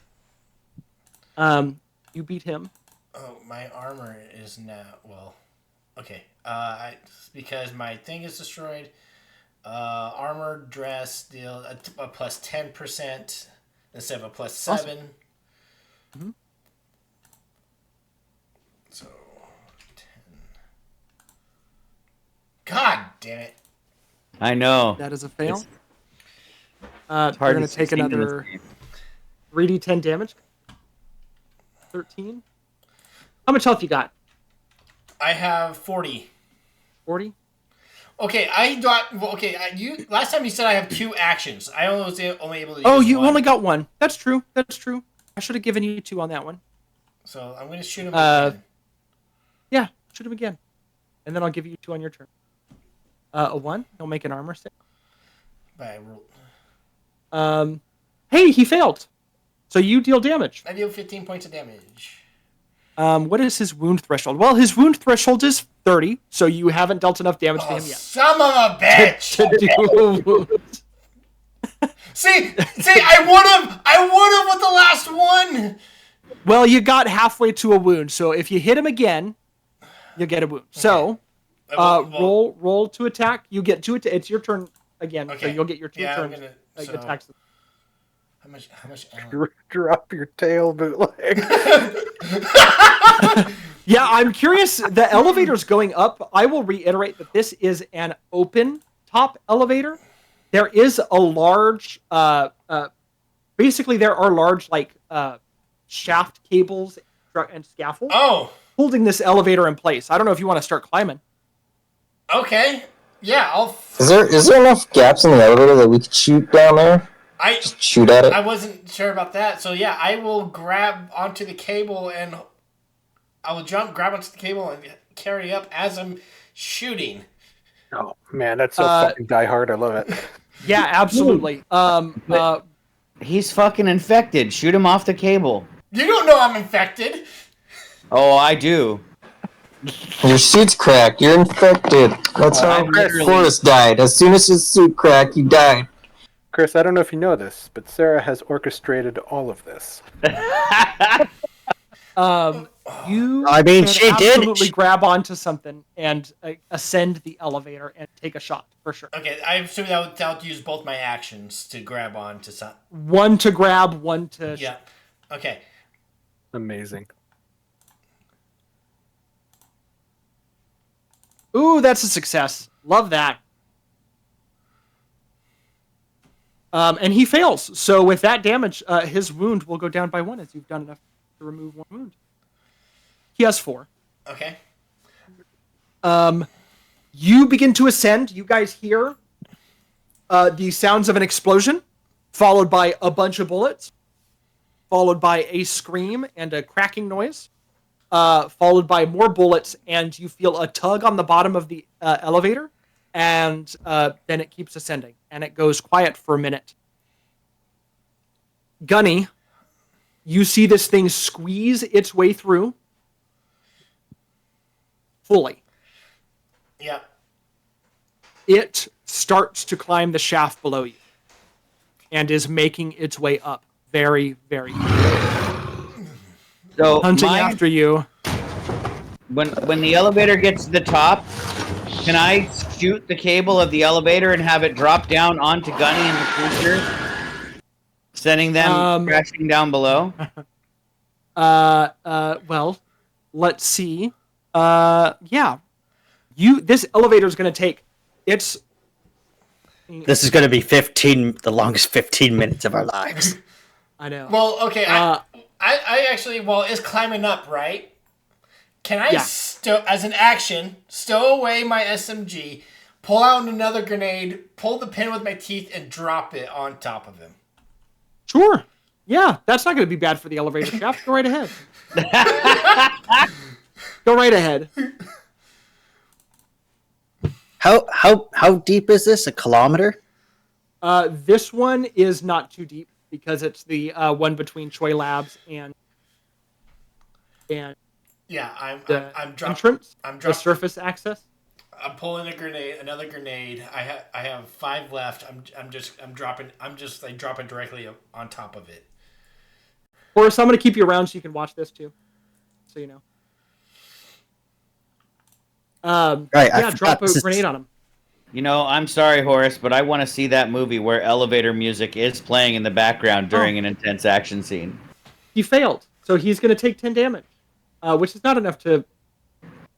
you beat him. Oh, my armor is now okay. Because my thing is destroyed. Armor dress deal a plus 10% instead of a plus 7. Awesome. Mm-hmm. So 10. God damn it! I know. That is a fail. You're going to take another 3d10 damage. 13. How much health you got? I have 40. 40? Okay, you last time you said I have 2 actions. I was only able to use Oh, you one. only got 1. That's true. I should have given you 2 on that one. So I'm going to shoot him again. Yeah, shoot him again. And then I'll give you 2 on your turn. A 1. He'll make an armor save. But I rolled. Hey, he failed. So you deal damage. I deal 15 points of damage. What is his wound threshold? Well, his wound threshold is 30, so you haven't dealt enough damage to him yet. Son of a bitch! To do a wound. See, I would have with the last one. Well, you got halfway to a wound, so if you hit him again, you get a wound. Okay. So, roll to attack. You get 2 attacks. It's your turn again, so you'll get your 2 turns. Attacks. How much? Drop your tail, bootleg. Yeah, I'm curious. The elevator's going up. I will reiterate that this is an open top elevator, there is a large, basically there are large shaft cables and scaffolds holding this elevator in place. I don't know if you want to start climbing. Okay. Yeah, I'll. Is there enough gaps in the elevator that we could shoot down there? Just shoot at it. I wasn't sure about that, so yeah, I will grab onto the cable and I will grab onto the cable, and carry up as I'm shooting. Oh man, that's so fucking Die Hard. I love it. Yeah, absolutely. He's fucking infected. Shoot him off the cable. You don't know I'm infected. Oh, I do. Your suit's cracked. You're infected. That's how Forrest died. As soon as his suit cracked, he died. Chris, I don't know if you know this, but Sarah has orchestrated all of this. She absolutely grab onto something and ascend the elevator and take a shot for sure. Okay, I assume that would use both my actions to grab onto something. One to grab, one to. Yeah. Okay. Amazing. Ooh, that's a success. Love that. And he fails. So with that damage, his wound will go down by 1 as you've done enough to remove 1 wound. He has 4. Okay. You begin to ascend. You guys hear the sounds of an explosion, followed by a bunch of bullets, followed by a scream and a cracking noise, followed by more bullets, and you feel a tug on the bottom of the elevator, and then it keeps ascending, and it goes quiet for a minute. Gunny, you see this thing squeeze its way through fully. Yeah. It starts to climb the shaft below you and is making its way up very, very quickly. So hunting after you. When the elevator gets to the top, can I shoot the cable of the elevator and have it drop down onto Gunny and the creature, sending them crashing down below? Well, let's see. Yeah. This elevator is going to take. This is going to be the longest 15 minutes of our lives. I know. Well, okay. I actually, it's climbing up, right? Can I, as an action, stow away my SMG, pull out another grenade, pull the pin with my teeth, and drop it on top of him? Sure. Yeah, that's not going to be bad for the elevator shaft. Go right ahead. Go right ahead. How deep is this? A kilometer? This one is not too deep because it's the one between Choi Labs and yeah, I'm entrance. The surface access. I'm pulling another grenade. I have 5 left. I'm dropping directly on top of it. Or so I'm going to keep you around so you can watch this too, so you know. Right, drop a grenade on him. You know, I'm sorry, Horace, but I want to see that movie where elevator music is playing in the background during an intense action scene. He failed, so he's going to take 10 damage, which is not enough to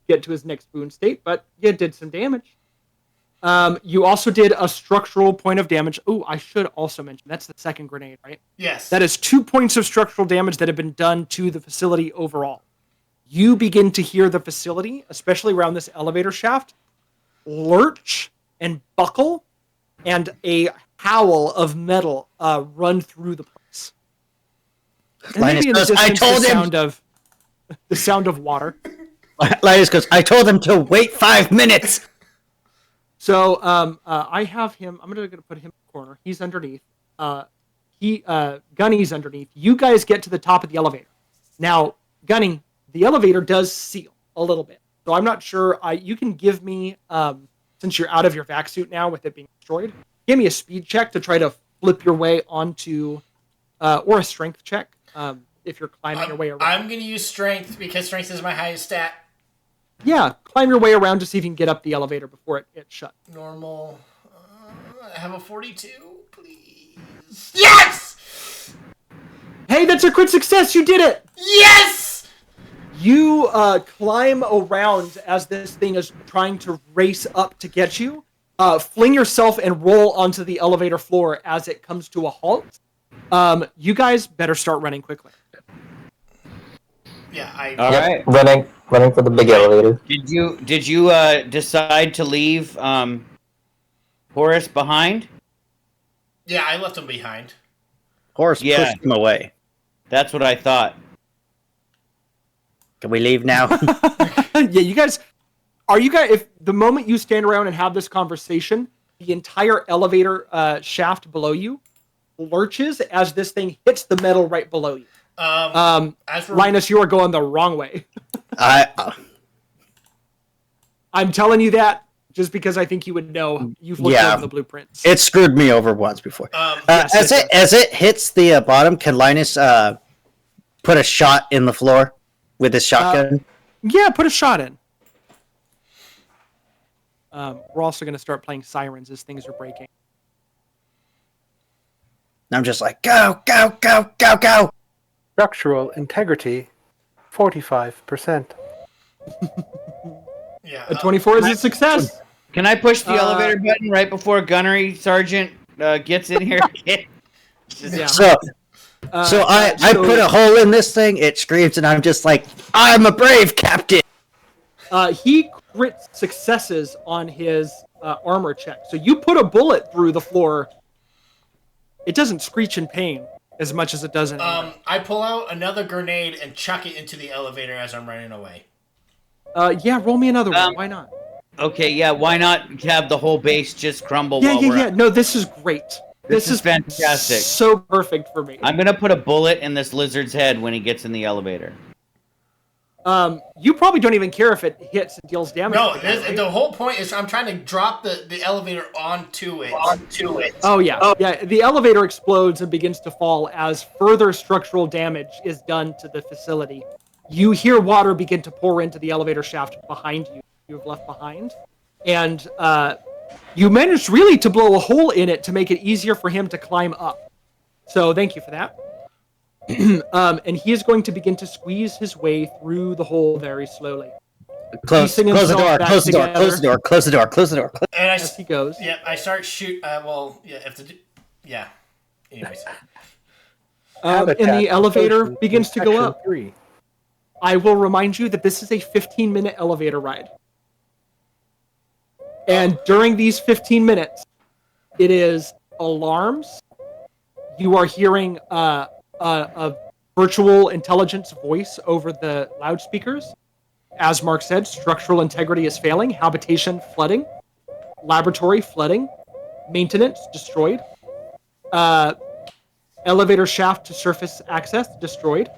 get to his next wound state, but you did some damage. You also did a structural point of damage. Oh, I should also mention, that's the second grenade, right? Yes. That is 2 points of structural damage that have been done to the facility overall. You begin to hear the facility, especially around this elevator shaft, lurch and buckle, and a howl of metal run through the place. And Linus goes, I told him! The sound of water. Linus goes, I told him to wait 5 minutes! So I have him, I'm going to put him in the corner. He's underneath. Gunny's underneath. You guys get to the top of the elevator. Now, Gunny, the elevator does seal a little bit. So I'm not sure. You can give me, since you're out of your vac suit now with it being destroyed, give me a speed check to try to flip your way onto, or a strength check if you're climbing your way around. I'm going to use strength because strength is my highest stat. Yeah, climb your way around to see if you can get up the elevator before it shut. Normal. I have a 42, please. Yes! Hey, that's a crit success. You did it. Yes! You climb around as this thing is trying to race up to get you, fling yourself and roll onto the elevator floor as it comes to a halt. You guys better start running quickly. Yeah, All right. Running for the big elevator. Did you decide to leave Horace behind? Yeah, I left him behind. Horace pushed him away. That's what I thought. Can we leave now? Yeah, you guys. If the moment you stand around and have this conversation, the entire elevator shaft below you lurches as this thing hits the metal right below you. Linus, you are going the wrong way. I'm telling you that just because I think you would know. You've looked over the blueprints. It screwed me over once before. As it hits the bottom, can Linus put a shot in the floor with his shotgun? Yeah, put a shot in. We're also going to start playing sirens as things are breaking. I'm just like, go, go, go, go, go. Structural integrity, 45%. Yeah, a 24 is a success. Can I push the elevator button right before Gunnery Sergeant gets in here? Yeah. So I put a hole in this thing. It screams, and I'm just like, I'm a brave captain. He crits successes on his armor check. So you put a bullet through the floor. It doesn't screech in pain as much as it does in anger. I pull out another grenade and chuck it into the elevator as I'm running away. Yeah, roll me another one. Why not? Okay, yeah, why not have the whole base just crumble while we're Yeah. No, this is great. This is fantastic. So perfect for me. I'm gonna put a bullet in this lizard's head when he gets in the elevator. You probably don't even care if it hits and deals damage. No, the whole point is I'm trying to drop the elevator onto it. Oh, yeah. Yeah, the elevator explodes and begins to fall as further structural damage is done to the facility. You hear water begin to pour into the elevator shaft behind you. You've left behind. And you managed really to blow a hole in it to make it easier for him to climb up. So thank you for that. And he is going to begin to squeeze his way through the hole very slowly. Close the door. And as he goes. Yeah, I start shoot. Yeah. Anyways. And the elevator begins to go up. 3. I will remind you that this is a 15-minute elevator ride. And during these 15 minutes, it is alarms. You are hearing a virtual intelligence voice over the loudspeakers. As Mark said, structural integrity is failing, habitation flooding, laboratory flooding, maintenance destroyed, elevator shaft to surface access destroyed,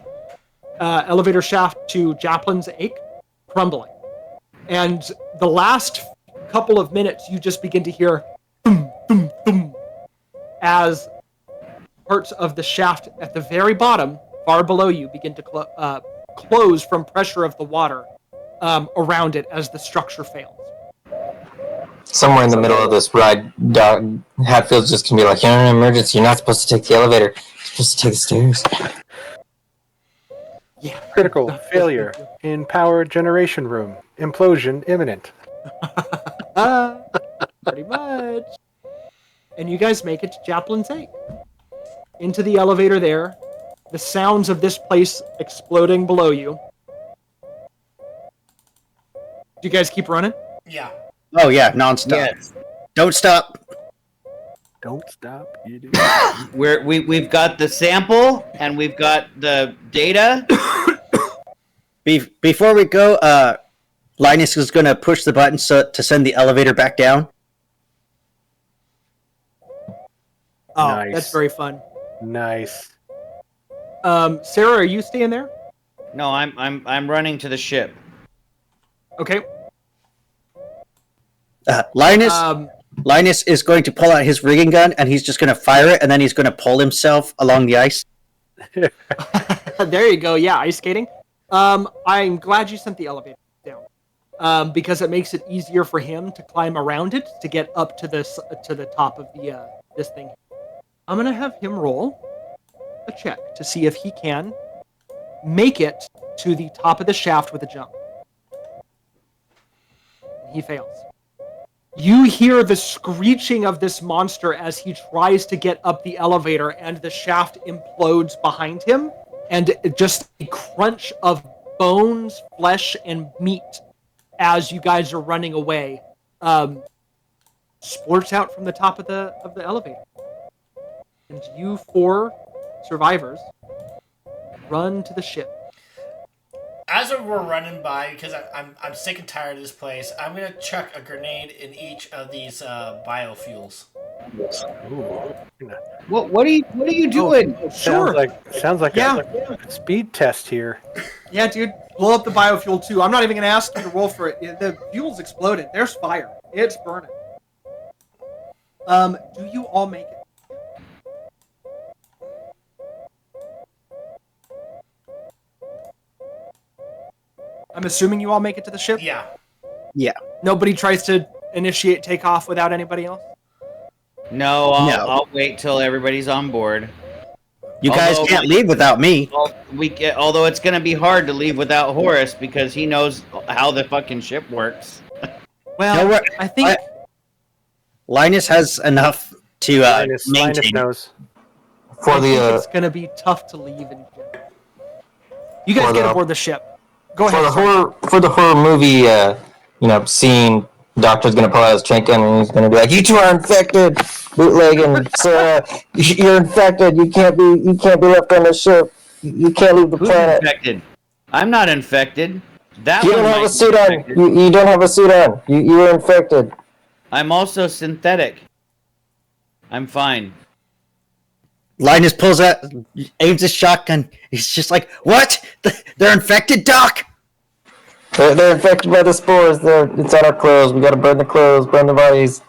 elevator shaft to Japlin's Ache crumbling. And the last couple of minutes, you just begin to hear boom, boom, boom, as parts of the shaft at the very bottom, far below you, begin to close from pressure of the water around it as the structure fails. Somewhere in the middle of this ride, Hatfield's just gonna be like, "You're in an emergency. You're not supposed to take the elevator. You're supposed to take the stairs." Yeah. Critical failure in power generation room. Implosion imminent. Pretty much. And you guys make it to Japlin's Ache. Into the elevator there. The sounds of this place exploding below you. Do you guys keep running? Yeah. Oh yeah, non-stop. Yes. Don't stop. Don't stop. You do. We've got the sample and we've got the data. Before we go, Linus is going to push the button to send the elevator back down. Oh, nice. That's very fun. Nice. Sarah, are you staying there? No, I'm running to the ship. Okay. Linus is going to pull out his rigging gun and he's just going to fire it and then he's going to pull himself along the ice. There you go. Yeah, ice skating. I'm glad you sent the elevator down because it makes it easier for him to climb around it to get up to the top of the this thing. I'm gonna have him roll a check to see if he can make it to the top of the shaft with a jump. He fails. You hear the screeching of this monster as he tries to get up the elevator, and the shaft implodes behind him, and just a crunch of bones, flesh, and meat as you guys are running away splurts out from the top of the elevator. And you 4 survivors run to the ship. As we're running by, because I'm sick and tired of this place, I'm gonna chuck a grenade in each of these biofuels. What are you doing? Sure. Sounds like a speed test here. Yeah, dude. Blow up the biofuel too. I'm not even gonna ask you to roll for it. The fuel's exploded. There's fire. It's burning. Do you all make it? I'm assuming you all make it to the ship? Yeah. Yeah. Nobody tries to initiate takeoff without anybody else? No, I'll wait till everybody's on board. You guys can't leave without me. Although it's gonna be hard to leave without Horace because he knows how the fucking ship works. Well, I think Linus has enough to Linus maintain. knows. For the it's gonna be tough to leave in general. You guys get aboard the ship. Go ahead. For the horror movie, scene, doctor's gonna pull out his trank gun and he's gonna be like, "You two are infected, bootlegging. Sarah, you're infected. You can't be left on the ship. You can't leave the Who's planet." infected? I'm not infected. That You one don't have might a suit be on. infected. You don't have a suit on. You were infected. I'm also synthetic. I'm fine. Linus pulls out, aims his shotgun. He's just like, "What? They're infected, Doc?" They're infected by the spores. It's on our clothes. We gotta burn the clothes, burn the bodies.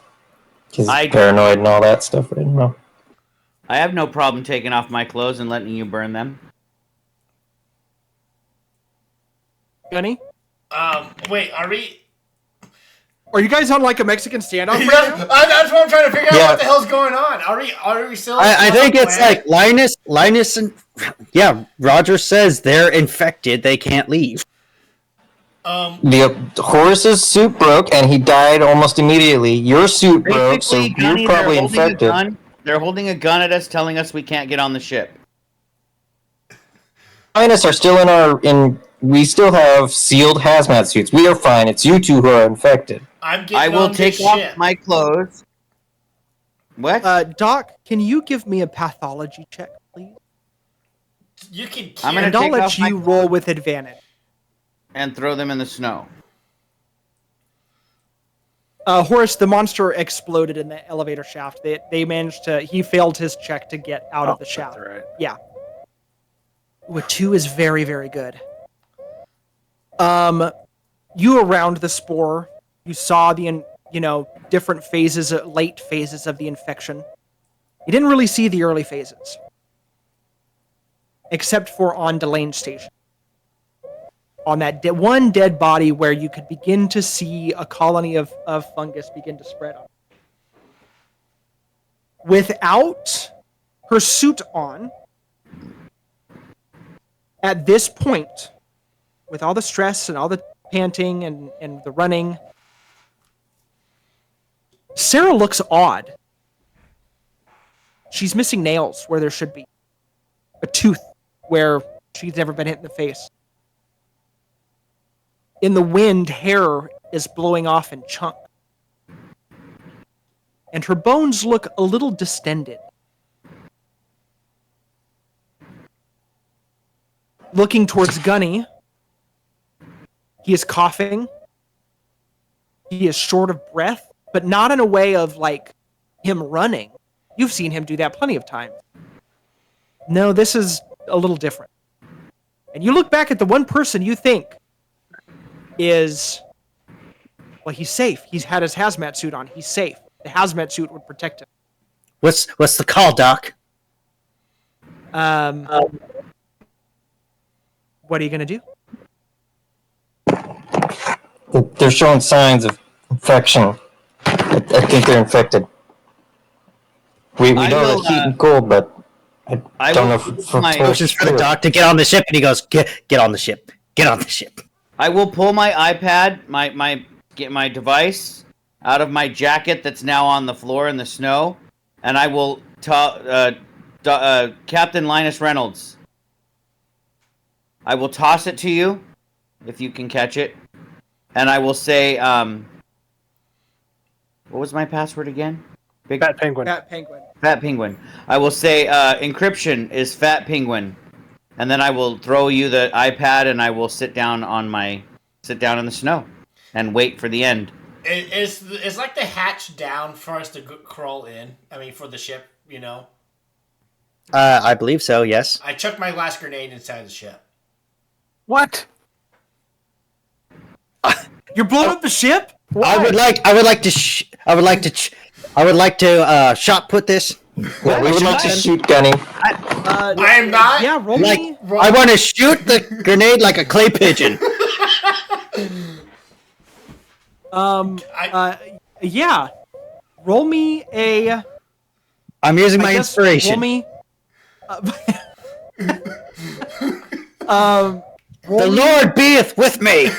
He's paranoid and all that stuff. Right now. I have no problem taking off my clothes and letting you burn them. Gunny? Wait, are we? Are you guys on like a Mexican standoff right now? That's what I'm trying to figure out. What the hell's going on? Are we still? I think it's like Linus, and Roger says they're infected. They can't leave. The Horace's suit broke and he died almost immediately. Your suit broke, so Gunny, you're probably infected. They're holding a gun at us, telling us we can't get on the ship. Linus are still we still have sealed hazmat suits. We are fine. It's you two who are infected. I will take off my clothes. What? Doc, can you give me a pathology check, please? You can. I'll let you roll with advantage. And throw them in the snow. Horace, the monster exploded in the elevator shaft. They managed to. He failed his check to get out of the shaft. That's right. Yeah. Ooh, a 2 is very, very good. You around the spore, you saw the different phases, late phases of the infection. You didn't really see the early phases, except for on Delane Station. On that one dead body where you could begin to see a colony of fungus begin to spread on. Without her suit on, at this point, with all the stress and all the panting and the running, Sarah looks odd. She's missing nails where there should be. A tooth where she's never been hit in the face. In the wind, hair is blowing off in chunks. And her bones look a little distended. Looking towards Gunny, he is coughing. He is short of breath, but not in a way of like him running. You've seen him do that plenty of times. No, this is a little different. And you look back at the one person you think is, well, he's safe. He's had his hazmat suit on. He's safe. The hazmat suit would protect him. What's the call, Doc? What are you gonna do? They're showing signs of infection. I think they're infected. We know that heat and cold, but I don't know if pushes for the doc to get on the ship, and he goes, "Get on the ship. Get on the ship." I will pull my iPad, get my device, out of my jacket that's now on the floor in the snow, and I will Captain Linus Reynolds. I will toss it to you if you can catch it, and I will say, what was my password again? Fat Penguin. Fat Penguin. Fat Penguin. I will say encryption is Fat Penguin, and then I will throw you the iPad, and I will sit down in the snow and wait for the end. Is like the hatch down for us to crawl in? I mean, for the ship, you know. I believe so. Yes. I chucked my last grenade inside the ship. What? You're blowing up the ship? I would like to shot put this. Yeah, we would like to shoot Gunny. I am not. Yeah, roll me. I want to shoot the grenade like a clay pigeon. Yeah. Roll me a. I'm using my inspiration. Roll me. The Lord beeth with me.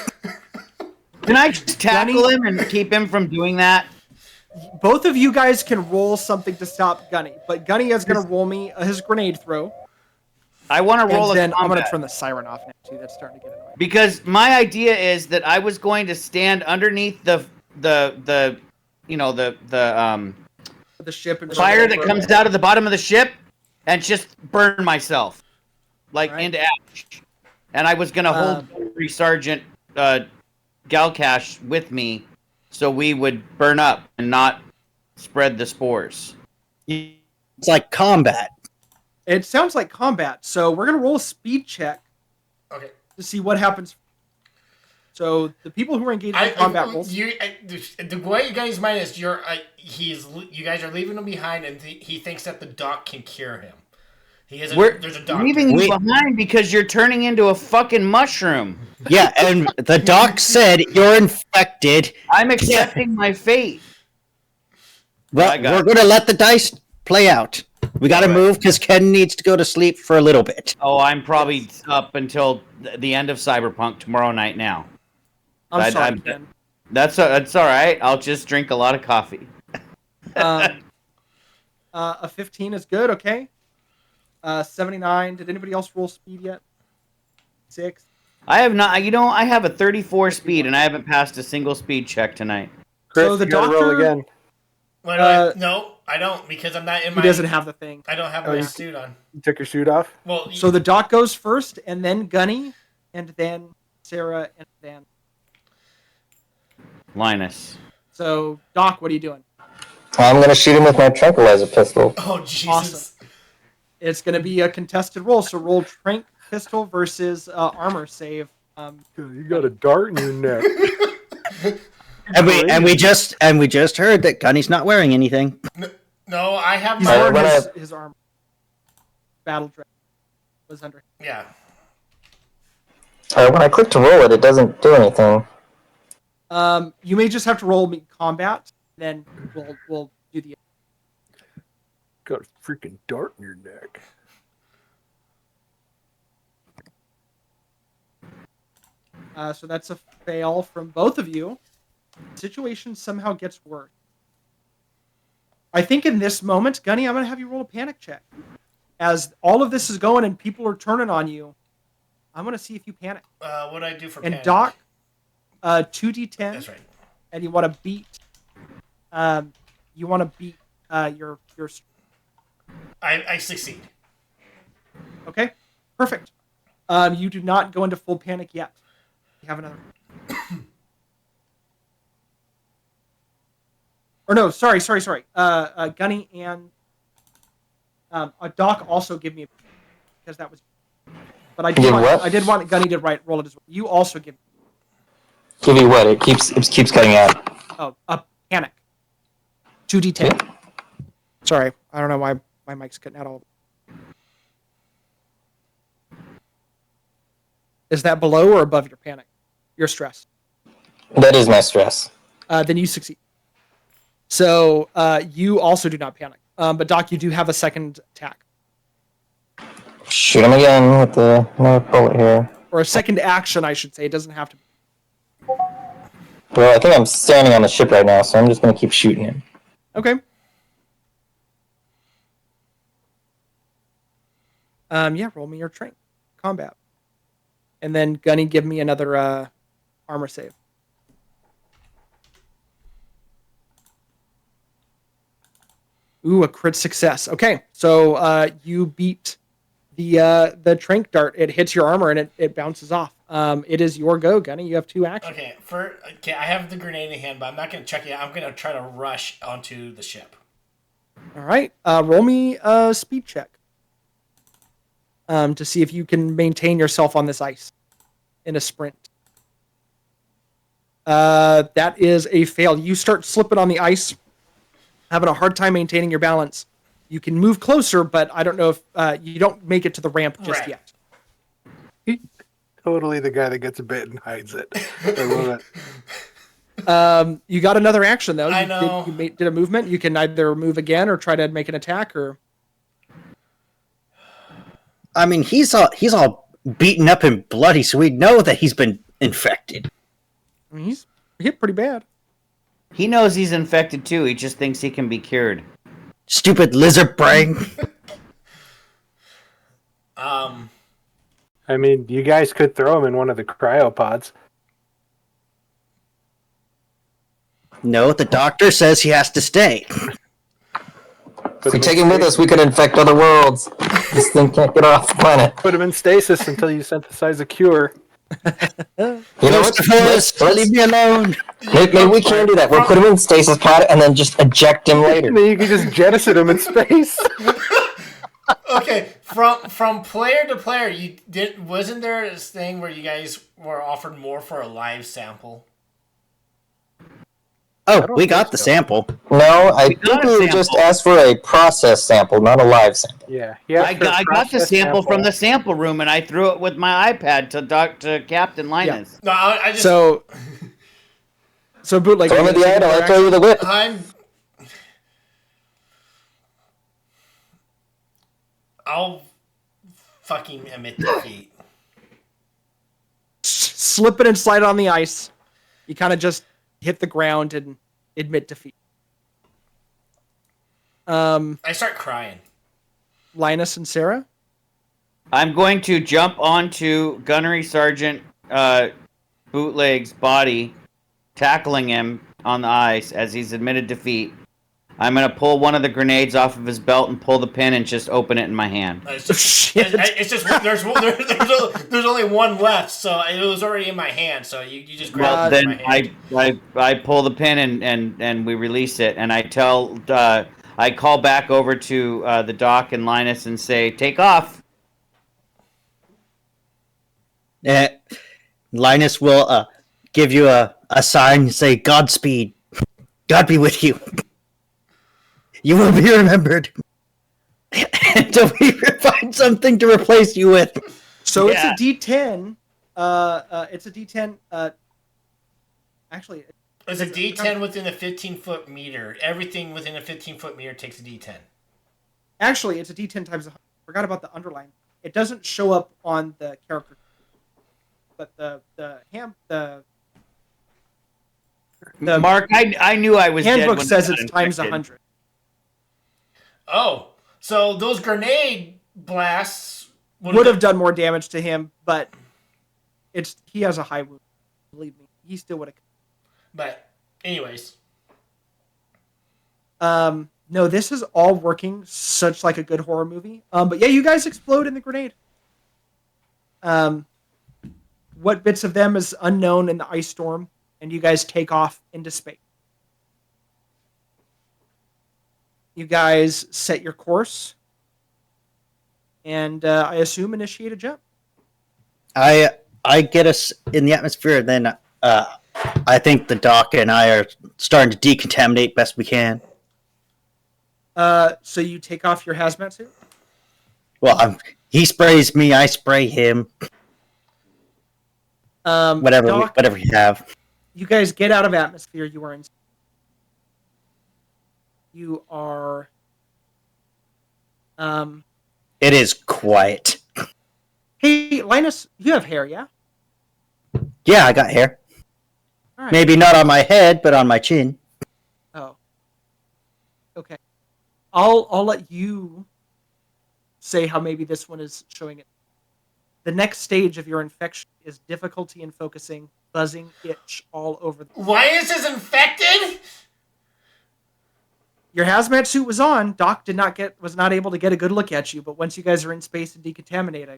Can I just tackle him and keep him from doing that? Both of you guys can roll something to stop Gunny, but Gunny is going to roll me his grenade throw. I want to roll and a then combat. I'm going to turn the siren off now too. That's starting to get annoying. Because my idea is that I was going to stand underneath the ship and fire that comes out of the bottom of the ship and just burn myself into ash. And I was going to hold Sergeant Galcash with me so we would burn up and not spread the spores. It's like combat. It sounds like combat. So we're going to roll a speed check. Okay. To see what happens. So the people who are engaged in combat roles. The way you guys mind is you guys are leaving him behind, and he thinks that the doc can cure him. There's a doctor. Leaving you behind because you're turning into a fucking mushroom. Yeah, and the doc said you're infected. I'm accepting my fate. Well, we're going to let the dice play out. We got to move because Ken needs to go to sleep for a little bit. Oh, I'm probably up until the end of Cyberpunk tomorrow night now. I'm sorry, Ken. That's all right. I'll just drink a lot of coffee. A 15 is good, okay. 79. Did anybody else roll speed yet? 6. I have not. I have a 34 speed, and I haven't passed a single speed check tonight. Chris, so the you gotta roll again. No, I don't, because I'm not in my... He doesn't have the thing. I don't have my suit on. You took your suit off? Well, so the doc goes first, and then Gunny, and then Sarah, and then... Linus. So, Doc, what are you doing? I'm going to shoot him with my tranquilizer pistol. Oh, Jesus. Awesome. It's going to be a contested roll, so roll trank pistol versus armor save. You got a dart in your neck. And we just heard that Gunny's not wearing anything. No, I have He's wearing his armor. Battle dress was under. Yeah. When I click to roll it, it doesn't do anything. You may just have to roll me combat, then we'll do the. Got a freaking dart in your neck. So that's a fail from both of you. The situation somehow gets worse. I think in this moment, Gunny, I'm going to have you roll a panic check. As all of this is going and people are turning on you, I'm going to see if you panic. What do I do for and panic? Doc, 2d10. That's right. And you want to beat. Your. I succeed. Okay, perfect. You do not go into full panic yet. You have another. Or no, sorry. Gunny and Doc also give me a, because that was. But I did want Gunny to roll it as well. You also give. Give you what? It keeps cutting out. Oh, a panic. 2d10. Yeah. Sorry, I don't know why my mic's cutting out all. Is that below or above your panic? Your stress? That is my stress. Then you succeed. So you also do not panic. But Doc, you do have a second attack. Shoot him again with another bullet here. Or a second action, I should say. It doesn't have to be. Well, I think I'm standing on the ship right now, so I'm just going to keep shooting him. Okay. Yeah, roll me your train combat, and then Gunny, give me another armor save. Ooh, a crit success. Okay, so you beat the trank dart. It hits your armor and it bounces off. It is your go, Gunny. You have 2 actions. Okay, I have the grenade in hand, but I'm not going to check it. I'm going to try to rush onto the ship. All right, roll me a speed check to see if you can maintain yourself on this ice in a sprint. That is a fail. You start slipping on the ice, having a hard time maintaining your balance. You can move closer, but I don't know if you don't make it to the ramp just yet. Totally the guy that gets bit and hides it. I love it. You got another action though. I know. You did a movement. You can either move again or try to make an attack. Or I mean, he's all beaten up and bloody, so we know that he's been infected. I mean, he's hit pretty bad. He knows he's infected too. He just thinks he can be cured. Stupid lizard brain. I mean, you guys could throw him in one of the cryopods. No, the doctor says he has to stay. If we take him with us, we could infect other worlds. This thing can't get off the planet. Put him in stasis until you synthesize a cure. You know what? Leave me alone. Maybe we can do that. We'll put him in stasis pod and then just eject him later. And then you can just jettison him in space. Okay, from player to player, wasn't there this thing where you guys were offered more for a live sample? Oh, we got the sample. No, I think we just asked for a process sample, not a live sample. Yeah. I got the sample from the sample room, and I threw it with my iPad to Captain Linus. Yeah. No, I just so bootleg. Throw me the idol. I'll throw you the whip. I'll fucking admit defeat. Slip it and slide on the ice. You kind of just hit the ground and admit defeat. I start crying. Linus and Sarah? I'm going to jump onto Gunnery Sergeant Bootleg's body, tackling him on the ice as he's admitted defeat. I'm going to pull one of the grenades off of his belt and pull the pin and just open it in my hand. It's just there's only one left, so it was already in my hand. So you just grab it in my hand. I pull the pin and we release it, and I call back over to the Doc and Linus and say, "Take off." Linus will give you a sign and say, "Godspeed. God be with you. You will be remembered until we find something to replace you with." So it's a D10. It's a D10. Actually, it's a D10 within a 15-foot meter. Everything within a 15-foot meter takes a D10. Actually, it's a D10 times 100. Forgot about the underline. It doesn't show up on the character, but the Mark, I knew I was dead. Handbook says it's times 100. Oh, so those grenade blasts would have done more damage to him, but he has a high wound. Believe me, he still would have. But anyways, no, this is all working such like a good horror movie. But yeah, you guys explode in the grenade. What bits of them is unknown in the ice storm, and you guys take off into space. You guys set your course, and I assume initiate a jump. I get us in the atmosphere, and then I think the Doc and I are starting to decontaminate best we can. So you take off your hazmat suit? Well, he sprays me, I spray him. Whatever we have. You guys get out of atmosphere. You are in. You are. It is quiet. Hey, Linus, you have hair, yeah? Yeah, I got hair. Right. Maybe not on my head, but on my chin. Oh. Okay. I'll let you say how maybe this one is showing it. The next stage of your infection is difficulty in focusing, buzzing, itch all over the... Why is this infected? Your hazmat suit was on. Doc was not able to get a good look at you, but once you guys are in space and decontaminate, I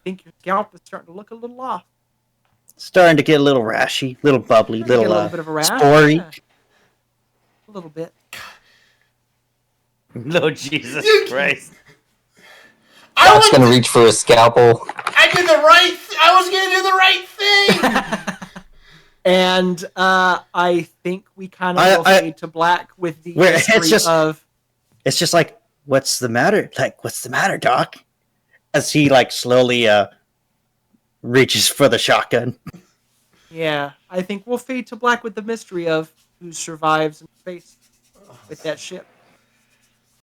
think your scalp is starting to look a little off. Starting to get a little rashy, little bubbly, Get a little bit of a rash. spory. Yeah. A little bit. No, Jesus Christ. Doc's gonna reach for his scalpel. I was gonna do the right thing. And I think we kind of go fade to black with the history of... It's just like, what's the matter? Like, what's the matter, Doc? As he, like, slowly reaches for the shotgun. Yeah, I think we'll fade to black with the mystery of who survives in space with that ship.